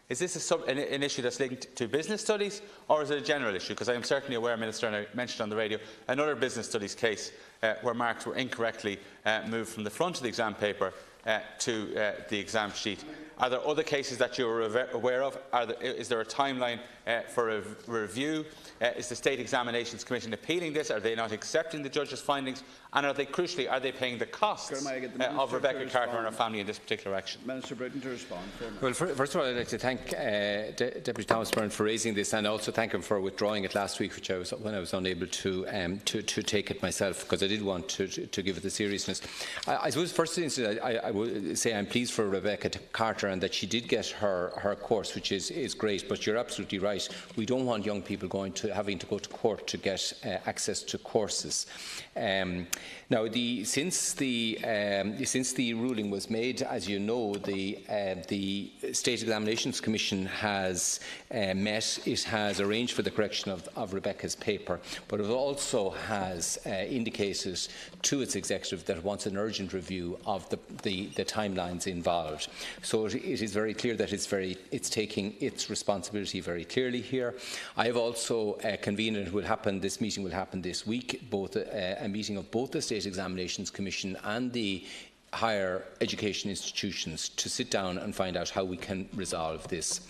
[SPEAKER 20] Is this an issue that's linked to business studies, or is it a general issue? Because I am certainly aware, Minister, and I mentioned on the radio, another business studies case where marks were incorrectly moved from the front of the exam paper to the exam sheet. Are there other cases that you are aware of? Is there a timeline for a review? Is the State Examinations Commission appealing this? Are they not accepting the judge's findings? And are they, crucially, are they paying the costs of Rebecca Carter and her family in this particular action?
[SPEAKER 21] Minister Britton to respond.
[SPEAKER 2] Well, first of all, I'd like to thank Deputy Thomas Byrne for raising this, and also thank him for withdrawing it last week, when I was unable to take it myself, because I did want to give it the seriousness. I suppose, first instance, I would say I'm pleased for Rebecca Carter and that she did get her course, which is great. But you're absolutely right. We don't want young people having to go to court to get access to courses. Now, since the ruling was made, as you know, the State Examinations Commission has met. It has arranged for the correction of Rebecca's paper, but it also has indicated to its executive that it wants an urgent review of the timelines involved. So it is very clear that it's taking its responsibility very clearly here. I have also convened, and this meeting will happen this week, a meeting of both the State Examinations Commission and the higher education institutions to sit down and find out how we can resolve this.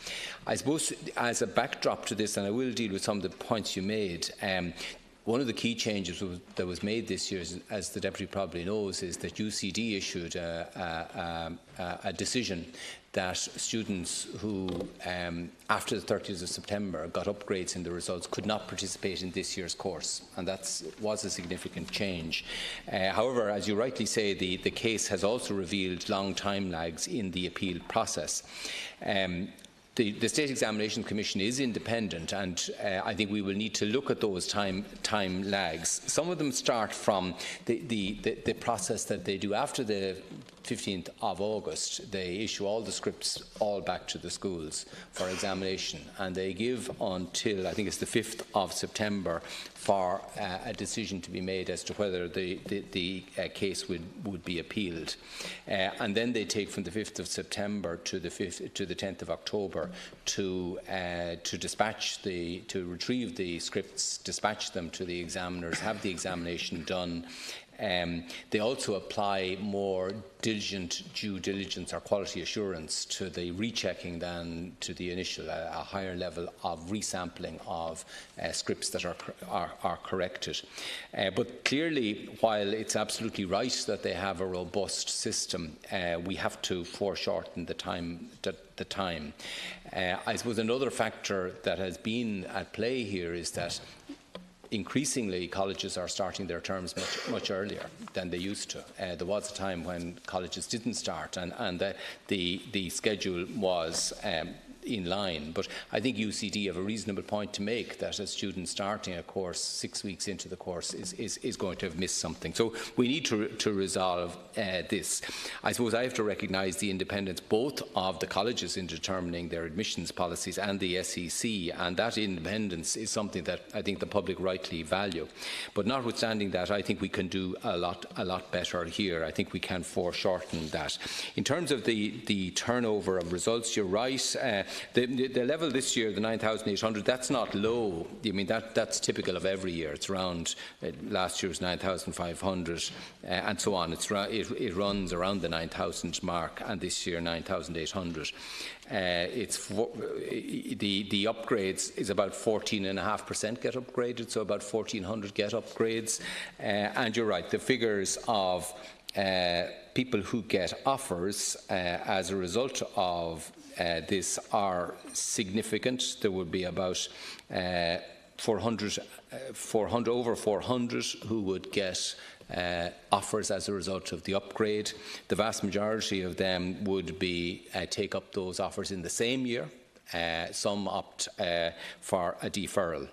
[SPEAKER 2] I suppose as a backdrop to this, and I will deal with some of the points you made, one of the key changes that was made this year, as the Deputy probably knows, is that UCD issued a decision that students who, after the 30th of September, got upgrades in the results could not participate in this year's course, and that was a significant change. However, as you rightly say, the case has also revealed long time lags in the appeal process. The State Examination Commission is independent, and I think we will need to look at those time lags. Some of them start from the process that they do after the 15th of August. They issue all the scripts all back to the schools for examination, and they give until, I think it's the 5th of September, for a decision to be made as to whether the case would be appealed. And then they take from the 5th of September to the 10th of October to retrieve the scripts, dispatch them to the examiners, have the examination done, They also apply more diligent due diligence or quality assurance to the rechecking than to the initial, a higher level of resampling of scripts that are corrected. But clearly, while it's absolutely right that they have a robust system, we have to foreshorten the time. I suppose another factor that has been at play here is that increasingly colleges are starting their terms much earlier than they used to. There was a time when colleges didn't start and the schedule was in line. But I think UCD have a reasonable point to make that a student starting a course 6 weeks into the course is going to have missed something. So we need to resolve this. I suppose I have to recognise the independence both of the colleges in determining their admissions policies and the SEC, and that independence is something that I think the public rightly value. But notwithstanding that, I think we can do a lot better here. I think we can foreshorten that. In terms of the turnover of results, you're right. The level this year, the 9,800, that's not low. I mean, that's typical of every year. It's around, last year's 9,500 and so on. It runs around the 9,000 mark, and this year 9,800. The upgrades is about 14.5% get upgraded, so about 1,400 get upgrades. And you're right, the figures of people who get offers as a result of this are significant. There would be about 400 who would get offers as a result of the upgrade. The vast majority of them would be take up those offers in the same year. Some opt for a deferral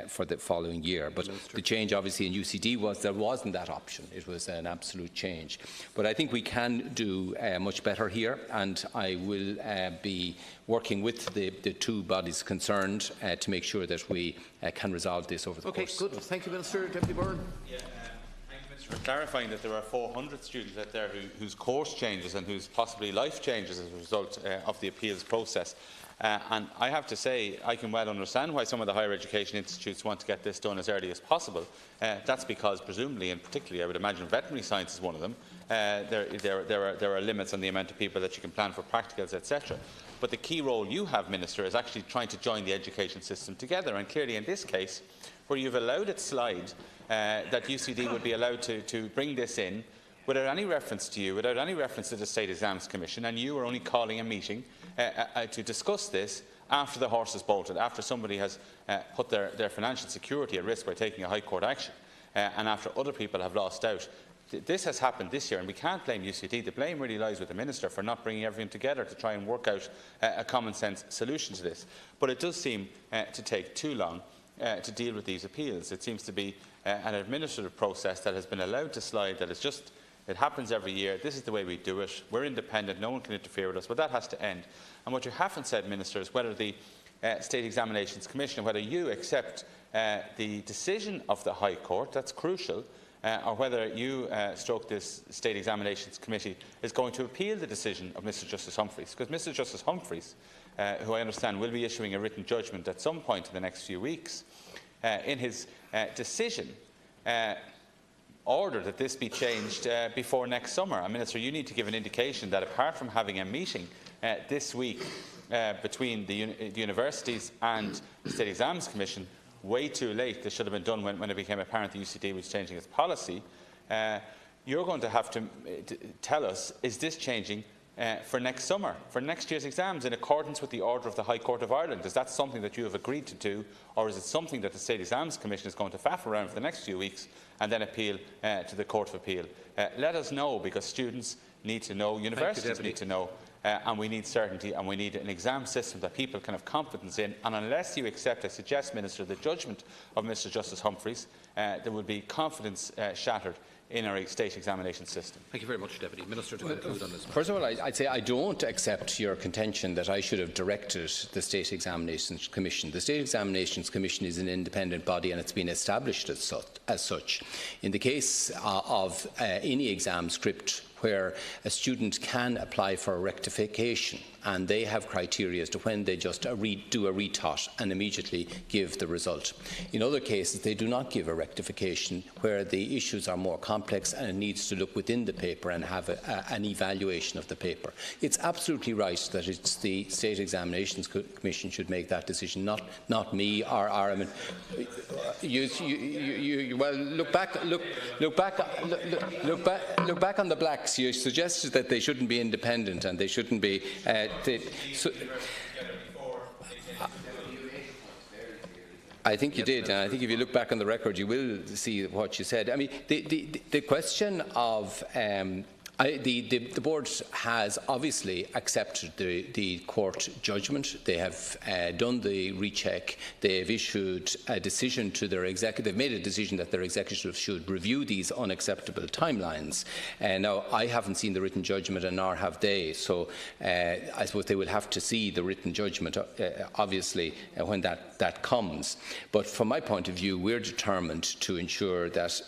[SPEAKER 2] for the following year. But the change obviously in UCD was there wasn't that option. It was an absolute change. But I think we can do much better here, and I will be working with the two bodies concerned to make sure that we can resolve this over the course.
[SPEAKER 1] Okay, good. Thank you, Minister. Deputy Byrne.
[SPEAKER 20] Yeah, thank you, Minister, for clarifying that there are 400 students out there whose course changes and whose possibly life changes as a result of the appeals process. And I have to say, I can well understand why some of the higher education institutes want to get this done as early as possible. That's because, presumably, and particularly, I would imagine veterinary science is one of them, there are limits on the amount of people that you can plan for practicals, etc. But the key role you have, Minister, is actually trying to join the education system together. And clearly, in this case, where you've allowed it slide, that UCD would be allowed to bring this in without any reference to you, without any reference to the State Exams Commission, and you were only calling a meeting to discuss this after the horse has bolted, after somebody has put their financial security at risk by taking a High Court action, and after other people have lost out. This has happened this year, and we can't blame UCD. The blame really lies with the Minister for not bringing everything together to try and work out a common-sense solution to this. But it does seem to take too long to deal with these appeals. It seems to be an administrative process that has been allowed to slide, that is just it happens every year. This is the way we do it. We're independent. No one can interfere with us. But that has to end. And what you haven't said, Minister, is whether the State Examinations Commission, whether you accept the decision of the High Court, that's crucial, or whether you, stroke this State Examinations Committee, is going to appeal the decision of Mr Justice Humphreys. Because Mr Justice Humphreys, who I understand will be issuing a written judgment at some point in the next few weeks, in his decision, order that this be changed before next summer. And Minister, you need to give an indication that apart from having a meeting this week between the universities and the State Exams Commission, way too late, this should have been done when it became apparent the UCD was changing its policy, you're going to have to tell us, is this changing for next summer, for next year's exams, in accordance with the order of the High Court of Ireland? Is that something that you have agreed to do, or is it something that the State Exams Commission is going to faff around for the next few weeks and then appeal to the Court of Appeal? Let us know, because students need to know, universities need to know, and we need certainty, and we need an exam system that people can have confidence in. And unless you accept, I suggest, Minister, the judgment of Mr Justice Humphreys, there will be confidence shattered in our state examination system.
[SPEAKER 1] Thank you very much, Deputy Minister, to conclude on this.
[SPEAKER 2] First of all, I'd say I don't accept your contention that I should have directed the State Examinations Commission. The State Examinations Commission is an independent body, and it's been established as such. In the case of any exam script where a student can apply for a rectification and they have criteria as to when they just do a rethought and immediately give the result. In other cases, they do not give a rectification where the issues are more complex and it needs to look within the paper and have an evaluation of the paper. It's absolutely right that it's the State Examinations Commission should make that decision, not me or I mean, well, look back on the blacks. You suggested that they shouldn't be independent and they shouldn't be. I think you did, and I think if you look back on the record, you will see what you said. I mean, the question of the board has obviously accepted the court judgment. They have done the recheck. They have issued a decision to their executive. They've made a decision that their executive should review these unacceptable timelines. Now, I haven't seen the written judgment, and nor have they. So I suppose they will have to see the written judgment, obviously, when that comes. But from my point of view, we're determined to ensure that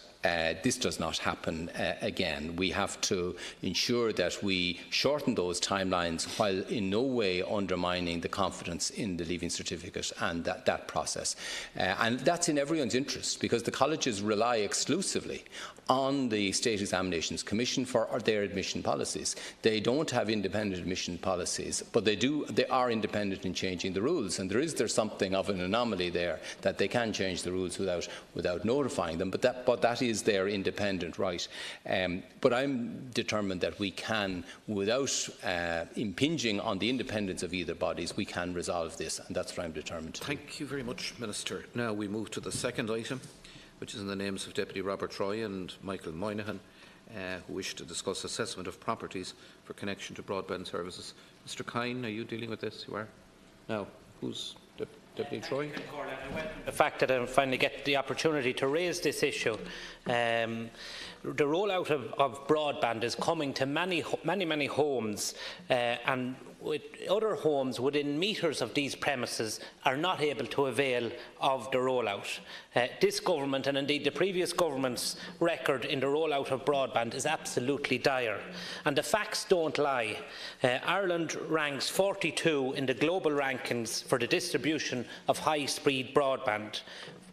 [SPEAKER 2] this does not happen again. We have to ensure that we shorten those timelines while in no way undermining the confidence in the Leaving Certificate and that process. And that's in everyone's interest, because the colleges rely exclusively on the State Examinations Commission for their admission policies. They don't have independent admission policies, but they are independent in changing the rules, and there's something of an anomaly there, that they can change the rules without notifying them, but that is their independent right. But I'm determined that we can, without impinging on the independence of either bodies, we can resolve this, and that's what I'm determined to do.
[SPEAKER 1] Thank you very much, Minister. Now we move to the second item, which is in the names of Deputy Robert Troy and Michael Moynihan, who wish to discuss assessment of properties for connection to broadband services. Mr. Kine, are you dealing with this? You are? Now, who's Deputy Troy?
[SPEAKER 4] The fact that I finally get the opportunity to raise this issue. The rollout of broadband is coming to many homes, and with other homes within metres of these premises are not able to avail of the rollout. This government, and indeed the previous government's record in the rollout of broadband, is absolutely dire. And the facts don't lie. Ireland ranks 42 in the global rankings for the distribution of high-speed broadband,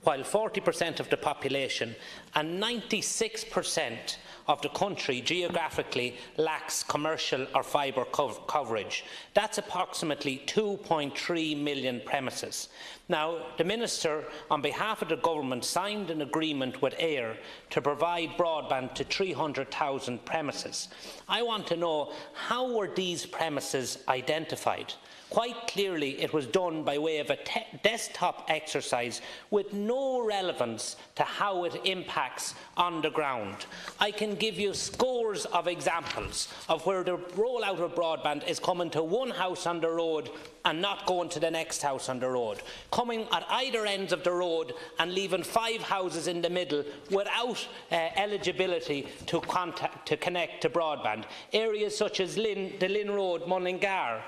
[SPEAKER 4] while 40% of the population and 96% of the country geographically lacks commercial or fibre coverage. That's approximately 2.3 million premises. Now, the Minister, on behalf of the government, signed an agreement with AIR to provide broadband to 300,000 premises. I want to know, how were these premises identified? Quite clearly, it was done by way of a desktop exercise with no relevance to how it impacts on the ground. I can give you scores of examples of where the rollout of broadband is coming to one house on the road and not going to the next house on the road, coming at either ends of the road and leaving 5 houses in the middle without eligibility to connect to broadband. Areas such as the Lynn Road, Mullingar,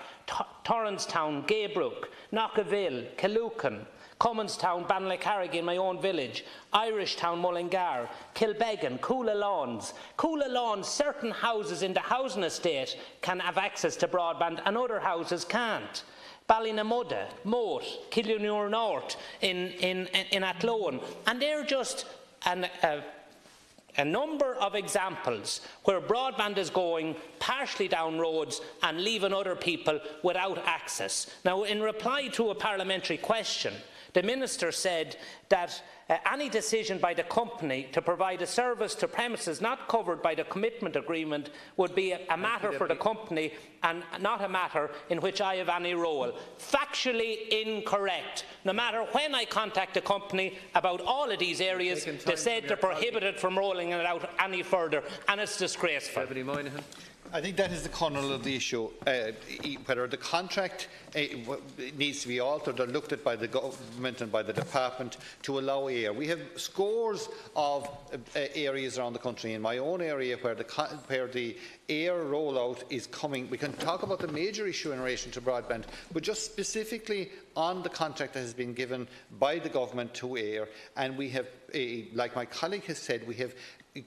[SPEAKER 4] Torranstown, Gaybrook, Knockaville, Killucan, Cumminstown, Banlacarrig in my own village, Irishtown, Mullingar, Kilbeggan, Coola Lawns. Coola Lawns, certain houses in the housing estate can have access to broadband and other houses can't. Ballinamudda, Moat, Killinure North in Athlone, and they're just a number of examples where broadband is going partially down roads and leaving other people without access. Now, in reply to a parliamentary question, the Minister said that any decision by the company to provide a service to premises not covered by the commitment agreement would be a matter for the company and not a matter in which I have any role. Factually incorrect. No matter when I contact the company about all of these areas, they said they're prohibited from rolling it out any further, and it's disgraceful.
[SPEAKER 22] I think that is the kernel of the issue, whether the contract needs to be altered or looked at by the government and by the department to allow AIR. We have scores of areas around the country, in my own area, where the AIR rollout is coming. We can talk about the major issue in relation to broadband, but just specifically on the contract that has been given by the government to AIR, and we have like my colleague has said, we have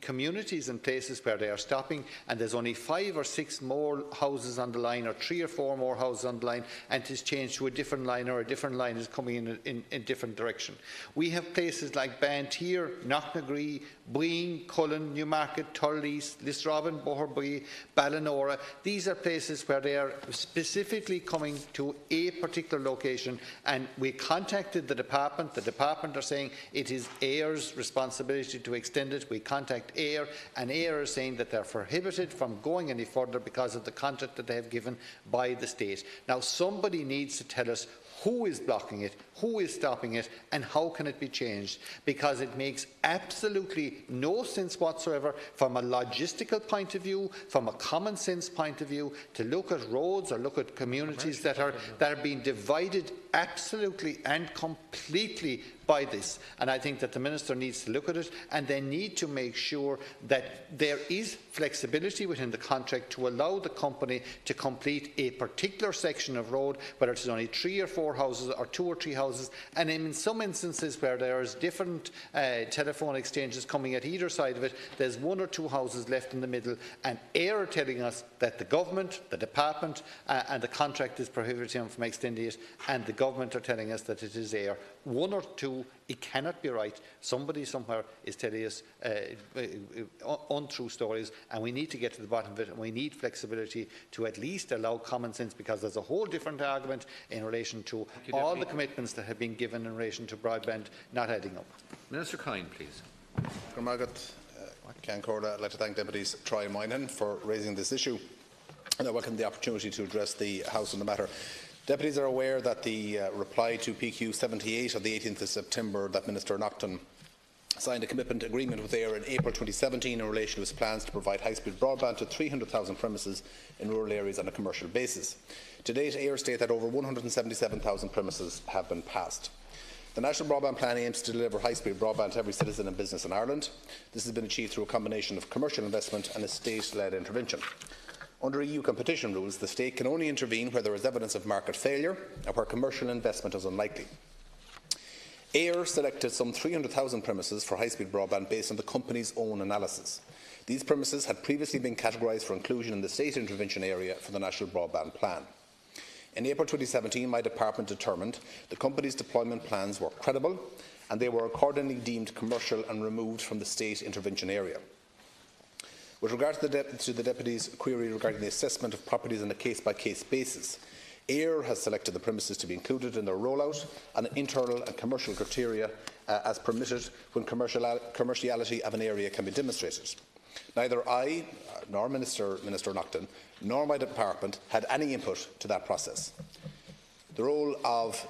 [SPEAKER 22] communities and places where they are stopping and there's only 5 or 6 more houses on the line, or 3 or 4 more houses on the line, and it is changed to a different line, or a different line is coming in a different direction. We have places like Banteer, Knocknagree, Buin, Cullen, Newmarket, Turleys, Lisrobin, Boherbue, Ballinora. These are places where they are specifically coming to a particular location, and we contacted the department. The department are saying it is AIR's responsibility to extend it. We contact AIR, and AIR is saying that they're prohibited from going any further because of the contract that they have given by the state. Now, somebody needs to tell us who is blocking it, who is stopping it, and how can it be changed? Because it makes absolutely no sense whatsoever from a logistical point of view, from a common sense point of view, to look at roads or look at communities that are being divided absolutely and completely by this. And I think that the Minister needs to look at it, and they need to make sure that there is flexibility within the contract to allow the company to complete a particular section of road, whether it is only 3 or 4 houses or 2 or 3 houses, and in some instances where there is different telephone exchanges coming at either side of it, there's 1 or 2 houses left in the middle, and AIR are telling us that the government, the department and the contract is prohibiting them from extending it, and the government are telling us that it is AIR. 1 or 2, it cannot be right. Somebody somewhere is telling us untrue stories, and we need to get to the bottom of it, and we need flexibility to at least allow common sense, because there's a whole different argument in relation to all the commitments that have been given in relation to broadband not adding up.
[SPEAKER 1] Minister Kine, please.
[SPEAKER 6] I'd like to thank Deputies Troy and Moynihan for raising this issue, and I welcome the opportunity to address the House on the matter. Deputies are aware that the reply to PQ 78 of the 18th of September that Minister Naughton signed a commitment agreement with AIR in April 2017 in relation to his plans to provide high-speed broadband to 300,000 premises in rural areas on a commercial basis. To date, AIR state that over 177,000 premises have been passed. The National Broadband Plan aims to deliver high-speed broadband to every citizen and business in Ireland. This has been achieved through a combination of commercial investment and a state-led intervention. Under EU competition rules, the state can only intervene where there is evidence of market failure and where commercial investment is unlikely. AIR selected some 300,000 premises for high-speed broadband based on the company's own analysis. These premises had previously been categorised for inclusion in the state intervention area for the National Broadband Plan. In April 2017, my department determined the company's deployment plans were credible, and they were accordingly deemed commercial and removed from the state intervention area. With regard to the Deputy's query regarding the assessment of properties on a case-by-case basis, AIR has selected the premises to be included in their rollout and internal and commercial criteria as permitted when commerciality of an area can be demonstrated. Neither I, nor Minister Naughton, nor my department had any input to that process. The role of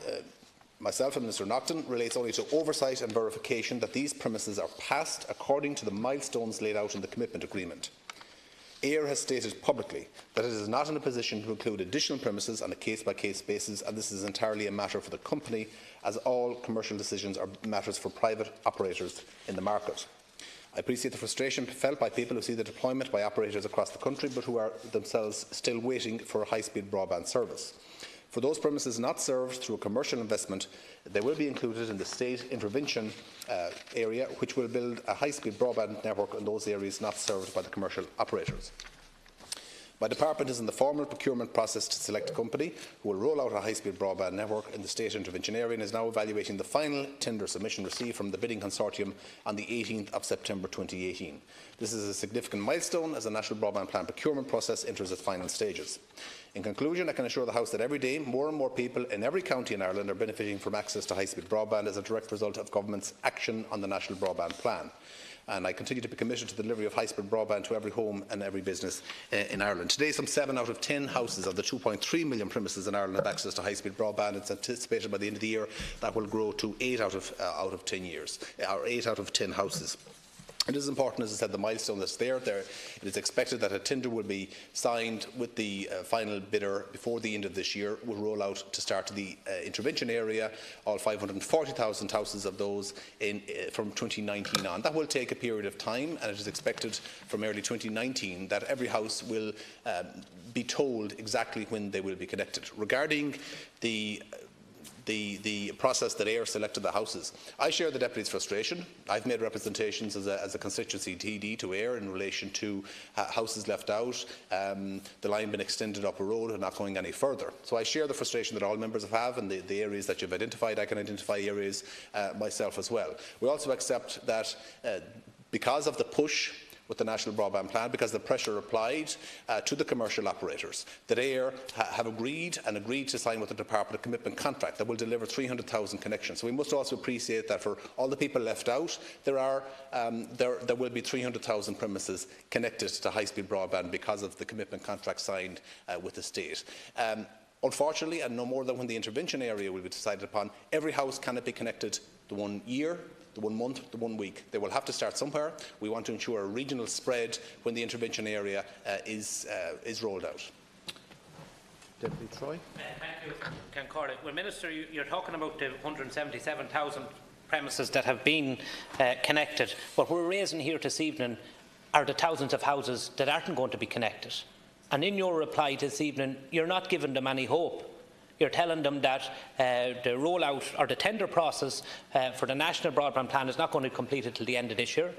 [SPEAKER 6] myself and Minister Naughton relates only to oversight and verification that these premises are passed according to the milestones laid out in the commitment agreement. AIR has stated publicly that it is not in a position to include additional premises on a case-by-case basis, and this is entirely a matter for the company, as all commercial decisions are matters for private operators in the market. I appreciate the frustration felt by people who see the deployment by operators across the country but who are themselves still waiting for a high-speed broadband service. For those premises not served through a commercial investment, they will be included in the state intervention area, which will build a high-speed broadband network in those areas not served by the commercial operators. My department is in the formal procurement process to select a company who will roll out a high-speed broadband network in the state intervention area and is now evaluating the final tender submission received from the bidding consortium on the 18th of September 2018. This is a significant milestone as the National Broadband Plan procurement process enters its final stages. In conclusion, I can assure the House that every day more and more people in every county in Ireland are benefiting from access to high-speed broadband as a direct result of Government's action on the National Broadband Plan. And I continue to be committed to the delivery of high-speed broadband to every home and every business in Ireland. Today, some 7 out of 10 houses of the 2.3 million premises in Ireland have access to high-speed broadband. It's anticipated by the end of the year that will grow to 8 out of 10 years, or 8 out of 10 houses. It is important, as I said, the milestone that's there. It is expected that a tender will be signed with the final bidder before the end of this year. Will roll out to start the intervention area, all 540,000 houses of those from 2019 on. That will take a period of time, and it is expected from early 2019 that every house will be told exactly when they will be connected. Regarding the the process that AIR selected the houses. I share the Deputy's frustration. I've made representations as a constituency TD to AIR in relation to houses left out, the line being extended up a road and not going any further. So I share the frustration that all members have, and the areas that you've identified. I can identify areas myself as well. We also accept that because of the push with the National Broadband Plan, because the pressure applied to the commercial operators, that AIR have agreed to sign with the Department a commitment contract that will deliver 300,000 connections. So we must also appreciate that for all the people left out, there will be 300,000 premises connected to high-speed broadband because of the commitment contract signed with the state. Unfortunately, and no more than when the intervention area will be decided upon, every house cannot be connected the 1 year, the 1 month, the 1 week. They will have to start somewhere. We want to ensure a regional spread when the intervention area is rolled out.
[SPEAKER 22] Deputy Troy.
[SPEAKER 4] Thank you, Concordia. Well, Minister, you're talking about the 177,000 premises that have been connected. What we're raising here this evening are the thousands of houses that aren't going to be connected. And in your reply this evening, you're not giving them any hope. You're telling them that the rollout or the tender process for the National Broadband Plan is not going to be completed till the end of this year.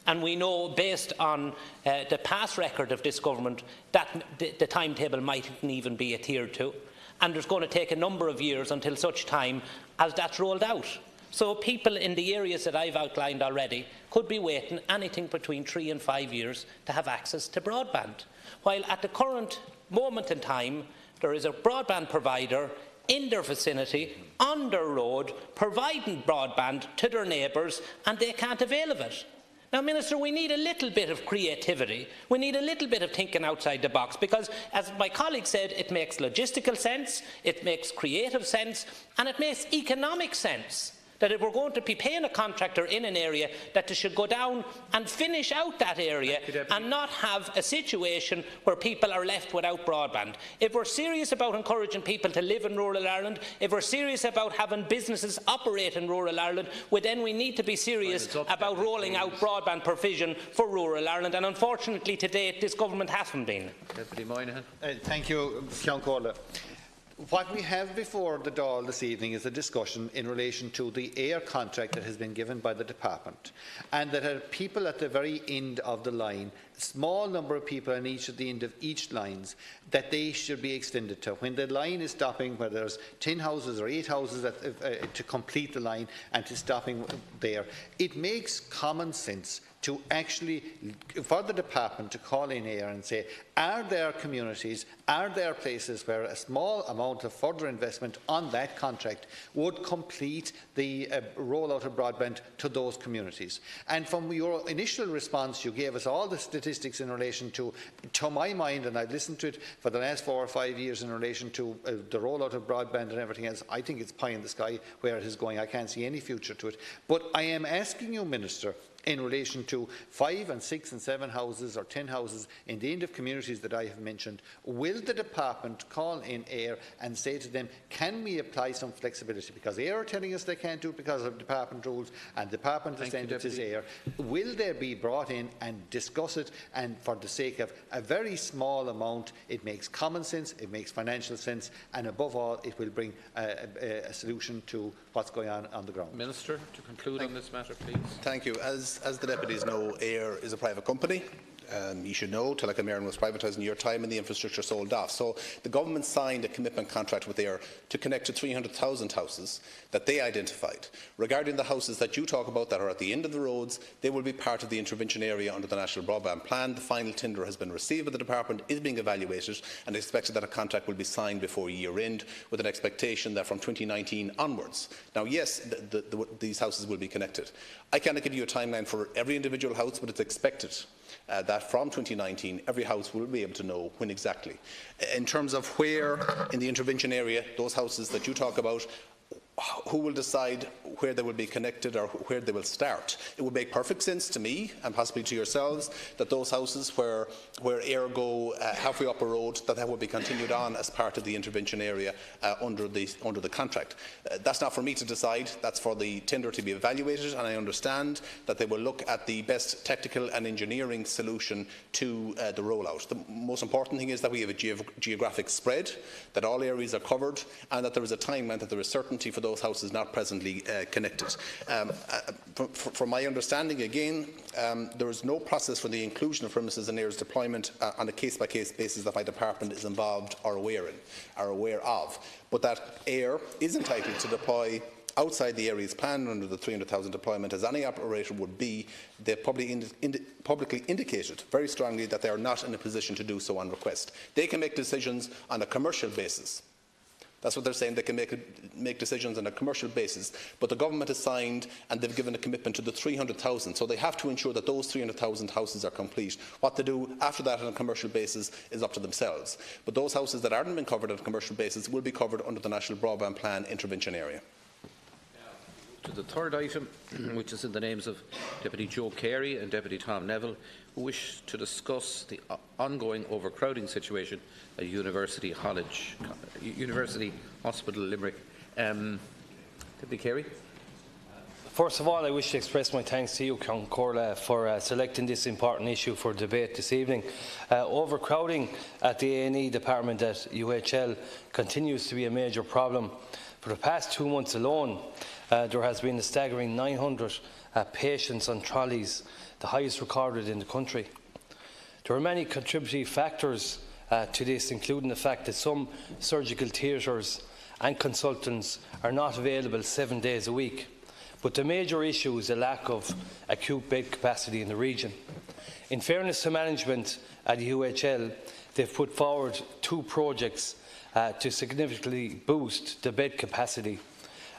[SPEAKER 4] And we know, based on the past record of this government, that the timetable mightn't even be adhered to. And there's going to take a number of years until such time as that's rolled out. So people in the areas that I've outlined already could be waiting anything between 3 and 5 years to have access to broadband. While at the current moment in time, there is a broadband provider in their vicinity, on their road, providing broadband to their neighbours, and they can't avail of it. Now, Minister, we need a little bit of creativity. We need a little bit of thinking outside the box, because, as my colleague said, it makes logistical sense, it makes creative sense, and it makes economic sense. That if we're going to be paying a contractor in an area, that they should go down and finish out that area and not have a situation where people are left without broadband. If we're serious about encouraging people to live in rural Ireland, if we're serious about having businesses operate in rural Ireland, well, then we need to be serious about rolling out broadband provision for rural Ireland. And unfortunately, to date, this government hasn't been.
[SPEAKER 22] Deputy Moynihan. Thank you, Ceann Comhairle. What we have before the Dáil this evening is a discussion in relation to the AIR contract that has been given by the Department, and that are people at the very end of the line, a small number of people at the end of each lines, that they should be extended to. When the line is stopping, where there's 10 houses or 8 houses to complete the line and to stopping there, it makes common sense to actually, for the Department to call in AIR and say, are there communities, are there places where a small amount of further investment on that contract would complete the rollout of broadband to those communities? And from your initial response, you gave us all the statistics in relation to my mind, and I've listened to it for the last 4 or 5 years in relation to the rollout of broadband and everything else. I think it's pie in the sky where it is going. I can't see any future to it. But I am asking you, Minister, in relation to 5 and 6 and 7 houses or 10 houses in the end of communities that I have mentioned, will the Department call in AIR and say to them, can we apply some flexibility? Because AIR are telling us they can't do it because of Department rules, and the Department has sent it to AIR. Will they be brought in and discuss it, and for the sake of a very small amount, it makes common sense, it makes financial sense, and above all, it will bring a solution to what's going on the ground.
[SPEAKER 1] Minister, to conclude on this matter, please.
[SPEAKER 6] Thank you. As the deputies know, AIR is a private company. You should know, Telecom Éireann was privatised in your time and the infrastructure sold off. So the government signed a commitment contract with AIR to connect to 300,000 houses that they identified. Regarding the houses that you talk about that are at the end of the roads, they will be part of the intervention area under the National Broadband Plan. The final tender has been received by the Department, is being evaluated, and expected that a contract will be signed before year end, with an expectation that from 2019 onwards. Now, yes, these houses will be connected. I cannot give you a timeline for every individual house, but it's expected that from 2019 every house will be able to know when exactly. In terms of where in the intervention area, those houses that you talk about, who will decide where they will be connected or where they will start? It would make perfect sense to me, and possibly to yourselves, that those houses where air go halfway up a road, that would be continued on as part of the intervention area under the contract. That's not for me to decide. That's for the tender to be evaluated, and I understand that they will look at the best technical and engineering solution to the rollout. The most important thing is that we have a geographic spread, that all areas are covered, and that there is a timeline, that there is certainty for those houses not presently connected. From my understanding, again, there is no process for the inclusion of premises and areas deployment on a case-by-case basis that my department is involved or aware of. But that AIR is entitled to deploy outside the areas planned under the 300,000 deployment, as any operator would be. They publicly indicated very strongly that they are not in a position to do so on request. They can make decisions on a commercial basis. That's what they're saying. They can make decisions on a commercial basis. But the government has signed, and they've given a commitment to the 300,000. So they have to ensure that those 300,000 houses are complete. What they do after that on a commercial basis is up to themselves. But those houses that haven't been covered on a commercial basis will be covered under the National Broadband Plan intervention area.
[SPEAKER 1] To the third item, which is in the names of Deputy Joe Carey and Deputy Tom Neville, who wish to discuss the ongoing overcrowding situation at University Hospital Limerick. Deputy Carey.
[SPEAKER 7] First of all, I wish to express my thanks to you, Count Corla, for selecting this important issue for debate this evening. Overcrowding at the A&E department at UHL continues to be a major problem. For the past 2 months alone, there has been a staggering 900 patients on trolleys, the highest recorded in the country. There are many contributory factors to this, including the fact that some surgical theatres and consultants are not available 7 days a week. But the major issue is a lack of acute bed capacity in the region. In fairness to management at UHL, they've put forward 2 projects to significantly boost the bed capacity: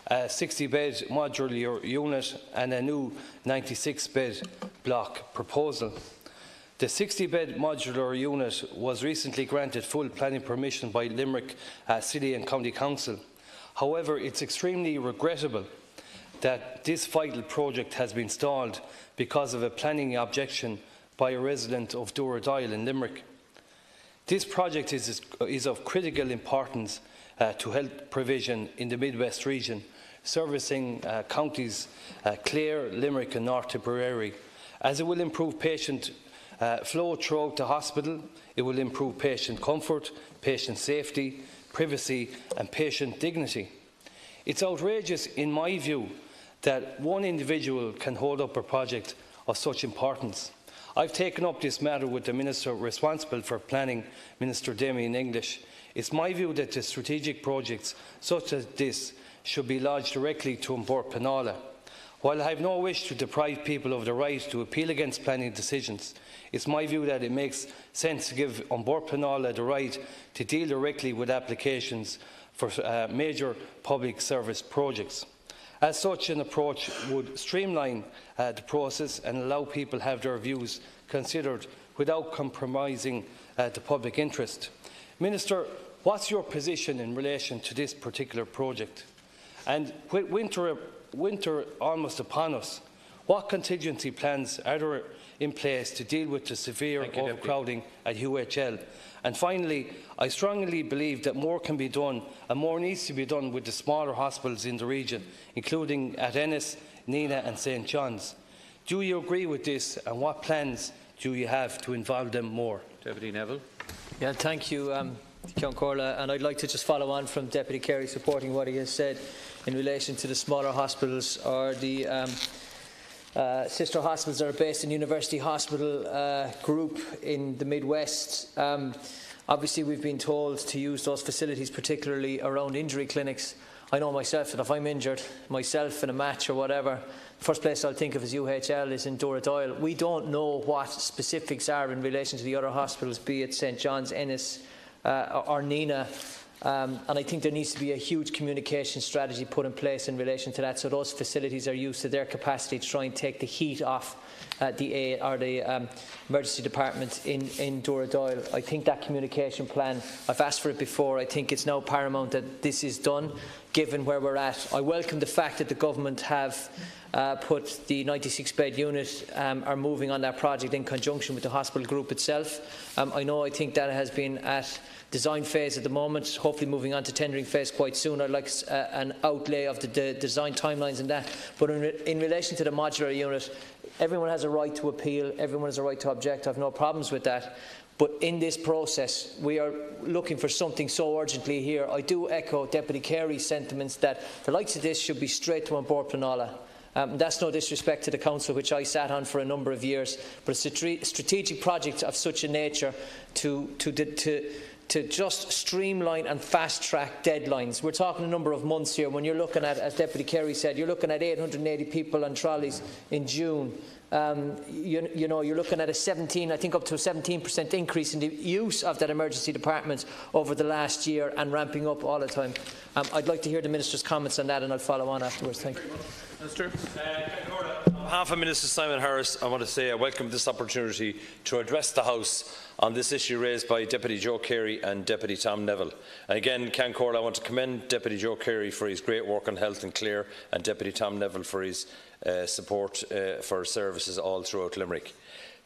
[SPEAKER 7] a 60-bed modular unit and a new 96-bed block proposal. The 60-bed modular unit was recently granted full planning permission by Limerick City and County Council. However, it's extremely regrettable that this vital project has been stalled because of a planning objection by a resident of Dáil in Limerick. This project is of critical importance to health provision in the Midwest region, servicing counties Clare, Limerick and North Tipperary, as it will improve patient flow throughout the hospital. It will improve patient comfort, patient safety, privacy and patient dignity. It's outrageous, in my view, that one individual can hold up a project of such importance. I've taken up this matter with the Minister responsible for planning, Minister Damien English. It's my view that the strategic projects such as this should be lodged directly to Bord Pleanála. While I have no wish to deprive people of the right to appeal against planning decisions, it's my view that it makes sense to give Bord Pleanála the right to deal directly with applications for major public service projects. As such, an approach would streamline the process and allow people to have their views considered without compromising the public interest. Minister, what's your position in relation to this particular project? And with winter almost upon us, what contingency plans are there in place to deal with the severe overcrowding at UHL? And finally, I strongly believe that more can be done and more needs to be done with the smaller hospitals in the region, including at Ennis, Nina and St John's. Do you agree with this, and what plans do you have to involve them more?
[SPEAKER 1] Deputy Neville.
[SPEAKER 11] Yeah, thank you, Count Corla, and I'd like to just follow on from Deputy Carey supporting what he has said in relation to the smaller hospitals or the sister hospitals that are based in University Hospital group in the Midwest. Obviously, we've been told to use those facilities, particularly around injury clinics. I know myself that if I'm injured myself in a match or whatever, the first place I'll think of as UHL is in Dáil. We don't know what specifics are in relation to the other hospitals, be it St John's, Ennis or Nina. And I think there needs to be a huge communication strategy put in place in relation to that, so those facilities are used to their capacity to try and take the heat off the emergency department in Dáil. I think that communication plan, I've asked for it before, I think it's now paramount that this is done, given where we're at. I welcome the fact that the government have put the 96-bed unit, are moving on that project in conjunction with the hospital group itself. I think that has been at design phase at the moment, hopefully moving on to tendering phase quite soon. I'd like an outlay of the design timelines and that. But in relation to the modular unit, everyone has a right to appeal, everyone has a right to object. I have no problems with that. But in this process, we are looking for something so urgently here. I do echo Deputy Carey's sentiments that the likes of this should be straight to An Bord Pleanála. That's no disrespect to the Council, which I sat on for a number of years, but a strategic project of such a nature to just streamline and fast-track deadlines. We're talking a number of months here. When you're looking at, as Deputy Carey said, you're looking at 880 people on trolleys in June. You're looking at I think up to a 17% increase in the use of that emergency department over the last year, and ramping up all the time. I'd like to hear the Minister's comments on that, and I'll follow on afterwards. Thank you.
[SPEAKER 9] Minister. On behalf of Minister Simon Harris, I want to say I welcome this opportunity to address the House on this issue raised by Deputy Joe Carey and Deputy Tom Neville. And again, Cancor, I want to commend Deputy Joe Carey for his great work on health and Clare, and Deputy Tom Neville for his support for services all throughout Limerick.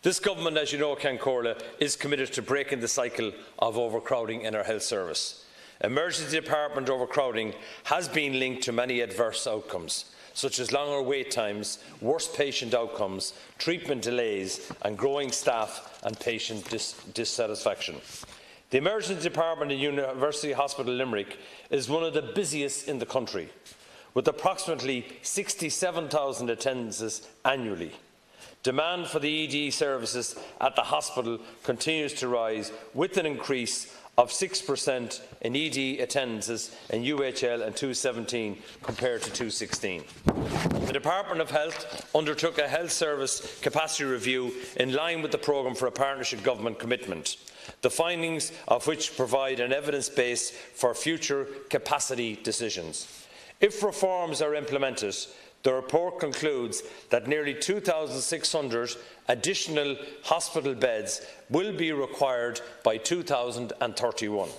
[SPEAKER 9] This government, as you know, Cancor, is committed to breaking the cycle of overcrowding in our health service. Emergency department overcrowding has been linked to many adverse outcomes, such as longer wait times, worse patient outcomes, treatment delays, and growing staff and patient dissatisfaction. The emergency department in University Hospital Limerick is one of the busiest in the country, with approximately 67,000 attendances annually. Demand for the ED services at the hospital continues to rise, with an increase of 6% in ED attendances in UHL in 2017 compared to 2016. The Department of Health undertook a health service capacity review in line with the programme for a partnership government commitment, the findings of which provide an evidence base for future capacity decisions. If reforms are implemented, the report concludes that nearly 2,600 additional hospital beds will be required by 2031.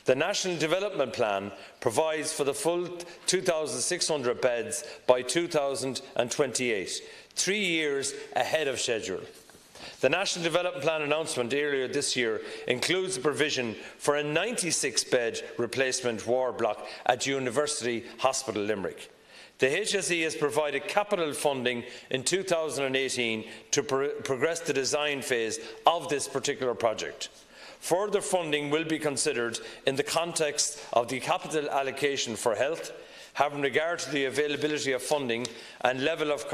[SPEAKER 9] The National Development Plan provides for the full 2,600 beds by 2028, 3 years ahead of schedule. The National Development Plan announcement earlier this year includes the provision for a 96-bed replacement ward block at University Hospital Limerick. The HSE has provided capital funding in 2018 to progress the design phase of this particular project. Further funding will be considered in the context of the capital allocation for health, having regard to the availability of funding and level of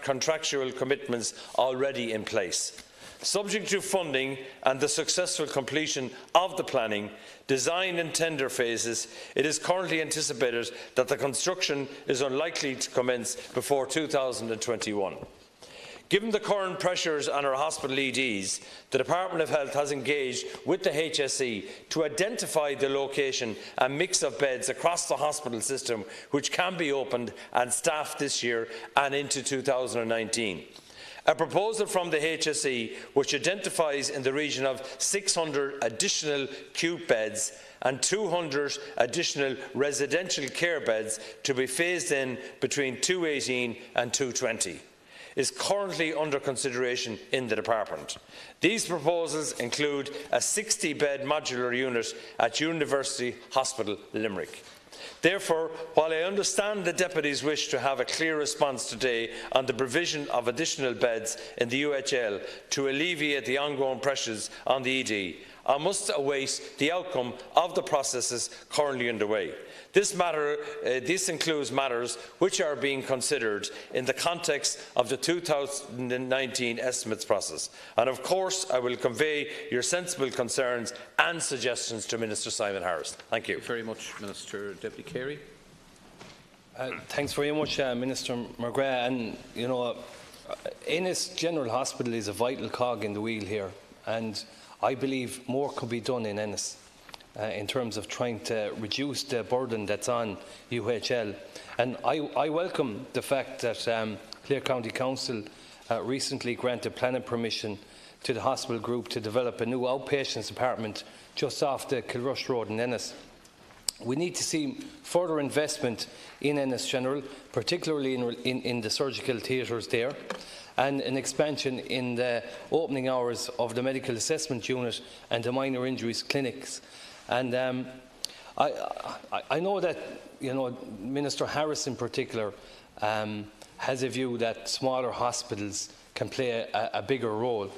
[SPEAKER 9] contractual commitments already in place. Subject to funding and the successful completion of the planning, design and tender phases, it is currently anticipated that the construction is unlikely to commence before 2021. Given the current pressures on our hospital EDs, the Department of Health has engaged with the HSE to identify the location and mix of beds across the hospital system which can be opened and staffed this year and into 2019. A proposal from the HSE which identifies in the region of 600 additional acute beds and 200 additional residential care beds to be phased in between 2018 and 2020 is currently under consideration in the department. These proposals include a 60-bed modular unit at University Hospital Limerick. Therefore, while I understand the Deputy's wish to have a clear response today on the provision of additional beds in the UHL to alleviate the ongoing pressures on the ED, I must await the outcome of the processes currently underway. This includes matters which are being considered in the context of the 2019 estimates process. And of course, I will convey your sensible concerns and suggestions to Minister Simon Harris. Thank you.
[SPEAKER 1] Thank you very much, Minister. Deputy Carey.
[SPEAKER 7] Thanks very much, Minister McGrath. And you know, Ennis General Hospital is a vital cog in the wheel here, and I believe more could be done in Ennis in terms of trying to reduce the burden that's on UHL. And I welcome the fact that Clare County Council recently granted planning permission to the hospital group to develop a new outpatients department just off the Kilrush Road in Ennis. We need to see further investment in Ennis General, particularly in the surgical theatres there, and an expansion in the opening hours of the medical assessment unit and the minor injuries clinics. And I know that Minister Harris in particular has a view that smaller hospitals can play a bigger role.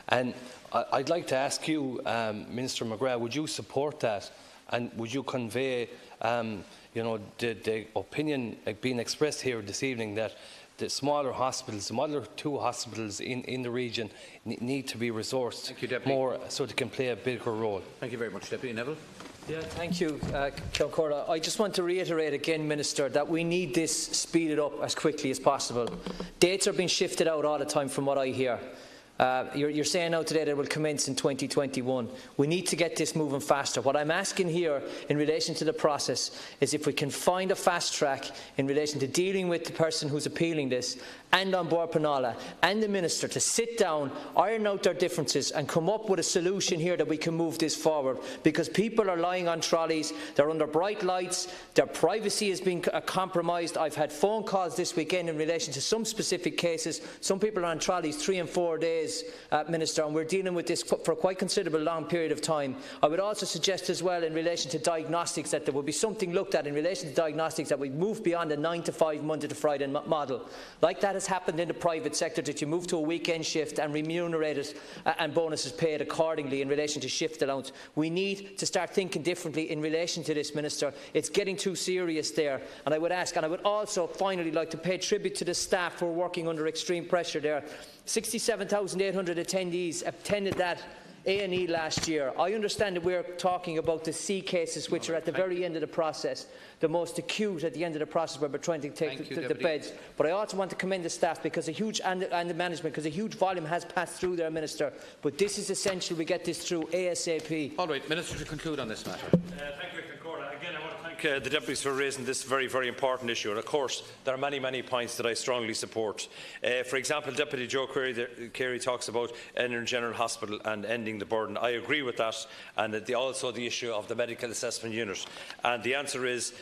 [SPEAKER 7] And I'd like to ask you, Minister McGrath, would you support that? And would you convey the opinion being expressed here this evening that the smaller hospitals, the other two hospitals in the region need to be resourced more so they can play a bigger role?
[SPEAKER 1] Thank you very much, Deputy Neville.
[SPEAKER 11] Yeah, thank you, Kilcorla. I just want to reiterate again, Minister, that we need this speeded up as quickly as possible. Dates are being shifted out all the time from what I hear. You're saying now today that it will commence in 2021. We need to get this moving faster. What I'm asking here in relation to the process is if we can find a fast track in relation to dealing with the person who's appealing this and on board Penala and the Minister to sit down, iron out their differences and come up with a solution here that we can move this forward, because people are lying on trolleys, they're under bright lights, their privacy is being compromised. I've had phone calls this weekend in relation to some specific cases. Some people are on trolleys 3 and 4 days, Minister, and we're dealing with this for a quite considerable long period of time. I would also suggest as well in relation to diagnostics that there will be something looked at in relation to diagnostics, that we move beyond the 9 to 5 Monday to Friday model. Like that has happened in the private sector, that you move to a weekend shift and remunerated and bonuses paid accordingly in relation to shift allowance. We need to start thinking differently in relation to this, Minister. It's getting too serious there. And I would ask, and I would also finally like to pay tribute to the staff who are working under extreme pressure there. 67,800 attendees attended that A&E last year. I understand that we're talking about the C cases, which are at the very end of the process, the most acute at the end of the process, where we're trying to take the beds. But I also want to commend the staff because a huge and the management, because a huge volume has passed through there, Minister. But this is essential. We get this through ASAP.
[SPEAKER 1] All right, Minister, to conclude on this matter.
[SPEAKER 9] Thank you, Concordia. Again, I want to thank the deputies for raising this very, very important issue. And of course, there are many, many points that I strongly support. For example, Deputy Joe Carey talks about Éireann General Hospital and ending the burden. I agree with that, and also the issue of the medical assessment unit. And the answer is,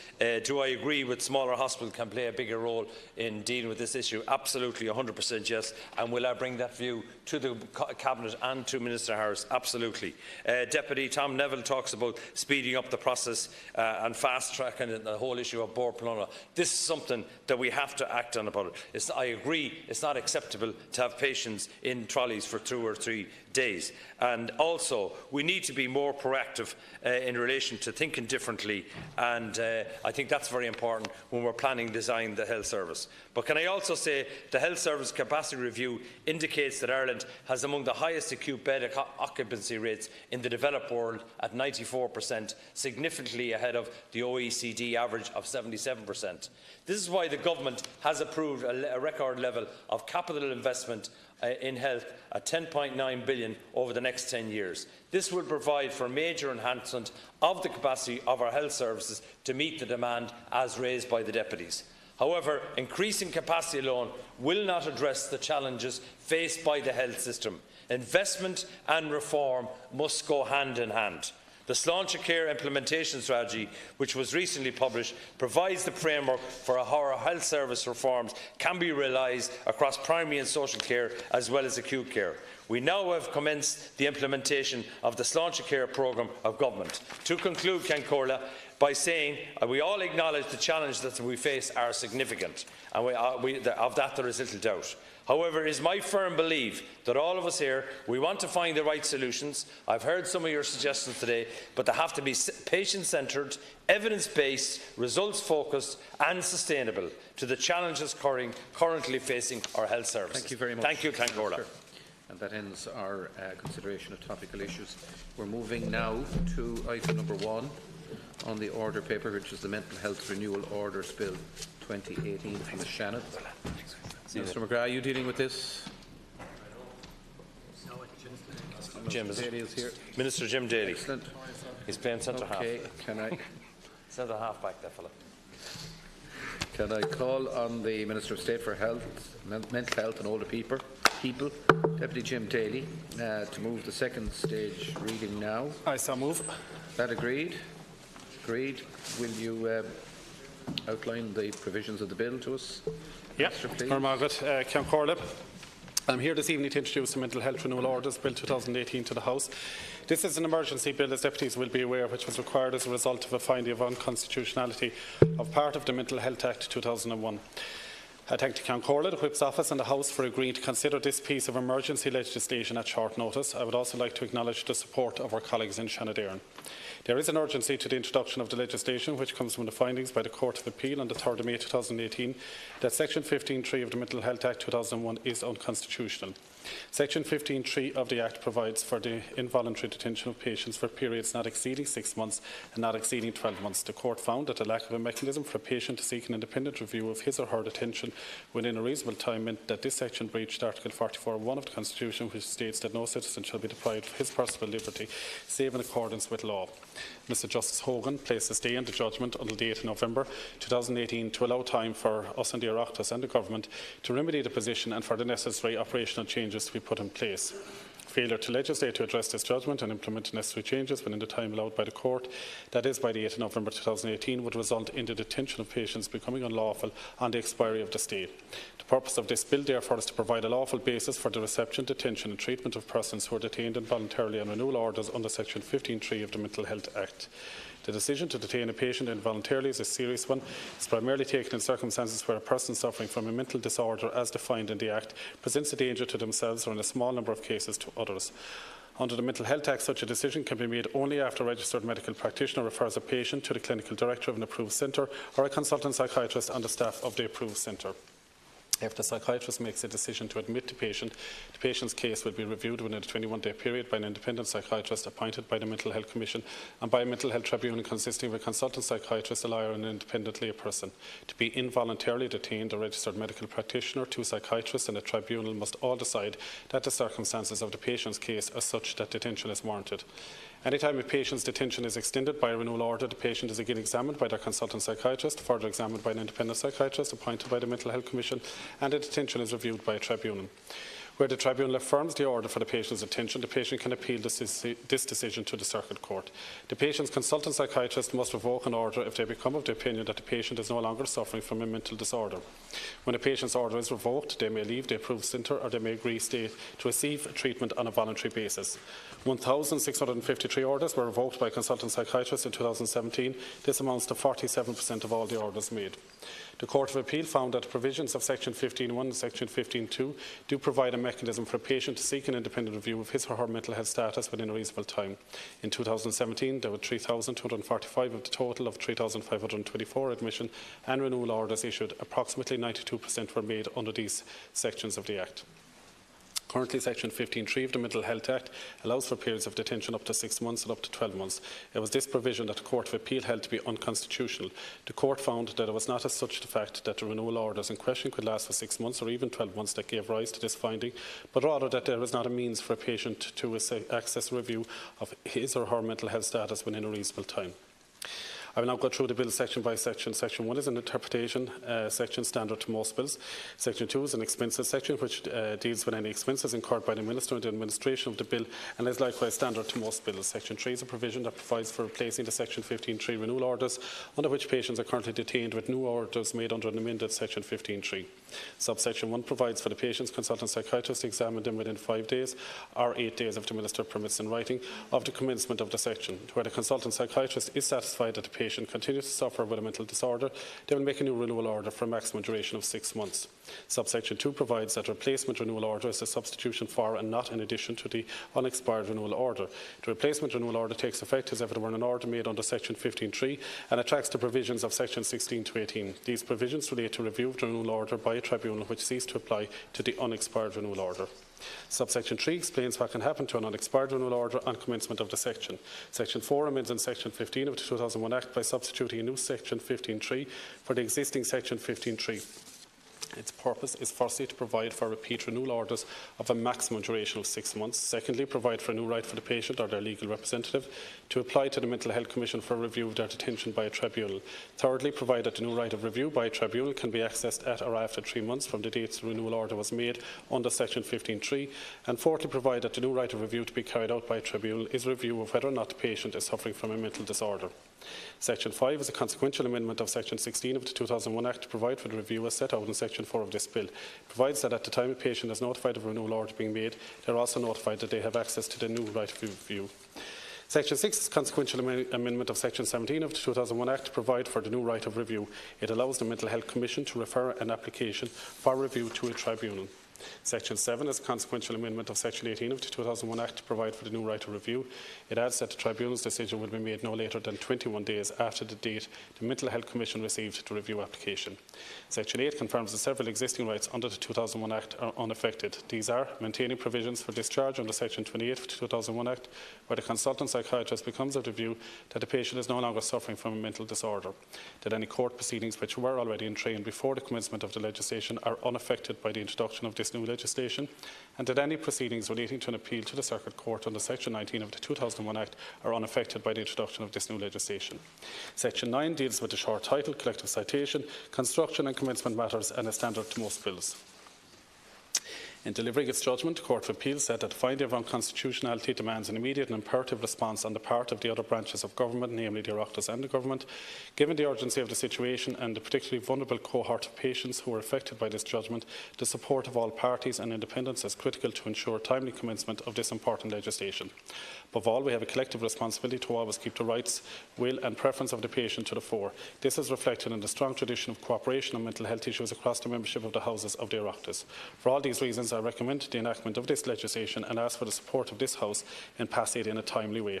[SPEAKER 9] do I agree with smaller hospitals can play a bigger role in dealing with this issue? Absolutely, 100% yes. And will I bring that view to the Cabinet and to Minister Harris? Absolutely. Deputy Tom Neville talks about speeding up the process and fast-tracking the whole issue of Bord Pleanála. This is something that we have to act on about it. I agree it's not acceptable to have patients in trolleys for 2 or 3 days. And also, we need to be more proactive in relation to thinking differently, and I think that's very important when we're planning to design the health service. But can I also say the health service capacity review indicates that Ireland has among the highest acute bed occupancy rates in the developed world at 94%, significantly ahead of the OECD average of 77%. This is why the Government has approved a record level of capital investment in health at €10.9 billion over the next 10 years. This will provide for major enhancement of the capacity of our health services to meet the demand as raised by the deputies. However, increasing capacity alone will not address the challenges faced by the health system. Investment and reform must go hand in hand. The Sláinte Care Implementation Strategy, which was recently published, provides the framework for how our health service reforms can be realised across primary and social care as well as acute care. We now have commenced the implementation of the Sláinte Care programme of government. To conclude, Concordia, by saying we all acknowledge the challenges that we face are significant, and of that there is little doubt. However, it is my firm belief that all of us here, we want to find the right solutions. I've heard some of your suggestions today, but they have to be patient-centred, evidence-based, results-focused and sustainable to the challenges currently facing our health services.
[SPEAKER 1] Thank you very much.
[SPEAKER 9] Thank you, Concordia.
[SPEAKER 1] Sure. And that ends our consideration of topical issues. We're moving now to item number 1 on the order paper, which is the Mental Health Renewal Orders Bill 2018 from the Shannon. Mr. McGrath, are you dealing with this?
[SPEAKER 9] Daly
[SPEAKER 1] is here.
[SPEAKER 9] Minister Jim Daly.
[SPEAKER 1] Excellent.
[SPEAKER 9] He's playing centre half.
[SPEAKER 1] Okay, can I Can I call on the Minister of State for Health, Mental Health and Older People, Deputy Jim Daly, to move the second stage reading now?
[SPEAKER 3] I so move.
[SPEAKER 1] That agreed? Agreed. Will you outline the provisions of the bill to us?
[SPEAKER 3] Yeah, Margaret, Ceann Comhairle. I'm here this evening to introduce the Mental Health Renewal Orders Bill 2018 to the House. This is an emergency bill, as deputies will be aware, which was required as a result of a finding of unconstitutionality of part of the Mental Health Act 2001. I thank Ceann Comhairle, the Whip's office and the House for agreeing to consider this piece of emergency legislation at short notice. I would also like to acknowledge the support of our colleagues in Dáil Éireann. There is an urgency to the introduction of the legislation, which comes from the findings by the Court of Appeal on the 3rd of May 2018 that Section 15.3 of the Mental Health Act 2001 is unconstitutional. Section 15.3 of the Act provides for the involuntary detention of patients for periods not exceeding 6 months and not exceeding 12 months. The Court found that the lack of a mechanism for a patient to seek an independent review of his or her detention within a reasonable time meant that this section breached Article 44(1) of the Constitution, which states that no citizen shall be deprived of his personal liberty save in accordance with law. Mr Justice Hogan placed a stay on the judgment until the 8th of November 2018 to allow time for us and the Oireachtas and the Government to remedy the position and for the necessary operational changes to be put in place. Failure to legislate to address this judgment and implement necessary changes within the time allowed by the Court, that is by the 8th of November 2018, would result in the detention of patients becoming unlawful on the expiry of the stay. The purpose of this bill, therefore, is to provide a lawful basis for the reception, detention and treatment of persons who are detained involuntarily on renewal orders under Section 15.3 of the Mental Health Act. The decision to detain a patient involuntarily is a serious one. It is primarily taken in circumstances where a person suffering from a mental disorder, as defined in the Act, presents a danger to themselves or, in a small number of cases, to others. Under the Mental Health Act, such a decision can be made only after a registered medical practitioner refers a patient to the clinical director of an approved centre or a consultant psychiatrist on the staff of the approved centre. If the psychiatrist makes a decision to admit the patient's case will be reviewed within a 21-day period by an independent psychiatrist appointed by the Mental Health Commission and by a mental health tribunal consisting of a consultant psychiatrist, a lawyer and independently a person. To be involuntarily detained, a registered medical practitioner, 2 psychiatrists and a tribunal must all decide that the circumstances of the patient's case are such that detention is warranted. Anytime a patient's detention is extended by a renewal order, the patient is again examined by their consultant psychiatrist, further examined by an independent psychiatrist appointed by the Mental Health Commission, and the detention is reviewed by a tribunal. Where the tribunal affirms the order for the patient's detention, the patient can appeal this decision to the Circuit Court. The patient's consultant psychiatrist must revoke an order if they become of the opinion that the patient is no longer suffering from a mental disorder. When a patient's order is revoked, they may leave the approved centre or they may agree to receive treatment on a voluntary basis. 1,653 orders were revoked by consultant psychiatrists in 2017. This amounts to 47% of all the orders made. The Court of Appeal found that the provisions of Section 15.1 and Section 15.2 do provide a mechanism for a patient to seek an independent review of his or her mental health status within a reasonable time. In 2017, there were 3,245 of the total of 3,524 admission and renewal orders issued. Approximately 92% were made under these sections of the Act. Currently, Section 15.3 of the Mental Health Act allows for periods of detention up to 6 months and up to 12 months. It was this provision that the Court of Appeal held to be unconstitutional. The Court found that it was not as such the fact that the renewal orders in question could last for 6 months or even 12 months that gave rise to this finding, but rather that there is not a means for a patient to access a review of his or her mental health status within a reasonable time. I will now go through the bill section by section. Section 1 is an interpretation section standard to most bills. Section 2 is an expenses section which deals with any expenses incurred by the Minister in the administration of the bill and is likewise standard to most bills. Section 3 is a provision that provides for replacing the Section 15.3 renewal orders under which patients are currently detained with new orders made under an amended Section 15.3. Subsection 1 provides for the patient's consultant psychiatrist to examine them within 5 days or 8 days if the Minister permits in writing of the commencement of the section. Where the consultant psychiatrist is satisfied that the patient continues to suffer with a mental disorder, they will make a new renewal order for a maximum duration of 6 months. Subsection 2 provides that a replacement renewal order is a substitution for and not in addition to the unexpired renewal order. The replacement renewal order takes effect as if it were an order made under Section 15.3 and attracts the provisions of Section 16 to 18. These provisions relate to review of the renewal order by a tribunal which ceased to apply to the unexpired renewal order. Subsection 3 explains what can happen to an unexpired renewal order on commencement of the section. Section 4 amends in Section 15 of the 2001 Act by substituting a new Section 15.3 for the existing Section 15.3. Its purpose is firstly to provide for repeat renewal orders of a maximum duration of 6 months. Secondly, provide for a new right for the patient or their legal representative to apply to the Mental Health Commission for review of their detention by a tribunal. Thirdly, provide that the new right of review by a tribunal can be accessed at or after 3 months from the date the renewal order was made under Section 15.3. And fourthly, provide that the new right of review to be carried out by a tribunal is a review of whether or not the patient is suffering from a mental disorder. Section 5 is a consequential amendment of Section 16 of the 2001 Act to provide for the review as set out in Section 4 of this bill. It provides that at the time a patient is notified of a renewal order being made, they are also notified that they have access to the new right of review. Section 6 is a consequential amendment of Section 17 of the 2001 Act to provide for the new right of review. It allows the Mental Health Commission to refer an application for review to a tribunal. Section 7 is a consequential amendment of Section 18 of the 2001 Act to provide for the new right of review. It adds that the tribunal's decision will be made no later than 21 days after the date the Mental Health Commission received the review application. Section 8 confirms that several existing rights under the 2001 Act are unaffected. These are maintaining provisions for discharge under Section 28 of the 2001 Act, where the consultant psychiatrist becomes of the view that the patient is no longer suffering from a mental disorder, that any court proceedings which were already in train before the commencement of the legislation are unaffected by the introduction of this new legislation, and that any proceedings relating to an appeal to the Circuit Court under Section 19 of the 2001 Act are unaffected by the introduction of this new legislation. Section 9 deals with the short title, collective citation, construction and commencement matters, and a standard to most bills. In delivering its judgment, the Court of Appeal said that the finding of unconstitutionality demands an immediate and imperative response on the part of the other branches of government, namely the Oireachtas and the government. Given the urgency of the situation and the particularly vulnerable cohort of patients who were affected by this judgment, the support of all parties and independents is critical to ensure timely commencement of this important legislation. Above all, we have a collective responsibility to always keep the rights, will and preference of the patient to the fore. This is reflected in the strong tradition of cooperation on mental health issues across the membership of the Houses of the Oireachtas. For all these reasons, I recommend the enactment of this legislation and ask for the support of this House in passing it in a timely way.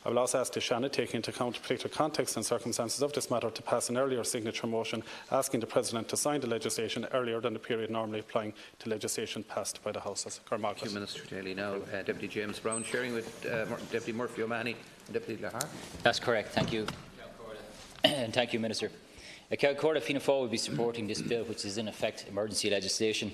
[SPEAKER 3] I will also ask the Shannon, taking into account the particular context and circumstances of this matter, to pass an earlier signature motion asking the President to sign the legislation earlier than the period normally applying to legislation passed by the Houses.
[SPEAKER 1] Thank you, Minister Daly. Now, Deputy James Brown, sharing with Deputy Murphy O'Mahony and Deputy Lahar.
[SPEAKER 10] That's correct. Thank you. And thank you, Minister. Ceann Fianna Fáil will be supporting this bill, which is in effect emergency legislation.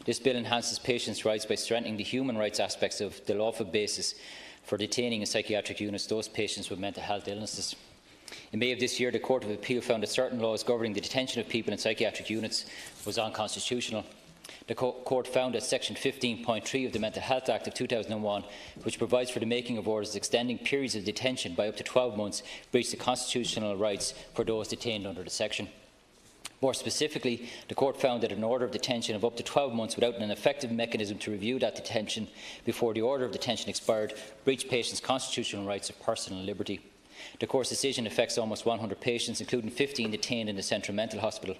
[SPEAKER 10] This bill enhances patients' rights by strengthening the human rights aspects of the lawful basis for detaining in psychiatric units those patients with mental health illnesses. In May of this year, the Court of Appeal found that certain laws governing the detention of people in psychiatric units was unconstitutional. The Court found that Section 15.3 of the Mental Health Act of 2001, which provides for the making of orders extending periods of detention by up to 12 months, breached the constitutional rights for those detained under the section. More specifically, the Court found that an order of detention of up to 12 months without an effective mechanism to review that detention before the order of detention expired breached patients' constitutional rights of personal liberty. The Court's decision affects almost 100 patients, including 15 detained in the Central Mental Hospital.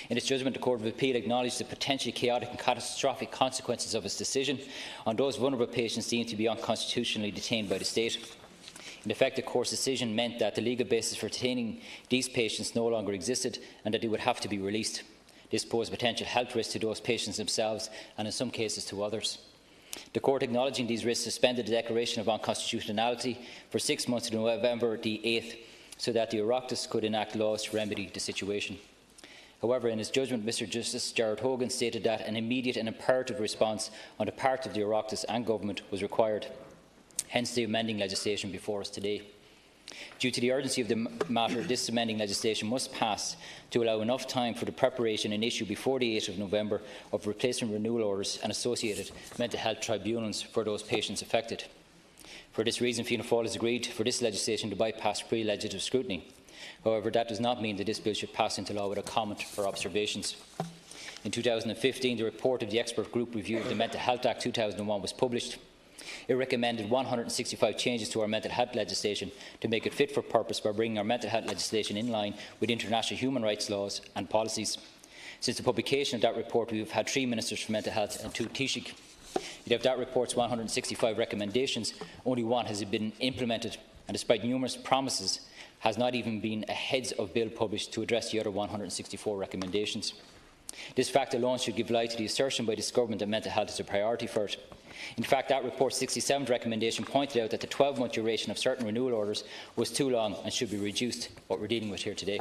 [SPEAKER 10] In its judgment, the Court of Appeal acknowledged the potentially chaotic and catastrophic consequences of its decision on those vulnerable patients deemed to be unconstitutionally detained by the State. In effect, the Court's decision meant that the legal basis for detaining these patients no longer existed and that they would have to be released. This posed potential health risks to those patients themselves and in some cases to others. The Court, acknowledging these risks, suspended the declaration of unconstitutionality for 6 months to November the 8th so that the Oireachtas could enact laws to remedy the situation. However, in his judgment, Mr Justice Gerard Hogan stated that an immediate and imperative response on the part of the Oireachtas and Government was required. Hence the amending legislation before us today. Due to the urgency of the matter, this amending legislation must pass to allow enough time for the preparation and issue before the 8th of November of replacement renewal orders and associated mental health tribunals for those patients affected. For this reason, Fianna Fáil has agreed for this legislation to bypass pre-legislative scrutiny. However, that does not mean that this bill should pass into law without comment or observations. In 2015, the report of the expert group review of the Mental Health Act 2001 was published. It recommended 165 changes to our mental health legislation to make it fit for purpose by bringing our mental health legislation in line with international human rights laws and policies. Since the publication of that report, we have had 3 Ministers for Mental Health and 2 Taoiseach. Yet of that report's 165 recommendations, only 1 has been implemented, and despite numerous promises, has not even been a heads of bill published to address the other 164 recommendations. This fact alone should give light to the assertion by this government that mental health is a priority for it. In fact, that report's 67th recommendation pointed out that the 12-month duration of certain renewal orders was too long and should be reduced, what we're dealing with here today.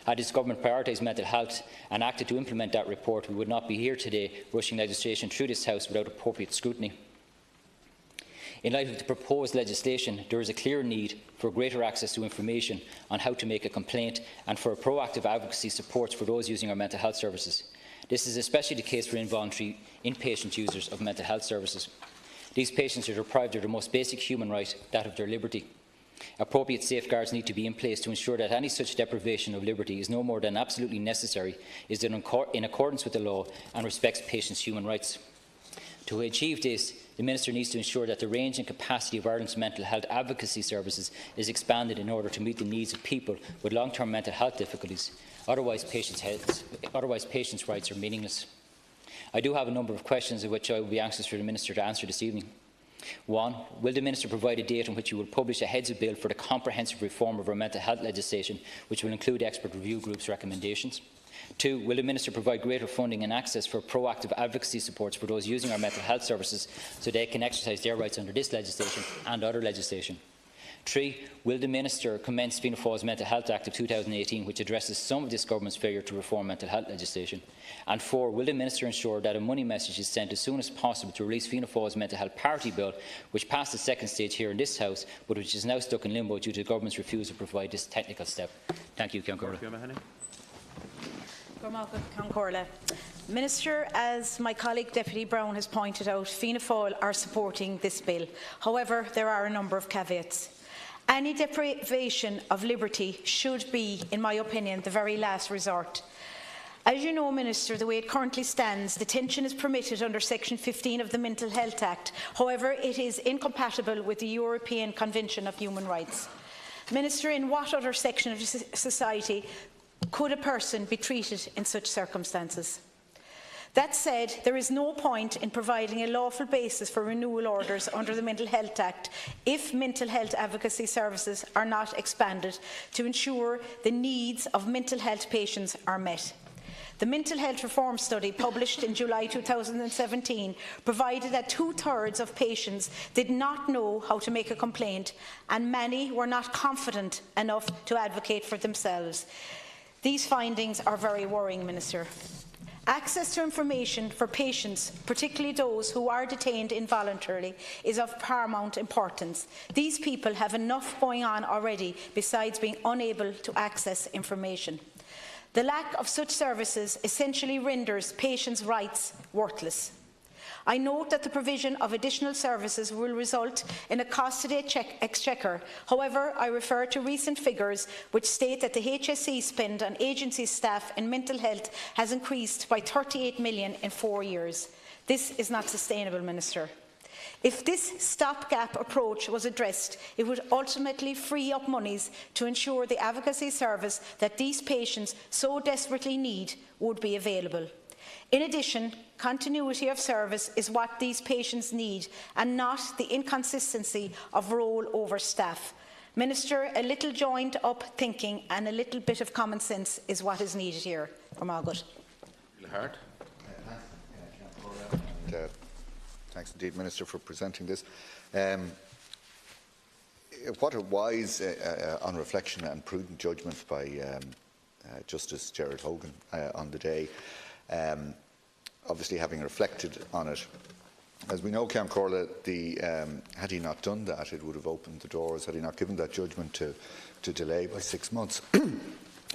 [SPEAKER 10] Had this government prioritised mental health and acted to implement that report, we would not be here today rushing legislation through this House without appropriate scrutiny. In light of the proposed legislation, there is a clear need for greater access to information on how to make a complaint and for proactive advocacy supports for those using our mental health services. This is especially the case for involuntary inpatient users of mental health services. These patients are deprived of their most basic human right, that of their liberty. Appropriate safeguards need to be in place to ensure that any such deprivation of liberty is no more than absolutely necessary, is done in accordance with the law and respects patients' human rights. To achieve this, the Minister needs to ensure that the range and capacity of Ireland's mental health advocacy services is expanded in order to meet the needs of people with long-term mental health difficulties. Otherwise, patients' rights are meaningless. I do have a number of questions, of which I will be anxious for the Minister to answer this evening. 1. Will the Minister provide a date on which he will publish a heads of bill for the comprehensive reform of our mental health legislation, which will include expert review groups' recommendations? 2. Will the Minister provide greater funding and access for proactive advocacy supports for those using our mental health services so they can exercise their rights under this legislation and other legislation? 3. Will the Minister commence Fianna Fáil's Mental Health Act of 2018, which addresses some of this government's failure to reform mental health legislation? And 4. Will the Minister ensure that a money message is sent as soon as possible to release Fianna Fáil's Mental Health Parity Bill, which passed the second stage here in this House, but which is now stuck in limbo due to the government's refusal to provide this technical step? Thank you, Ceann Comhairle.
[SPEAKER 17] Minister, as my colleague Deputy Brown has pointed out, Fianna Fáil are supporting this bill. However, there are a number of caveats. Any deprivation of liberty should be, in my opinion, the very last resort. As you know, Minister, the way it currently stands, detention is permitted under Section 15 of the Mental Health Act. However, it is incompatible with the European Convention of Human Rights. Minister, in what other section of society could a person be treated in such circumstances? That said, there is no point in providing a lawful basis for renewal orders under the Mental Health Act if mental health advocacy services are not expanded to ensure the needs of mental health patients are met. The Mental Health Reform Study, published in July 2017, provided that 2/3 of patients did not know how to make a complaint, and many were not confident enough to advocate for themselves. These findings are very worrying, Minister. Access to information for patients, particularly those who are detained involuntarily, is of paramount importance. These people have enough going on already besides being unable to access information. The lack of such services essentially renders patients' rights worthless. I note that the provision of additional services will result in a cost to the Exchequer. However, I refer to recent figures which state that the HSE spend on agency staff in mental health has increased by 38 million in 4 years. This is not sustainable, Minister. If this stopgap approach was addressed, it would ultimately free up monies to ensure the advocacy service that these patients so desperately need would be available. In addition, continuity of service is what these patients need and not the inconsistency of role-over staff. Minister, a little joined-up thinking and a little bit of common sense is what is needed here.
[SPEAKER 18] Thanks indeed, Minister, for presenting this. What a wise, on reflection and prudent judgment by Justice Gerard Hogan on the day. Obviously, having reflected on it, as we know, Ceann Comhairle, had he not done that, it would have opened the doors. Had he not given that judgment to delay by 6 months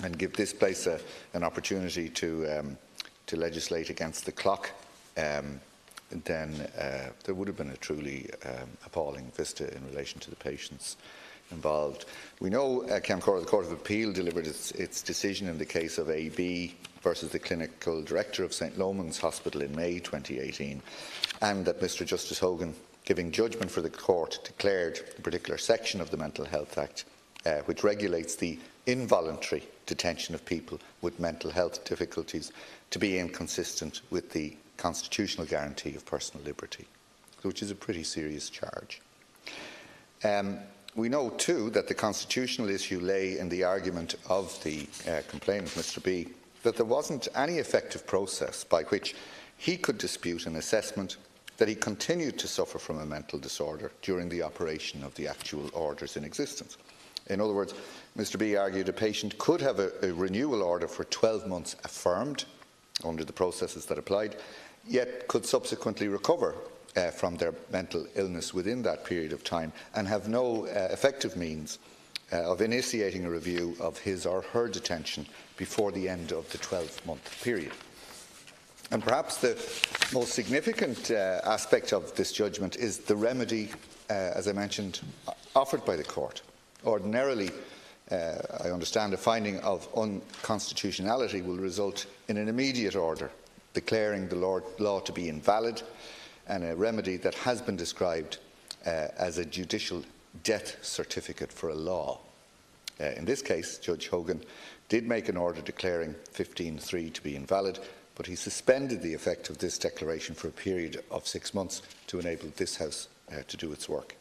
[SPEAKER 18] and give this place an opportunity to legislate against the clock, then there would have been a truly appalling vista in relation to the patients involved. We know, Ceann Comhairle, the Court of Appeal delivered its decision in the case of AB versus the clinical director of St Lomond's Hospital in May 2018, and that Mr Justice Hogan, giving judgment for the court, declared the particular section of the Mental Health Act which regulates the involuntary detention of people with mental health difficulties to be inconsistent with the constitutional guarantee of personal liberty, which is a pretty serious charge. We know too that the constitutional issue lay in the argument of the complainant, Mr B, that there wasn't any effective process by which he could dispute an assessment that he continued to suffer from a mental disorder during the operation of the actual orders in existence. In other words, Mr B argued a patient could have a renewal order for 12 months affirmed under the processes that applied, yet could subsequently recover from their mental illness within that period of time and have no effective means of initiating a review of his or her detention before the end of the 12-month period. And perhaps the most significant aspect of this judgment is the remedy, as I mentioned, offered by the court. Ordinarily, I understand a finding of unconstitutionality will result in an immediate order declaring the law to be invalid, and a remedy that has been described as a judicial death certificate for a law. In this case, Judge Hogan did make an order declaring 15.3 to be invalid, but he suspended the effect of this declaration for a period of 6 months to enable this House to do its work.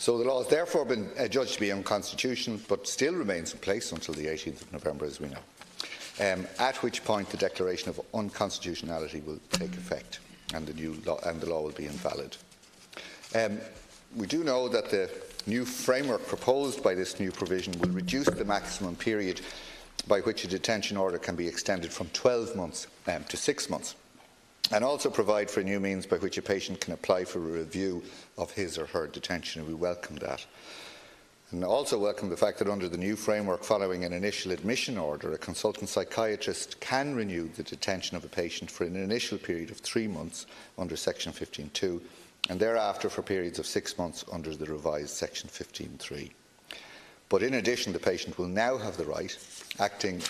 [SPEAKER 18] So the law has therefore been judged to be unconstitutional, but still remains in place until the 18th of November, as we know, at which point the declaration of unconstitutionality will take effect and the law will be invalid. We do know that the new framework proposed by this new provision will reduce the maximum period by which a detention order can be extended from 12 months to 6 months, and also provide for a new means by which a patient can apply for a review of his or her detention, and we welcome that. And also welcome the fact that under the new framework, following an initial admission order, a consultant psychiatrist can renew the detention of a patient for an initial period of 3 months under Section 15.2, and thereafter for periods of 6 months under the revised Section 15.3. But in addition, the patient will now have the right, acting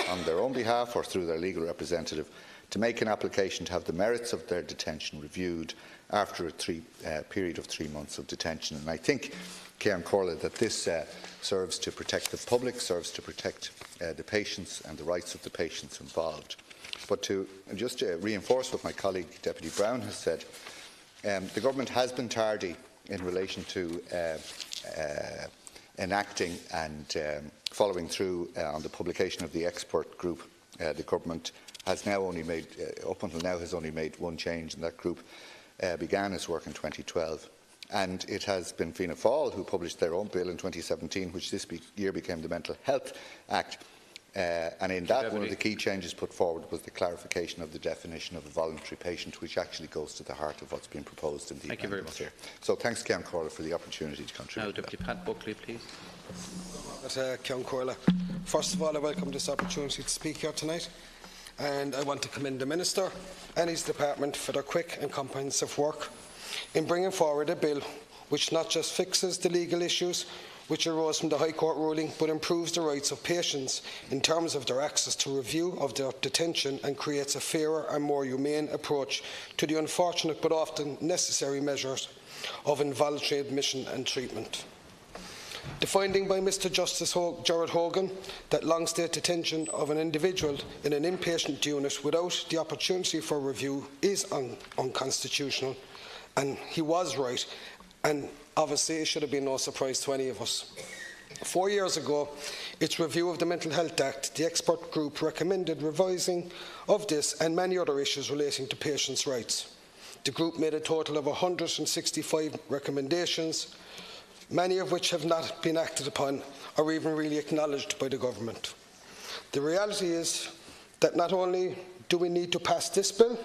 [SPEAKER 18] on their own behalf or through their legal representative, to make an application to have the merits of their detention reviewed after a period of 3 months of detention. And I think, Ceann Comhairle, that this serves to protect the public, serves to protect the patients and the rights of the patients involved. But to just reinforce what my colleague Deputy Brown has said, the government has been tardy in relation to enacting and following through on the publication of the expert group. The government has now only made, up until now, has only made one change, and that group began its work in 2012. And it has been Fianna Fáil who published their own bill in 2017, which this year became the Mental Health Act. And in that, one of the key changes put forward was the clarification of the definition of a voluntary patient, which actually goes to the heart of what's been proposed in the
[SPEAKER 20] Thank you very much.
[SPEAKER 18] Here. So thanks, Ceann Comhairle, for the opportunity to contribute.
[SPEAKER 20] Now, Deputy Pat Buckley, please.
[SPEAKER 16] Ceann Comhairle. First of all, I welcome this opportunity to speak here tonight, and I want to commend the Minister and his department for their quick and comprehensive work in bringing forward a bill which not just fixes the legal issues which arose from the High Court ruling, but improves the rights of patients in terms of their access to review of their detention and creates a fairer and more humane approach to the unfortunate but often necessary measures of involuntary admission and treatment. The finding by Mr Justice Gerard Hogan that long-stay detention of an individual in an inpatient unit without the opportunity for review is unconstitutional, and he was right, and obviously it should have been no surprise to any of us. 4 years ago, its review of the Mental Health Act, the expert group recommended revising of this and many other issues relating to patients' rights. The group made a total of 165 recommendations, many of which have not been acted upon or even really acknowledged by the government. The reality is that not only do we need to pass this bill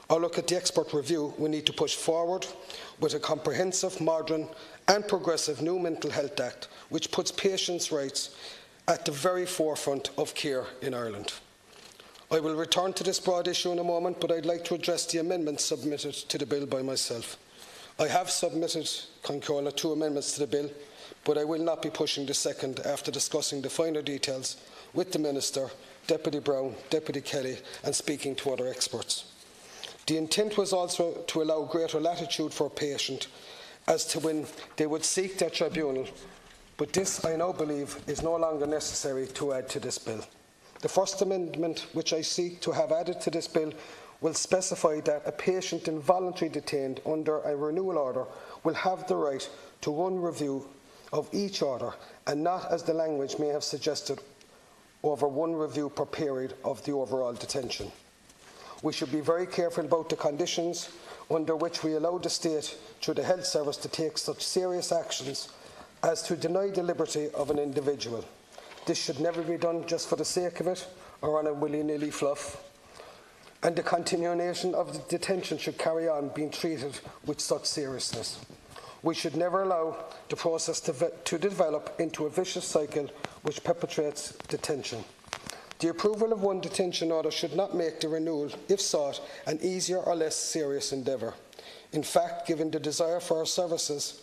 [SPEAKER 16] or look at the expert review, we need to push forward with a comprehensive, modern and progressive new Mental Health Act which puts patients' rights at the very forefront of care in Ireland. I will return to this broad issue in a moment, but I'd like to address the amendments submitted to the bill by myself. I have submitted, Ceann Comhairle, 2 amendments to the bill, but I will not be pushing the second after discussing the finer details with the Minister, Deputy Brown, Deputy Kelly and speaking to other experts. The intent was also to allow greater latitude for a patient as to when they would seek their tribunal, but this, I now believe, is no longer necessary to add to this bill. The first amendment which I seek to have added to this bill will specify that a patient involuntarily detained under a renewal order will have the right to one review of each order, and not, as the language may have suggested, over one review per period of the overall detention. We should be very careful about the conditions under which we allow the state, through the health service, to take such serious actions as to deny the liberty of an individual. This should never be done just for the sake of it or on a willy-nilly fluff. And the continuation of the detention should carry on being treated with such seriousness. We should never allow the process to develop into a vicious cycle which perpetuates detention. The approval of one detention order should not make the renewal, if sought, an easier or less serious endeavour. In fact, given the desire for our services,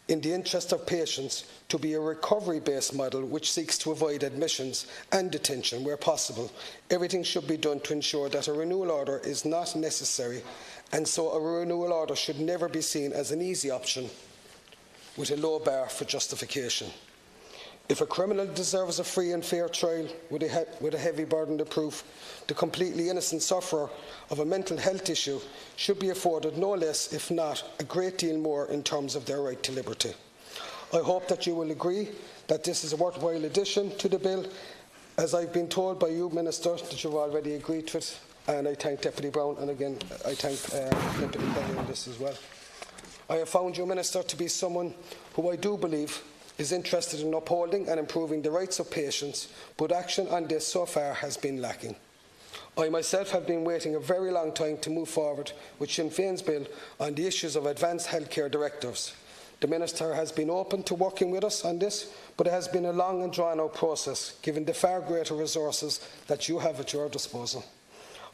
[SPEAKER 16] in the interest of patients, to be a recovery-based model which seeks to avoid admissions and detention where possible, everything should be done to ensure that a renewal order is not necessary, and so a renewal order should never be seen as an easy option with a low bar for justification. If a criminal deserves a free and fair trial with a heavy burden of proof, the completely innocent sufferer of a mental health issue should be afforded no less, if not a great deal more, in terms of their right to liberty. I hope that you will agree that this is a worthwhile addition to the bill, as I've been told by you, Minister, that you've already agreed to it, and I thank Deputy Brown, and again I thank Deputy Kelly on this as well. I have found you, Minister, to be someone who I do believe is interested in upholding and improving the rights of patients, but action on this so far has been lacking. I myself have been waiting a very long time to move forward with Sinn Féin's bill on the issues of advanced healthcare directives. The Minister has been open to working with us on this, but it has been a long and drawn-out process, given the far greater resources that you have at your disposal.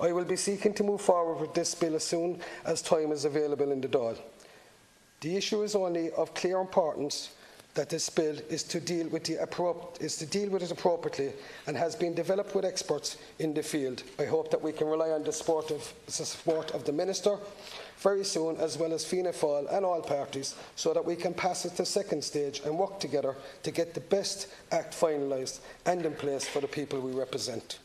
[SPEAKER 16] I will be seeking to move forward with this bill as soon as time is available in the Dáil. The issue is only of clear importance that this bill is to deal with it appropriately and has been developed with experts in the field. I hope that we can rely on the support of the Minister very soon, as well as Fianna Fáil and all parties, so that we can pass it to second stage and work together to get the best act finalised and in place for the people we represent.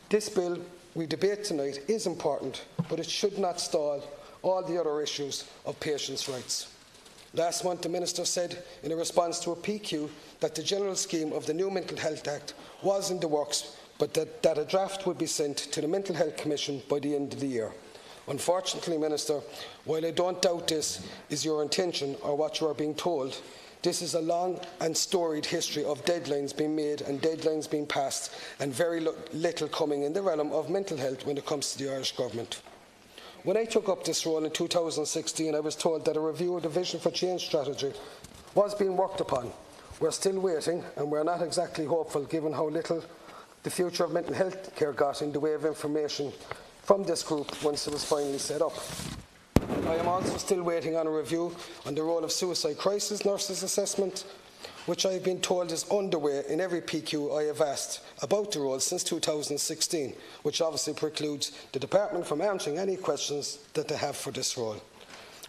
[SPEAKER 16] This bill we debate tonight is important, but it should not stall all the other issues of patients' rights. Last month, the Minister said, in a response to a PQ, that the general scheme of the new Mental Health Act was in the works, but that a draft would be sent to the Mental Health Commission by the end of the year. Unfortunately, Minister, while I don't doubt this is your intention or what you are being told, this is a long and storied history of deadlines being made and deadlines being passed, and very little coming in the realm of mental health when it comes to the Irish Government. When I took up this role in 2016, I was told that a review of the Vision for Change strategy was being worked upon. We're still waiting, and we're not exactly hopeful given how little the future of mental health care got in the way of information from this group once it was finally set up. I am also still waiting on a review on the role of suicide crisis nurses assessment, which I have been told is underway in every PQ I have asked about the role since 2016, which obviously precludes the Department from answering any questions that they have for this role.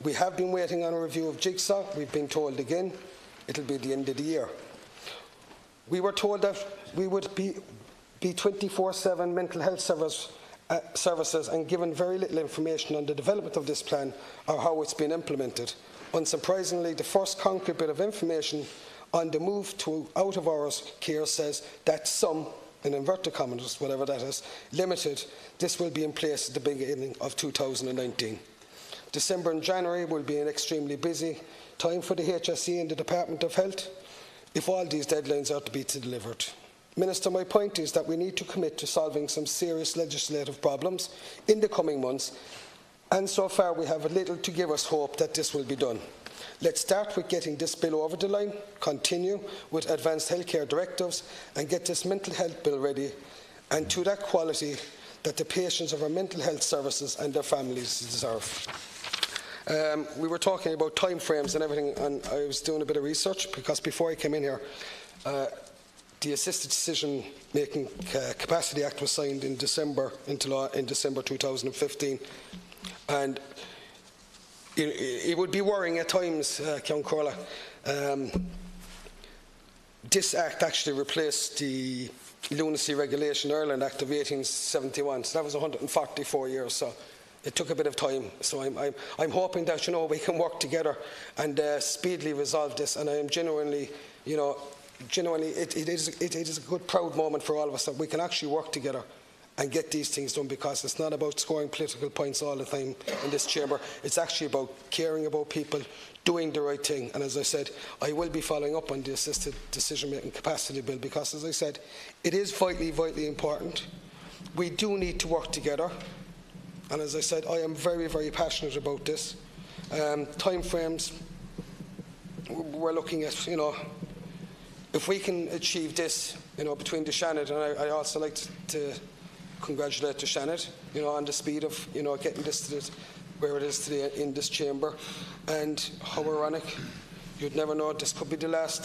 [SPEAKER 16] We have been waiting on a review of Jigsaw. We've been told again it will be the end of the year. We were told that we would be 24/7 mental health services and given very little information on the development of this plan or how it's been implemented. Unsurprisingly, the first concrete bit of information on the move to out-of-hours care says that some, in inverted commas, whatever that is, limited, this will be in place at the beginning of 2019. December and January will be an extremely busy time for the HSE and the Department of Health if all these deadlines are to be delivered. Minister, my point is that we need to commit to solving some serious legislative problems in the coming months, and so far we have little to give us hope that this will be done. Let's start with getting this bill over the line, continue with advanced healthcare directives, and get this mental health bill ready, and to that quality that the patients of our mental health services and their families deserve. We were talking about time frames and everything, and I was doing a bit of research, because before I came in here, the Assisted Decision-Making Capacity Act was signed in December, into law in December 2015, and it would be worrying at times, Ceann Comhairle. This Act actually replaced the Lunacy Regulation Ireland Act of 1871, so that was 144 years, so it took a bit of time. So I'm hoping that, we can work together and speedily resolve this, and I am genuinely, it is a good, proud moment for all of us that we can actually work together and get these things done, because it's not about scoring political points all the time in this chamber. It's actually about caring about people, doing the right thing. And as I said, I will be following up on the assisted decision-making capacity bill, because, as I said, it is vitally, vitally important. We do need to work together. And as I said, I am very, very passionate about this. Time frames, we're looking at, if we can achieve this, between the Shannon, and I also like to congratulate the Shannon, on the speed of, getting this to where it is today in this chamber. And how ironic, you'd never know, this could be the last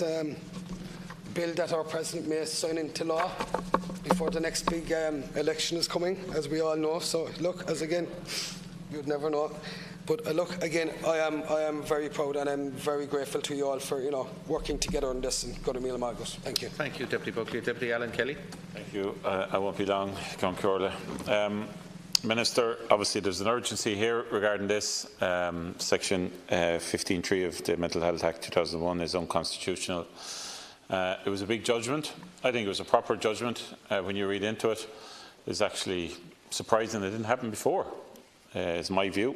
[SPEAKER 16] bill that our President may sign into law before the next big election is coming, as we all know. So look, as again, you'd never know. But look, again, I am very proud, and I'm very grateful to you all for working together on this, and go to Míle Mágat. Thank you.
[SPEAKER 20] Thank you, Deputy Buckley. Deputy Alan Kelly.
[SPEAKER 8] Thank you. I won't be long, Con Corla. Minister, obviously there's an urgency here regarding this. Section 15.3 of the Mental Health Act 2001 is unconstitutional. It was a big judgment. I think it was a proper judgment. When you read into it, it's actually surprising it didn't happen before, is my view.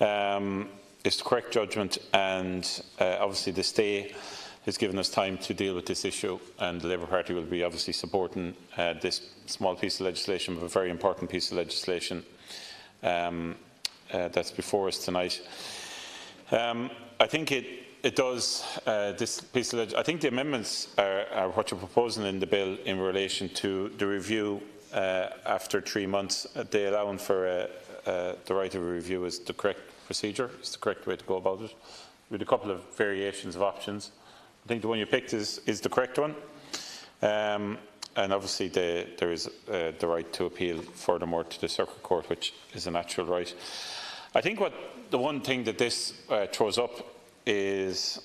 [SPEAKER 8] It's the correct judgment, and obviously the stay has given us time to deal with this issue, and the Labour Party will be obviously supporting this small piece of legislation, but a very important piece of legislation that's before us tonight. I think it does, this piece of I think the amendments are what you're proposing in the bill in relation to the review after 3 months. They allowing for the right of a review is the correct procedure, is the correct way to go about it, with a couple of variations of options. I think the one you picked is the correct one. And obviously there is the right to appeal furthermore to the Circuit Court, which is a natural right. I think the one thing that this throws up is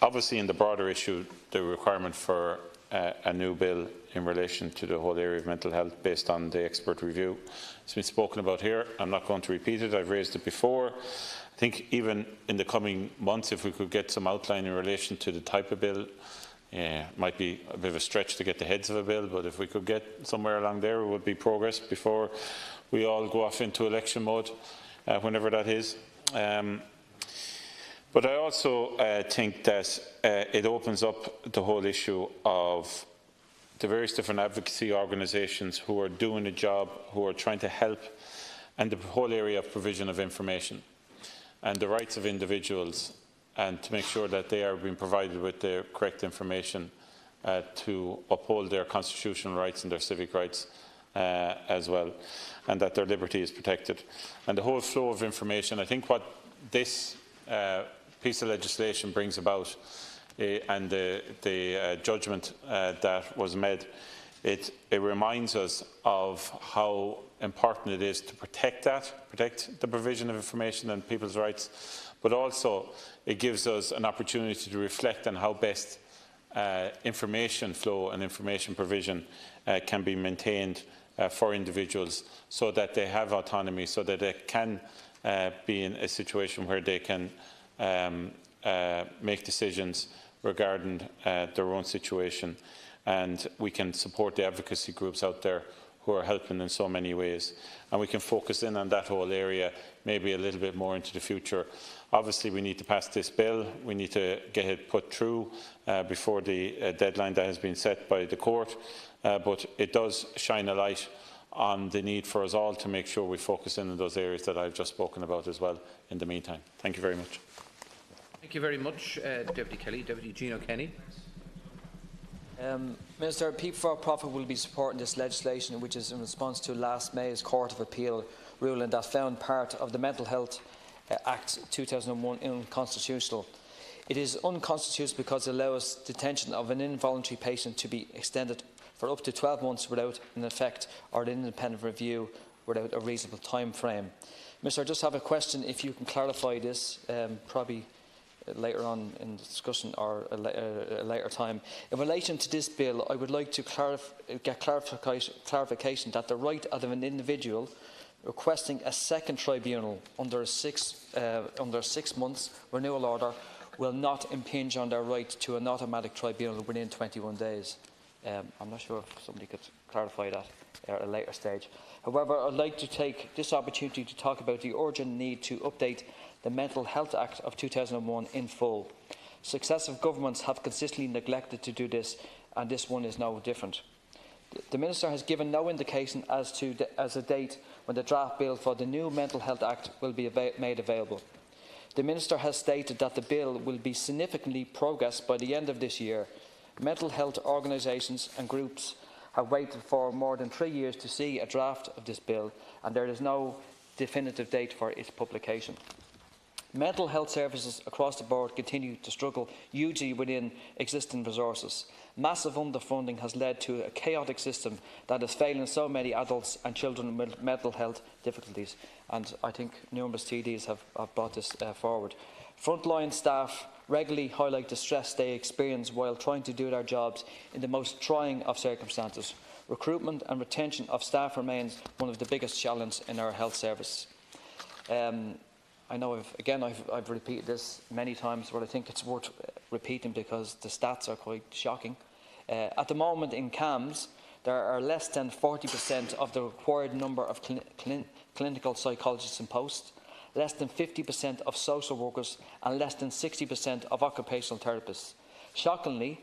[SPEAKER 8] obviously in the broader issue the requirement for a new bill in relation to the whole area of mental health based on the expert review. It's been spoken about here. I'm not going to repeat it. I've raised it before. I think even in the coming months, if we could get some outline in relation to the type of bill, it might be a bit of a stretch to get the heads of a bill, but if we could get somewhere along there, it would be progress before we all go off into election mode, whenever that is. But I also think that it opens up the whole issue of the various different advocacy organisations who are doing a job, who are trying to help, and the whole area of provision of information and the rights of individuals, and to make sure that they are being provided with the correct information to uphold their constitutional rights and their civic rights as well, and that their liberty is protected. And the whole flow of information, I think what this piece of legislation brings about, and the judgment that was made, it reminds us of how important it is to protect the provision of information and people's rights, but also it gives us an opportunity to reflect on how best information flow and information provision can be maintained for individuals, so that they have autonomy, so that they can be in a situation where they can make decisions regarding their own situation, and we can support the advocacy groups out there who are helping in so many ways, and we can focus in on that whole area maybe a little bit more into the future. Obviously we need to pass this bill, we need to get it put through before the deadline that has been set by the court, but it does shine a light on the need for us all to make sure we focus in on those areas that I've just spoken about as well in the meantime. Thank you very much.
[SPEAKER 20] Thank you very much, Deputy Kelly. Deputy Gino Kenny.
[SPEAKER 11] Minister, People for Profit will be supporting this legislation, which is in response to last May's Court of Appeal ruling that found part of the Mental Health Act 2001 unconstitutional. It is unconstitutional because it allows detention of an involuntary patient to be extended for up to 12 months without an effect or an independent review without a reasonable time frame. Minister, I just have a question, if you can clarify this, probably later on in the discussion or a later time. In relation to this bill, I would like to get clarification that the right of an individual requesting a second tribunal under a 6 months renewal order will not impinge on their right to an automatic tribunal within 21 days.
[SPEAKER 5] I'm not sure if somebody could clarify that at a later stage. However, I'd like to take this opportunity to talk about the urgent need to update the Mental Health Act of 2001 in full. Successive governments have consistently neglected to do this, and this one is no different. The Minister has given no indication as a date when the draft bill for the new Mental Health Act will be made available. The Minister has stated that the bill will be significantly progressed by the end of this year. Mental health organisations and groups have waited for more than 3 years to see a draft of this bill, and there is no definitive date for its publication. Mental health services across the board continue to struggle hugely within existing resources. Massive underfunding has led to a chaotic system that is failing so many adults and children with mental health difficulties, and I think numerous TDs have brought this forward. Frontline staff regularly highlight the stress they experience while trying to do their jobs in the most trying of circumstances. Recruitment and retention of staff remains one of the biggest challenges in our health service. I know, I've repeated this many times, but I think it's worth repeating because the stats are quite shocking. At the moment in CAMS, there are less than 40% of the required number of clinical psychologists in post, less than 50% of social workers, and less than 60% of occupational therapists. Shockingly,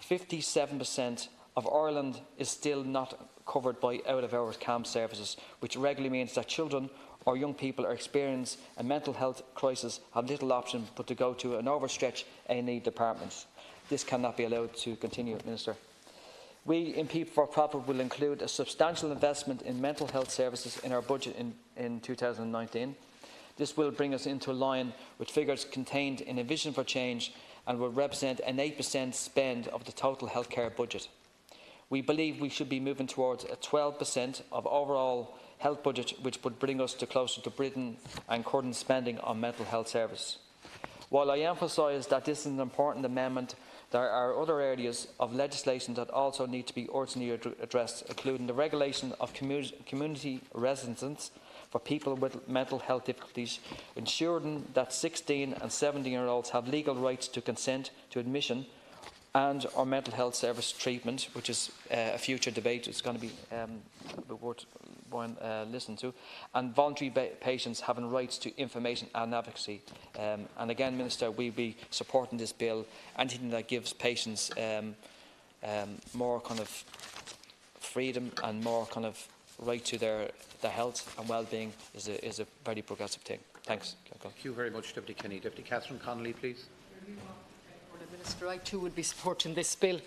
[SPEAKER 5] 57% of Ireland is still not covered by out-of-hours CAMS services, which regularly means that children or young people are experiencing a mental health crisis have little option but to go to an overstretched A&E department. This cannot be allowed to continue, Minister. We in People for Profit will include a substantial investment in mental health services in our budget in 2019. This will bring us into line with figures contained in a Vision for Change and will represent an 8% spend of the total healthcare budget. We believe we should be moving towards a 12% of overall health budget, which would bring us closer to Britain and current spending on mental health service. While I emphasise that this is an important amendment, there are other areas of legislation that also need to be urgently addressed, including the regulation of community residence for people with mental health difficulties, ensuring that 16 and 17-year-olds have legal rights to consent to admission and our mental health service treatment, which is a future debate. It's going to be worth listening to, and voluntary patients having rights to information and advocacy. And again, Minister, we'll be supporting this bill. Anything that gives patients more kind of freedom and more kind of right to their health and well-being is a very progressive thing. Thanks.
[SPEAKER 19] Thank you very much, Deputy Kenny. Deputy Catherine Connolly, please.
[SPEAKER 23] Minister, I too would be supporting this bill,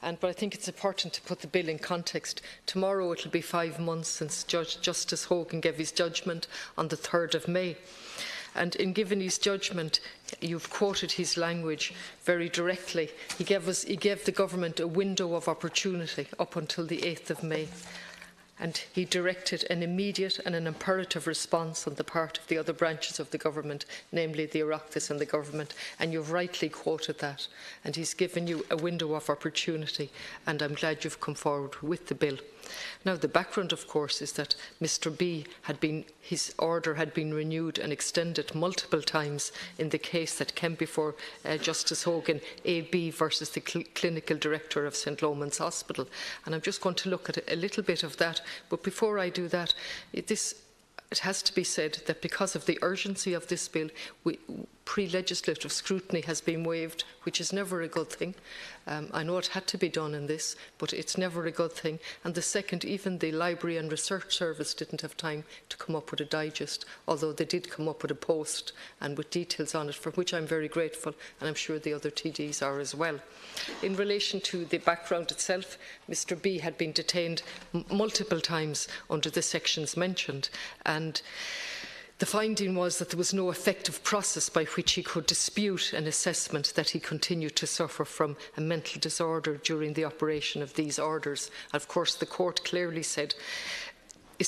[SPEAKER 23] but I think it's important to put the bill in context. Tomorrow it will be 5 months since Justice Hogan gave his judgment on the 3rd of May. And in giving his judgment, you've quoted his language very directly. He gave the government a window of opportunity up until the 8th of May. And he directed an immediate and an imperative response on the part of the other branches of the government, namely the Oireachtas and the government, and you've rightly quoted that. And he's given you a window of opportunity, and I'm glad you've come forward with the bill. Now, the background, of course, is that Mr. B his order had been renewed and extended multiple times in the case that came before Justice Hogan, AB versus the Clinical Director of St. Loman's Hospital. And I'm just going to look at a little bit of that. But before I do that, it has to be said that because of the urgency of this bill, pre-legislative scrutiny has been waived, which is never a good thing. I know it had to be done in this, but it's never a good thing. And the second, even the Library and Research Service didn't have time to come up with a digest, although they did come up with a post and with details on it, for which I'm very grateful, and I'm sure the other TDs are as well. In relation to the background itself, Mr. B had been detained multiple times under the sections mentioned, and the finding was that there was no effective process by which he could dispute an assessment that he continued to suffer from a mental disorder during the operation of these orders. Of course, the court clearly said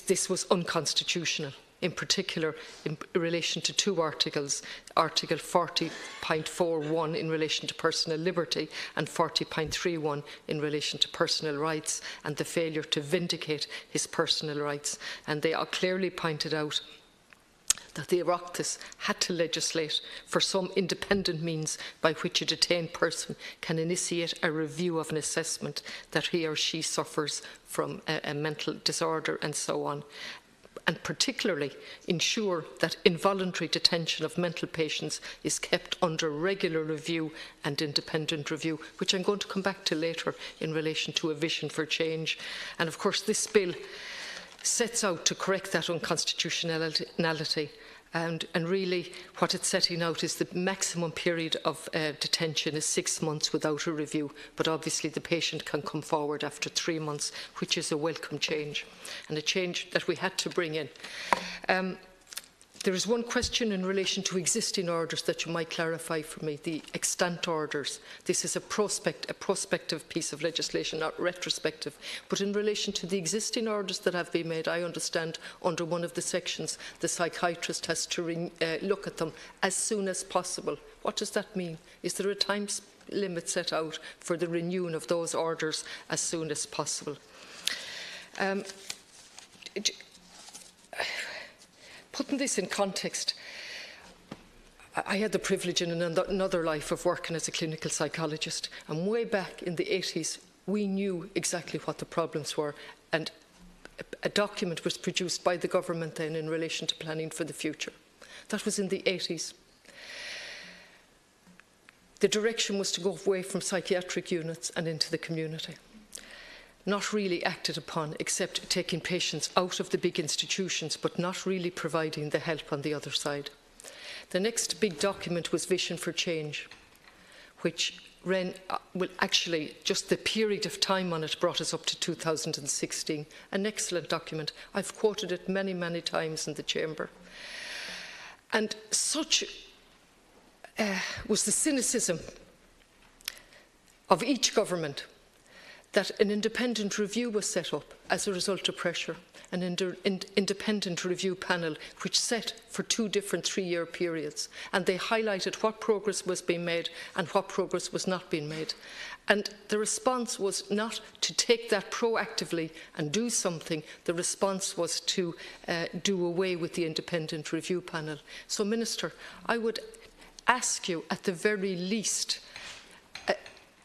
[SPEAKER 23] this was unconstitutional, in particular in relation to two articles, Article 40.41 in relation to personal liberty and 40.31 in relation to personal rights, and the failure to vindicate his personal rights. And they are clearly pointed out that the Oireachtas had to legislate for some independent means by which a detained person can initiate a review of an assessment that he or she suffers from a mental disorder and so on, and particularly ensure that involuntary detention of mental patients is kept under regular review and independent review, which I'm going to come back to later in relation to a vision for change. And of course this bill sets out to correct that unconstitutionality, and really what it's setting out is the maximum period of detention is 6 months without a review, but obviously the patient can come forward after 3 months, which is a welcome change and a change that we had to bring in. There is one question in relation to existing orders that you might clarify for me, the extant orders. This is a prospective piece of legislation, not retrospective. But in relation to the existing orders that have been made, I understand under one of the sections, the psychiatrist has to look at them as soon as possible. What does that mean? Is there a time limit set out for the renewing of those orders as soon as possible? Putting this in context, I had the privilege in another life of working as a clinical psychologist, and way back in the 80s we knew exactly what the problems were, and a document was produced by the government then in relation to planning for the future. That was in the 80s. The direction was to go away from psychiatric units and into the community. Not really acted upon, except taking patients out of the big institutions, but not really providing the help on the other side. The next big document was Vision for Change, which ran, actually, just the period of time on it brought us up to 2016. An excellent document. I've quoted it many, many times in the chamber. And such was the cynicism of each government that an independent review was set up as a result of pressure, an independent review panel which set for 2 different 3-year periods, and they highlighted what progress was being made and what progress was not being made. And the response was not to take that proactively and do something. The response was to do away with the independent review panel. So, Minister, I would ask you at the very least,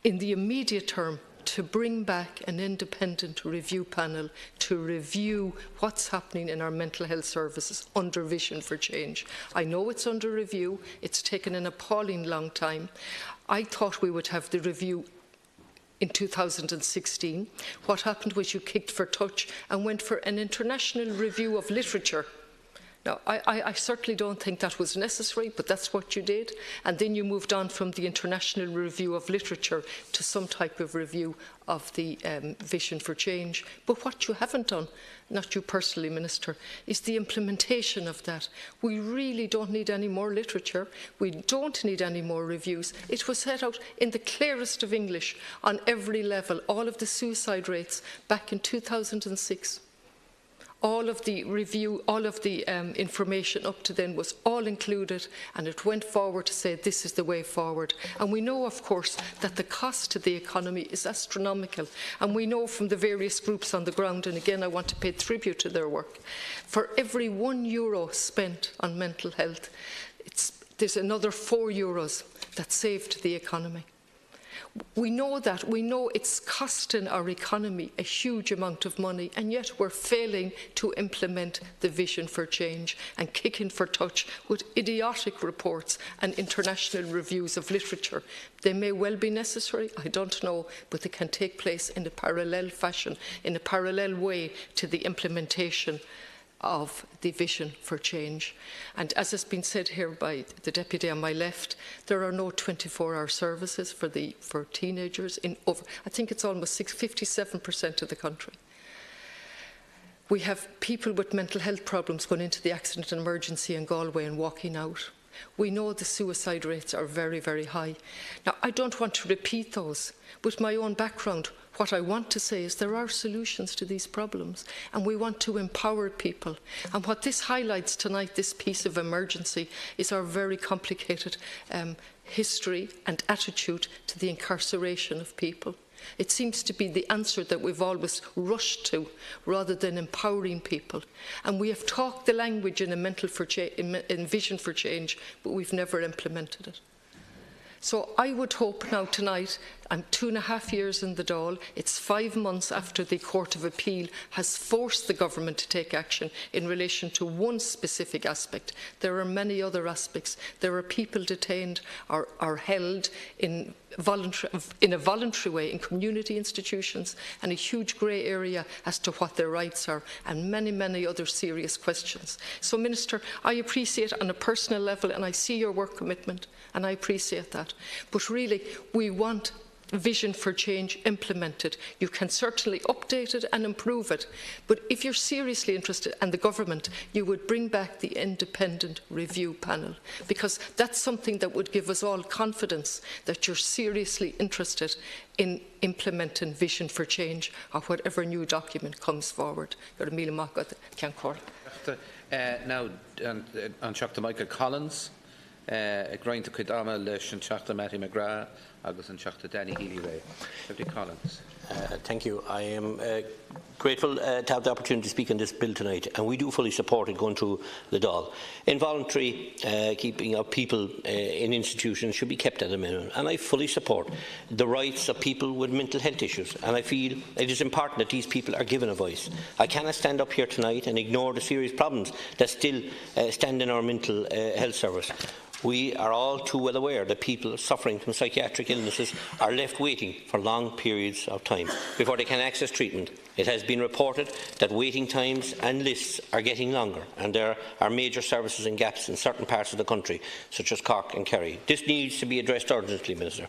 [SPEAKER 23] in the immediate term, to bring back an independent review panel to review what's happening in our mental health services under Vision for Change. I know it's under review. It's taken an appalling long time. I thought we would have the review in 2016. What happened was you kicked for touch and went for an international review of literature. Now, I certainly don't think that was necessary, but that's what you did. And then you moved on from the international review of literature to some type of review of the Vision for Change. But what you haven't done, not you personally, Minister, is the implementation of that. We really don't need any more literature. We don't need any more reviews. It was set out in the clearest of English on every level, all of the suicide rates back in 2006. All of the review, all of the information up to then was all included, and it went forward to say this is the way forward. And we know, of course, that the cost to the economy is astronomical. And we know from the various groups on the ground, and again I want to pay tribute to their work, for every €1 spent on mental health, there's another €4 that saved the economy. We know that. We know it's costing our economy a huge amount of money, and yet we're failing to implement the Vision for Change and kicking for touch with idiotic reports and international reviews of literature. They may well be necessary, I don't know, but they can take place in a parallel fashion, in a parallel way to the implementation of the Vision for Change. And as has been said here by the deputy on my left, there are no 24-hour services for teenagers in over, I think it's almost 57% of the country. We have people with mental health problems going into the accident and emergency in Galway and walking out. We know the suicide rates are very, very high. Now, I don't want to repeat those. With my own background, what I want to say is there are solutions to these problems, and we want to empower people. And what this highlights tonight, this piece of emergency, is our very complicated history and attitude to the incarceration of people. It seems to be the answer that we've always rushed to, rather than empowering people. And we have talked the language in in Vision for Change, but we've never implemented it. So I would hope now tonight, I'm 2.5 years in the Dáil, it's 5 months after the Court of Appeal has forced the government to take action in relation to one specific aspect. There are many other aspects. There are people detained or held in a voluntary way in community institutions, and a huge grey area as to what their rights are, and many, many other serious questions. So, Minister, I appreciate on a personal level, and I see your work commitment, and I appreciate that. But really, we want Vision for Change implemented. You can certainly update it and improve it, but if you're seriously interested, and the government, you would bring back the independent review panel, because that's something that would give us all confidence that you're seriously interested in implementing Vision for Change or whatever new document comes forward.
[SPEAKER 19] Now, on Dr. Michael Collins, Grind to Kidama, Lesh, and Dr. Matty McGrath, Agus and Dr. Danny Healy-Ray. Deputy Collins.
[SPEAKER 12] Thank you. I am grateful to have the opportunity to speak on this bill tonight, and we do fully support it going through the Dáil. Involuntary keeping of people in institutions should be kept at a minimum, and I fully support the rights of people with mental health issues, and I feel it is important that these people are given a voice. I cannot stand up here tonight and ignore the serious problems that still stand in our mental health service. We are all too well aware that people suffering from psychiatric illnesses are left waiting for long periods of time before they can access treatment. It has been reported that waiting times and lists are getting longer, and there are major services and gaps in certain parts of the country, such as Cork and Kerry. This needs to be addressed urgently, Minister.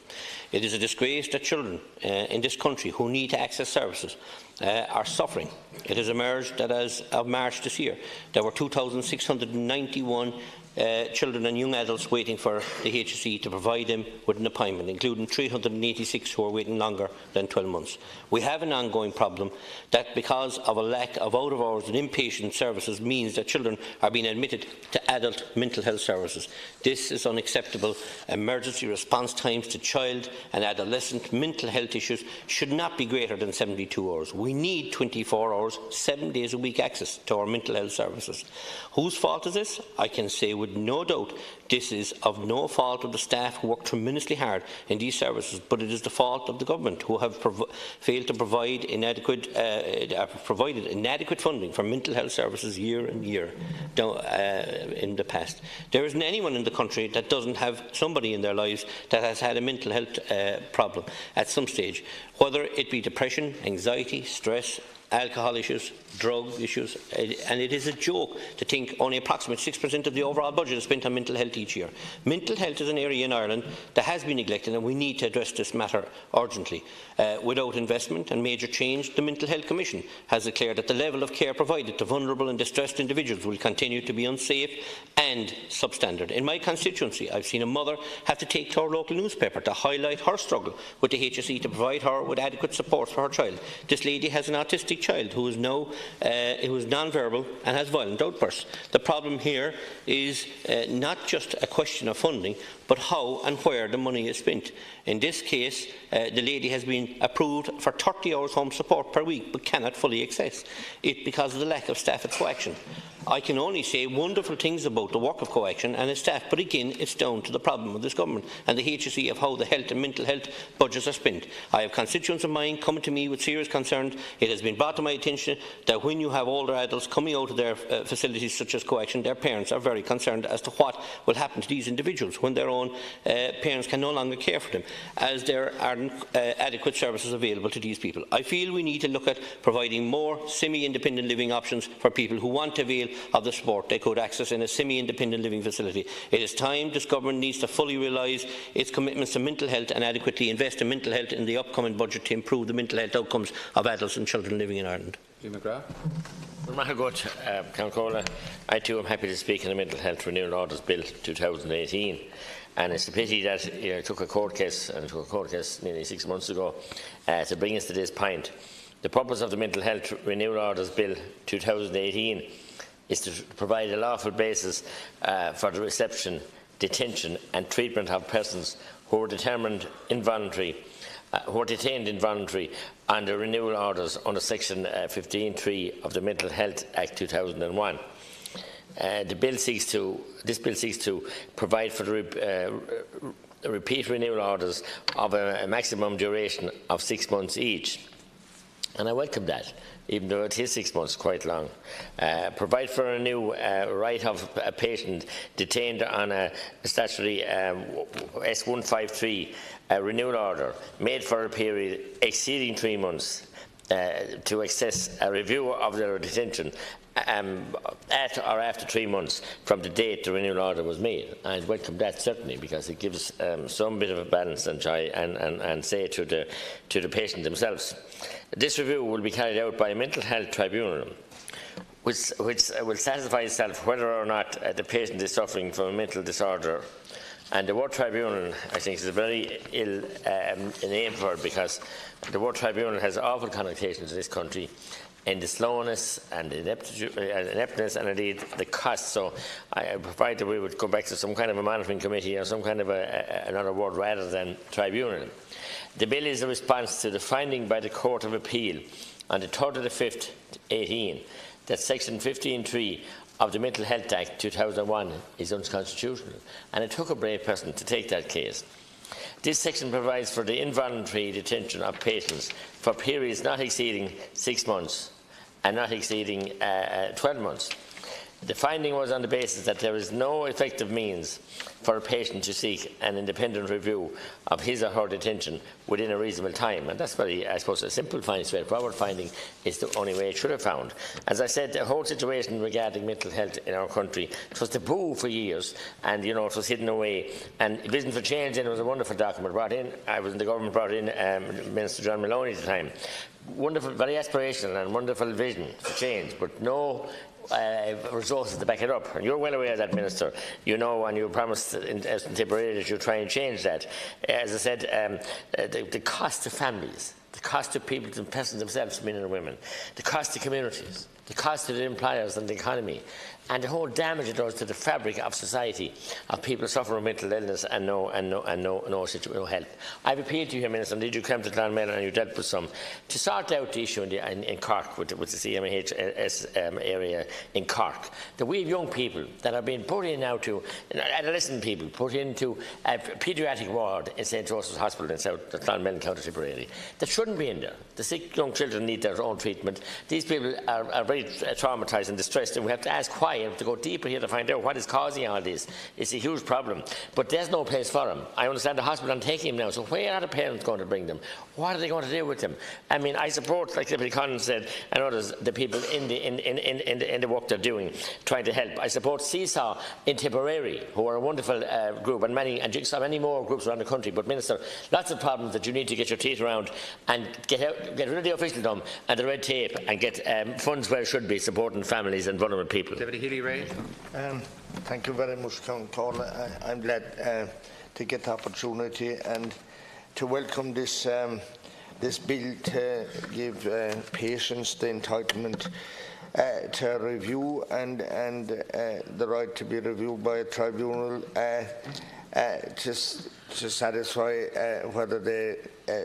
[SPEAKER 12] It is a disgrace that children in this country who need to access services are suffering. It has emerged that as of March this year, there were 2,691 children and young adults waiting for the HSE to provide them with an appointment, including 386 who are waiting longer than 12 months. We have an ongoing problem that, because of a lack of out-of-hours and inpatient services, means that children are being admitted to adult mental health services. This is unacceptable. Emergency response times to child and adolescent mental health issues should not be greater than 72 hours. We need 24 hours, 7 days a week access to our mental health services. Whose fault is this? I can say with no doubt this is of no fault of the staff who work tremendously hard in these services, but it is the fault of the government, who have failed to provide inadequate funding for mental health services year and year in the past. There isn't anyone in the country that doesn't have somebody in their lives that has had a mental health problem at some stage, whether it be depression, anxiety, stress, alcohol issues, drug issues, and it is a joke to think only approximately 6% of the overall budget is spent on mental health each year. Mental health is an area in Ireland that has been neglected, and we need to address this matter urgently. Without investment and major change, the Mental Health Commission has declared that the level of care provided to vulnerable and distressed individuals will continue to be unsafe and substandard. In my constituency, I've seen a mother have to take to her local newspaper to highlight her struggle with the HSE to provide her with adequate support for her child. This lady has an autistic child who is non-verbal and has violent outbursts. The problem here is not just a question of funding, but how and where the money is spent. In this case, the lady has been approved for 30 hours home support per week, but cannot fully access it because of the lack of staff at Coaction. I can only say wonderful things about the work of Coaction and its staff, but again, it's down to the problem of this government and the HSE of how the health and mental health budgets are spent. I have constituents of mine coming to me with serious concerns. It has been brought to my attention that when you have older adults coming out of their facilities such as Coaction, their parents are very concerned as to what will happen to these individuals when their own parents can no longer care for them, as there aren't adequate services available to these people. I feel we need to look at providing more semi-independent living options for people who want to avail of the support they could access in a semi-independent living facility. It is time this government needs to fully realise its commitments to mental health and adequately invest in mental health in the upcoming budget to improve the mental health outcomes of adults and children living in Ireland.
[SPEAKER 13] I too am happy to speak on the Mental Health Renewal Orders Bill 2018. And it's a pity that it took a court case, nearly 6 months ago, to bring us to this point. The purpose of the Mental Health Renewal Orders Bill 2018 is to provide a lawful basis for the reception, detention and treatment of persons who are determined involuntary were detained involuntarily under renewal orders under Section 15.3 of the Mental Health Act 2001. This bill seeks to provide for the repeat renewal orders of a maximum duration of 6 months each. And I welcome that, even though it is 6 months, quite long. Provide for a new right of a patient detained on a statutory S153 renewal order made for a period exceeding 3 months to access a review of their detention at or after 3 months from the date the renewal order was made. I welcome that certainly, because it gives some bit of a balance and say to the patient themselves. This review will be carried out by a mental health tribunal, which will satisfy itself whether or not the patient is suffering from a mental disorder. And the word tribunal, I think, is a very ill name for it, because the word tribunal has awful connotations in this country, in the slowness and the ineptness and indeed the cost. So I provide that we would go back to some kind of a monitoring committee or some kind of another word rather than tribunal. The bill is a response to the finding by the Court of Appeal on the 3rd of the 5th, 2018, that Section 15.3 of the Mental Health Act 2001 is unconstitutional, and it took a brave person to take that case. This section provides for the involuntary detention of patients for periods not exceeding 6 months and not exceeding 12 months. The finding was on the basis that there is no effective means for a patient to seek an independent review of his or her detention within a reasonable time. And that's very, I suppose, a simple finding, straightforward finding is the only way it should have found. As I said, the whole situation regarding mental health in our country, it was taboo for years, and it was hidden away. And Vision for Change then was a wonderful document brought in. I was in the government, brought in Minister John Maloney at the time. Wonderful, very aspirational and wonderful vision for change, but no resources to back it up. And you're well aware of that, Minister. You know, and you promised in Tipperary that you'll try and change that. As I said, the cost to families, the cost to people, to persons themselves, men and women, the cost to communities, the cost to the employers and the economy, and the whole damage it does to the fabric of society of people suffering from mental illness and no help. I've appealed to you, Minister, and did you come to Clonmel and you dealt with some, to sort out the issue in Cork with the CMHS area in Cork. That we have young people that are being put in now to, adolescent people, put into a paediatric ward in St. Joseph's Hospital in South Clonmel, County Tipperary, that shouldn't be in there. The sick young children need their own treatment. These people are very traumatised and distressed, and we have to ask why. We have to go deeper here to find out what is causing all this. It's a huge problem, but there's no place for them. I understand the hospital aren't taking him now, so where are the parents going to bring them? What are they going to do with them? I mean, I support, like Deputy Collins said, and others, the people in the work they're doing, trying to help. I support Seesaw in Tipperary, who are a wonderful group, and many more groups around the country. But Minister, lots of problems that you need to get your teeth around and get rid of the officialdom and the red tape and get funds where it should be, supporting families and vulnerable people.
[SPEAKER 19] Deputy Healy-Rae.
[SPEAKER 14] Thank you very much, Councillor Corley. I'm glad to get the opportunity and to welcome this bill to give patients the entitlement to a review and the right to be reviewed by a tribunal to satisfy whether they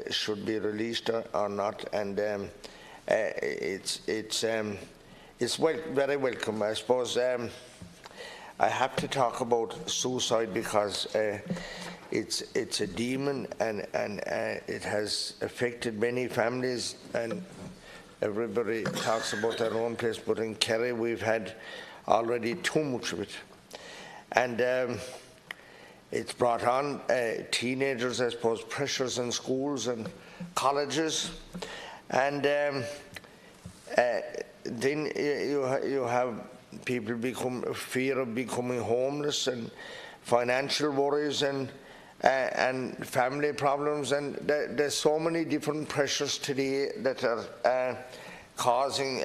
[SPEAKER 14] should be released or not. And it's very welcome. I suppose I have to talk about suicide because it's a demon and it has affected many families, and everybody talks about their own place, but in Kerry we've had already too much of it. And it's brought on teenagers, I suppose, pressures in schools and colleges, and then you have people fear of becoming homeless, and financial worries, and family problems, and there's so many different pressures today that are causing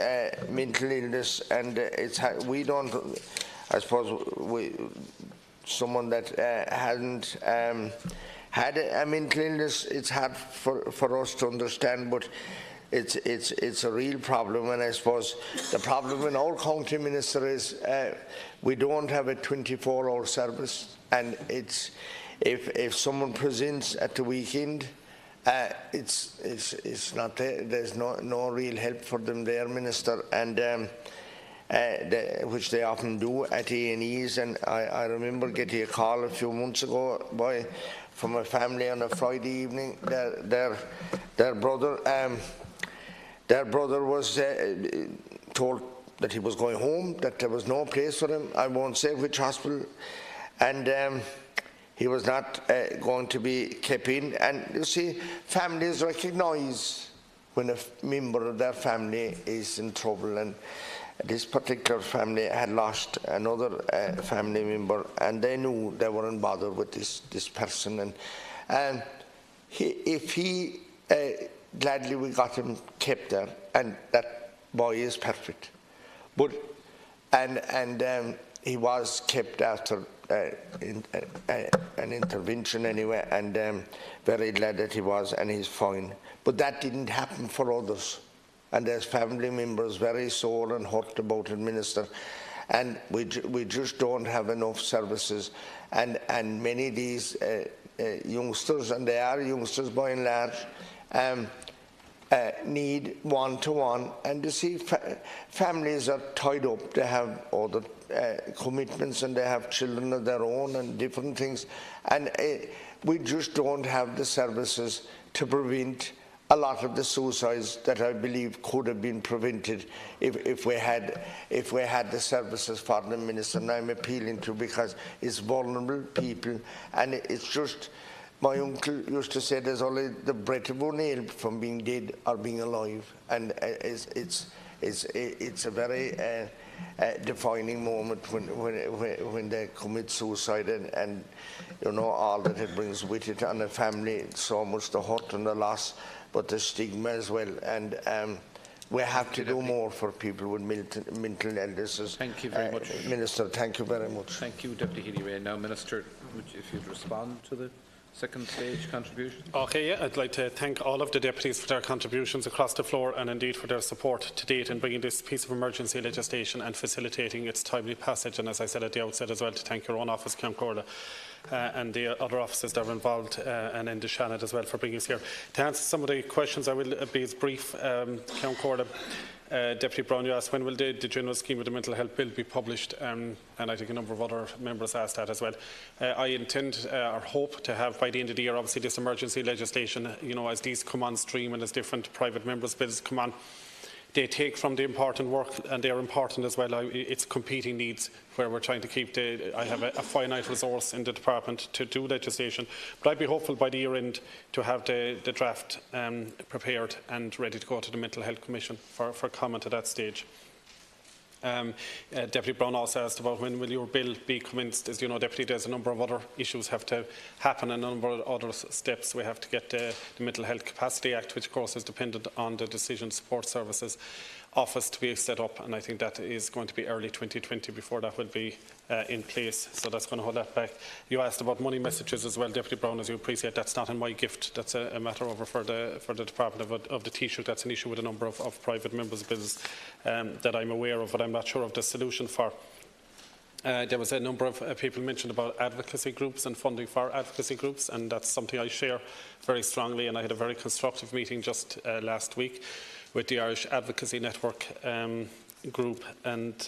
[SPEAKER 14] mental illness. And we don't, I suppose, someone that hasn't had a mental illness, it's hard for us to understand, but it's a real problem. And I suppose the problem in our county, Minister, is we don't have a 24-hour service, and it's if someone presents at the weekend it's not there. There's no real help for them there, Minister, and which they often do at A&Es. And I remember getting a call a few months ago from a family on a Friday evening. Their brother was told that he was going home, that there was no place for him. I won't say which hospital, and he was not going to be kept in. And you see, families recognise when a member of their family is in trouble, and this particular family had lost another family member, and they knew they weren't bothered with this person. And gladly we got him kept there, and that boy is perfect. But he was kept after an intervention anyway, and very glad that he was, and he's fine. But that didn't happen for others, and there's family members very sore and hurt about it, Minister, and we just don't have enough services, and many of these youngsters, and they are youngsters by and large, need one-to-one, and you see families are tied up. They have other commitments, and they have children of their own and different things, and we just don't have the services to prevent a lot of the suicides that I believe could have been prevented if we had the services for them, Minister. And I'm appealing to, because it's vulnerable people, and it's just, my uncle used to say there's only the breath of a nail from being dead or being alive, and it's a very defining moment when they commit suicide, and you know all that it brings with it on a family, so much the hurt and the loss, but the stigma as well. And we have to do more for people with mental illnesses.
[SPEAKER 19] Thank you very much,
[SPEAKER 14] Minister. Thank you very much.
[SPEAKER 19] Thank you, Deputy Healy-Rae. Now, Minister, if you'd respond to the second stage contribution.
[SPEAKER 3] Okay, yeah, I'd like to thank all of the deputies for their contributions across the floor, and indeed for their support to date in bringing this piece of emergency legislation and facilitating its timely passage. And as I said at the outset as well, to thank your own office, Ceann Comhairle, and the other offices that are involved, and in the Shannon as well, for bringing us here. To answer some of the questions, I will be as brief. Ceann Comhairle, Deputy Brown, you asked when will the general scheme of the mental health bill be published, and I think a number of other members asked that as well. I intend or hope to have by the end of the year, obviously, this emergency legislation, you know, as these come on stream and as different private members' bills come on, they take from the important work, and they are important as well. It's competing needs where we're trying to keep I have a finite resource in the department to do legislation, but I'd be hopeful by the year end to have the draft prepared and ready to go to the Mental Health Commission for comment at that stage. Deputy Brown also asked about when will your bill be commenced. As you know, Deputy, there's a number of other issues have to happen, and a number of other steps. We have to get the Mental Health Capacity Act, which of course is dependent on the Decision Support Services office to be set up, and I think that is going to be early 2020 before that will be in place, so that's going to hold that back. You asked about money messages as well, Deputy Brown. As you appreciate, that's not in my gift. That's a matter over for the Department of the Taoiseach. That's an issue with a number of private members' bills that I'm aware of, but I'm not sure of the solution for. There was a number of people mentioned about advocacy groups and funding for advocacy groups, and that's something I share very strongly, and I had a very constructive meeting just last week with the Irish Advocacy Network group, and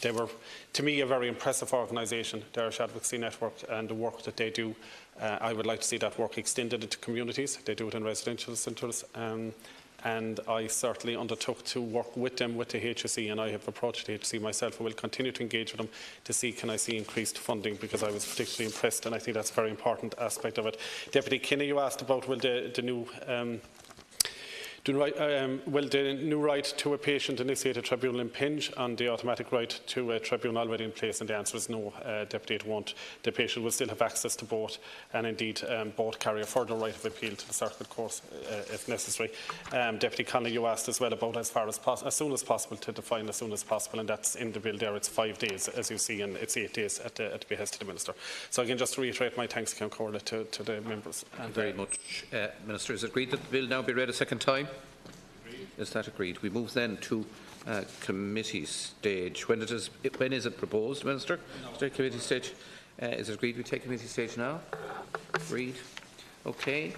[SPEAKER 3] they were, to me, a very impressive organisation, the Irish Advocacy Network, and the work that they do. I would like to see that work extended into communities. They do it in residential centres, and I certainly undertook to work with them, with the HSE, and I have approached the HSE myself. I will continue to engage with them to see can I see increased funding, because I was particularly impressed, and I think that's a very important aspect of it. Deputy Kinney, you asked about will the new will the new right to a patient-initiated tribunal impinge on the automatic right to a tribunal already in place? And the answer is no, Deputy, it won't. The patient will still have access to both, and indeed both carry a further right of appeal to the circuit court if necessary. Deputy Connolly, you asked as well about as soon as possible, to define as soon as possible, and that's in the bill there. It's 5 days, as you see, and it's 8 days at the behest of the Minister. So again, just to reiterate my thanks, Ceann Comhairle, to the members.
[SPEAKER 19] Thank you very much. Minister, is it agreed that the bill now be read a second time? Is that agreed? We move then to committee stage. When is it proposed, Minister? No. To take committee stage. Is it agreed we take committee stage now? Agreed. Okay.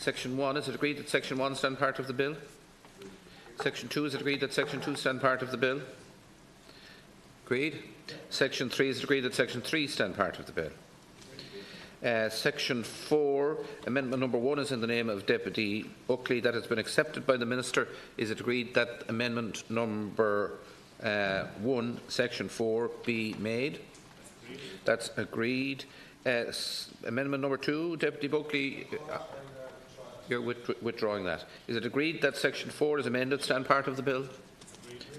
[SPEAKER 19] Section 1, is it agreed that Section 1 stand part of the bill? Section 2, is it agreed that Section 2 stand part of the bill? Agreed. Section 3, is it agreed that Section 3 stand part of the bill? Section 4, amendment number 1 is in the name of Deputy Buckley. That has been accepted by the Minister. Is it agreed that amendment number 1, Section 4, be made? That's agreed. Amendment number 2, Deputy Buckley, you're withdrawing that. Is it agreed that Section 4 is amended stand part of the bill?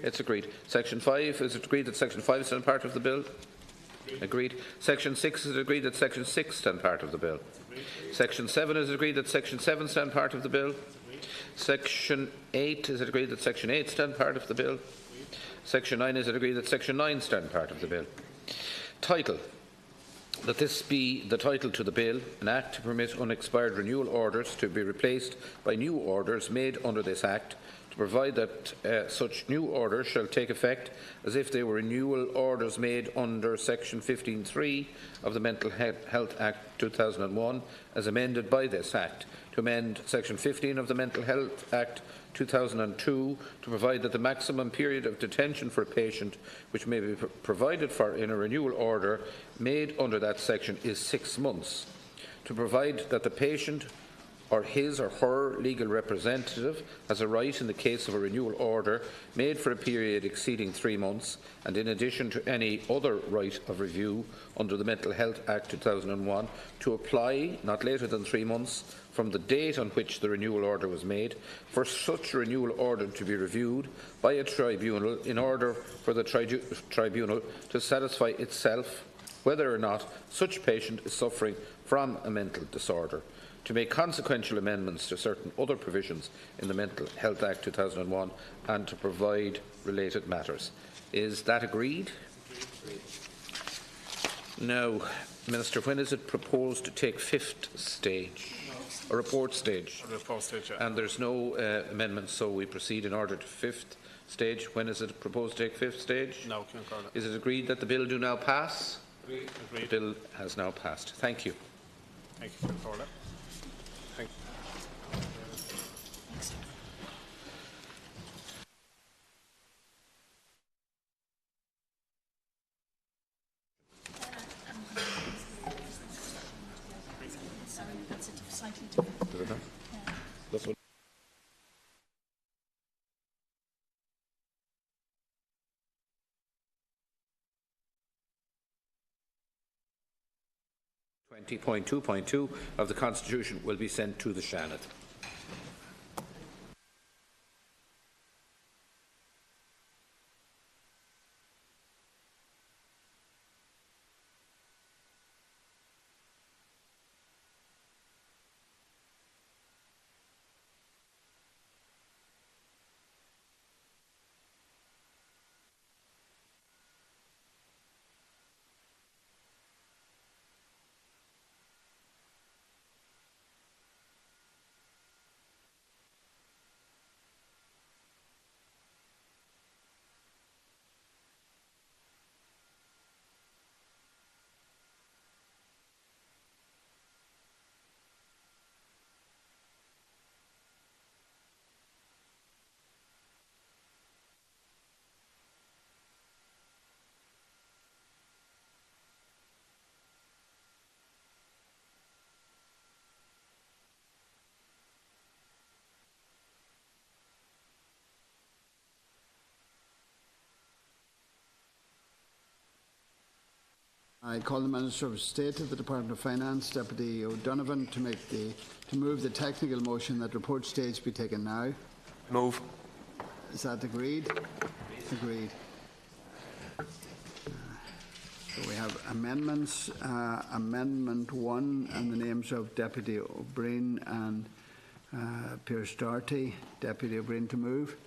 [SPEAKER 19] It's agreed. Section 5, is it agreed that Section 5 stand part of the bill? Agreed. Section 6, is it agreed that Section 6 stand part of the bill? Section 7, is it agreed that Section 7 stand part of the bill? Section 8, is it agreed that Section 8 stand part of the bill? Section 9, is it agreed that Section 9 stand part of the bill? Title. That this be the title to the bill, an act to permit unexpired renewal orders to be replaced by new orders made under this act, to provide that such new orders shall take effect as if they were renewal orders made under Section 15(3) of the Mental Health Act 2001 as amended by this Act, to amend Section 15 of the Mental Health Act 2002 to provide that the maximum period of detention for a patient which may be provided for in a renewal order made under that section is 6 months, to provide that the patient or his or her legal representative has a right in the case of a renewal order made for a period exceeding 3 months, and in addition to any other right of review under the Mental Health Act 2001, to apply not later than 3 months from the date on which the renewal order was made, for such a renewal order to be reviewed by a tribunal in order for the tribunal to satisfy itself whether or not such patient is suffering from a mental disorder, to make consequential amendments to certain other provisions in the Mental Health Act 2001 and to provide related matters. Is that agreed? Now, Minister, when is it proposed to take 5th stage? A report stage?
[SPEAKER 3] A report stage, yeah.
[SPEAKER 19] And there's no amendments, so we proceed in order to 5th stage. When is it proposed to take 5th stage?
[SPEAKER 3] No,
[SPEAKER 19] is it agreed that the bill do now pass?
[SPEAKER 3] Agreed.
[SPEAKER 19] The bill has now passed. Thank you.
[SPEAKER 3] Thank you, Corla. Thank you.
[SPEAKER 19] That's what 20.2.2 of the Constitution will be sent to the Shannon.
[SPEAKER 2] I call the Minister of State of the Department of Finance, Deputy O'Donovan, to move the technical motion that report stage be taken now.
[SPEAKER 15] Move.
[SPEAKER 2] Is that agreed? Agreed. So we have amendments. Amendment 1 and the names of Deputy O'Brien and Pierce Doherty. Deputy O'Brien to move.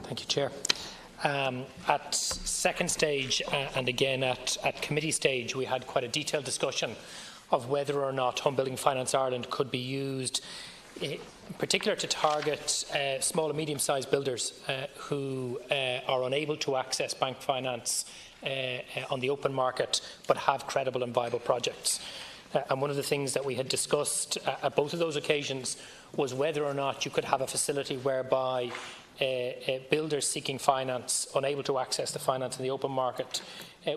[SPEAKER 21] Thank you, Chair. At second stage and again at committee stage, we had quite a detailed discussion of whether or not Home Building Finance Ireland could be used in particular to target small and medium-sized builders who are unable to access bank finance on the open market but have credible and viable projects. And one of the things that we had discussed at both of those occasions was whether or not you could have a facility whereby builders seeking finance, unable to access the finance in the open market,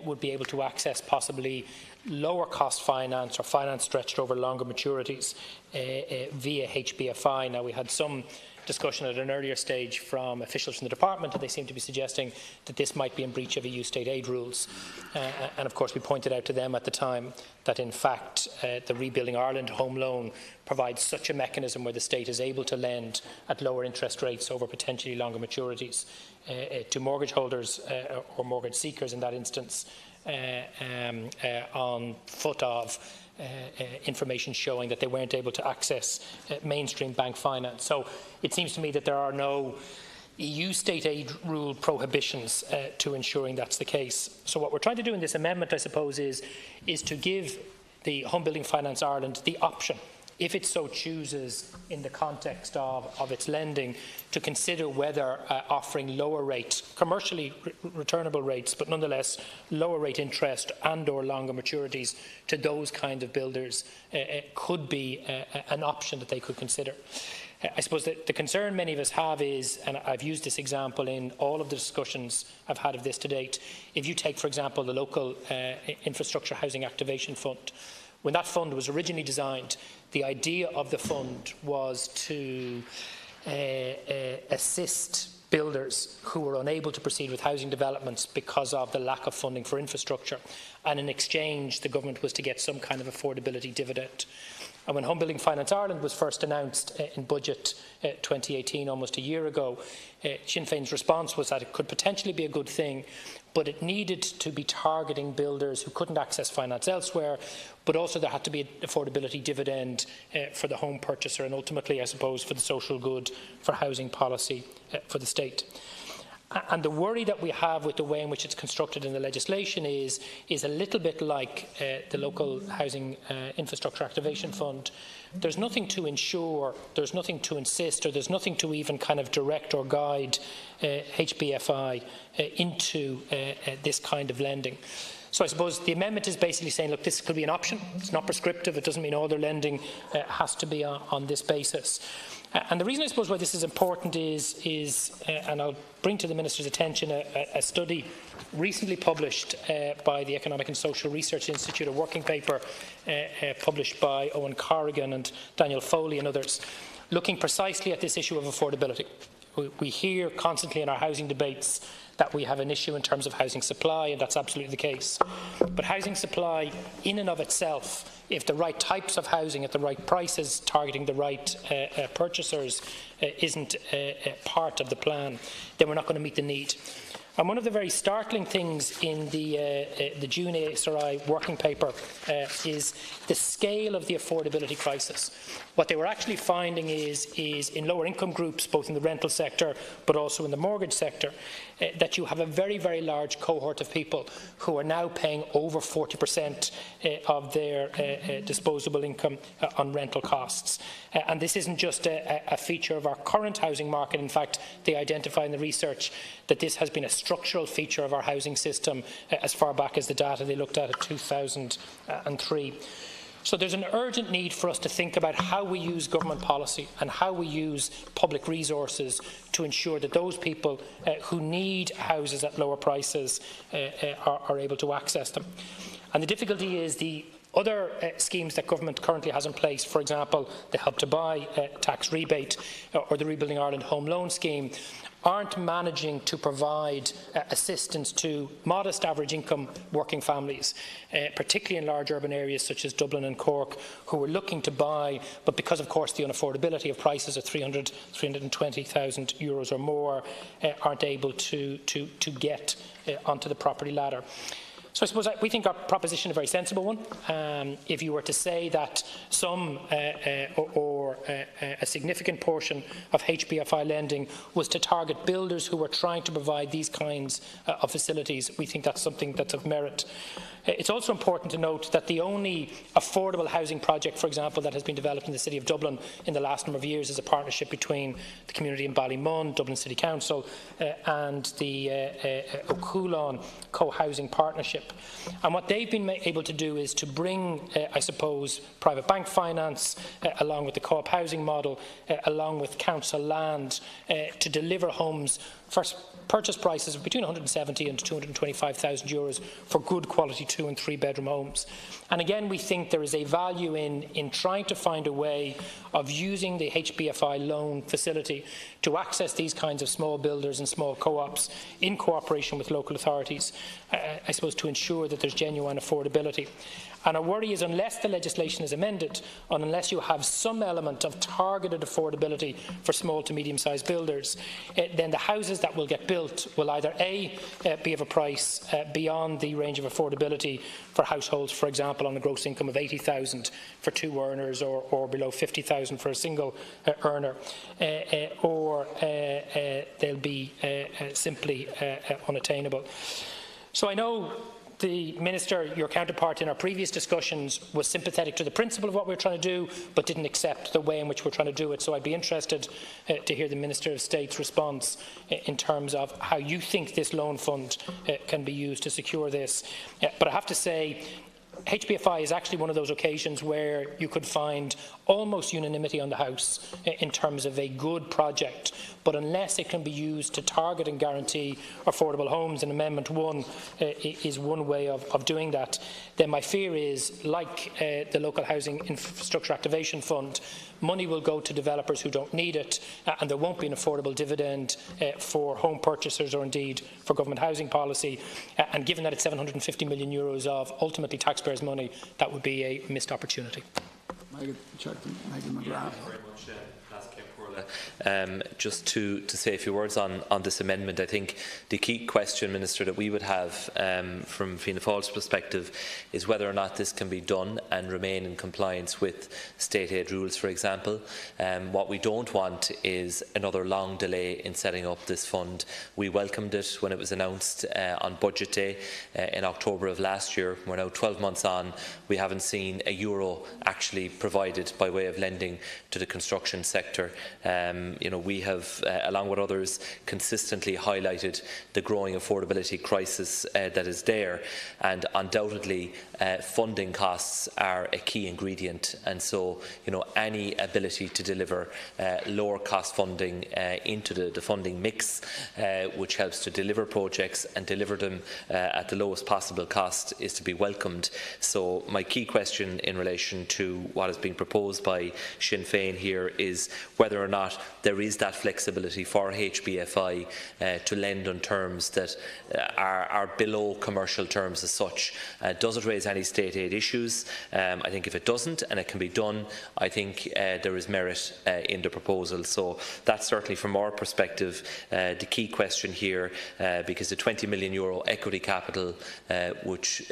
[SPEAKER 21] would be able to access possibly lower cost finance or finance stretched over longer maturities via HBFI. Now, we had some discussion at an earlier stage from officials from the department, and they seem to be suggesting that this might be in breach of EU state aid rules. And of course we pointed out to them at the time that in fact the Rebuilding Ireland home loan provides such a mechanism where the state is able to lend at lower interest rates over potentially longer maturities to mortgage holders or mortgage seekers in that instance on foot of information showing that they weren't able to access mainstream bank finance. So it seems to me that there are no EU state aid rule prohibitions to ensuring that's the case. So what we're trying to do in this amendment, I suppose, is to give the Home Building Finance Ireland the option, if it so chooses in the context of its lending, to consider whether offering lower rates, commercially returnable rates, but nonetheless lower rate interest and or longer maturities to those kind of builders could be an option that they could consider. I suppose that the concern many of us have is, and I've used this example in all of the discussions I've had of this to date, if you take, for example, the local Infrastructure Housing Activation Fund, when that fund was originally designed, the idea of the fund was to assist builders who were unable to proceed with housing developments because of the lack of funding for infrastructure, and in exchange the government was to get some kind of affordability dividend. And when Home Building Finance Ireland was first announced in Budget 2018, almost a year ago, Sinn Féin's response was that it could potentially be a good thing, but it needed to be targeting builders who couldn't access finance elsewhere, but also there had to be an affordability dividend for the home purchaser and ultimately, I suppose, for the social good, for housing policy for the state. And the worry that we have with the way in which it's constructed in the legislation is a little bit like the local Housing Infrastructure Activation Fund. There's nothing to ensure, there's nothing to insist, or there's nothing to even kind of direct or guide HBFI into this kind of lending. So I suppose the amendment is basically saying, look, this could be an option. It's not prescriptive. It doesn't mean all their lending has to be on this basis. And the reason I suppose why this is important is and I'll bring to the Minister's attention a study recently published by the Economic and Social Research Institute, a working paper published by Owen Corrigan and Daniel Foley and others, looking precisely at this issue of affordability. We hear constantly in our housing debates that we have an issue in terms of housing supply, and that's absolutely the case. But housing supply in and of itself, if the right types of housing at the right prices, targeting the right purchasers, isn't part of the plan, then we're not going to meet the need. And one of the very startling things in the June ASRI working paper is the scale of the affordability crisis. What they were actually finding is in lower income groups, both in the rental sector but also in the mortgage sector, that you have a very, very large cohort of people who are now paying over 40% of their disposable income on rental costs. And this isn't just a feature of our current housing market. In fact, they identify in the research that this has been a structural feature of our housing system as far back as the data they looked at 2003. So there's an urgent need for us to think about how we use government policy and how we use public resources to ensure that those people who need houses at lower prices are able to access them. And the difficulty is the other schemes that government currently has in place, for example, the Help to Buy tax rebate or the Rebuilding Ireland home loan scheme, aren't managing to provide assistance to modest average income working families, particularly in large urban areas such as Dublin and Cork, who are looking to buy, but because of course the unaffordability of prices of 320,000 euros or more, aren't able to get onto the property ladder. So I suppose we think our proposition is a very sensible one. If you were to say that some or a significant portion of HBFI lending was to target builders who were trying to provide these kinds of facilities, we think that's something that's of merit. It's also important to note that the only affordable housing project, for example, that has been developed in the City of Dublin in the last number of years is a partnership between the community in Ballymun, Dublin City Council and the O'Coulon Co-housing Partnership. partnership. And what they've been able to do is to bring, I suppose, private bank finance, along with the co-op housing model, along with council land, to deliver homes for purchase prices of between 170 and 225,000 euros for good quality 2- and 3-bedroom homes. And again, we think there is a value in trying to find a way of using the HBFI loan facility to access these kinds of small builders and small co-ops in cooperation with local authorities, I suppose, to ensure that there's genuine affordability. And our worry is, unless the legislation is amended, and unless you have some element of targeted affordability for small to medium-sized builders, then the houses that will get built will either A, be of a price beyond the range of affordability for households, for example, on a gross income of 80,000 for 2 earners, or below 50,000 for a single earner, or they'll be simply unattainable. So I know the Minister, your counterpart in our previous discussions, was sympathetic to the principle of what we're trying to do, but didn't accept the way in which we're trying to do it. So I'd be interested to hear the Minister of State's response in terms of how you think this loan fund can be used to secure this. But I have to say, HBFI is actually one of those occasions where you could find almost unanimity on the House in terms of a good project, but unless it can be used to target and guarantee affordable homes, and Amendment 1 is one way of doing that, then my fear is, like the Local Housing Infrastructure Activation Fund, money will go to developers who don't need it, and there won't be an affordable dividend for home purchasers or indeed for government housing policy. And given that it's 750 million euros of ultimately taxpayers' money, that would be a missed opportunity.
[SPEAKER 4] Just to say a few words on this amendment, I think the key question, Minister, that we would have from Fianna Fáil's perspective is whether or not this can be done and remain in compliance with state aid rules, for example. What we don't want is another long delay in setting up this fund. We welcomed it when it was announced on Budget Day in October of last year. We're now 12 months on. We haven't seen a euro actually provided by way of lending to the construction sector. We have, along with others, consistently highlighted the growing affordability crisis that is there, and undoubtedly funding costs are a key ingredient, and so any ability to deliver lower cost funding into the funding mix, which helps to deliver projects and deliver them at the lowest possible cost, is to be welcomed. So my key question in relation to what is being proposed by Sinn Féin here is whether or not there is that flexibility for HBFI to lend on terms that are below commercial terms as such. Does it raise any state aid issues? I think if it doesn't, and it can be done, I think there is merit in the proposal. So that's certainly from our perspective the key question here, because the €20 million equity capital which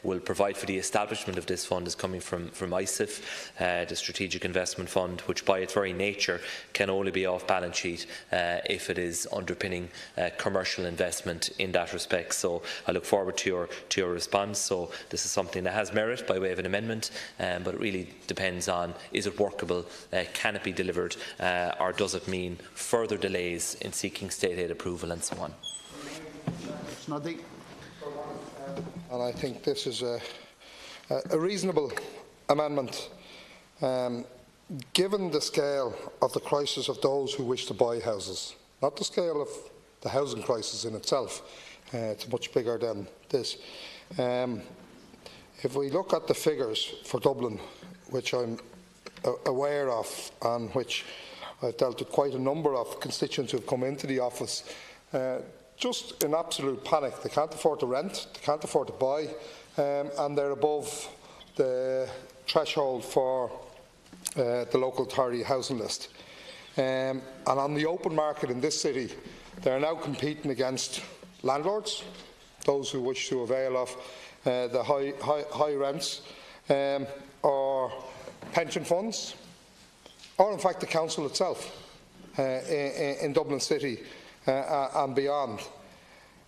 [SPEAKER 4] will provide for the establishment of this fund is coming from ISIF, the Strategic Investment Fund, which by its very nature can only be off balance sheet if it is underpinning commercial investment in that respect. So I look forward to your response. So this is something that has merit by way of an amendment, but it really depends on, is it workable, can it be delivered, or does it mean further delays in seeking state aid approval and so on.
[SPEAKER 16] And I think this is a reasonable amendment. Given the scale of the crisis of those who wish to buy houses, not the scale of the housing crisis in itself, it's much bigger than this. If we look at the figures for Dublin, which I'm aware of and which I've dealt with quite a number of constituents who have come into the office, just in absolute panic. They can't afford to rent, they can't afford to buy, and they're above the threshold for the local authority housing list. And on the open market in this city, they are now competing against landlords, those who wish to avail of the high rents, or pension funds, or in fact the council itself in Dublin City and beyond.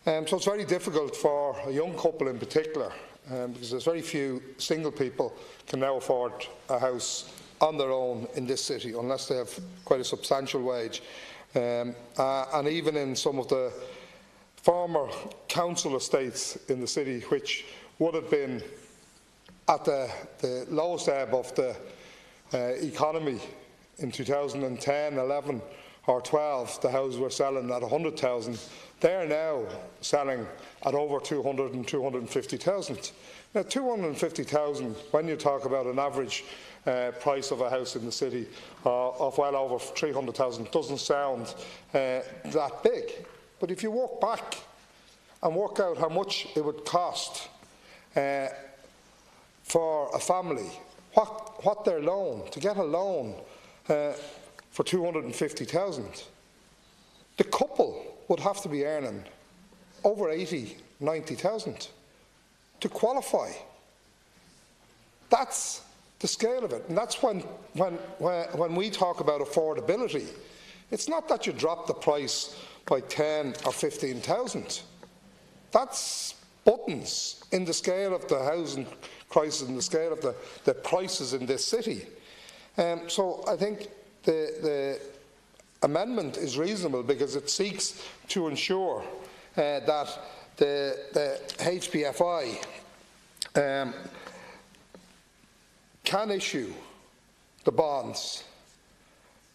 [SPEAKER 16] So it's very difficult for a young couple in particular, because there's very few single people can now afford a house on their own in this city unless they have quite a substantial wage. And even in some of the
[SPEAKER 6] former council estates in the city, which would have been at the lowest ebb of the economy in 2010, 11 or 12, the houses were selling at 100,000. They're now selling at over 200 and 250,000. Now, 250,000, when you talk about an average price of a house in the city of well over 300,000, doesn't sound that big. But if you walk back and work out how much it would cost for a family, what their loan, to get a loan for 250,000, the couple would have to be earning over 80, 90,000 to qualify. That's the scale of it, and that's when we talk about affordability. It's not that you drop the price by 10 or 15,000. That's buttons in the scale of the housing crisis, in the scale of the prices in this city. So I think the amendment is reasonable because it seeks to ensure that the HBFI can issue the bonds,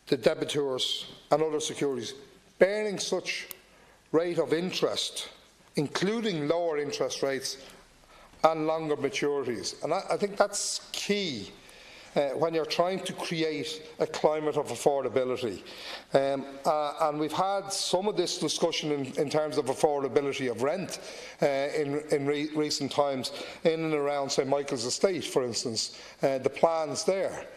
[SPEAKER 6] the debitors and other securities, bearing such rate of interest, including lower interest rates and longer maturities. And I think that's key when you're trying to create a climate of affordability. And we've had some of this discussion in terms of affordability of rent in recent times, in and around St Michael's Estate, for instance, the plans there.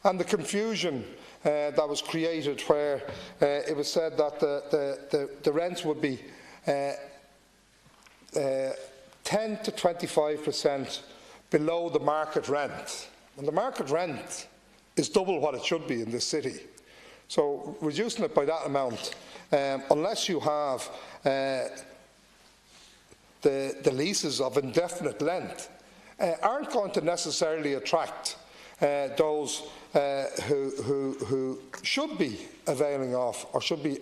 [SPEAKER 6] And the confusion that was created where it was said that the rents would be 10 to 25% below the market rent. And the market rent is double what it should be in this city. So reducing it by that amount, unless you have the leases of indefinite length, aren't going to necessarily attract those who should be availing of, or should be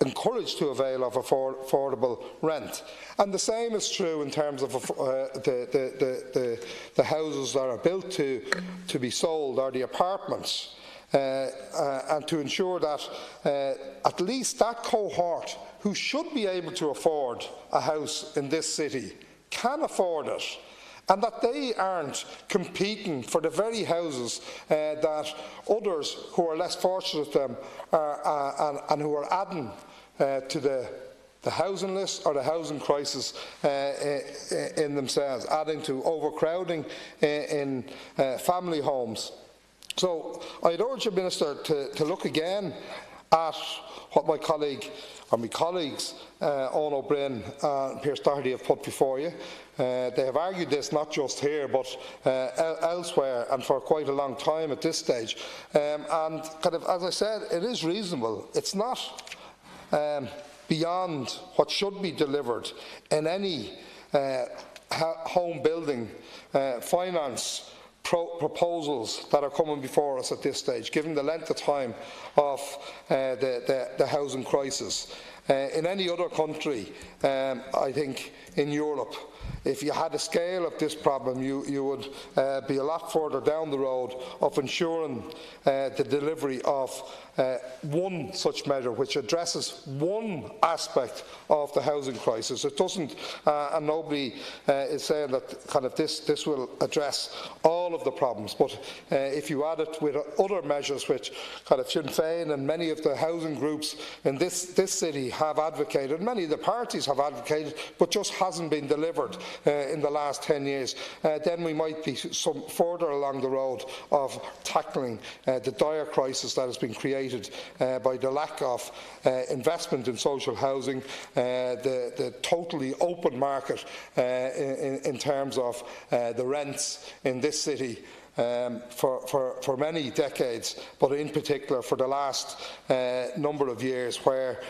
[SPEAKER 6] encouraged to avail of, affordable rent. And the same is true in terms of the houses that are built to be sold, or the apartments, and to ensure that at least that cohort who should be able to afford a house in this city can afford it, and that they aren't competing for the very houses that others who are less fortunate than them and who are adding to the housing list or the housing crisis in themselves, adding to overcrowding in family homes. So I'd urge the Minister to look again at what my colleague, or my colleagues, Owen O'Brien and Pearse Doherty have put before you. They have argued this not just here but elsewhere, and for quite a long time at this stage. And kind of, as I said, it is reasonable. It's not beyond what should be delivered in any home building finance proposals that are coming before us at this stage, given the length of time of the housing crisis. In any other country, I think in Europe, if you had a scale of this problem, you would be a lot further down the road of ensuring the delivery of one such measure which addresses one aspect of the housing crisis. It doesn't, and nobody is saying that kind of this will address all of the problems, but if you add it with other measures which kind of Sinn Féin and many of the housing groups in this city have advocated, many of the parties have advocated, but just hasn't been delivered in the last 10 years, then we might be some further along the road of tackling the dire crisis that has been created by the lack of investment in social housing, the totally open market in terms of the rents in this city, for many decades, but in particular for the last number of years, where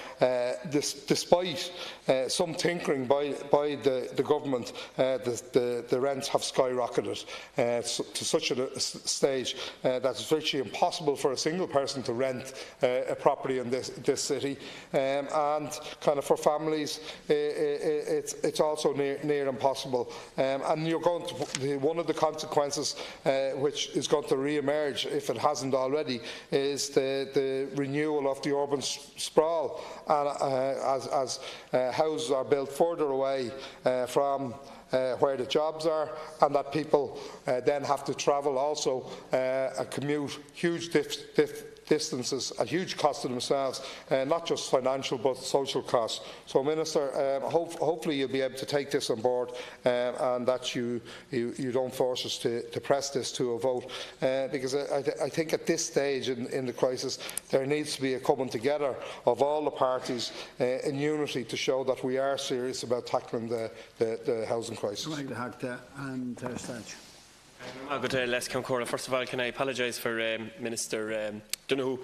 [SPEAKER 6] despite some tinkering by the government, the rents have skyrocketed to such a stage that it's virtually impossible for a single person to rent a property in this city, and kind of for families it's also near impossible. And you're going to, one of the consequences which is going to re-emerge, if it hasn't already, is the renewal of the urban sprawl, and as houses are built further away from where the jobs are, and that people then have to travel also and commute huge distances at huge cost to themselves, not just financial but social costs. So, Minister, hopefully you'll be able to take this on board, and that you don't force us to press this to a vote, because I think at this stage in the crisis there needs to be a coming together of all the parties in unity to show that we are serious about tackling the housing crisis.
[SPEAKER 7] First of all, can I apologise for Minister Donoghue?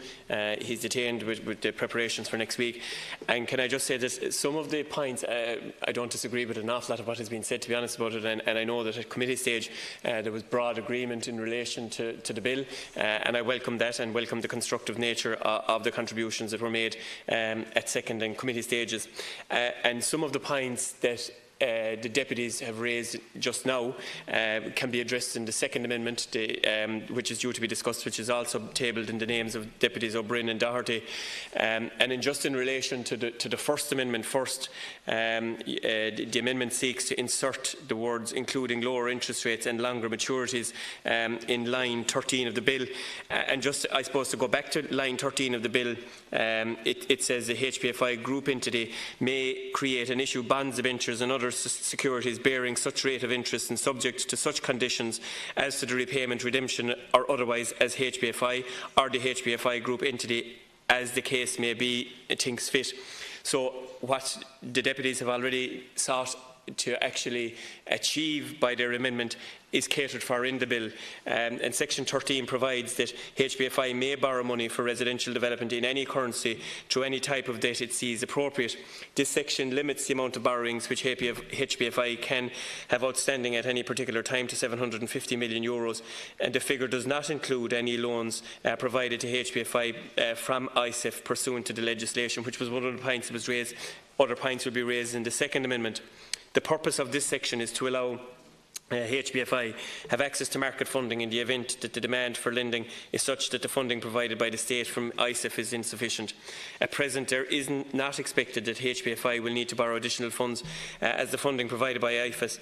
[SPEAKER 7] He's detained with the preparations for next week. And can I just say that some of the points, I don't disagree with an awful lot of what has been said, to be honest about it, and I know that at committee stage there was broad agreement in relation to the bill, and I welcome that and welcome the constructive nature of the contributions that were made at second and committee stages. And some of the points that the deputies have raised just now can be addressed in the second amendment, which is due to be discussed, which is also tabled in the names of Deputies O'Brien and Doherty. And just in relation to the first amendment first, the amendment seeks to insert the words including lower interest rates and longer maturities in line 13 of the bill. And just, I suppose, to go back to line 13 of the bill, it says the HPFI group entity may create and issue bonds, debentures and other securities bearing such rate of interest and subject to such conditions as to the repayment, redemption or otherwise as HPFI or the HPFI group entity, as the case may be, thinks fit. So what the deputies have already sought to actually achieve by their amendment is catered for in the bill, and section 13 provides that HPFI may borrow money for residential development in any currency through any type of debt it sees appropriate. This section limits the amount of borrowings which HPFI can have outstanding at any particular time to €750 million, and the figure does not include any loans provided to HPFI from ISIF pursuant to the legislation, which was one of the points that was raised. Other points will be raised in the second amendment. The purpose of this section is to allow HPFI have access to market funding in the event that the demand for lending is such that the funding provided by the state from ISIF is insufficient. At present, there is not expected that HPFI will need to borrow additional funds, as the funding provided by ISIF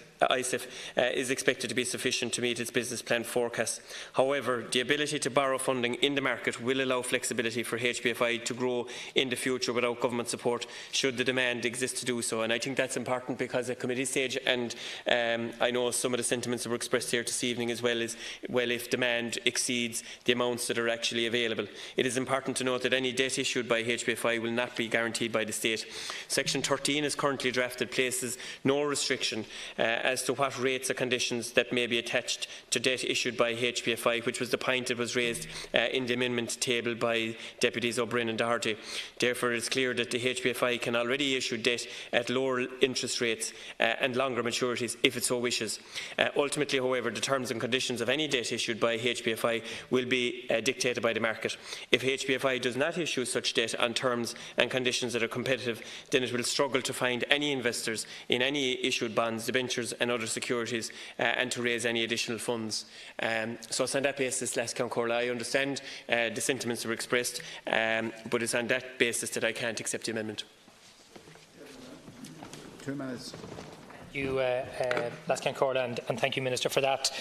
[SPEAKER 7] is expected to be sufficient to meet its business plan forecasts. However, the ability to borrow funding in the market will allow flexibility for HPFI to grow in the future without government support, should the demand exist to do so. And I think that's important, because at committee stage, and I know some of the sentiments that were expressed here this evening as well, is, well, if demand exceeds the amounts that are actually available. It is important to note that any debt issued by HPFI will not be guaranteed by the state. Section 13 as currently drafted places no restriction as to what rates or conditions that may be attached to debt issued by HPFI, which was the point that was raised in the amendment tabled by Deputies O'Brien and Doherty. Therefore, it is clear that the HPFI can already issue debt at lower interest rates and longer maturities if it so wishes. Ultimately, however, the terms and conditions of any debt issued by HPFI will be dictated by the market. If HPFI does not issue such debt on terms and conditions that are competitive, then it will struggle to find any investors in any issued bonds, debentures and other securities, and to raise any additional funds. So it's on that basis, I understand the sentiments that were expressed, but it's on that basis that I can't accept the amendment.
[SPEAKER 2] 2 minutes.
[SPEAKER 21] Thank you, Lascan Corla, and thank you, Minister, for that.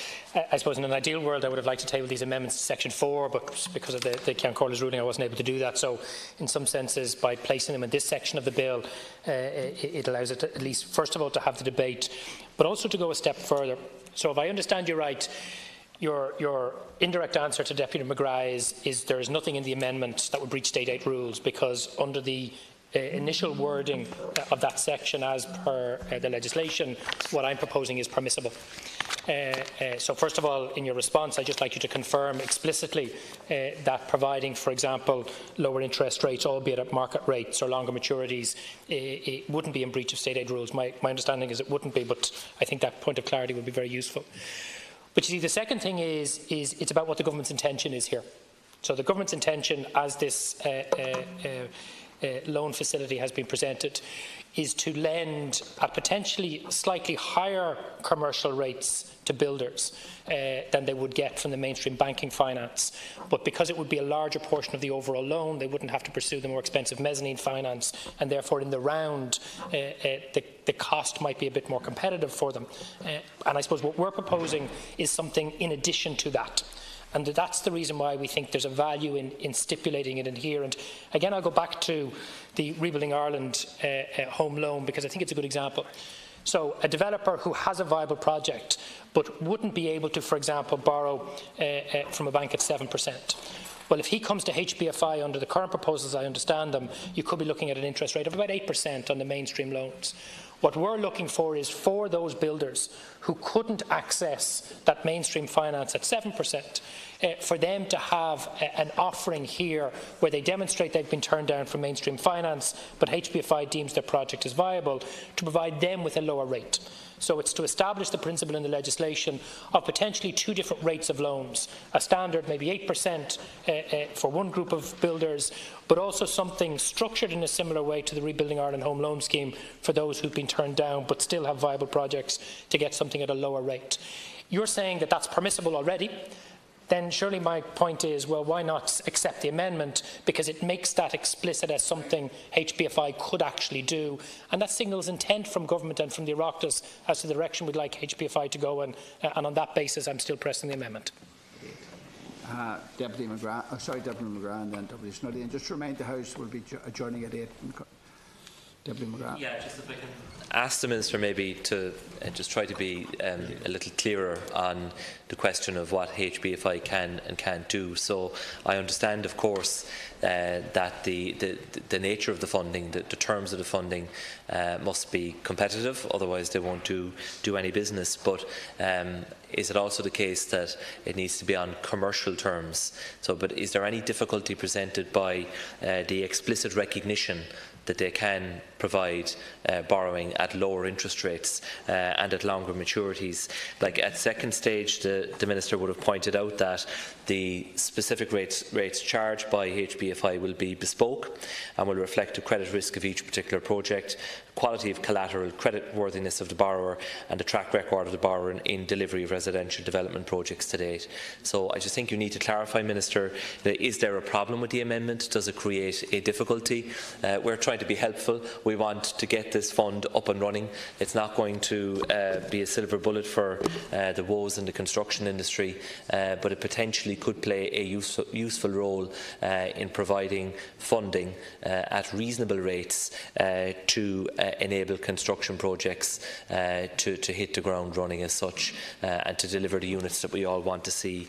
[SPEAKER 21] I suppose in an ideal world I would have liked to table these amendments to Section 4, but because of the Ceann Corla's ruling I wasn't able to do that. So in some senses, by placing them in this section of the bill, it allows it to, at least first of all, to have the debate, but also to go a step further. So if I understand you right, your indirect answer to Deputy McGrath is there is nothing in the amendment that would breach state aid rules, because under the initial wording of that section as per the legislation, what I'm proposing is permissible. So first of all, in your response, I'd just like you to confirm explicitly that providing, for example, lower interest rates, albeit at market rates or longer maturities, it wouldn't be in breach of state aid rules. My understanding is it wouldn't be, but I think that point of clarity would be very useful. But you see, the second thing is it's about what the government's intention is here. So the government's intention, as this loan facility has been presented, is to lend at potentially slightly higher commercial rates to builders than they would get from the mainstream banking finance. But because it would be a larger portion of the overall loan, they wouldn't have to pursue the more expensive mezzanine finance, and therefore in the round the cost might be a bit more competitive for them. And I suppose what we're proposing is something in addition to that. And that's the reason why we think there's a value in stipulating it in here. And again, I'll go back to the Rebuilding Ireland home loan, because I think it's a good example. So a developer who has a viable project but wouldn't be able to, for example, borrow from a bank at 7%. Well, if he comes to HBFI under the current proposals, I understand them, you could be looking at an interest rate of about 8% on the mainstream loans. What we're looking for is for those builders who couldn't access that mainstream finance at 7%, for them to have an offering here where they demonstrate they've been turned down from mainstream finance, but HBFI deems their project as viable, to provide them with a lower rate. So it's to establish the principle in the legislation of potentially two different rates of loans, a standard maybe 8% for one group of builders, but also something structured in a similar way to the Rebuilding Ireland Home Loan Scheme for those who've been turned down but still have viable projects to get something at a lower rate. You're saying that that's permissible already. Then surely my point is, well, why not accept the amendment, because it makes that explicit as something HBFI could actually do, and that signals intent from government and from the Oireachtas as to the direction we'd like HBFI to go, and on that basis I'm still pressing the amendment.
[SPEAKER 2] Deputy McGrath and then Deputy Snuddy. And just to remind the House, we'll be adjourning at 8. Deputy McGrath.
[SPEAKER 4] Yeah, just if I can ask the Minister maybe to just try to be a little clearer on the question of what HBFI can and can't do. So I understand, of course, that the nature of the funding, the terms of the funding must be competitive, otherwise they won't do any business. But is it also the case that it needs to be on commercial terms? So, but is there any difficulty presented by the explicit recognition that they can provide borrowing at lower interest rates and at longer maturities? Like at second stage, the Minister would have pointed out that the specific rates charged by HBFI will be bespoke and will reflect the credit risk of each particular project, quality of collateral, creditworthiness of the borrower and the track record of the borrower in delivery of residential development projects to date. So I just think you need to clarify, Minister, is there a problem with the amendment? Does it create a difficulty? We're trying to be helpful. We want to get this fund up and running. It's not going to be a silver bullet for the woes in the construction industry, but it potentially could play a useful role in providing funding at reasonable rates to enable construction projects to hit the ground running as such and to deliver the units that we all want to see,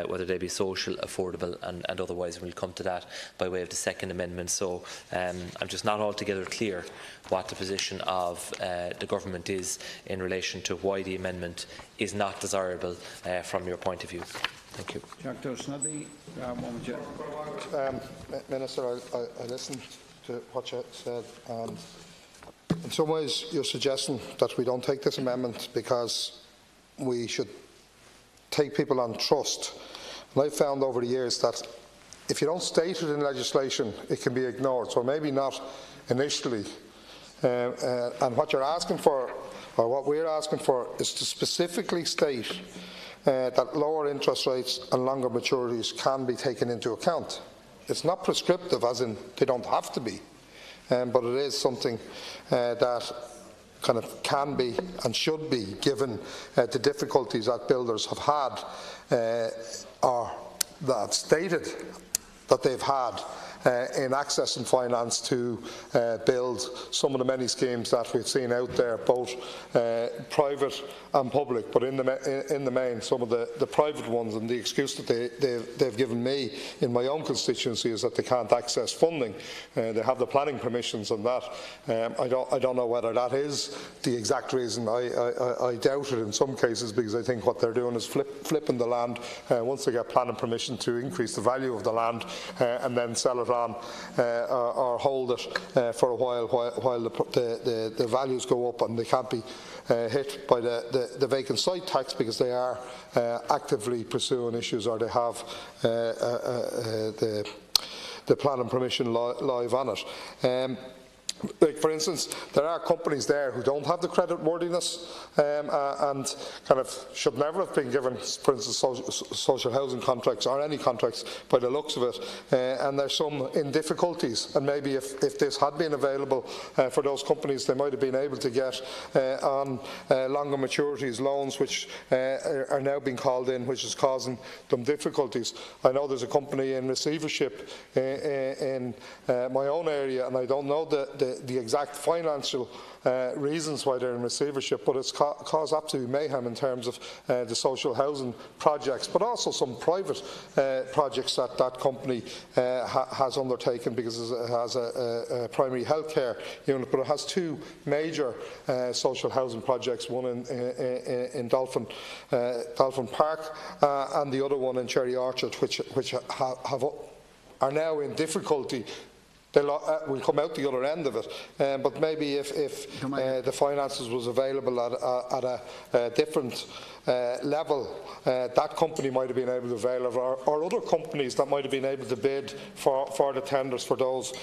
[SPEAKER 4] whether they be social, affordable and otherwise. And we'll come to that by way of the second amendment. So I'm just not altogether clear what the position of the government is in relation to why the amendment is not desirable from your point of view. Thank you.
[SPEAKER 6] Minister, I listened to what you said, and in some ways you're suggesting that we don't take this amendment because we should take people on trust. And I've found over the years that if you don't state it in legislation, it can be ignored. So maybe not initially. And what you're asking for, or what we're asking for, is to specifically state that lower interest rates and longer maturities can be taken into account. It's not prescriptive, as in they don't have to be, but it is something that kind of can be and should be, given the difficulties that builders have had or that have stated that they've had in accessing finance to build some of the many schemes that we've seen out there, both private and public. But in the main, some of the private ones, and the excuse that they've given me in my own constituency is that they can't access funding. They have the planning permissions and that. I don't know whether that is the exact reason. I doubt it in some cases, because I think what they're doing is flipping the land once they get planning permission to increase the value of the land and then sell it on or hold it for a while the values go up, and they can't be hit by the vacant site tax because they are actively pursuing issues, or they have the planning permission live on it. Like, for instance, there are companies there who don't have the credit worthiness and kind of should never have been given, for instance, social housing contracts or any contracts by the looks of it, and there's some in difficulties, and maybe if this had been available for those companies, they might have been able to get on longer maturities loans, which are now being called in, which is causing them difficulties. I know there's a company in receivership in my own area, and I don't know the exact financial reasons why they're in receivership, but it's caused absolute mayhem in terms of the social housing projects, but also some private projects that company has undertaken, because it has a primary health care unit, but it has two major social housing projects, one in Dolphin Park and the other one in Cherry Orchard, which are now in difficulty. We'll come out the other end of it, but maybe if the finances was available at a different level, that company might have been able to avail of, or other companies that might have been able to bid for the tenders for those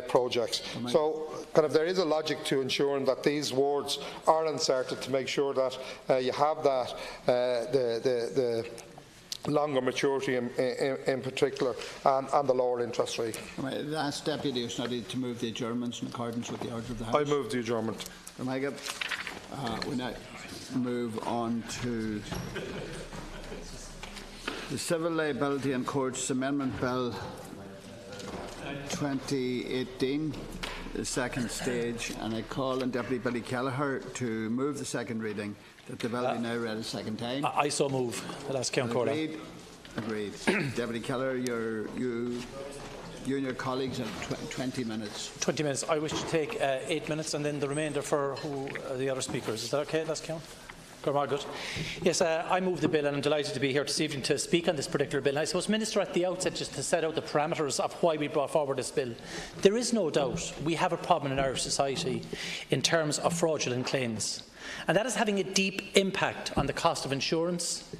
[SPEAKER 6] projects. So kind of there is a logic to ensuring that these wards are inserted to make sure that you have that the longer maturity in particular, and the lower interest rate.
[SPEAKER 2] The last Deputy Snoddy to move the adjournments in accordance with the order of the House.
[SPEAKER 6] I move the adjournment.
[SPEAKER 2] We now move on to the Civil Liability and Courts Amendment Bill 2018, the second stage, and I call on Deputy Billy Kelleher to move the second reading, that the bill be now read a second time.
[SPEAKER 9] I so move. I'll ask Count Corder.
[SPEAKER 2] Agreed. Deputy Kelleher, you and your colleagues have 20 minutes.
[SPEAKER 9] 20 minutes. I wish to take 8 minutes, and then the remainder for the other speakers. Is that okay? That's Count? Good. Yes, I move the bill, and I'm delighted to be here this evening to speak on this particular bill. And I suppose, Minister, at the outset, just to set out the parameters of why we brought forward this bill, there is no doubt we have a problem in Irish society in terms of fraudulent claims. And that is having a deep impact on the cost of insurance,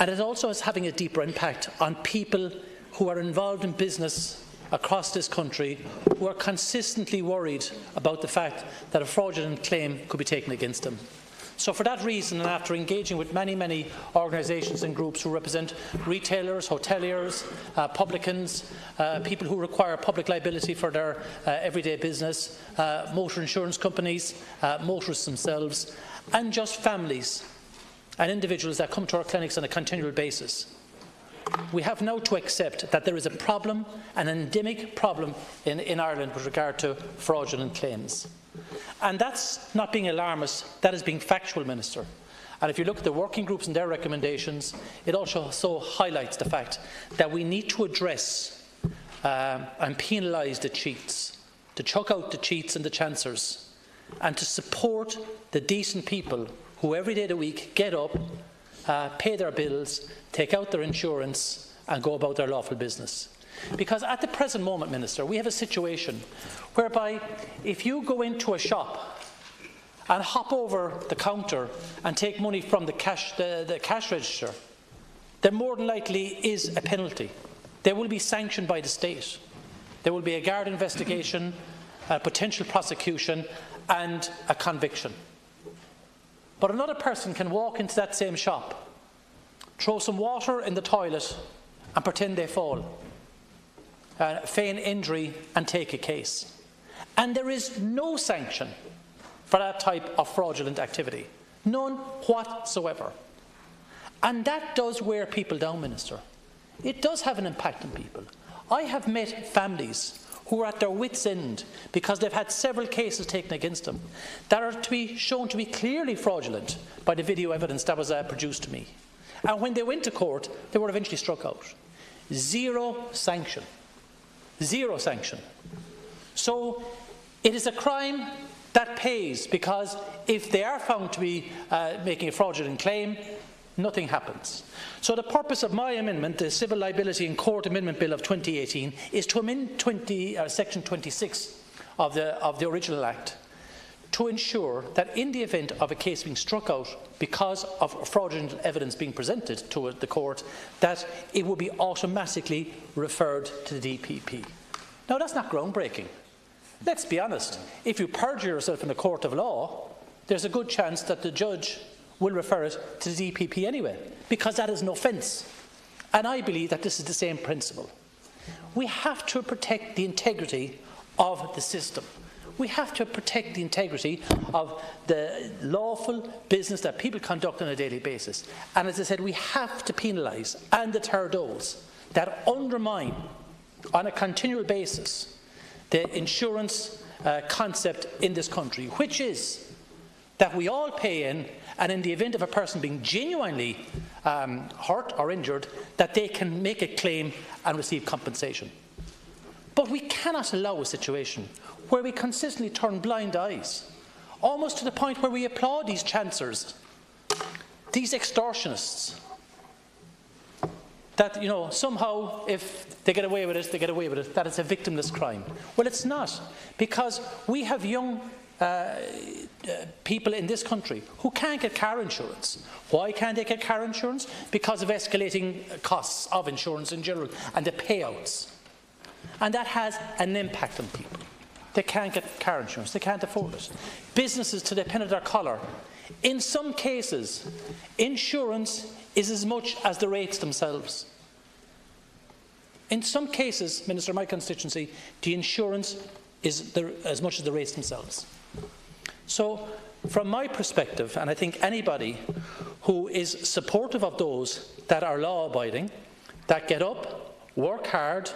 [SPEAKER 9] and it also is having a deeper impact on people who are involved in business across this country, who are consistently worried about the fact that a fraudulent claim could be taken against them. So for that reason, and after engaging with many organisations and groups who represent retailers, hoteliers, publicans, people who require public liability for their everyday business, motor insurance companies, motorists themselves, and just families and individuals that come to our clinics on a continual basis, we have now to accept that there is a problem, an endemic problem in Ireland with regard to fraudulent claims. And that's not being alarmist, that is being factual, Minister. And if you look at the working groups and their recommendations, it also highlights the fact that we need to address and penalise the cheats, to chuck out the cheats and the chancers, and to support the decent people who every day of the week get up, pay their bills, take out their insurance and go about their lawful business. Because at the present moment, Minister, we have a situation whereby if you go into a shop and hop over the counter and take money from the cash register, there more than likely is a penalty. They will be sanctioned by the state. There will be a guard investigation, a potential prosecution and a conviction. But another person can walk into that same shop, throw some water in the toilet and pretend they fall, feign injury and take a case. And there is no sanction for that type of fraudulent activity. None whatsoever. And that does wear people down, Minister. It does have an impact on people. I have met families who are at their wits' end because they've had several cases taken against them that are to be shown to be clearly fraudulent by the video evidence that was produced to me. And when they went to court, they were eventually struck out. Zero sanction. Zero sanction. So it is a crime that pays, because if they are found to be making a fraudulent claim, nothing happens. So the purpose of my amendment, the Civil Liability in Court Amendment Bill of 2018, is to amend Section 26 of the original Act to ensure that in the event of a case being struck out because of fraudulent evidence being presented to the court, that it will be automatically referred to the DPP. Now, that's not groundbreaking. Let's be honest. If you perjure yourself in a court of law, there's a good chance that the judge will refer it to the DPP anyway, because that is an offence. And I believe that this is the same principle. We have to protect the integrity of the system. We have to protect the integrity of the lawful business that people conduct on a daily basis. And as I said, we have to penalise and deter those that undermine on a continual basis the insurance concept in this country, which is that we all pay in, and in the event of a person being genuinely hurt or injured, that they can make a claim and receive compensation. But we cannot allow a situation where we consistently turn blind eyes, almost to the point where we applaud these chancers, these extortionists, that, you know, somehow if they get away with it, they get away with it, that it's a victimless crime. Well, it's not, because we have young people in this country who can't get car insurance. Why can't they get car insurance? Because of escalating costs of insurance in general and the payouts. And that has an impact on people. They can't get car insurance, they can't afford it. Businesses to the pin of their collar. In some cases, insurance is as much as the rates themselves. In some cases, Minister, my constituency, the insurance is as much as the rates themselves. So, from my perspective, and I think anybody who is supportive of those that are law-abiding, that get up, work hard,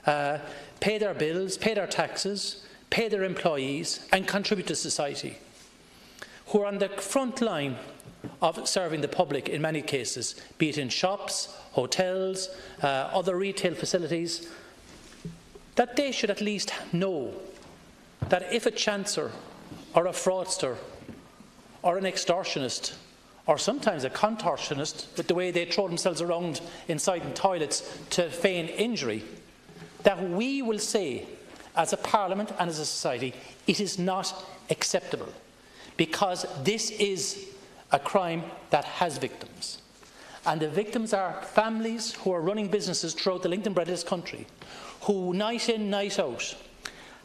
[SPEAKER 9] pay their bills, pay their taxes, pay their employees and contribute to society, who are on the front line of serving the public in many cases, be it in shops, hotels, other retail facilities, that they should at least know that if a chancer or a fraudster or an extortionist or sometimes a contortionist, with the way they throw themselves around inside the toilets to feign injury, that we will say as a parliament and as a society, it is not acceptable, because this is a crime that has victims. And the victims are families who are running businesses throughout the length and breadth of this country, who night in, night out,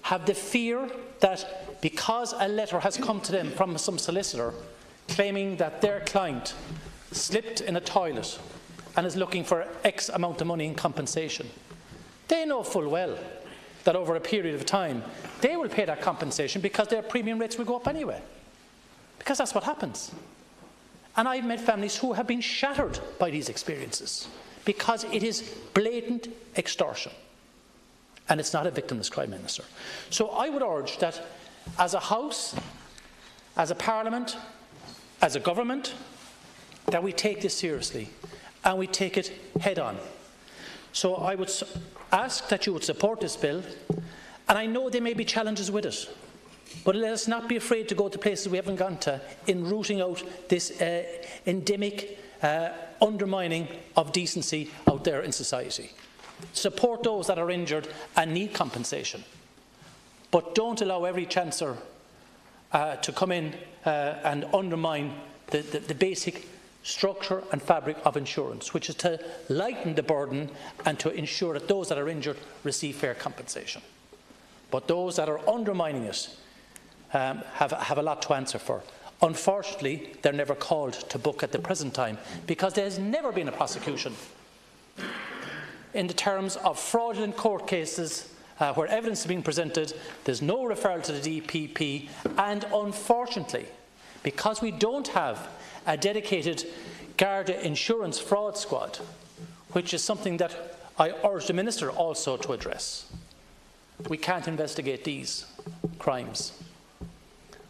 [SPEAKER 9] have the fear that because a letter has come to them from some solicitor claiming that their client slipped in a toilet and is looking for X amount of money in compensation, they know full well that over a period of time they will pay that compensation because their premium rates will go up anyway. Because that's what happens. And I've met families who have been shattered by these experiences because it is blatant extortion. And it's not a victimless crime, Minister. So I would urge that as a House, as a Parliament, as a government, that we take this seriously and we take it head on. So I would ask that you would support this bill, and I know there may be challenges with it, but let us not be afraid to go to places we haven't gone to in rooting out this endemic undermining of decency out there in society. Support those that are injured and need compensation, but don't allow every chancer to come in and undermine the basic structure and fabric of insurance, which is to lighten the burden and to ensure that those that are injured receive fair compensation. But those that are undermining it have a lot to answer for. Unfortunately, they're never called to book at the present time because there has never been a prosecution in the terms of fraudulent court cases where evidence has been presented. There's no referral to the DPP, and unfortunately, because we don't have a dedicated Garda insurance fraud squad, which is something that I urge the Minister also to address. We can't investigate these crimes.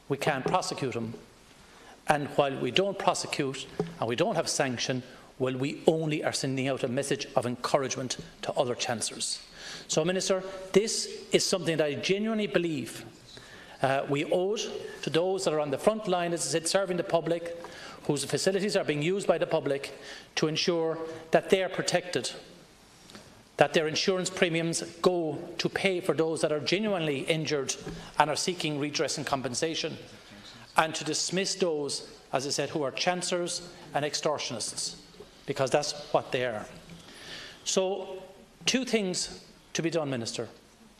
[SPEAKER 9] We can't prosecute them. And while we don't prosecute and we don't have sanction, well, we only are sending out a message of encouragement to other chancellors. So, Minister, this is something that I genuinely believe we owe to those that are on the front line, as I said, serving the public, whose facilities are being used by the public, to ensure that they are protected, that their insurance premiums go to pay for those that are genuinely injured and are seeking redress and compensation, and to dismiss those, as I said, who are chancers and extortionists, because that's what they are. So, two things to be done, Minister.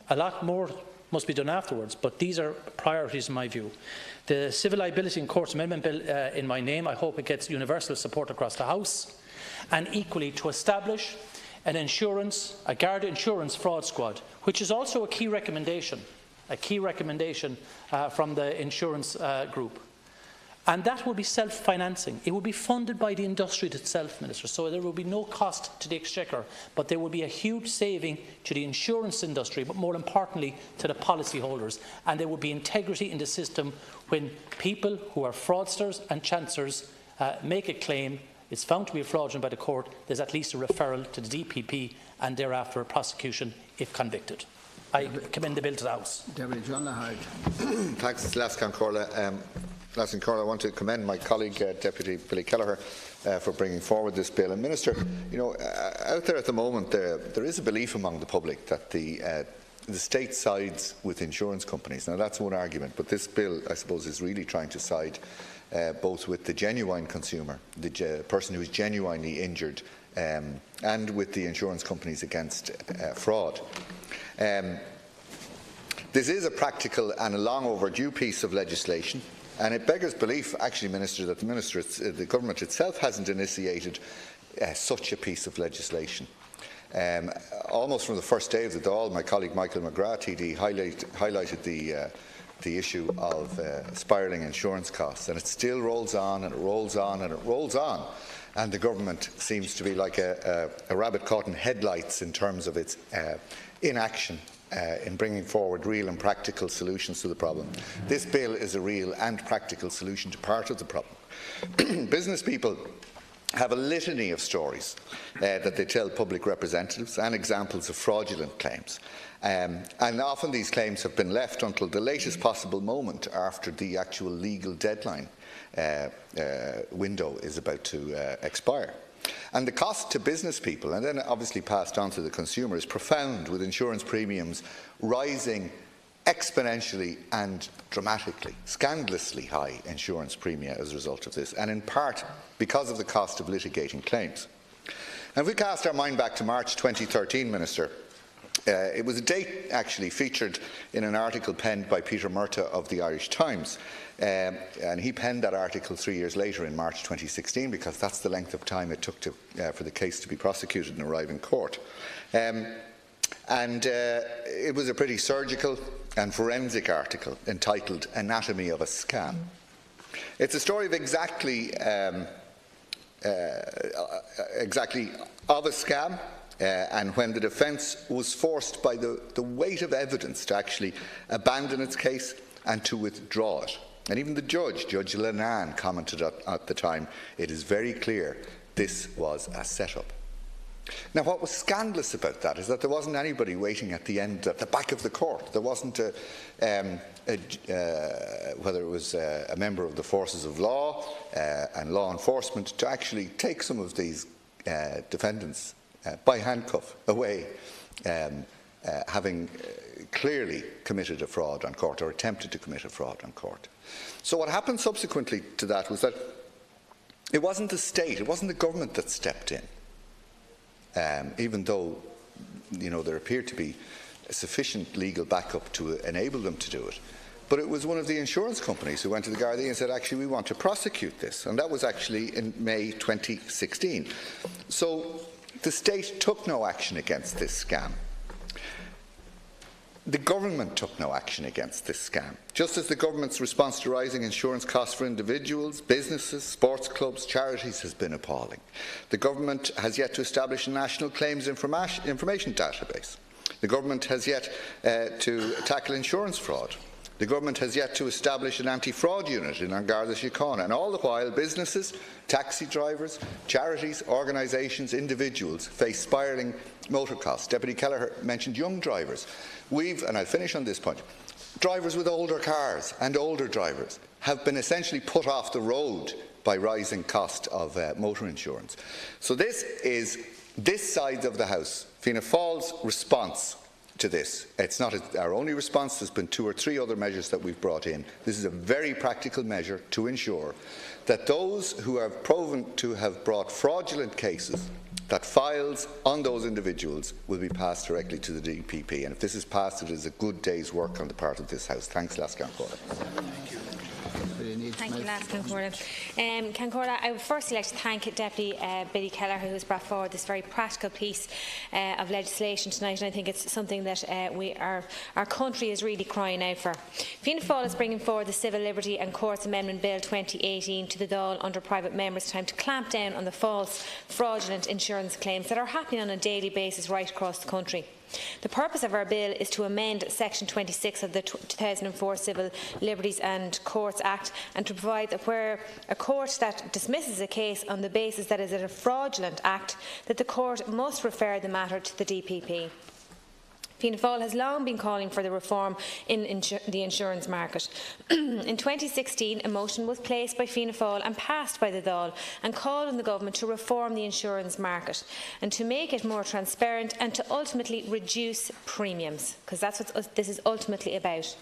[SPEAKER 9] A lot more must be done afterwards, but these are priorities in my view. The Civil Liability and Courts Amendment Bill in my name, I hope it gets universal support across the House, and equally to establish a Garda Insurance Fraud Squad, which is also a key recommendation from the insurance group. And that will be self-financing. It will be funded by the industry itself, Minister, so there will be no cost to the Exchequer, but there will be a huge saving to the insurance industry, but more importantly to the policyholders. And there will be integrity in the system when people who are fraudsters and chancers make a claim, it's found to be fraudulent by the court, there's at least a referral to the DPP and thereafter a prosecution if convicted. I commend the bill to the House.
[SPEAKER 2] Deputy John Lahart.
[SPEAKER 18] Thanks, Lascan Corla. I want to commend my colleague, Deputy Billy Kelleher, for bringing forward this bill. And Minister, you know, out there at the moment, there is a belief among the public that the state sides with insurance companies. Now, that's one argument, but this bill, I suppose, is really trying to side both with the genuine consumer, the person who is genuinely injured, and with the insurance companies against fraud. This is a practical and a long overdue piece of legislation. And it beggars belief, actually, Minister, that the government itself hasn't initiated such a piece of legislation. Almost from the first day of the Dáil, my colleague Michael McGrath, TD, highlighted the issue of spiralling insurance costs, and it still rolls on and it rolls on and it rolls on. And the government seems to be like a rabbit caught in headlights in terms of its inaction in bringing forward real and practical solutions to the problem. This bill is a real and practical solution to part of the problem. Business people have a litany of stories that they tell public representatives and examples of fraudulent claims. And often these claims have been left until the latest possible moment after the actual legal deadline window is about to expire. And the cost to business people, and then obviously passed on to the consumer, is profound, with insurance premiums rising exponentially and dramatically, scandalously high insurance premia as a result of this, and in part because of the cost of litigating claims. And if we cast our mind back to March 2013, Minister, it was a date actually featured in an article penned by Peter Murtagh of the Irish Times. And he penned that article 3 years later in March 2016, because that's the length of time it took for the case to be prosecuted and arrive in court. It was a pretty surgical and forensic article entitled "Anatomy of a Scam." It's a story of exactly of a scam, and when the defence was forced by the weight of evidence to actually abandon its case and to withdraw it. And even the judge, Judge Lenan, commented at the time, it is very clear this was a set-up. Now, what was scandalous about that is that there wasn't anybody waiting at the end, at the back of the court. There wasn't whether it was a member of the forces of law and law enforcement, to actually take some of these defendants by handcuff away, having clearly committed a fraud on court or attempted to commit a fraud on court. So what happened subsequently to that was that it wasn't the state, it wasn't the government that stepped in, even though, you know, there appeared to be sufficient legal backup to enable them to do it. But it was one of the insurance companies who went to the Gardaí and said, actually, we want to prosecute this. And that was actually in May 2016. So the state took no action against this scam. the government took no action against this scam. Just as the government's response to rising insurance costs for individuals, businesses, sports clubs, charities has been appalling. The government has yet to establish a national claims information database. The government has yet to tackle insurance fraud. The government has yet to establish an anti-fraud unit in An Garda Síochána, and all the while businesses, taxi drivers, charities, organisations, individuals face spiralling motor costs. Deputy Kelleher mentioned young drivers. And I'll finish on this point, drivers with older cars and older drivers have been essentially put off the road by rising cost of motor insurance. So this is this side of the House, Fianna Fáil's response to this. It's not our only response. There's been 2 or 3 other measures that we've brought in. This is a very practical measure to ensure that those who are proven to have brought fraudulent cases, that files on those individuals will be passed directly to the DPP. And if this is passed, it is a good day's work on the part of this House. Thanks, Lascan Corda.
[SPEAKER 1] Thank you, Lascan Corda. Corda, I would firstly like to thank Deputy Billy Kelleher, who has brought forward this very practical piece of legislation tonight, and I think it's something that our country is really crying out for. Fianna Fáil is bringing forward the Civil Liberty and Courts Amendment Bill 2018 to the Dáil under private members' time to clamp down on the false, fraudulent insurance claims that are happening on a daily basis right across the country. The purpose of our bill is to amend Section 26 of the 2004 Civil Liberties and Courts Act, and to provide that where a court that dismisses a case on the basis that it is a fraudulent act, that the court must refer the matter to the DPP. Fianna Fáil has long been calling for the reform in the insurance market. In 2016, a motion was placed by Fianna Fáil and passed by the Dáil, and called on the government to reform the insurance market and to make it more transparent and to ultimately reduce premiums, because that's what this is ultimately about.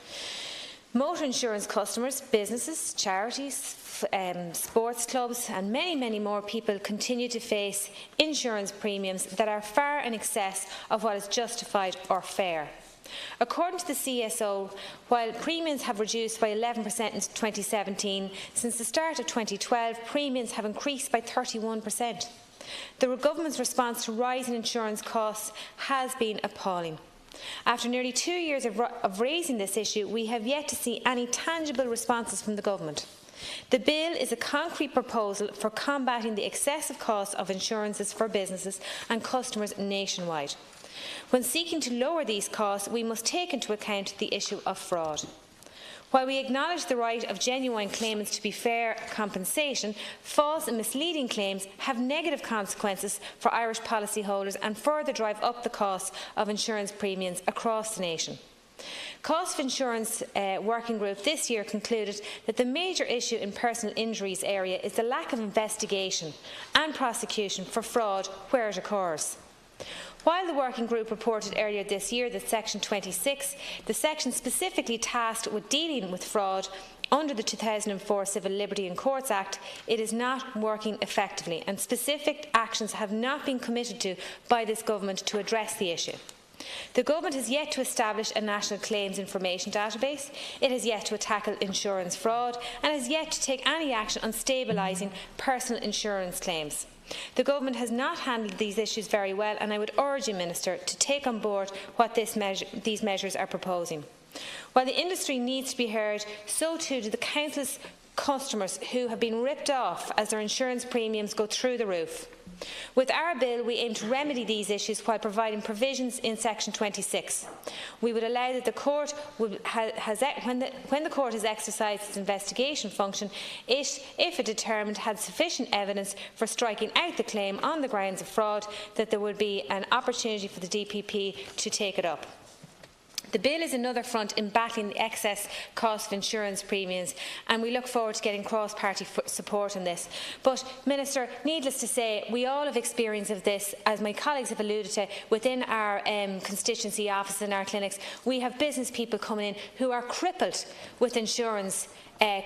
[SPEAKER 1] Motor insurance customers, businesses, charities, sports clubs and many more people continue to face insurance premiums that are far in excess of what is justified or fair. According to the CSO, while premiums have reduced by 11% in 2017, since the start of 2012 premiums have increased by 31%. The government's response to rising insurance costs has been appalling. After nearly 2 years of raising this issue, we have yet to see any tangible responses from the government. The bill is a concrete proposal for combating the excessive cost of insurances for businesses and customers nationwide. When seeking to lower these costs, we must take into account the issue of fraud. While we acknowledge the right of genuine claimants to be fair compensation, false and misleading claims have negative consequences for Irish policyholders and further drive up the cost of insurance premiums across the nation. Cost of Insurance Working Group this year concluded that the major issue in personal injuries area is the lack of investigation and prosecution for fraud where it occurs. While the working group reported earlier this year that Section 26, the section specifically tasked with dealing with fraud under the 2004 Civil Liberty and Courts Act, it is not working effectively, and specific actions have not been committed to by this government to address the issue. The government has yet to establish a national claims information database, it has yet to tackle insurance fraud, and has yet to take any action on stabilising personal insurance claims. The government has not handled these issues very well, and I would urge you, Minister, to take on board what these measures are proposing. While the industry needs to be heard, so too do the Council's customers who have been ripped off as their insurance premiums go through the roof. With our bill, we aim to remedy these issues while providing provisions in Section 26. We would allow that the court when the court has exercised its investigation function, if it determined had sufficient evidence for striking out the claim on the grounds of fraud, that there would be an opportunity for the DPP to take it up. The bill is another front in battling the excess cost of insurance premiums, and we look forward to getting cross-party support on this. But, Minister, needless to say, we all have experience of this, as my colleagues have alluded to, within our constituency offices and our clinics. We have business people coming in who are crippled with insurance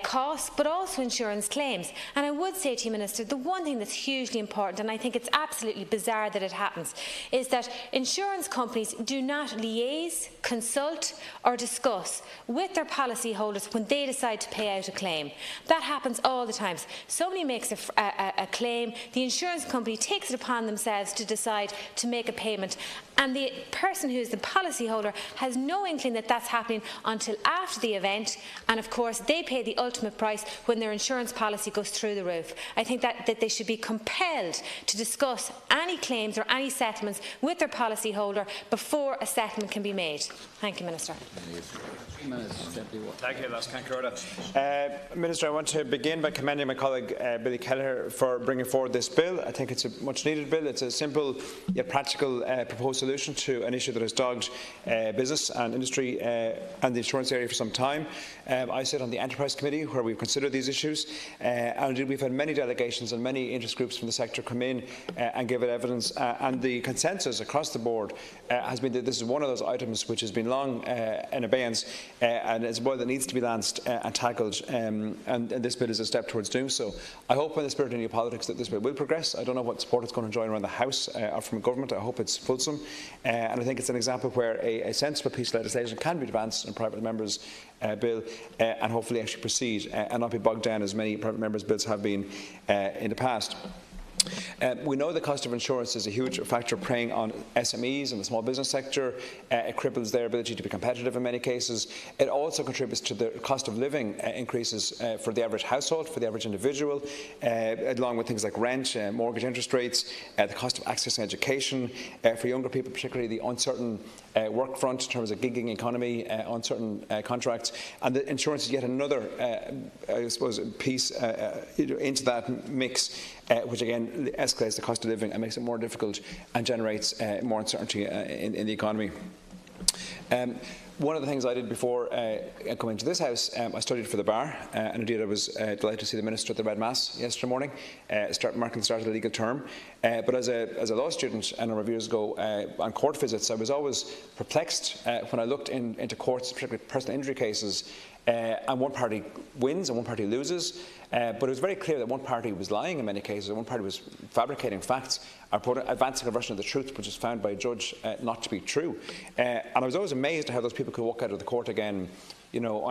[SPEAKER 1] costs, but also insurance claims. And I would say to you, Minister, the one thing that's hugely important, and I think it's absolutely bizarre that it happens, is that insurance companies do not liaise, consult or discuss with their policyholders when they decide to pay out a claim. That happens all the time. Somebody makes a claim, the insurance company takes it upon themselves to decide to make a payment, and the person who is the policyholder has no inkling that that's happening until after the event, and of course they pay the ultimate price when their insurance policy goes through the roof. I think that they should be compelled to discuss any claims or any settlements with their policyholder before a settlement can be made. Thank you, Minister.
[SPEAKER 10] Thank you, Las Cancroda. Minister, I want to begin by commending my colleague Billy Kelleher for bringing forward this bill. I think it's a much needed bill. It's a simple yet practical proposed solution to an issue that has dogged business and industry and the insurance area for some time. I sit on the Enterprise Committee where we've considered these issues, and indeed we've had many delegations and many interest groups from the sector come in and give it evidence, and the consensus across the board has been that this is one of those items which has been long in abeyance, and it's one that needs to be lanced and tackled, and this bill is a step towards doing so. I hope in the spirit of new politics that this bill will progress. I don't know what support it's going to enjoy around the House or from government. I hope it's fulsome, and I think it's an example where a sensible piece of legislation can be advanced in a private member's bill and hopefully actually proceed and not be bogged down as many private members' bills have been in the past. We know the cost of insurance is a huge factor preying on SMEs and the small business sector. It cripples their ability to be competitive in many cases. It also contributes to the cost of living increases for the average household, for the average individual, along with things like rent, mortgage interest rates, the cost of accessing education, for younger people particularly the uncertain work front in terms of gigging economy, uncertain contracts, and the insurance is yet another, I suppose, piece into that mix, which again escalates the cost of living and makes it more difficult and generates more uncertainty in the economy. One of the things I did before coming to this House, I studied for the bar, and indeed I was delighted to see the Minister at the Red Mass yesterday morning, marking the start of the legal term. But as a law student a number of years ago on court visits, I was always perplexed when I looked into courts, particularly personal injury cases, and one party wins and one party loses. But it was very clear that one party was lying in many cases, and one party was fabricating facts or advancing a version of the truth which was found by a judge not to be true. And I was always amazed at how those people could walk out of the court again, you know,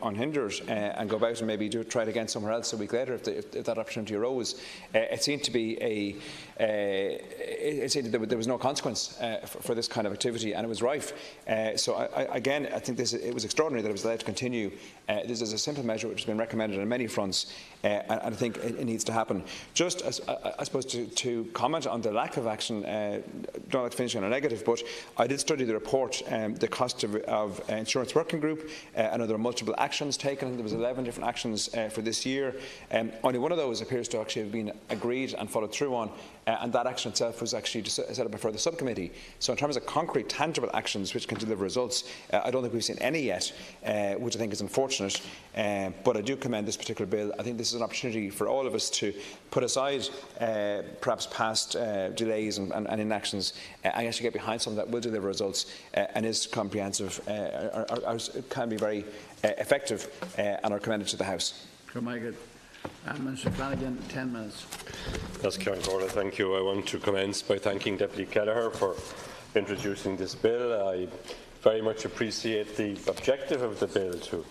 [SPEAKER 10] unhindered and go about and maybe try it again somewhere else a week later if that opportunity arose. It seemed to be it seemed that there was no consequence for this kind of activity, and it was rife. So I think it was extraordinary that it was allowed to continue. This is a simple measure which has been recommended on many fronts, and I think it needs to happen. Just, I suppose, to comment on the lack of action, don't like to finish on a negative, but I did study the report, the cost of insurance working group. I know there were multiple actions taken. There was 11 different actions for this year. Only one of those appears to actually have been agreed and followed through on, and that action itself was actually set up before the subcommittee. So in terms of concrete, tangible actions which can deliver results, I don't think we've seen any yet, which I think is unfortunate. But I do commend this particular bill. I think this is an opportunity for all of us to put aside perhaps past delays and inactions and actually get behind something that will deliver results and is comprehensive, or can be very effective, and are commended to the House.
[SPEAKER 2] Minister Flanagan, 10 minutes.
[SPEAKER 15] Yes, Cancroda, thank you. I want to commence by thanking Deputy Kelleher for introducing this bill. I very much appreciate the objective of the bill to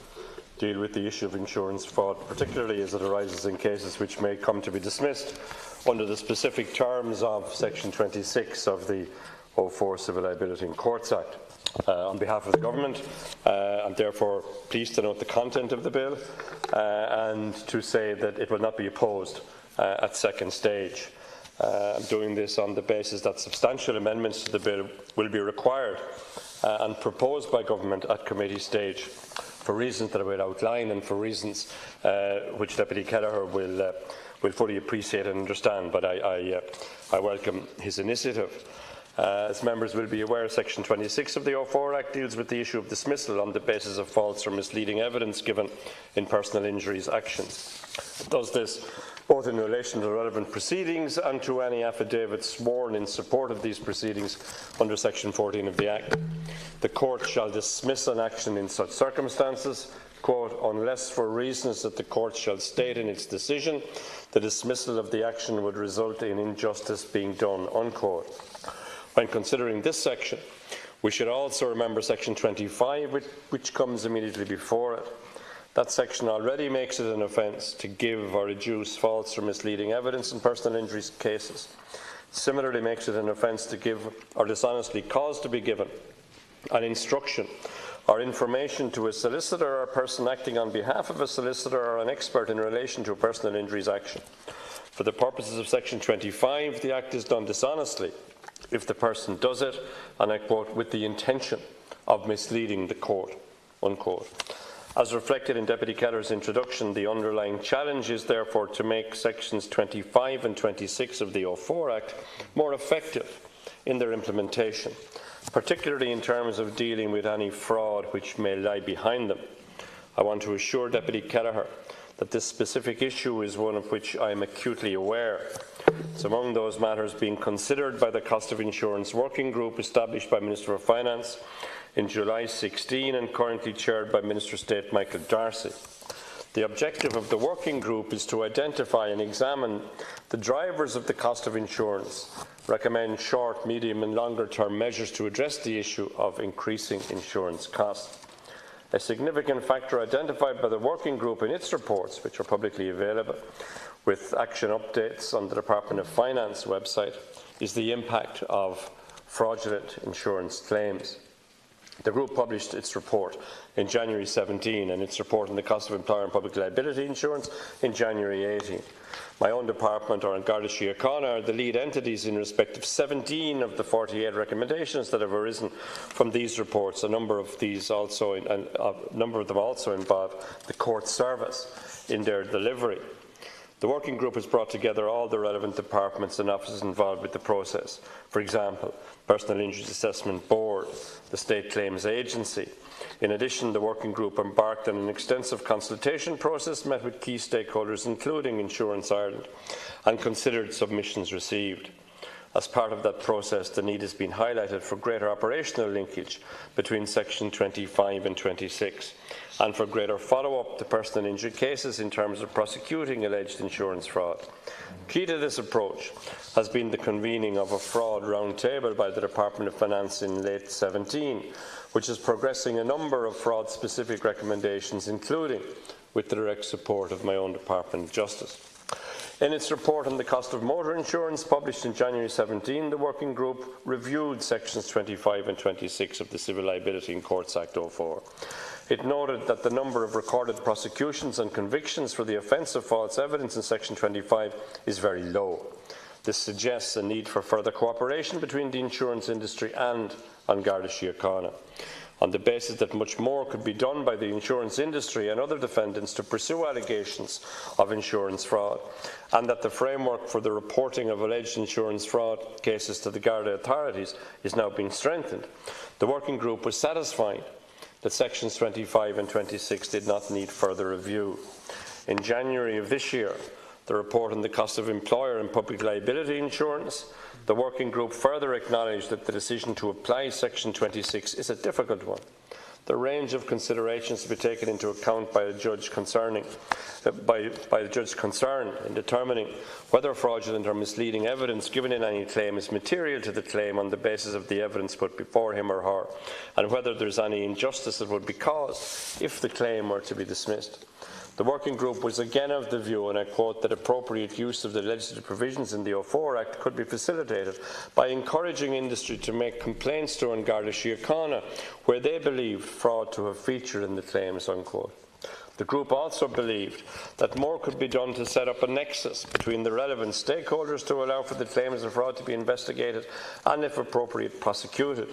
[SPEAKER 15] deal with the issue of insurance fraud, particularly as it arises in cases which may come to be dismissed under the specific terms of Section 26 of the 04 Civil Liability in Courts Act. On behalf of the Government, I'm therefore pleased to note the content of the bill and to say that it will not be opposed at second stage. I'm doing this on the basis that substantial amendments to the bill will be required and proposed by Government at committee stage for reasons that I will outline and for reasons which Deputy Kelleher will fully appreciate and understand, but I welcome his initiative. As members will be aware, Section 26 of the 04 Act deals with the issue of dismissal on the basis of false or misleading evidence given in personal injuries actions. It does this both in relation to relevant proceedings and to any affidavit sworn in support of these proceedings under Section 14 of the Act. The Court shall dismiss an action in such circumstances quote, unless for reasons that the court shall state in its decision, the dismissal of the action would result in injustice being done, unquote. When considering this section, we should also remember section 25, which comes immediately before it. That section already makes it an offence to give or reduce false or misleading evidence in personal injury cases. Similarly makes it an offence to give or dishonestly cause to be given an instruction or information to a solicitor or a person acting on behalf of a solicitor or an expert in relation to a personal injuries action. For the purposes of section 25, the act is done dishonestly if the person does it, and I quote, with the intention of misleading the court, unquote. As reflected in Deputy Keller's introduction, the underlying challenge is therefore to make sections 25 and 26 of the 04 Act more effective in their implementation, particularly in terms of dealing with any fraud which may lie behind them. I want to assure Deputy Kelleher that this specific issue is one of which I am acutely aware. It's among those matters being considered by the Cost of Insurance Working Group established by Minister of Finance in July 16 and currently chaired by Minister of State Michael Darcy. The objective of the working group is to identify and examine the drivers of the cost of insurance, recommend short, medium and longer term measures to address the issue of increasing insurance costs. A significant factor identified by the working group in its reports, which are publicly available, with action updates on the Department of Finance website, is the impact of fraudulent insurance claims. The group published its report in January 17 and its report on the cost of employer and public liability insurance in January 18. My own department, or in Garda Síochána, are the lead entities in respect of 17 of the 48 recommendations that have arisen from these reports. A number of them also involve the court service in their delivery. The working group has brought together all the relevant departments and offices involved with the process. For example, Personal Injuries Assessment Board, the State Claims Agency. In addition, the working group embarked on an extensive consultation process, met with key stakeholders, including Insurance Ireland, and considered submissions received. As part of that process, the need has been highlighted for greater operational linkage between Section 25 and 26, and for greater follow-up to personal injury cases in terms of prosecuting alleged insurance fraud. Key to this approach has been the convening of a fraud roundtable by the Department of Finance in late 17, which is progressing a number of fraud-specific recommendations, including with the direct support of my own Department of Justice. In its report on the cost of motor insurance, published in January 17, the working group reviewed sections 25 and 26 of the Civil Liability in Courts Act 04. It noted that the number of recorded prosecutions and convictions for the offence of false evidence in section 25 is very low. This suggests a need for further cooperation between the insurance industry and Garda Síochána, on the basis that much more could be done by the insurance industry and other defendants to pursue allegations of insurance fraud, and that the framework for the reporting of alleged insurance fraud cases to the Garda authorities is now being strengthened. The working group was satisfied that sections 25 and 26 did not need further review. In January of this year, the report on the cost of employer and public liability insurance, the working group further acknowledged that the decision to apply section 26 is a difficult one. The range of considerations to be taken into account by the judge concerned in determining whether fraudulent or misleading evidence given in any claim is material to the claim on the basis of the evidence put before him or her, and whether there is any injustice that would be caused if the claim were to be dismissed. The working group was again of the view, and I quote, that appropriate use of the legislative provisions in the 04 Act could be facilitated by encouraging industry to make complaints to Garda Síochána where they believed fraud to have featured in the claims, unquote. The group also believed that more could be done to set up a nexus between the relevant stakeholders to allow for the claims of fraud to be investigated and, if appropriate, prosecuted.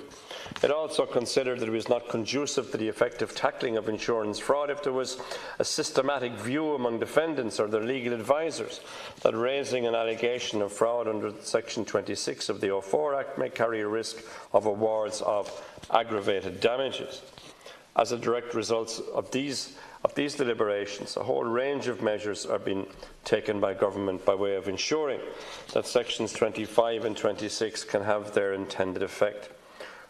[SPEAKER 15] It also considered that it was not conducive to the effective tackling of insurance fraud if there was a systematic view among defendants or their legal advisers that raising an allegation of fraud under Section 26 of the 04 Act may carry a risk of awards of aggravated damages. As a direct result of these deliberations, a whole range of measures are being taken by government by way of ensuring that sections 25 and 26 can have their intended effect.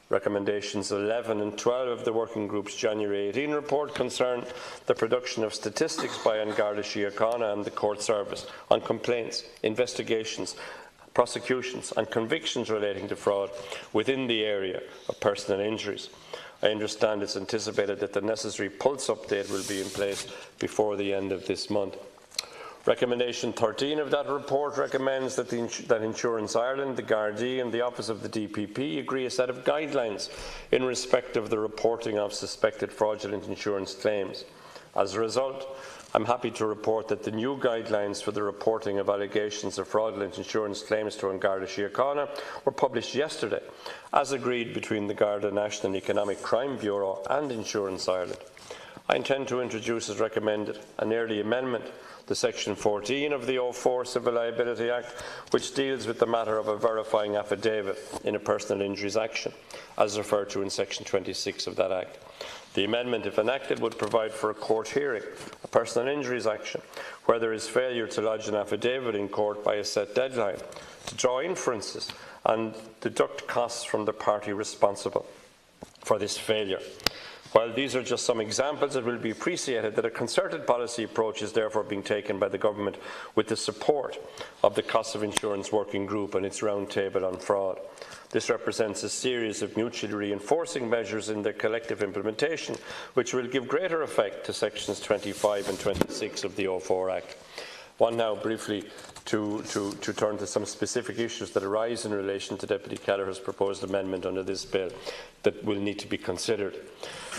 [SPEAKER 15] Recommendations 11 and 12 of the Working Group's January 18 report concern the production of statistics by An Garda Síochána and the Court Service on complaints, investigations, prosecutions and convictions relating to fraud within the area of personal injuries. I understand it's anticipated that the necessary pulse update will be in place before the end of this month. Recommendation 13 of that report recommends that Insurance Ireland, the Gardaí and the Office of the DPP agree a set of guidelines in respect of the reporting of suspected fraudulent insurance claims. As a result, I'm happy to report that the new guidelines for the reporting of allegations of fraudulent insurance claims to An Garda Síochána were published yesterday, as agreed between the Garda National Economic Crime Bureau and Insurance Ireland. I intend to introduce, as recommended, an early amendment to Section 14 of the 04 Civil Liability Act, which deals with the matter of a verifying affidavit in a personal injuries action, as referred to in Section 26 of that Act. The amendment, if enacted, would provide for a court hearing, a personal injuries action, where there is failure to lodge an affidavit in court by a set deadline, to draw inferences and deduct costs from the party responsible for this failure. While these are just some examples, it will be appreciated that a concerted policy approach is therefore being taken by the Government with the support of the Cost of Insurance Working Group and its roundtable on fraud. This represents a series of mutually reinforcing measures in their collective implementation, which will give greater effect to Sections 25 and 26 of the 04 Act. One now briefly to turn to some specific issues that arise in relation to Deputy Kelleher's proposed amendment under this bill that will need to be considered.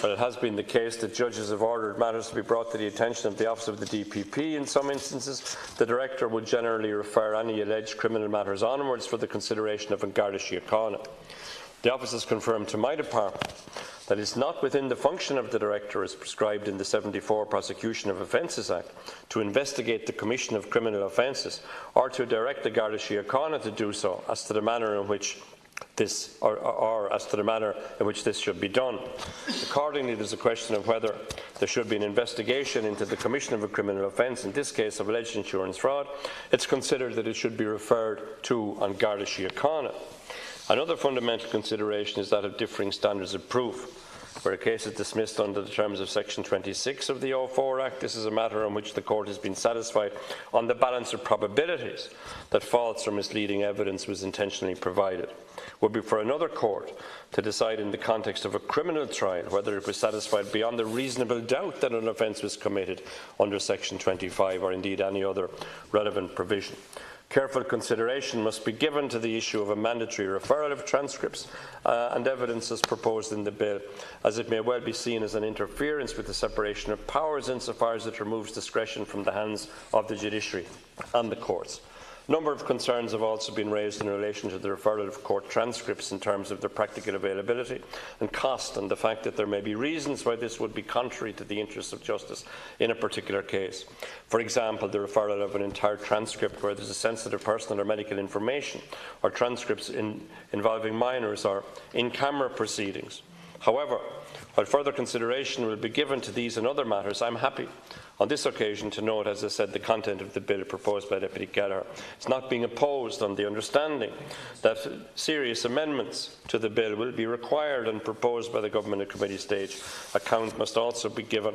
[SPEAKER 15] Well, it has been the case that judges have ordered matters to be brought to the attention of the Office of the DPP. In some instances, the Director would generally refer any alleged criminal matters onwards for the consideration of An Garda Síochána. The Office has confirmed to my department that it is not within the function of the Director, as prescribed in the 74 Prosecution of Offences Act, to investigate the commission of criminal offences or to direct the Garda Síochána to do so as to the manner in which this should be done. Accordingly, there is a question of whether there should be an investigation into the commission of a criminal offence, in this case of alleged insurance fraud. It is considered that it should be referred to An Garda Síochána. Another fundamental consideration is that of differing standards of proof. Where a case is dismissed under the terms of Section 26 of the 04 Act, this is a matter on which the Court has been satisfied on the balance of probabilities that false or misleading evidence was intentionally provided. It would be for another court to decide in the context of a criminal trial whether it was satisfied beyond a reasonable doubt that an offence was committed under Section 25 or indeed any other relevant provision. Careful consideration must be given to the issue of a mandatory referral of transcripts and evidence as proposed in the bill, as it may well be seen as an interference with the separation of powers insofar as it removes discretion from the hands of the judiciary and the courts. A number of concerns have also been raised in relation to the referral of court transcripts in terms of their practical availability and cost, and the fact that there may be reasons why this would be contrary to the interests of justice in a particular case. For example, the referral of an entire transcript where there is a sensitive personal or medical information, or transcripts involving minors or in-camera proceedings. However, while further consideration will be given to these and other matters, I am happy on this occasion to note, as I said, the content of the bill proposed by Deputy Kelleher. It is not being opposed on the understanding that serious amendments to the bill will be required and proposed by the Government at committee stage. Account must also be given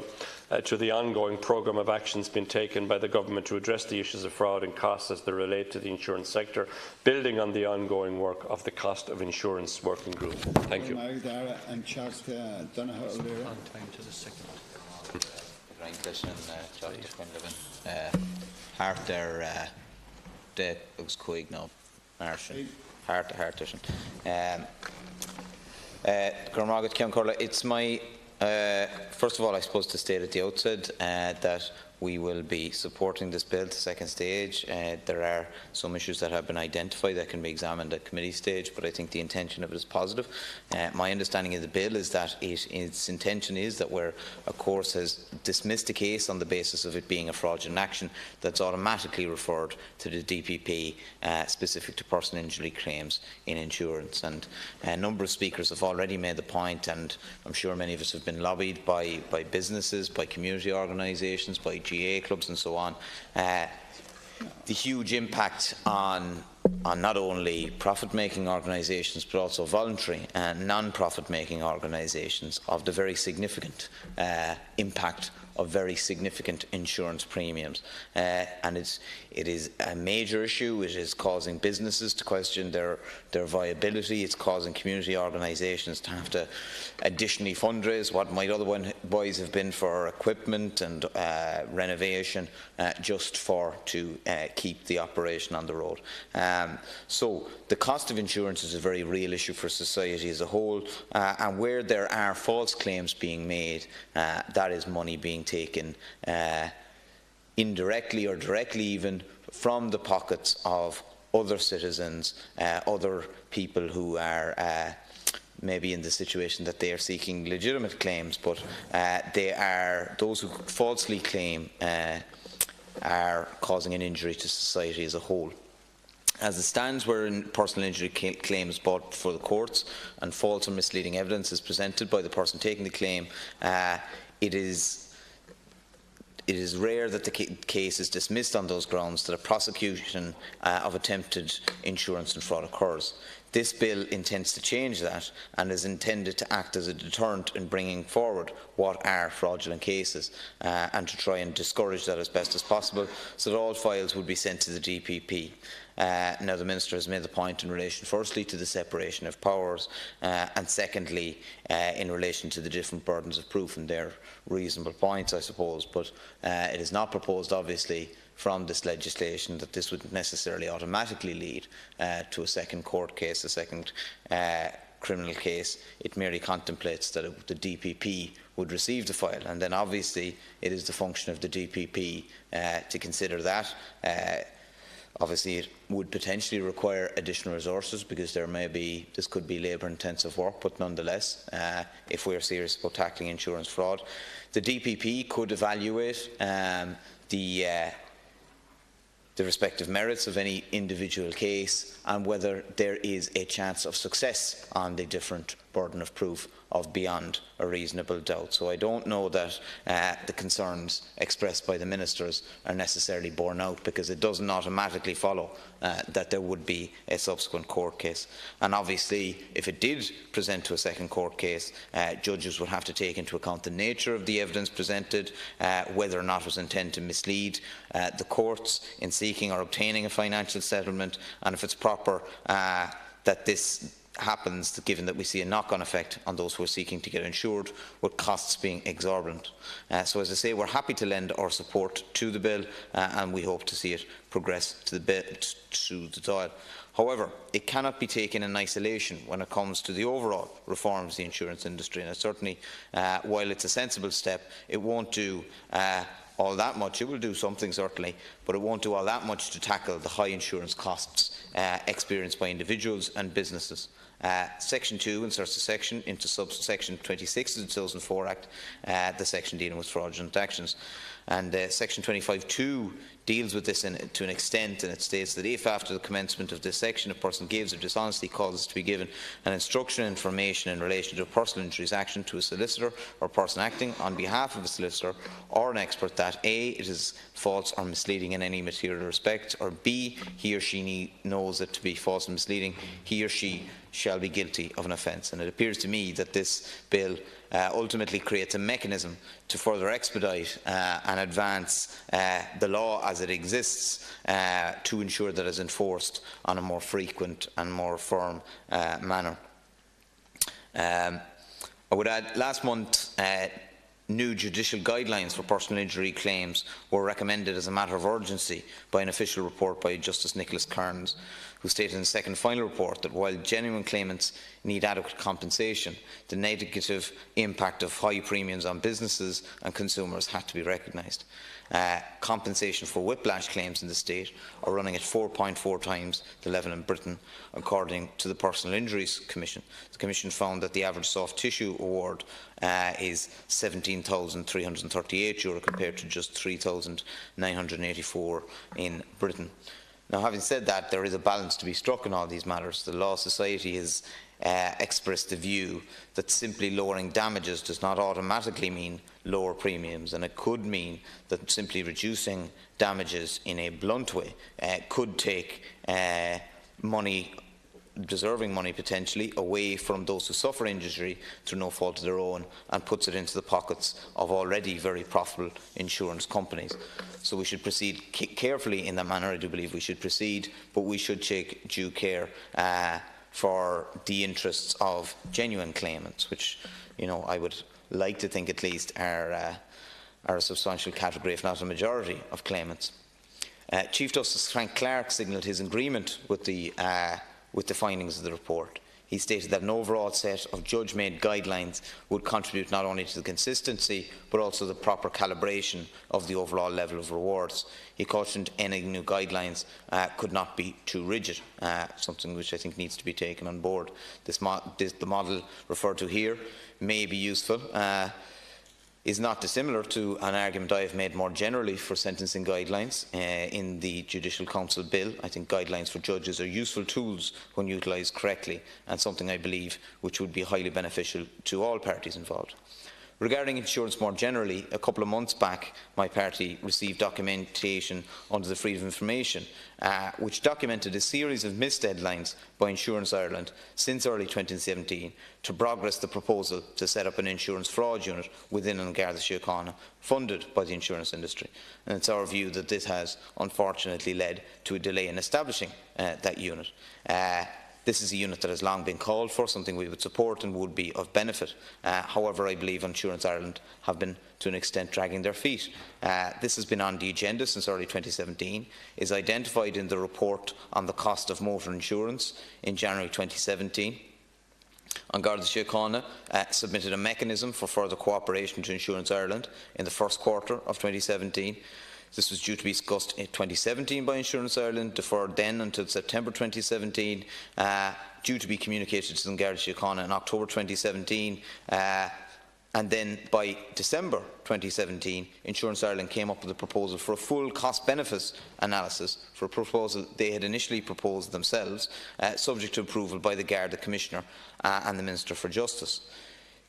[SPEAKER 15] to the ongoing programme of actions being taken by the Government to address the issues of fraud and costs as they relate to the insurance sector, building on the ongoing work of the Cost of Insurance Working Group. Thank you.
[SPEAKER 8] It's my first of all, I suppose, to state at the outset that we will be supporting this bill to second stage. There are some issues that have been identified that can be examined at committee stage, but I think the intention of it is positive. My understanding of the bill is that its intention is that where a court has dismissed a case on the basis of it being a fraudulent action, that's automatically referred to the DPP specific to personal injury claims in insurance. And a number of speakers have already made the point, and I'm sure many of us have been lobbied by businesses, by community organisations, by GA clubs and so on, the huge impact on on not only profit-making organisations but also voluntary and non-profit-making organisations of the very significant impact of very significant insurance premiums. And it is a major issue. It is causing businesses to question their viability. It's causing community organisations to have to additionally fundraise what might otherwise have been for equipment and renovation just to keep the operation on the road. So the cost of insurance is a very real issue for society as a whole, and where there are false claims being made, that is money being taken indirectly or directly even from the pockets of other citizens, other people who are maybe in the situation that they are seeking legitimate claims, but they are those who falsely claim are causing an injury to society as a whole. As it stands, where personal injury claims brought before the courts and false or misleading evidence is presented by the person taking the claim, it is rare that the case is dismissed on those grounds that a prosecution of attempted insurance and fraud occurs. This bill intends to change that and is intended to act as a deterrent in bringing forward what are fraudulent cases and to try and discourage that as best as possible, so that all files would be sent to the DPP. Now, the Minister has made the point in relation, firstly, to the separation of powers, and secondly, in relation to the different burdens of proof, and they're reasonable points, I suppose, but it is not proposed, obviously, from this legislation that this would necessarily automatically lead to a second court case, a second criminal case. It merely contemplates that the DPP would receive the file, and then obviously it is the function of the DPP to consider that. Obviously, it would potentially require additional resources because this could be labour-intensive work, but nonetheless, if we are serious about tackling insurance fraud, the DPP could evaluate the respective merits of any individual case and whether there is a chance of success on the different burden of proof of beyond a reasonable doubt. So I don't know that the concerns expressed by the ministers are necessarily borne out, because it doesn't automatically follow that there would be a subsequent court case. And obviously, if it did present to a second court case, judges would have to take into account the nature of the evidence presented, whether or not it was intended to mislead the courts in seeking or obtaining a financial settlement, and if it's proper that this happens, given that we see a knock-on effect on those who are seeking to get insured, with costs being exorbitant. So, as I say, we're happy to lend our support to the bill, and we hope to see it progress to the Dáil. However, it cannot be taken in isolation when it comes to the overall reforms of the insurance industry, and certainly, while it's a sensible step, it won't do all that much. It will do something, certainly, but it won't do all that much to tackle the high insurance costs experienced by individuals and businesses. Section 2 inserts a section into subsection 26 of the 2004 Act, the section dealing with fraudulent actions. And section 25(2) deals with this to an extent, and it states that if after the commencement of this section a person gives or dishonestly causes to be given an instruction or information in relation to a personal injuries action to a solicitor or person acting on behalf of a solicitor or an expert, that A, it is false or misleading in any material respect, or B, he or she knows it to be false and misleading, he or she shall be guilty of an offence. And it appears to me that this bill ultimately creates a mechanism to further expedite and advance the law as it exists to ensure that it is enforced on a more frequent and more firm manner. I would add, last month, new judicial guidelines for personal injury claims were recommended as a matter of urgency by an official report by Justice Nicholas Kearns, who stated in the second final report that while genuine claimants need adequate compensation, the negative impact of high premiums on businesses and consumers had to be recognised. Compensation for whiplash claims in the state are running at 4.4 times the level in Britain, according to the Personal Injuries Commission. The Commission found that the average soft tissue award is €17,338 compared to just €3,984 in Britain. Now, having said that, there is a balance to be struck in all these matters. The Law Society has expressed the view that simply lowering damages does not automatically mean lower premiums, and it could mean that simply reducing damages in a blunt way could take money, deserving money potentially, away from those who suffer injury through no fault of their own, and puts it into the pockets of already very profitable insurance companies. So we should proceed carefully in that manner. I do believe we should proceed, but we should take due care for the interests of genuine claimants, which, you know, I would like to think at least are a substantial category, if not a majority, of claimants. Chief Justice Frank Clark signalled his agreement with the findings of the report. He stated that an overall set of judge-made guidelines would contribute not only to the consistency but also the proper calibration of the overall level of rewards. He cautioned any new guidelines could not be too rigid, something which I think needs to be taken on board. The model referred to here may be useful, is not dissimilar to an argument I have made more generally for sentencing guidelines in the Judicial Council Bill. I think guidelines for judges are useful tools when utilised correctly, and something I believe which would be highly beneficial to all parties involved. Regarding insurance more generally, a couple of months back, my party received documentation under the Freedom of Information, which documented a series of missed deadlines by Insurance Ireland since early 2017 to progress the proposal to set up an insurance fraud unit within an Garda Síochána funded by the insurance industry. And it's our view that this has unfortunately led to a delay in establishing that unit. This is a unit that has long been called for, something we would support and would be of benefit. However, I believe Insurance Ireland have been, to an extent, dragging their feet. This has been on the agenda since early 2017, is identified in the report on the cost of motor insurance in January 2017. An Garda Síochána submitted a mechanism for further cooperation to Insurance Ireland in the first quarter of 2017. This was due to be discussed in 2017 by Insurance Ireland, deferred then until September 2017, due to be communicated to the Garda Síochána in October 2017, and then by December 2017, Insurance Ireland came up with a proposal for a full cost-benefits analysis for a proposal they had initially proposed themselves, subject to approval by the Garda Commissioner and the Minister for Justice.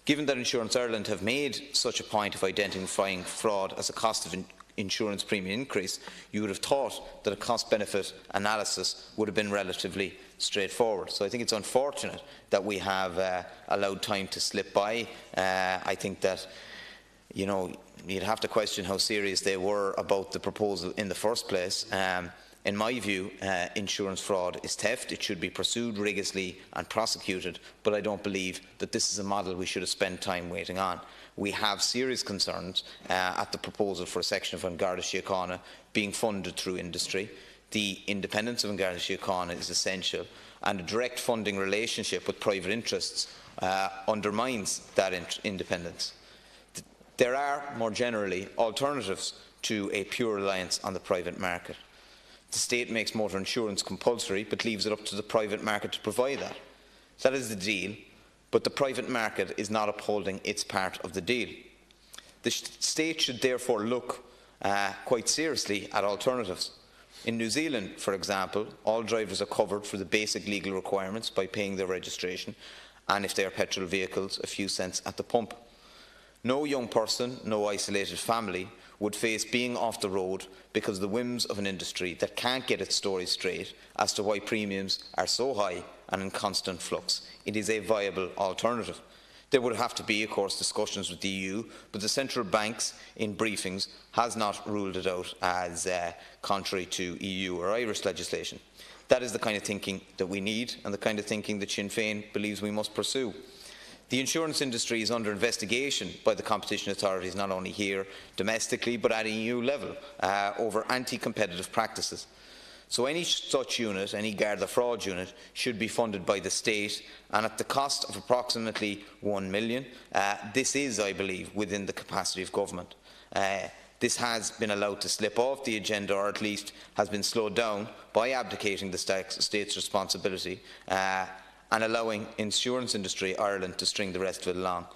[SPEAKER 8] Given that Insurance Ireland have made such a point of identifying fraud as a cost of insurance premium increase, you would have thought that a cost-benefit analysis would have been relatively straightforward. So I think it's unfortunate that we have allowed time to slip by. I think that, you know, you'd have to question how serious they were about the proposal in the first place. In my view, insurance fraud is theft. It should be pursued rigorously and prosecuted, but I don't believe that this is a model we should have spent time waiting on. We have serious concerns at the proposal for a section of An Garda Síochána being funded through industry. The independence of An Garda Síochána is essential, and a direct funding relationship with private interests undermines that independence. There are, more generally, alternatives to a pure reliance on the private market. The state makes motor insurance compulsory but leaves it up to the private market to provide that. That is the deal, but the private market is not upholding its part of the deal. The state should therefore look quite seriously at alternatives. In New Zealand, for example, all drivers are covered for the basic legal requirements by paying their registration, and if they are petrol vehicles, a few cents at the pump. No young person, no isolated family would face being off the road because of the whims of an industry that can't get its story straight as to why premiums are so high and in constant flux. It is a viable alternative. There would have to be, of course, discussions with the EU, but the central banks, in briefings, has not ruled it out as contrary to EU or Irish legislation. That is the kind of thinking that we need and the kind of thinking that Sinn Féin believes we must pursue. The insurance industry is under investigation by the competition authorities, not only here domestically but at EU level, over anti-competitive practices. So any such unit, any Garda fraud unit, should be funded by the state, and at the cost of approximately €1 million. This is, I believe, within the capacity of government. This has been allowed to slip off the agenda, or at least has been slowed down by abdicating the state's responsibility and allowing Insurance Industry Ireland to string the rest of it along.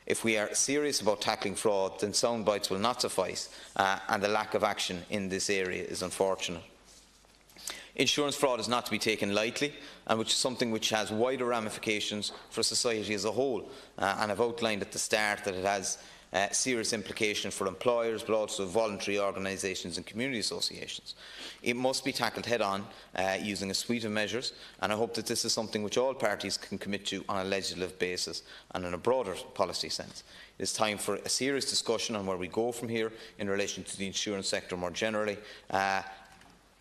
[SPEAKER 8] If we are serious about tackling fraud, then sound bites will not suffice, and the lack of action in this area is unfortunate. Insurance fraud is not to be taken lightly, and which is something which has wider ramifications for society as a whole. And I've outlined at the start that it has serious implications for employers, but also voluntary organisations and community associations. It must be tackled head-on using a suite of measures, and I hope that this is something which all parties can commit to on a legislative basis and in a broader policy sense. It is time for a serious discussion on where we go from here in relation to the insurance sector more generally.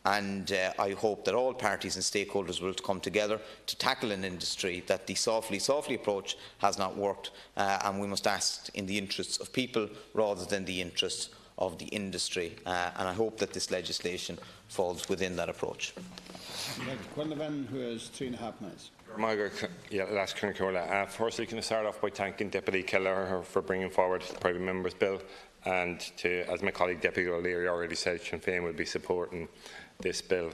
[SPEAKER 8] I hope that all parties and stakeholders will come together to tackle an industry that the softly approach has not worked, and we must act in the interests of people rather than the interests of the industry. And I hope that this legislation falls within that approach.
[SPEAKER 2] Quinlan, who has 3.5 minutes.
[SPEAKER 15] Firstly, can I start off by thanking Deputy Kelleher for bringing forward the Private Members Bill, and as my colleague Deputy O'Leary already said, Sinn Féin will be supporting this bill.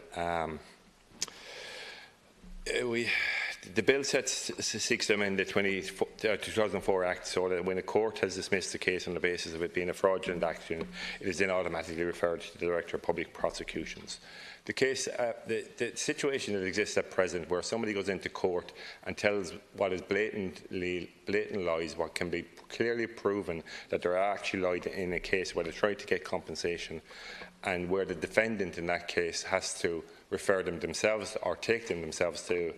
[SPEAKER 15] The bill seeks to amend the 2004 Act so that when a court has dismissed the case on the basis of it being a fraudulent action, it is then automatically referred to the Director of Public Prosecutions. The situation that exists at present, where somebody goes into court and tells what is blatant lies, what can be clearly proven that they're actually lied in a case where they tried to get compensation, and where the defendant in that case has to refer them themselves or take them themselves to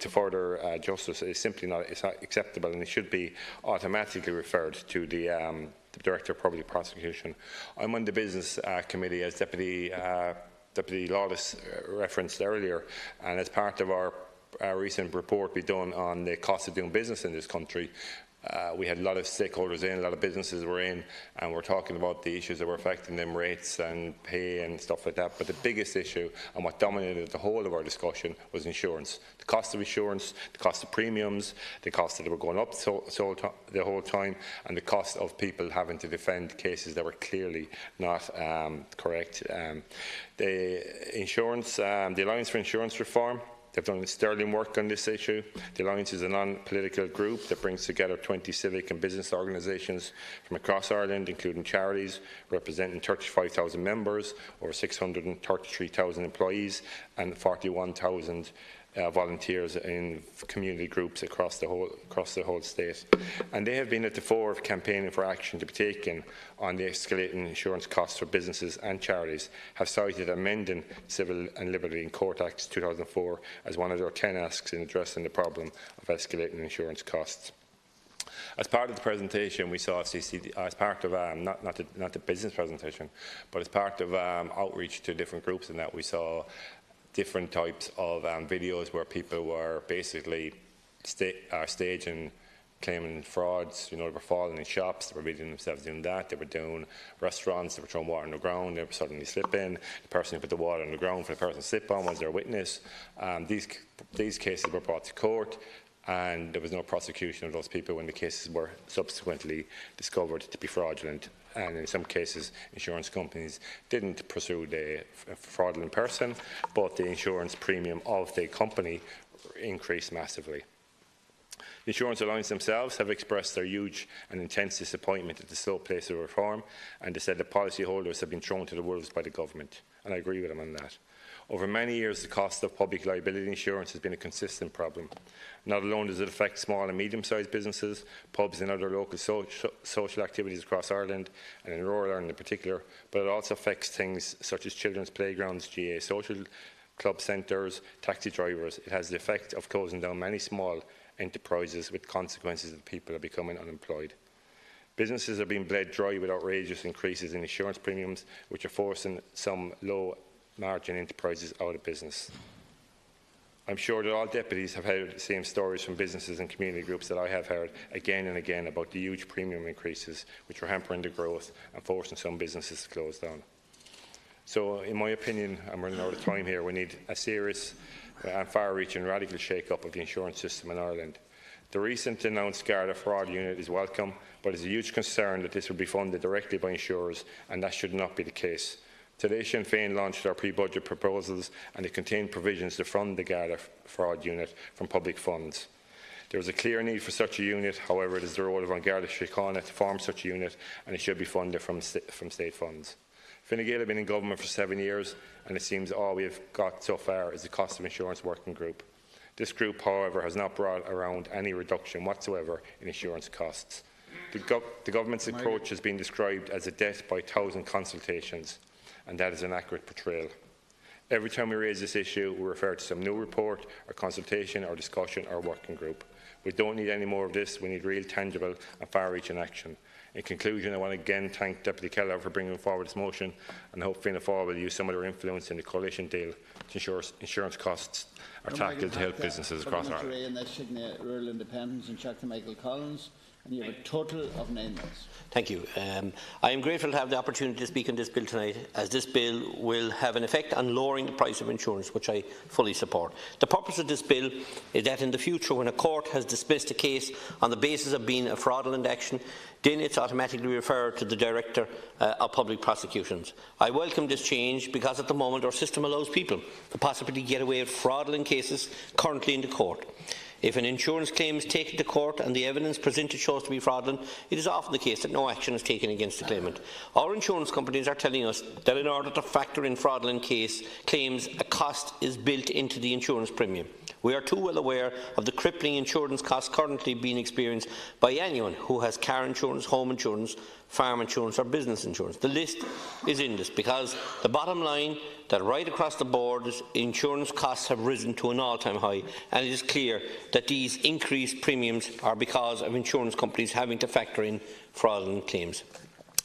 [SPEAKER 15] further justice, is simply not acceptable, and it should be automatically referred to the Director of Public Prosecution. I'm on the Business Committee, as Deputy Lawless referenced earlier, and as part of our recent report we done on the cost of doing business in this country, we had a lot of stakeholders in, a lot of businesses were in, and we're talking about the issues that were affecting them, rates and pay and stuff like that. But the biggest issue, and what dominated the whole of our discussion, was insurance. The cost of insurance, the cost of premiums, the cost that were going up the whole time, and the cost of people having to defend cases that were clearly not correct. The Alliance for Insurance Reform, they've done sterling work on this issue. The Alliance is a non-political group that brings together 20 civic and business organisations from across Ireland, including charities representing 35,000 members, over 633,000 employees, and 41,000 volunteers in community groups across the whole state. And they have been at the fore of campaigning for action to be taken on the escalating insurance costs for businesses and charities, have cited amending Civil and Liberty in Court Act 2004 as one of their 10 asks in addressing the problem of escalating insurance costs. As part of the presentation, we saw CCD, as part of not the business presentation, but as part of outreach to different groups, in that we saw different types of videos where people were basically staging, claiming frauds. You know, they were falling in shops, they were beating themselves doing that, they were doing restaurants, they were throwing water on the ground, they were suddenly slipping. The person who put the water on the ground for the person to slip on was their witness. These cases were brought to court, and there was no prosecution of those people when the cases were subsequently discovered to be fraudulent. And in some cases, insurance companies didn't pursue the fraudulent person, but the insurance premium of the company increased massively. The Insurance Alliance themselves have expressed their huge and intense disappointment at the slow pace of reform, and they said the policyholders have been thrown to the wolves by the government, and I agree with them on that. Over many years, the cost of public liability insurance has been a consistent problem. Not alone does it affect small and medium-sized businesses, pubs and other local social activities across Ireland, and in rural Ireland in particular, but it also affects things such as children's playgrounds, GA social club centres, taxi drivers. It has the effect of closing down many small enterprises, with consequences that people are becoming unemployed. Businesses are being bled dry with outrageous increases in insurance premiums, which are forcing some low-margin enterprises out of business. I'm sure that all deputies have heard the same stories from businesses and community groups that I have heard again and again about the huge premium increases which are hampering the growth and forcing some businesses to close down. So, in my opinion, I'm running out of time here, we need a serious and far-reaching radical shake-up of the insurance system in Ireland. The recent announced Garda fraud unit is welcome, but it's a huge concern that this will be funded directly by insurers, and that should not be the case. Today, Sinn Féin launched our pre-budget proposals, and they contain provisions to fund the Garda fraud unit from public funds. There is a clear need for such a unit. However, it is the role of An Garda Síochána to form such a unit, and it should be funded from state funds. Fine Gael have been in government for 7 years, and it seems all we have got so far is the cost of insurance working group. This group, however, has not brought around any reduction whatsoever in insurance costs.
[SPEAKER 17] The government's approach has been described as a death by 1,000 consultations, and that is an accurate portrayal. Every time we raise this issue, we refer to some new report or consultation or discussion or working group. We don't need any more of this. We need real, tangible and far-reaching action. In conclusion, I want to again thank Deputy Keller for bringing forward this motion, and I hope Fianna Fáil will use some of their influence in the coalition deal to ensure insurance costs are tackled to help businesses across Ireland.
[SPEAKER 2] Rural Independence and Dr. Michael Collins, and you have a total of 9 minutes.
[SPEAKER 12] Thank you. I am grateful to have the opportunity to speak on this bill tonight, as this bill will have an effect on lowering the price of insurance, which I fully support. The purpose of this bill is that in the future, when a court has dismissed a case on the basis of being a fraudulent action, then it's automatically referred to the Director of Public Prosecutions. I welcome this change because at the moment our system allows people the possibility to get away with fraudulent cases currently in the court. If an insurance claim is taken to court and the evidence presented shows to be fraudulent, it is often the case that no action is taken against the claimant. Our insurance companies are telling us that in order to factor in fraudulent claims, a cost is built into the insurance premium. We are too well aware of the crippling insurance costs currently being experienced by anyone who has car insurance, home insurance, farm insurance or business insurance. The list is endless because the bottom line that right across the board insurance costs have risen to an all-time high, and it is clear that these increased premiums are because of insurance companies having to factor in fraudulent claims.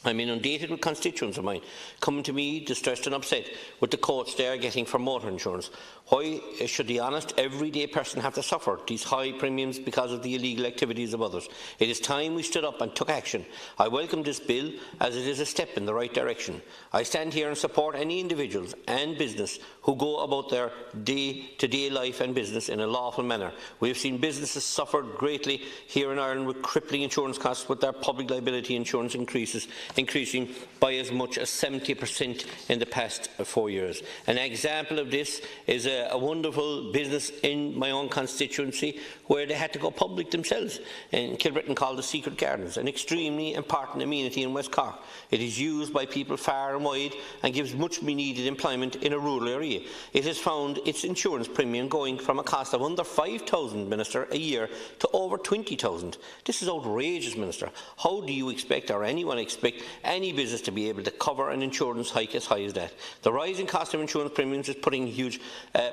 [SPEAKER 12] I'm inundated with constituents of mine coming to me distressed and upset with the quotes they are getting for motor insurance. Why should the honest, everyday person have to suffer these high premiums because of the illegal activities of others? It is time we stood up and took action. I welcome this bill as it is a step in the right direction. I stand here and support any individuals and business who go about their day-to-day life and business in a lawful manner. We have seen businesses suffer greatly here in Ireland with crippling insurance costs, with their public liability insurance increasing by as much as 70% in the past 4 years. An example of this is a wonderful business in my own constituency where they had to go public themselves in Kilbrittain called the Secret Gardens, an extremely important amenity in West Cork. It is used by people far and wide and gives much needed employment in a rural area. It has found its insurance premium going from a cost of under 5,000, Minister, a year to over 20,000. This is outrageous, Minister. How do you expect, or anyone expect, any business to be able to cover an insurance hike as high as that? The rising cost of insurance premiums is putting huge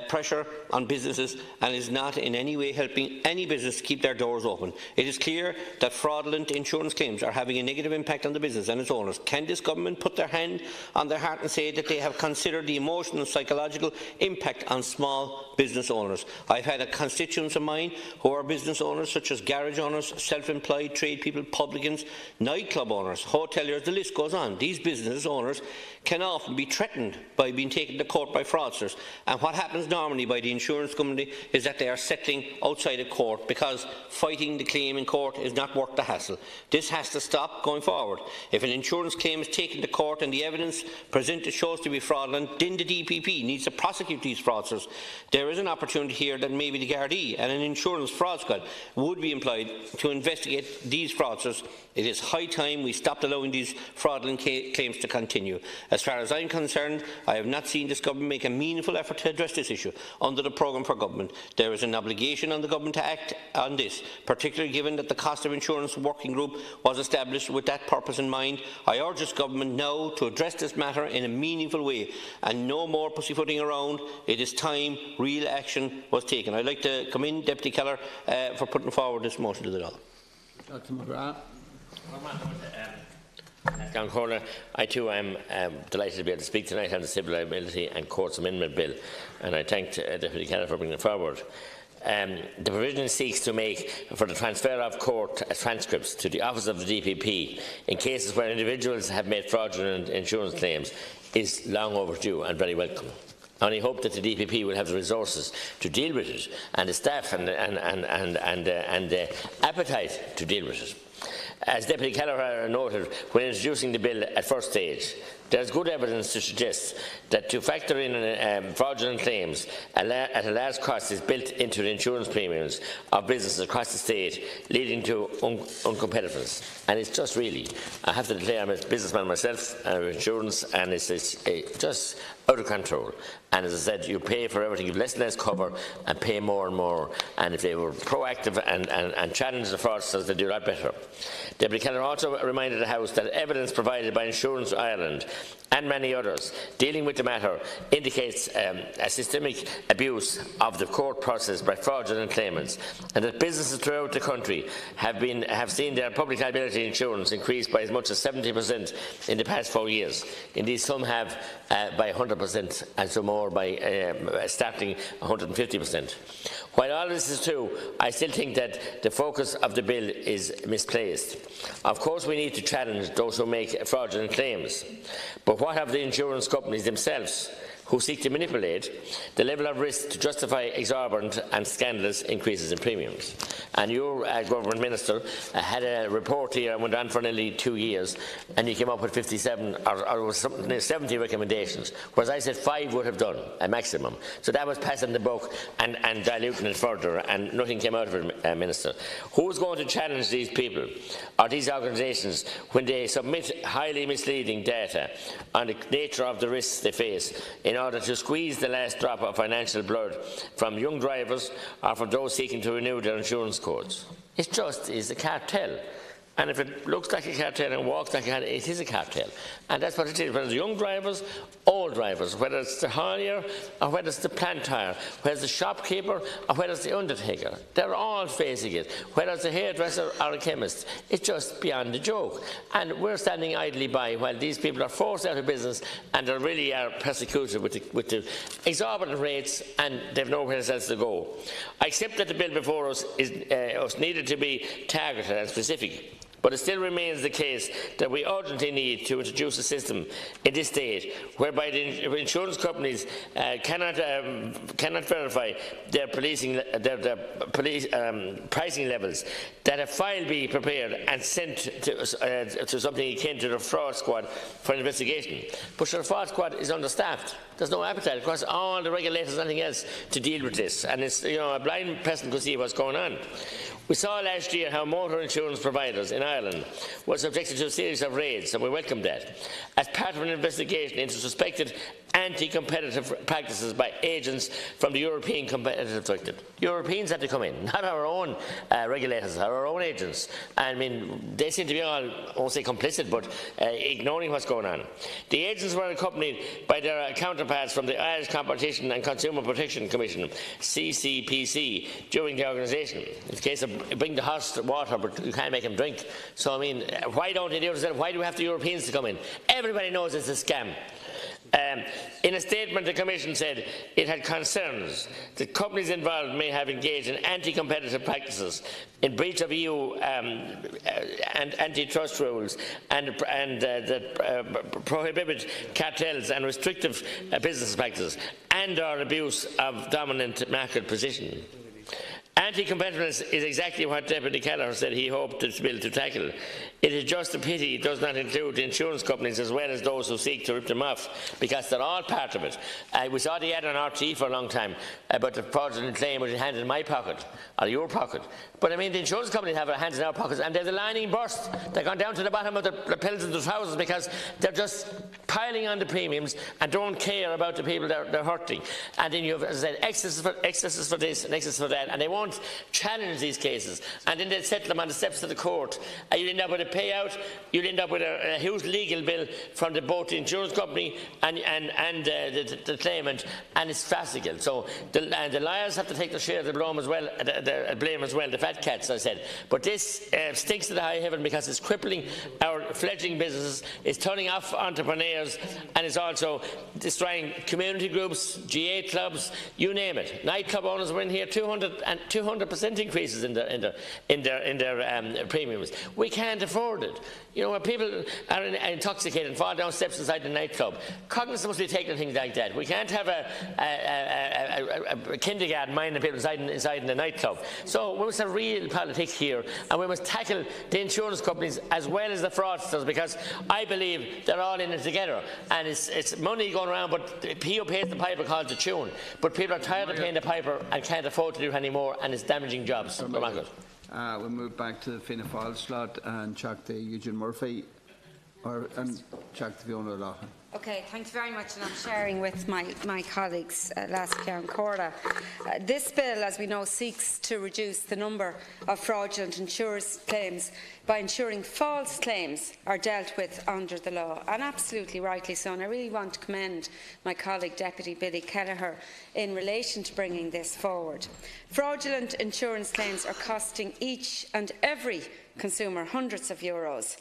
[SPEAKER 12] pressure on businesses and is not in any way helping any business keep their doors open. It is clear that fraudulent insurance claims are having a negative impact on the business and its owners. Can this government put their hand on their heart and say that they have considered the emotional and psychological impact on small business owners? I've had constituents of mine who are business owners, such as garage owners, self-employed trade people, publicans, nightclub owners, hoteliers, the list goes on. These business owners can often be threatened by being taken to court by fraudsters, and what happens normally by the insurance company is that they are settling outside of court because fighting the claim in court is not worth the hassle. This has to stop going forward. If an insurance claim is taken to court and the evidence presented shows to be fraudulent, then the DPP needs to prosecute these fraudsters. There is an opportunity here that maybe the Gardaí and an insurance fraud squad would be employed to investigate these fraudsters. It is high time we stopped allowing these fraudulent claims to continue. As far as I am concerned, I have not seen this government make a meaningful effort to address this issue under the programme for government. There is an obligation on the government to act on this, particularly given that the cost of insurance working group was established with that purpose in mind. I urge this government now to address this matter in a meaningful way and no more pussyfooting around. It is time real action was taken. I would like to commend Deputy Keller for putting forward this motion to the Dáil.
[SPEAKER 2] Dr. McGrath.
[SPEAKER 13] I too am delighted to be able to speak tonight on the Civil Liability and Courts Amendment Bill, and I thank Deputy Keller for bringing it forward. The provision seeks to make for the transfer of court transcripts to the Office of the DPP in cases where individuals have made fraudulent insurance claims is long overdue and very welcome. I only hope that the DPP will have the resources to deal with it, and the staff and the appetite to deal with it. As Deputy Keller noted when introducing the bill at first stage, there is good evidence to suggest that to factor in fraudulent claims at a large cost is built into the insurance premiums of businesses across the state, leading to uncompetitiveness. And it's just really, I have to declare, I'm a businessman myself, insurance, and it's just out of control. And as I said, you pay for everything, you have less and less cover and pay more and more. And if they were proactive and challenged the fraudsters, they'd do a lot better. Deputy Keller also reminded the House that evidence provided by Insurance Ireland and many others dealing with the matter indicates a systemic abuse of the court process by fraudulent claimants, and that businesses throughout the country have seen their public liability insurance increase by as much as 70% in the past 4 years. Indeed, some have by 100% and some more by starting 150%. While all this is true, I still think that the focus of the bill is misplaced. Of course, we need to challenge those who make fraudulent claims, but what have the insurance companies themselves, who seek to manipulate the level of risk to justify exorbitant and scandalous increases in premiums? And your government minister had a report here and went on for nearly 2 years, and he came up with 57 or was something near 70 recommendations, whereas I said 5 would have done a maximum. So that was passing the buck and diluting it further, and nothing came out of it, Minister. Who is going to challenge these people or these organisations when they submit highly misleading data on the nature of the risks they face in order to squeeze the last drop of financial blood from young drivers or from those seeking to renew their insurance codes? It just is a cartel. And if it looks like a cartel and walks like a cartel, it is a cartel. And that's what it is. Whether it's young drivers, old drivers, whether it's the haulier or whether it's the planter, whether it's the shopkeeper or whether it's the undertaker, they're all facing it. Whether it's a hairdresser or a chemist, it's just beyond a joke. And we're standing idly by while these people are forced out of business and they really are persecuted with the exorbitant rates, and they've nowhere else to go. I accept that the bill before us is needed to be targeted and specific. But it still remains the case that we urgently need to introduce a system in this state whereby the insurance companies cannot verify their pricing levels, that a file be prepared and sent to something akin to the fraud squad for investigation. But the fraud squad is understaffed. There's no appetite across all the regulators and anything else to deal with this. And it's, a blind person could see what's going on. We saw last year how motor insurance providers in Ireland were subjected to a series of raids, and we welcomed that, as part of an investigation into suspected anti-competitive practices by agents from the European Competitive Directorate. Europeans had to come in, not our own regulators, our own agents. I mean, they seem to be all, I won't say complicit, but ignoring what's going on. The agents were accompanied by their counterparts from the Irish Competition and Consumer Protection Commission, CCPC, during the organisation. It's a case of bring the hot water, but you can't make them drink. So, I mean, why don't they do it? Why do we have the Europeans to come in? Everybody knows it's a scam. In a statement, the Commission said it had concerns that companies involved may have engaged in anti-competitive practices in breach of EU and antitrust rules and that prohibit cartels and restrictive business practices and or abuse of dominant market position. Anti-competitiveness is exactly what Deputy Keller said he hoped this bill to tackle. It is just a pity it does not include the insurance companies as well as those who seek to rip them off, because they're all part of it. We saw the ad on RT for a long time about the fraudulent claim with a hand in my pocket or your pocket. But I mean, the insurance companies have their hands in our pockets and they're the lining burst. They've gone down to the bottom of the lapels of the trousers because they're just piling on the premiums and don't care about the people they're hurting. And then you have, as I said, excesses for this and excesses for that, and they won't challenge these cases. And then they'll settle them on the steps of the court. And you'll end up with a payout, you'll end up with a huge legal bill from both the insurance company and the claimant, and it's farcical. So the liars have to take their share of the blame as well, the fat cats, I said. But this stinks to the high heaven because it's crippling our fledgling businesses, it's turning off entrepreneurs, and it's also destroying community groups, GA clubs, you name it. Nightclub owners were in here 200% increases in their premiums. We can't afford it. You know, when people are intoxicated and fall down steps inside the nightclub, cognizance must be taken things like that. We can't have a kindergarten minding people inside the nightclub. So we must have real politics here, and we must tackle the insurance companies as well as the fraudsters, because I believe they're all in it together. And it's money going around, but he who pays the piper calls the tune. But people are tired of paying the piper and can't afford to do it anymore, and it's damaging jobs.
[SPEAKER 2] We'll move back to the Fianna Fáil slot and check the Eugene Murphy. and check the Fiona Lawton.
[SPEAKER 11] Okay, thanks very much, and I'm sharing with my colleagues, Last Ceann Corda. This bill, as we know, seeks to reduce the number of fraudulent insurance claims by ensuring false claims are dealt with under the law, and absolutely rightly so. And I really want to commend my colleague Deputy Billy Kelleher in relation to bringing this forward. Fraudulent insurance claims are costing each and every consumer hundreds of euros.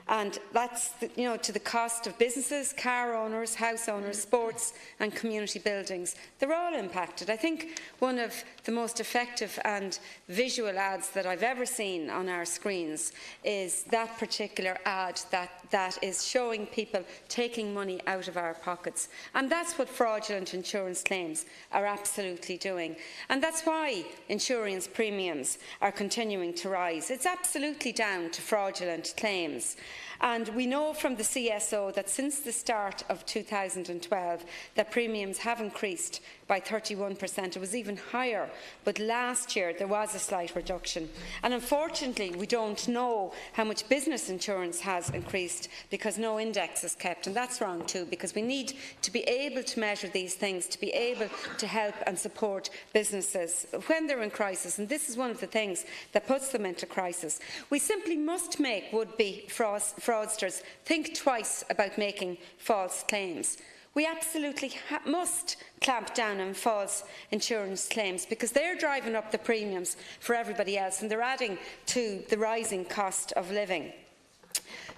[SPEAKER 11] And that's to the cost of businesses, car owners, house owners, sports and community buildings. They're all impacted. I think one of the most effective and visual ads that I've ever seen on our screens is that particular ad that is showing people taking money out of our pockets. And that's what fraudulent insurance claims are absolutely doing. And that's why insurance premiums are continuing to rise. It's absolutely down to fraudulent claims. And we know from the CSO that since the start of 2012 that premiums have increased by 31%. It was even higher, but last year there was a slight reduction. And unfortunately, we don't know how much business insurance has increased because no index is kept, and that's wrong too, because we need to be able to measure these things, to be able to help and support businesses when they're in crisis, and this is one of the things that puts them into crisis. We simply must make would-be fraudsters think twice about making false claims. We absolutely must clamp down on false insurance claims because they're driving up the premiums for everybody else and they're adding to the rising cost of living.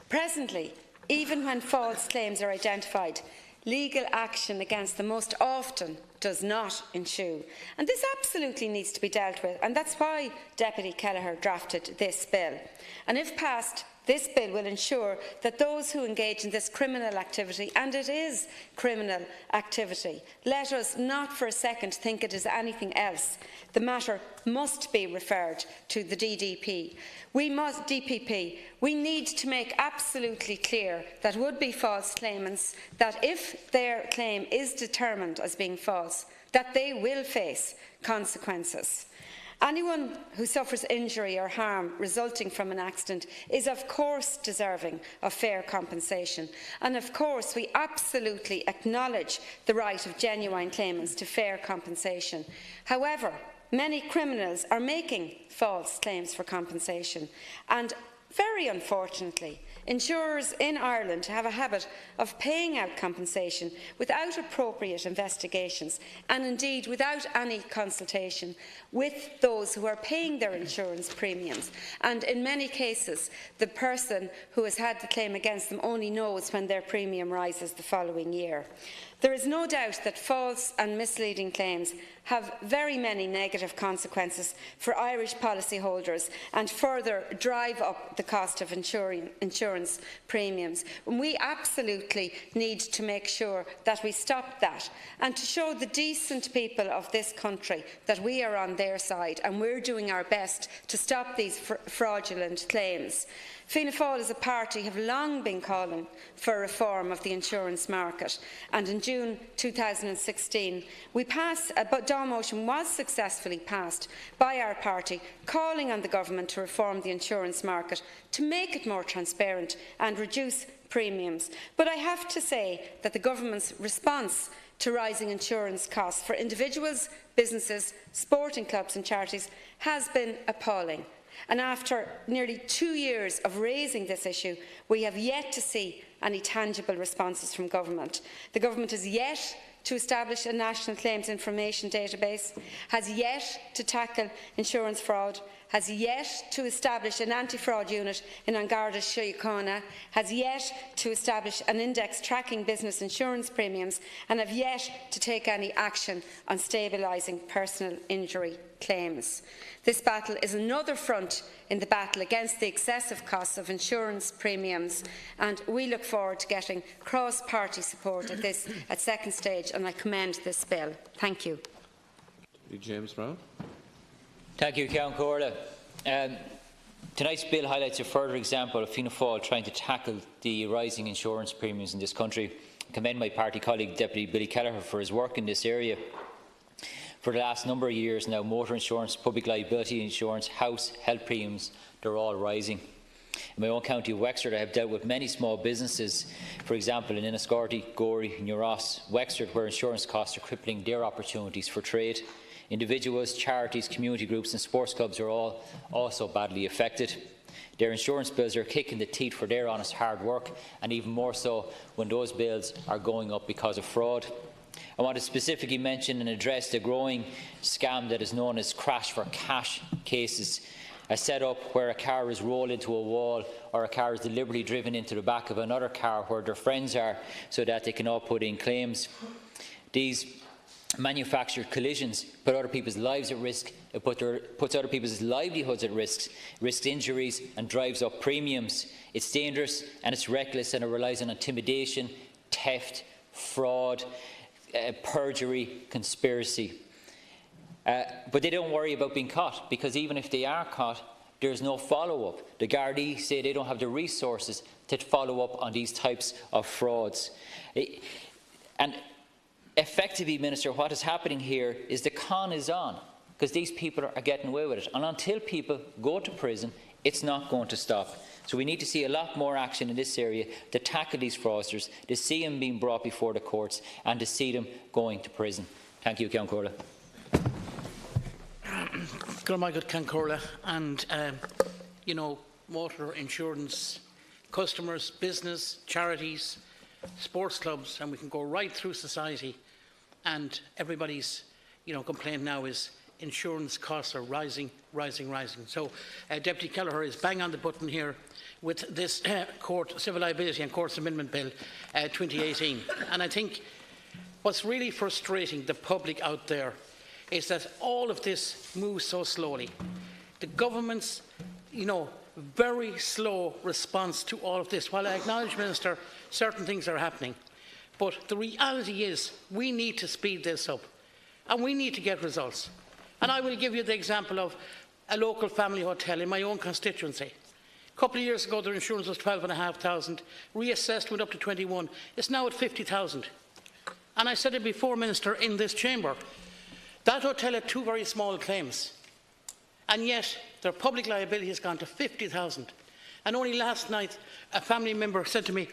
[SPEAKER 11] Presently, even when false claims are identified, legal action against them most often does not ensue. And this absolutely needs to be dealt with, and that's why Deputy Kelleher drafted this bill. And if passed, this bill will ensure that those who engage in this criminal activity, and it is criminal activity, let us not for a second think it is anything else. The matter must be referred to the DPP. We need to make absolutely clear that would-be false claimants that if their claim is determined as being false, that they will face consequences. Anyone who suffers injury or harm resulting from an accident is of course deserving of fair compensation, and of course we absolutely acknowledge the right of genuine claimants to fair compensation. However, many criminals are making false claims for compensation, and very unfortunately, insurers in Ireland have a habit of paying out compensation without appropriate investigations and indeed without any consultation with those who are paying their insurance premiums. And in many cases, the person who has had the claim against them only knows when their premium rises the following year. There is no doubt that false and misleading claims have very many negative consequences for Irish policyholders and further drive up the cost of insurance premiums. And we absolutely need to make sure that we stop that and to show the decent people of this country that we are on their side and we're doing our best to stop these fraudulent claims. Fianna Fáil as a party have long been calling for reform of the insurance market, and in June 2016 a Dáil motion was successfully passed by our party calling on the government to reform the insurance market to make it more transparent and reduce premiums. But I have to say that the government's response to rising insurance costs for individuals, businesses, sporting clubs and charities has been appalling. And after nearly 2 years of raising this issue, we have yet to see any tangible responses from government. The government has yet to establish a national claims information database, has yet to tackle insurance fraud, has yet to establish an anti-fraud unit in An Garda Síochána, has yet to establish an index tracking business insurance premiums, and have yet to take any action on stabilising personal injury claims. This battle is another front in the battle against the excessive costs of insurance premiums, and we look forward to getting cross-party support at this at second stage, and I commend this bill. Thank you.
[SPEAKER 19] James Brown.
[SPEAKER 20] Thank you, Ceann Corda. Tonight's bill highlights a further example of Fianna Fáil trying to tackle the rising insurance premiums in this country. I commend my party colleague Deputy Billy Kelleher for his work in this area. For the last number of years now, motor insurance, public liability insurance, house, health premiums, they're all rising. In my own county of Wexford, I have dealt with many small businesses, for example in Enniscorthy, Gorey and Ross, Wexford, where insurance costs are crippling their opportunities for trade. Individuals, charities, community groups and sports clubs are all also badly affected. Their insurance bills are kicking the teeth for their honest hard work, and even more so when those bills are going up because of fraud. I want to specifically mention and address the growing scam that is known as crash for cash cases. A set-up where a car is rolled into a wall or a car is deliberately driven into the back of another car where their friends are so that they can all put in claims. These manufactured collisions put other people's lives at risk, it puts other people's livelihoods at risk, risks injuries and drives up premiums. It's dangerous and it's reckless, and it relies on intimidation, theft, fraud, perjury, conspiracy. But they don't worry about being caught, because even if they are caught, there's no follow-up. The Gardaí say they don't have the resources to follow up on these types of frauds. And effectively, Minister, what is happening here is the con is on, because these people are getting away with it. And until people go to prison, it's not going to stop. So we need to see a lot more action in this area to tackle these fraudsters, to see them being brought before the courts and to see them going to prison. Thank you, Ceann Comhairle.
[SPEAKER 5] And, you know, motor insurance customers, business, charities, sports clubs, and we can go right through society, and everybody's, you know, complaint now is insurance costs are rising, rising, rising. So Deputy Kelleher is bang on the button here with this Civil Liability and Courts Amendment Bill 2018. And I think what's really frustrating the public out there is that all of this moves so slowly. The government's, you know, very slow response to all of this. While I acknowledge, Minister, certain things are happening, but the reality is we need to speed this up and we need to get results. And I will give you the example of a local family hotel in my own constituency. A couple of years ago their insurance was 12,500, reassessed, went up to 21. It's now at 50,000. And I said it before, Minister, in this chamber. That hotel had two very small claims, and yet their public liability has gone to 50,000. And only last night a family member said to me,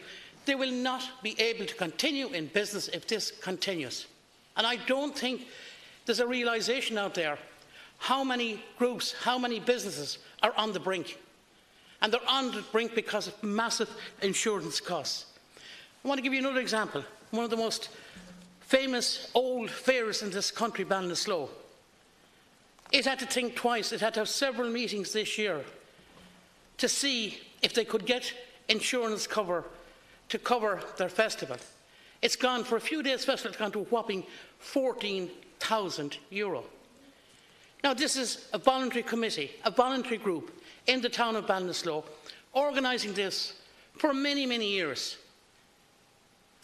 [SPEAKER 5] they will not be able to continue in business if this continues. And I don't think there's a realisation out there how many groups, how many businesses are on the brink. And they're on the brink because of massive insurance costs. I want to give you another example. One of the most famous old fairs in this country, Ballinasloe. It had to think twice. It had to have several meetings this year to see if they could get insurance cover to cover their festival. It's gone, for a few days festival, it's gone to a whopping €14,000. Now this is a voluntary committee, a voluntary group in the town of Ballinasloe, organising this for many, many years.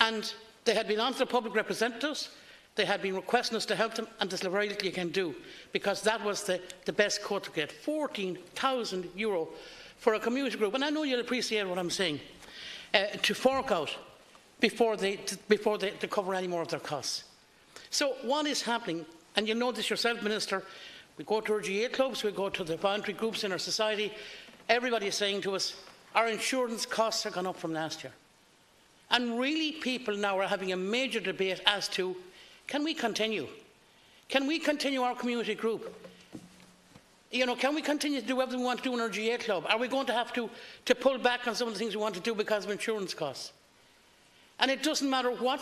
[SPEAKER 5] And they had been on to the public representatives, they had been requesting us to help them, and there's very little you can do, because that was the best quote to get, €14,000 for a community group. And I know you'll appreciate what I'm saying, to fork out before they cover any more of their costs. So what is happening, and you know this yourself, Minister, we go to our GA clubs, we go to the voluntary groups in our society, everybody is saying to us, our insurance costs have gone up from last year. And really people now are having a major debate as to, can we continue? Can we continue our community group? You know, can we continue to do everything we want to do in our GA club? Are we going to have to pull back on some of the things we want to do because of insurance costs? And it doesn't matter what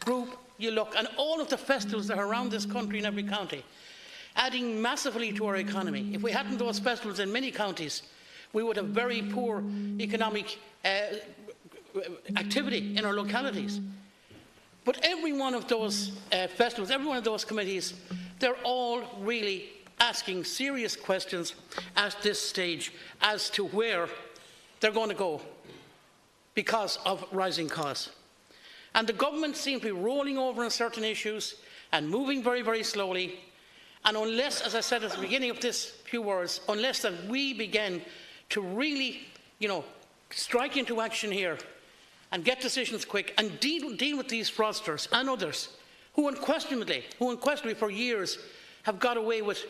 [SPEAKER 5] group you look, and all of the festivals that are around this country in every county, adding massively to our economy. If we hadn't those festivals in many counties, we would have very poor economic activity in our localities. But every one of those festivals, every one of those committees, they're all really asking serious questions at this stage as to where they're going to go because of rising costs. And the government seems to be rolling over on certain issues and moving very, very slowly. And unless, as I said at the beginning of this few words, unless that we begin to really, you know, strike into action here and get decisions quick and deal with these fraudsters and others who unquestionably for years have got away with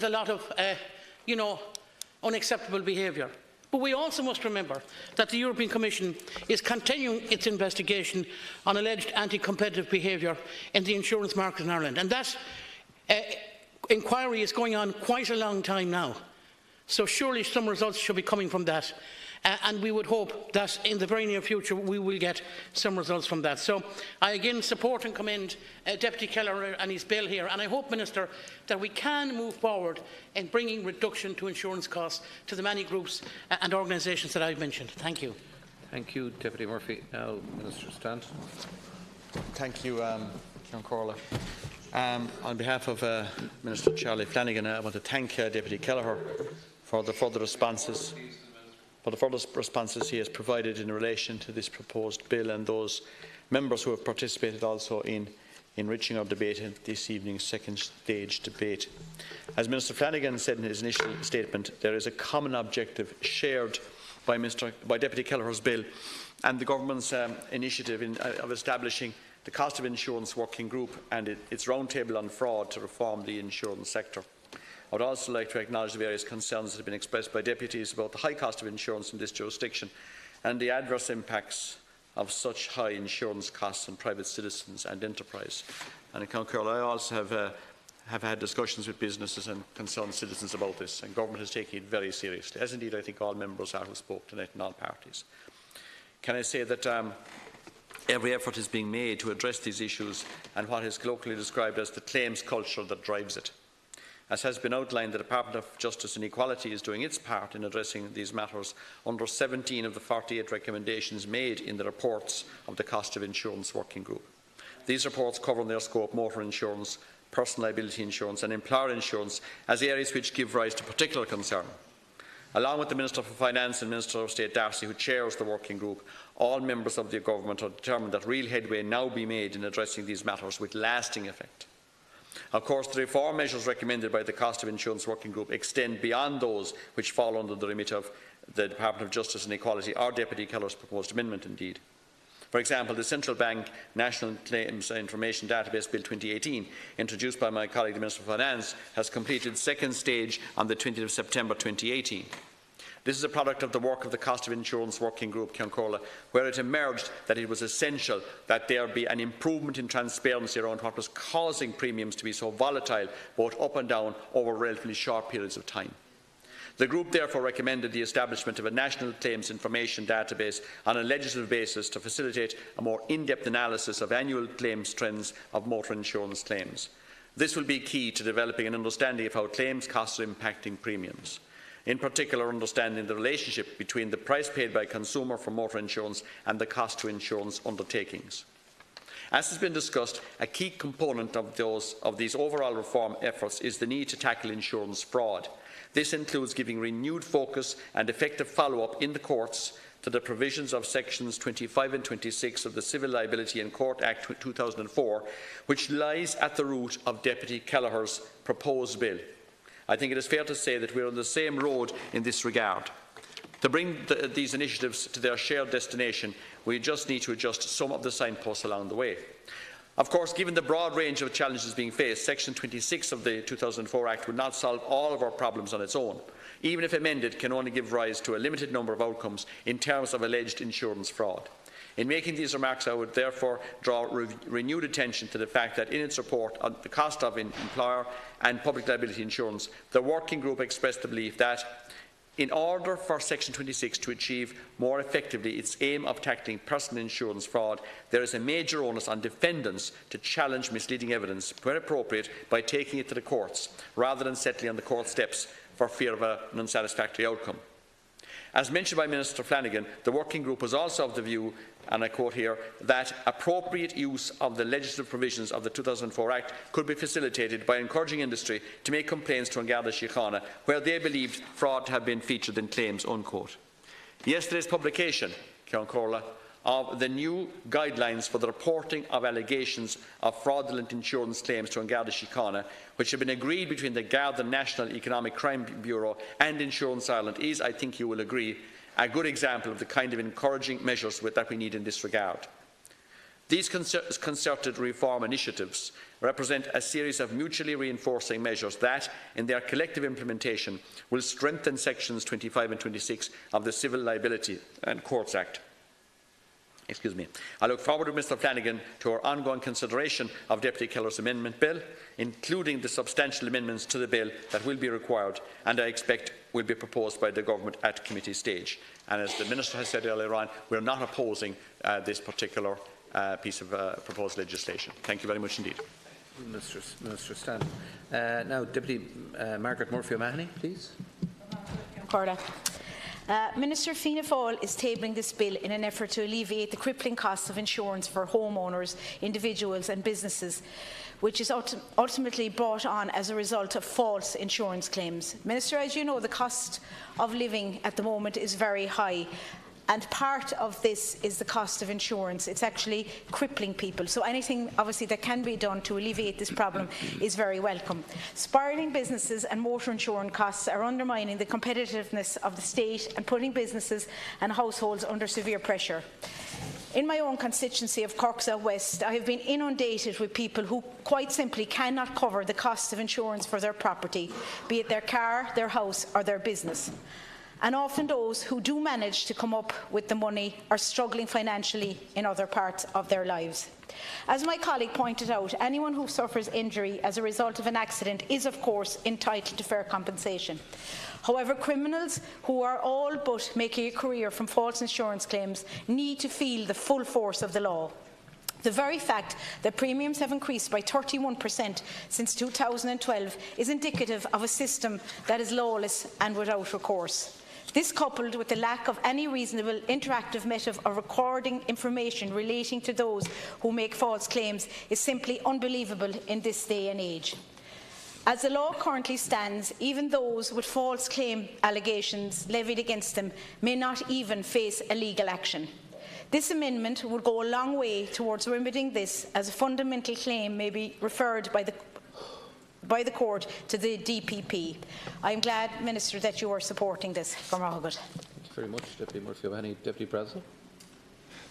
[SPEAKER 5] a lot of, you know, unacceptable behaviour. But we also must remember that the European Commission is continuing its investigation on alleged anti-competitive behaviour in the insurance market in Ireland. And that inquiry is going on quite a long time now. So surely some results should be coming from that. And we would hope that in the very near future we will get some results from that. So I again support and commend Deputy Kelleher and his bill here, and I hope, Minister, that we can move forward in bringing reduction to insurance costs to the many groups and organisations that I've mentioned. Thank you.
[SPEAKER 19] Thank you, Deputy Murphy. Now, Minister Stanton.
[SPEAKER 14] Thank you, Ceann Comhairle. On behalf of Minister Charlie Flanagan, I want to thank Deputy Kelleher for the further responses he has provided in relation to this proposed bill, and those members who have participated also in enriching our debate in this evening's second stage debate. As Minister Flanagan said in his initial statement, there is a common objective shared by Deputy Kelleher's bill and the Government's initiative of establishing the Cost of Insurance Working Group and its roundtable on fraud to reform the insurance sector. I would also like to acknowledge the various concerns that have been expressed by deputies about the high cost of insurance in this jurisdiction and the adverse impacts of such high insurance costs on private citizens and enterprise. And in Ceann Comhairle, I also have had discussions with businesses and concerned citizens about this, and Government is taking it very seriously, as indeed I think all members are who spoke tonight in all parties. Can I say that every effort is being made to address these issues and what is colloquially described as the claims culture that drives it. As has been outlined, the Department of Justice and Equality is doing its part in addressing these matters under 17 of the 48 recommendations made in the reports of the Cost of Insurance Working Group. These reports cover in their scope motor insurance, personal liability insurance and employer insurance as areas which give rise to particular concern. Along with the Minister for Finance and Minister of State Darcy, who chairs the working group, all members of the Government are determined that real headway now be made in addressing these matters with lasting effect. Of course, the reform measures recommended by the Cost of Insurance Working Group extend beyond those which fall under the remit of the Department of Justice and Equality or Deputy Kelleher's proposed amendment indeed. For example, the Central Bank National Claims Information Database Bill 2018, introduced by my colleague the Minister for Finance, has completed second stage on the 20th of September 2018. This is a product of the work of the Cost of Insurance Working Group, Ceann Comhairle, where it emerged that it was essential that there be an improvement in transparency around what was causing premiums to be so volatile, both up and down, over relatively short periods of time. The group therefore recommended the establishment of a national claims information database on a legislative basis to facilitate a more in-depth analysis of annual claims trends of motor insurance claims. This will be key to developing an understanding of how claims costs are impacting premiums. In particular, understanding the relationship between the price paid by a consumer for motor insurance and the cost to insurance undertakings. As has been discussed, a key component of these overall reform efforts is the need to tackle insurance fraud. This includes giving renewed focus and effective follow-up in the courts to the provisions of sections 25 and 26 of the Civil Liability and Court Act 2004, which lies at the root of Deputy Kelleher's proposed bill. I think it is fair to say that we are on the same road in this regard. To bring these initiatives to their shared destination, we just need to adjust some of the signposts along the way. Of course, given the broad range of challenges being faced, Section 26 of the 2004 Act would not solve all of our problems on its own. Even if amended, can only give rise to a limited number of outcomes in terms of alleged insurance fraud. In making these remarks, I would therefore draw renewed attention to the fact that in its report on the cost of employer and public liability insurance, the working group expressed the belief that in order for Section 26 to achieve more effectively its aim of tackling personal insurance fraud, there is a major onus on defendants to challenge misleading evidence, where appropriate, by taking it to the courts, rather than settling on the court steps for fear of an unsatisfactory outcome. As mentioned by Minister Flanagan, the working group was also of the view, and I quote here, that appropriate use of the legislative provisions of the 2004 Act could be facilitated by encouraging industry to make complaints to An Garda Síochána where they believed fraud had been featured in claims, unquote. Yesterday's publication, Ceann Comhairle, of the new guidelines for the reporting of allegations of fraudulent insurance claims to An Garda Síochána, which have been agreed between the Garda National Economic Crime Bureau and Insurance Ireland, is, I think you will agree, a good example of the kind of encouraging measures that we need in this regard.
[SPEAKER 3] These concerted reform initiatives represent a series of mutually reinforcing measures that, in their collective implementation, will strengthen sections 25 and 26 of the Civil Liability and Courts Act. I look forward with Mr Flanagan to our ongoing consideration of Deputy Keller's amendment bill, including the substantial amendments to the bill that will be required and I expect will be proposed by the Government at committee stage. And as the Minister has said earlier on, we are not opposing this particular piece of proposed legislation. Thank you very much indeed.
[SPEAKER 19] Minister Stanton. Now, Deputy Margaret Murphy-O'Mahony, please.
[SPEAKER 22] Minister Fianna Fáil is tabling this bill in an effort to alleviate the crippling costs of insurance for homeowners, individuals and businesses, which is ultimately brought on as a result of false insurance claims. Minister, as you know, the cost of living at the moment is very high. And part of this is the cost of insurance. It's actually crippling people. So anything, obviously, that can be done to alleviate this problem is very welcome. Spiralling businesses and motor insurance costs are undermining the competitiveness of the state and putting businesses and households under severe pressure. In my own constituency of Cork South West, I have been inundated with people who quite simply cannot cover the cost of insurance for their property, be it their car, their house or their business. And often those who do manage to come up with the money are struggling financially in other parts of their lives. As my colleague pointed out, anyone who suffers injury as a result of an accident is, of course, entitled to fair compensation. However, criminals who are all but making a career from false insurance claims need to feel the full force of the law. The very fact that premiums have increased by 31% since 2012 is indicative of a system that is lawless and without recourse. This, coupled with the lack of any reasonable interactive method of recording information relating to those who make false claims, is simply unbelievable in this day and age. As the law currently stands, even those with false claim allegations levied against them may not even face a legal action. This amendment would go a long way towards remedying this, as a fundamental claim may be referred by the court to the DPP. I am glad, Minister, that you are supporting this. Thank you
[SPEAKER 19] very much, Deputy Murphy-O'Mahony. Deputy President.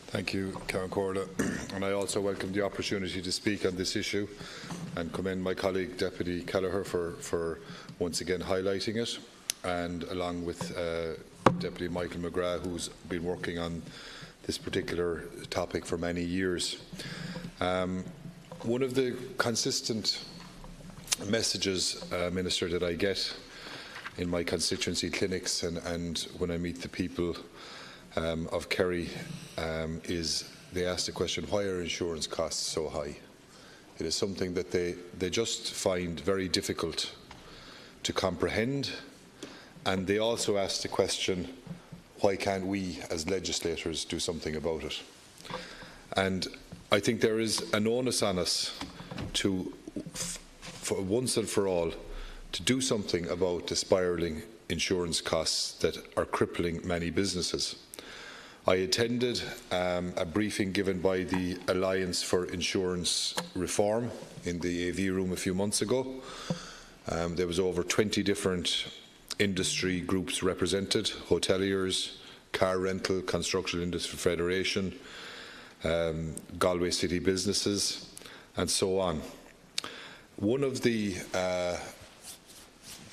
[SPEAKER 23] Thank you, Karen Corda. And I also welcome the opportunity to speak on this issue and commend my colleague Deputy Kelleher for once again highlighting it, and along with Deputy Michael McGrath, who's been working on this particular topic for many years. One of the consistent messages, Minister, that I get in my constituency clinics and when I meet the people of Kerry is they ask the question, why are insurance costs so high? It is something that they just find very difficult to comprehend, and they also ask the question, why can't we as legislators do something about it? And I think there is an onus on us to, for once and for all, to do something about the spiralling insurance costs that are crippling many businesses. I attended a briefing given by the Alliance for Insurance Reform in the AV room a few months ago. There was over 20 different industry groups represented: hoteliers, car rental, Construction Industry Federation, Galway City businesses, and so on. One of the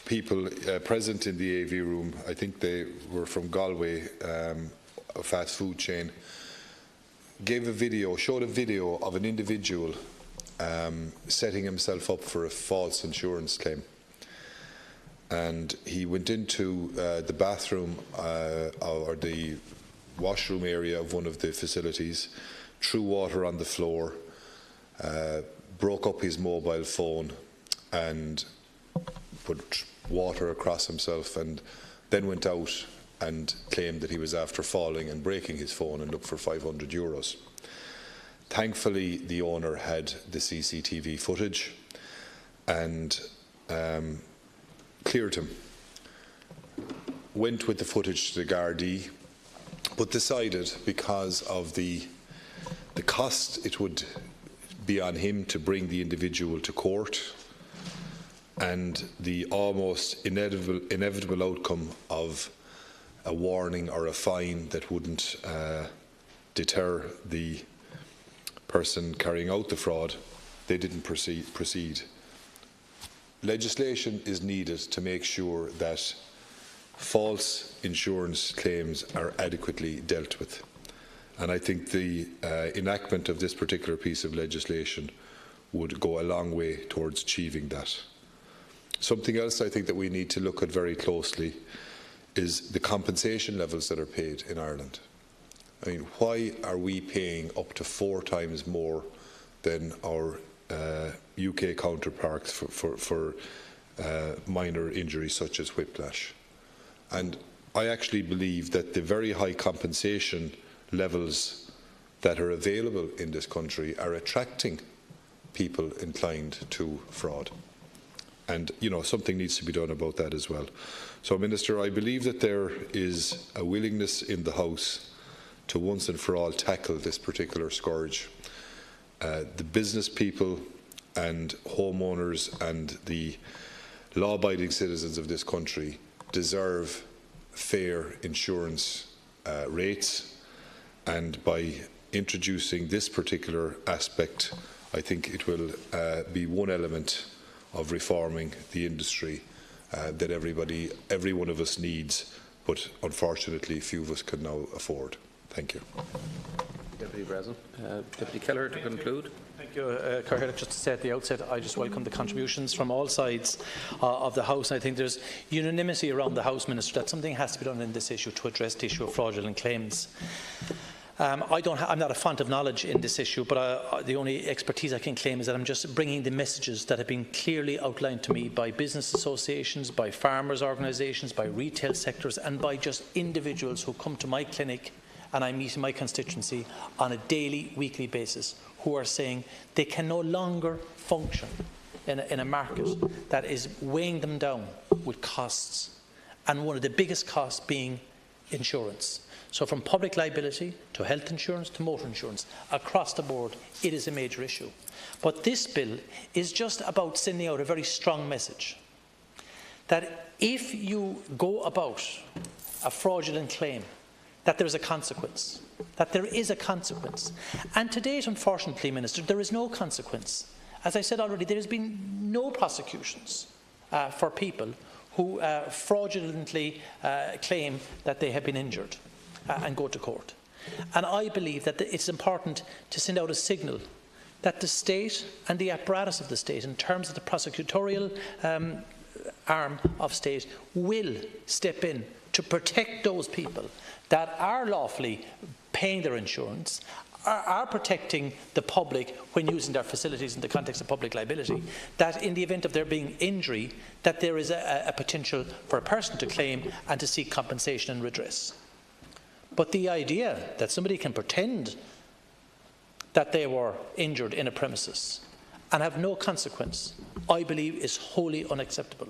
[SPEAKER 23] people present in the AV room, I think they were from Galway, a fast food chain, showed a video of an individual setting himself up for a false insurance claim. And he went into the bathroom or the washroom area of one of the facilities, threw water on the floor, broke up his mobile phone and put water across himself, and then went out and claimed that he was after falling and breaking his phone and looked for €500. Thankfully, the owner had the CCTV footage and cleared him. Went with the footage to the Gardaí, but decided, because of the cost it would be on him to bring the individual to court and the almost inevitable outcome of a warning or a fine that wouldn't deter the person carrying out the fraud, they didn't proceed. Legislation is needed to make sure that false insurance claims are adequately dealt with. And I think the enactment of this particular piece of legislation would go a long way towards achieving that. Something else I think that we need to look at very closely is the compensation levels that are paid in Ireland. I mean, why are we paying up to 4 times more than our UK counterparts for minor injuries such as whiplash? And I actually believe that the very high compensation levels that are available in this country are attracting people inclined to fraud. And, you know, something needs to be done about that as well. So, Minister, I believe that there is a willingness in the House to once and for all tackle this particular scourge. The business people and homeowners and the law-abiding citizens of this country deserve fair insurance rates, and by introducing this particular aspect, I think it will be one element of reforming the industry that every one of us needs, but unfortunately few of us can now afford. Thank you.
[SPEAKER 19] Deputy President. Deputy Kelleher to conclude.
[SPEAKER 9] Thank you, Catherine. Just to say at the outset, I just welcome the contributions from all sides of the House. I think there's unanimity around the House, Minister, that something has to be done in this issue to address the issue of fraudulent claims. I'm not a font of knowledge in this issue, but the only expertise I can claim is that I'm just bringing the messages that have been clearly outlined to me by business associations, by farmers' organisations, by retail sectors, and by just individuals who come to my clinic and I meet in my constituency on a daily, weekly basis, who are saying they can no longer function in a market that is weighing them down with costs, and one of the biggest costs being insurance. So from public liability to health insurance to motor insurance, across the board, it is a major issue. But this bill is just about sending out a very strong message that if you go about a fraudulent claim, that there is a consequence, that there is a consequence. And to date, unfortunately, Minister, there is no consequence. As I said already, there has been no prosecutions for people who fraudulently claim that they have been injured and go to court. And I believe that it's important to send out a signal that the state and the apparatus of the state, in terms of the prosecutorial arm of state, will step in to protect those people that are lawfully paying their insurance, are protecting the public when using their facilities in the context of public liability, that in the event of there being injury, that there is a potential for a person to claim and to seek compensation and redress. But the idea that somebody can pretend that they were injured in a premises and have no consequence, I believe is wholly unacceptable.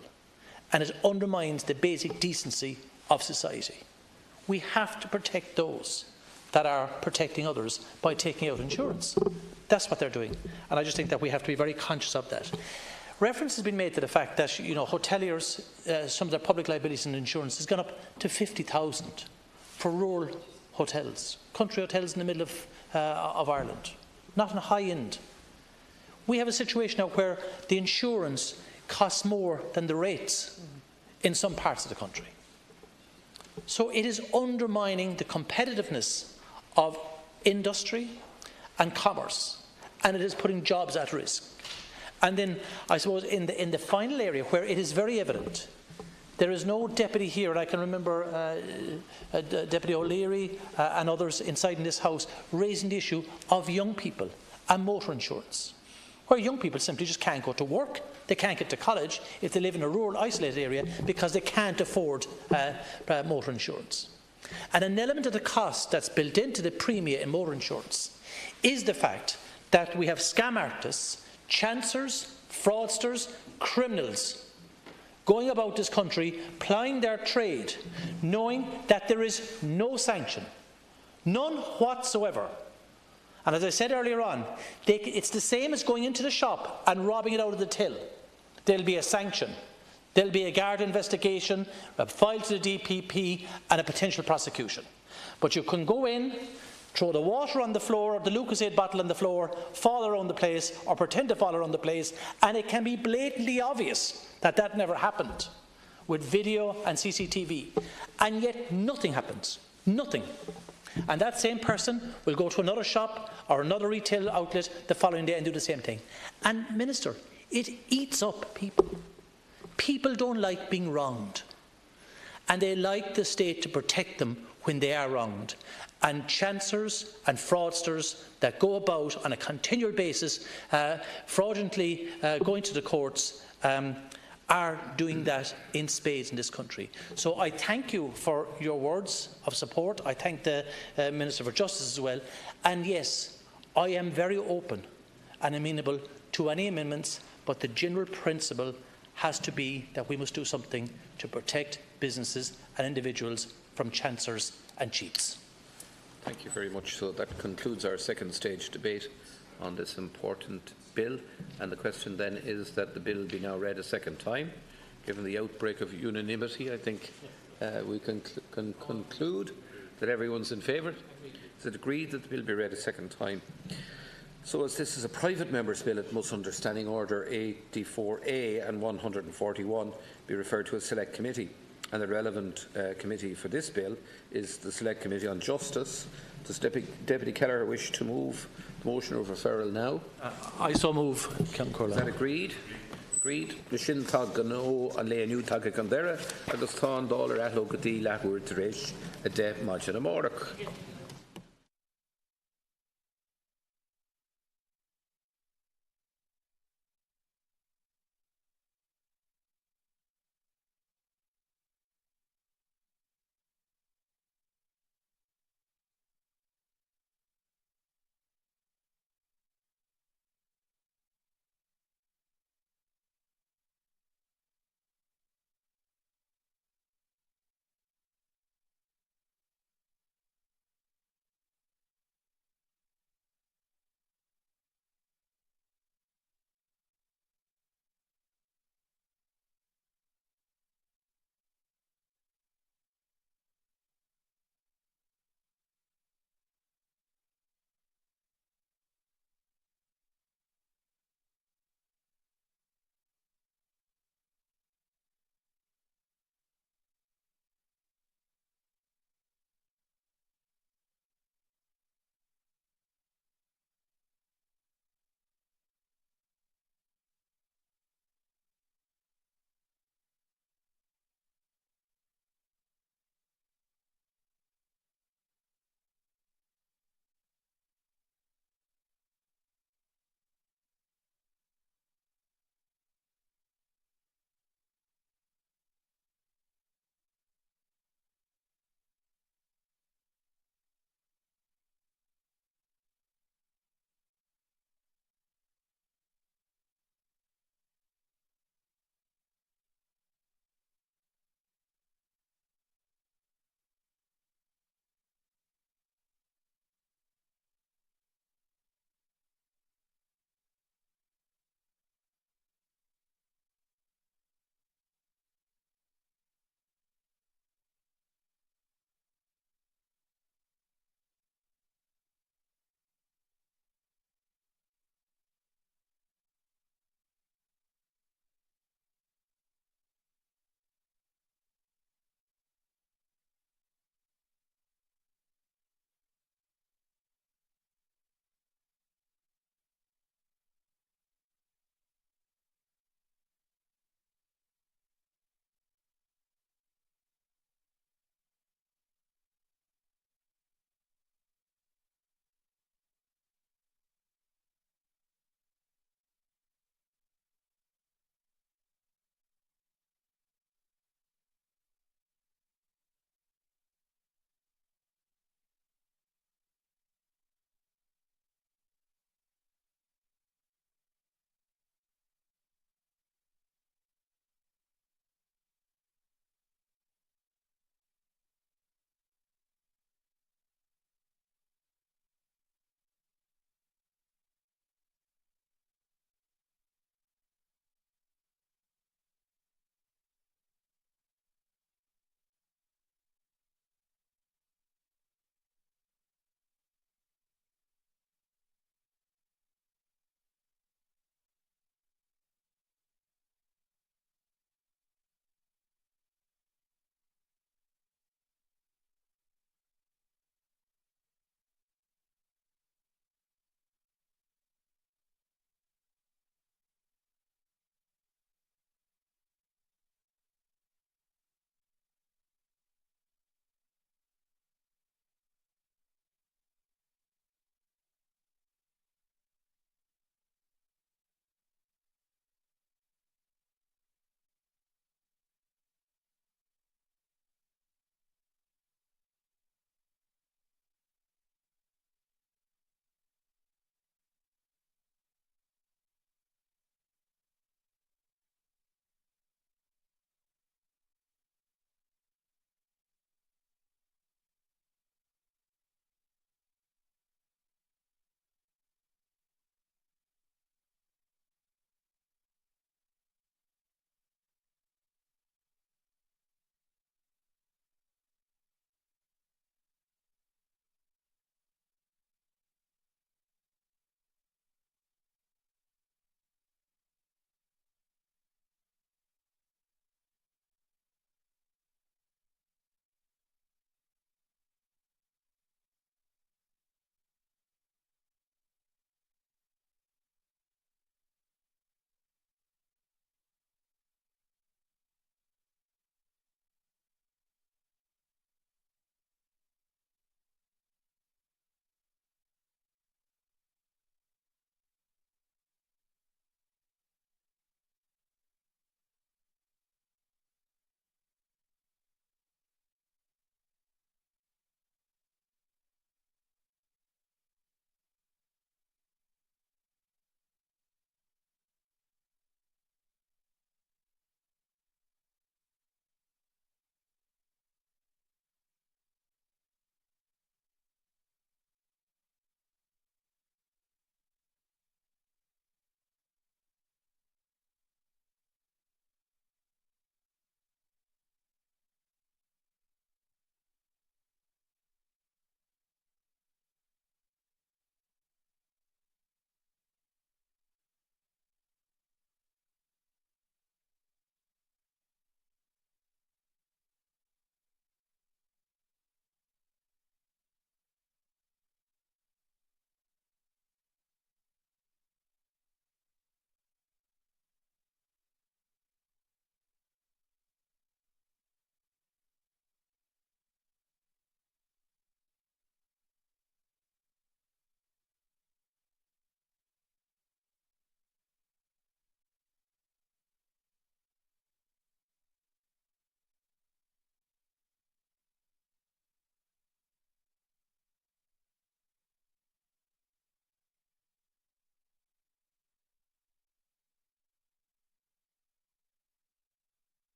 [SPEAKER 9] And it undermines the basic decency of society. We have to protect those that are protecting others by taking out insurance. That's what they're doing. And I just think that we have to be very conscious of that. Reference has been made to the fact that, you know, hoteliers, some of their public liabilities and insurance has gone up to 50,000 for rural hotels, country hotels in the middle of Ireland, not in a high end. We have a situation now where the insurance costs more than the rates in some parts of the country. So it is undermining the competitiveness of industry and commerce, and it is putting jobs at risk. And then, I suppose, in the final area where it is very evident, there is no deputy here, and I can remember Deputy O'Leary and others inside in this House raising the issue of young people and motor insurance, where young people simply just can't go to work. They can't get to college if they live in a rural, isolated area because they can't afford motor insurance. And an element of the cost that's built into the premium in motor insurance is the fact that we have scam artists, chancers, fraudsters, criminals going about this country plying their trade, knowing that there is no sanction, none whatsoever. And as I said earlier on, it's the same as going into the shop and robbing it out of the till. There'll be a sanction. There'll be a guard investigation, a file to the DPP and a potential prosecution. But you can go in, throw the water on the floor or the Lucozade bottle on the floor, fall around the place or pretend to fall around the place, and it can be blatantly obvious that that never happened with video and CCTV, and yet nothing happens. Nothing. And that same person will go to another shop or another retail outlet the following day and do the same thing. And, Minister, it eats up people. People don't like being wronged. And they like the state to protect them when they are wronged. And chancers and fraudsters that go about on a continual basis, fraudulently going to the courts, are doing that in spades in this country. So I thank you for your words of support. I thank the Minister for Justice as well. And yes, I am very open and amenable to any amendments, but the general principle has to be that we must do something to protect businesses and individuals from chancers and cheats.
[SPEAKER 19] Thank you very much. So that concludes our second stage debate on this important bill, and the question then is that the bill be now read a second time. Given the outbreak of unanimity, I think we can conclude that everyone's in favour. Is it agreed that the bill be read a second time? So as this is a private member's bill, it must, under Standing Order 84A and 141, be referred to a select committee. And the relevant committee for this bill is the Select Committee on Justice. Does Deputy Kelleher wish to move the motion of referral now?
[SPEAKER 9] I so move, Count Corley.
[SPEAKER 19] Is that agreed? Agreed. Nishin tag no and lay a new tag Kandera, agus Thon dollar at Logati Lahur Trish, a de Majanamorak.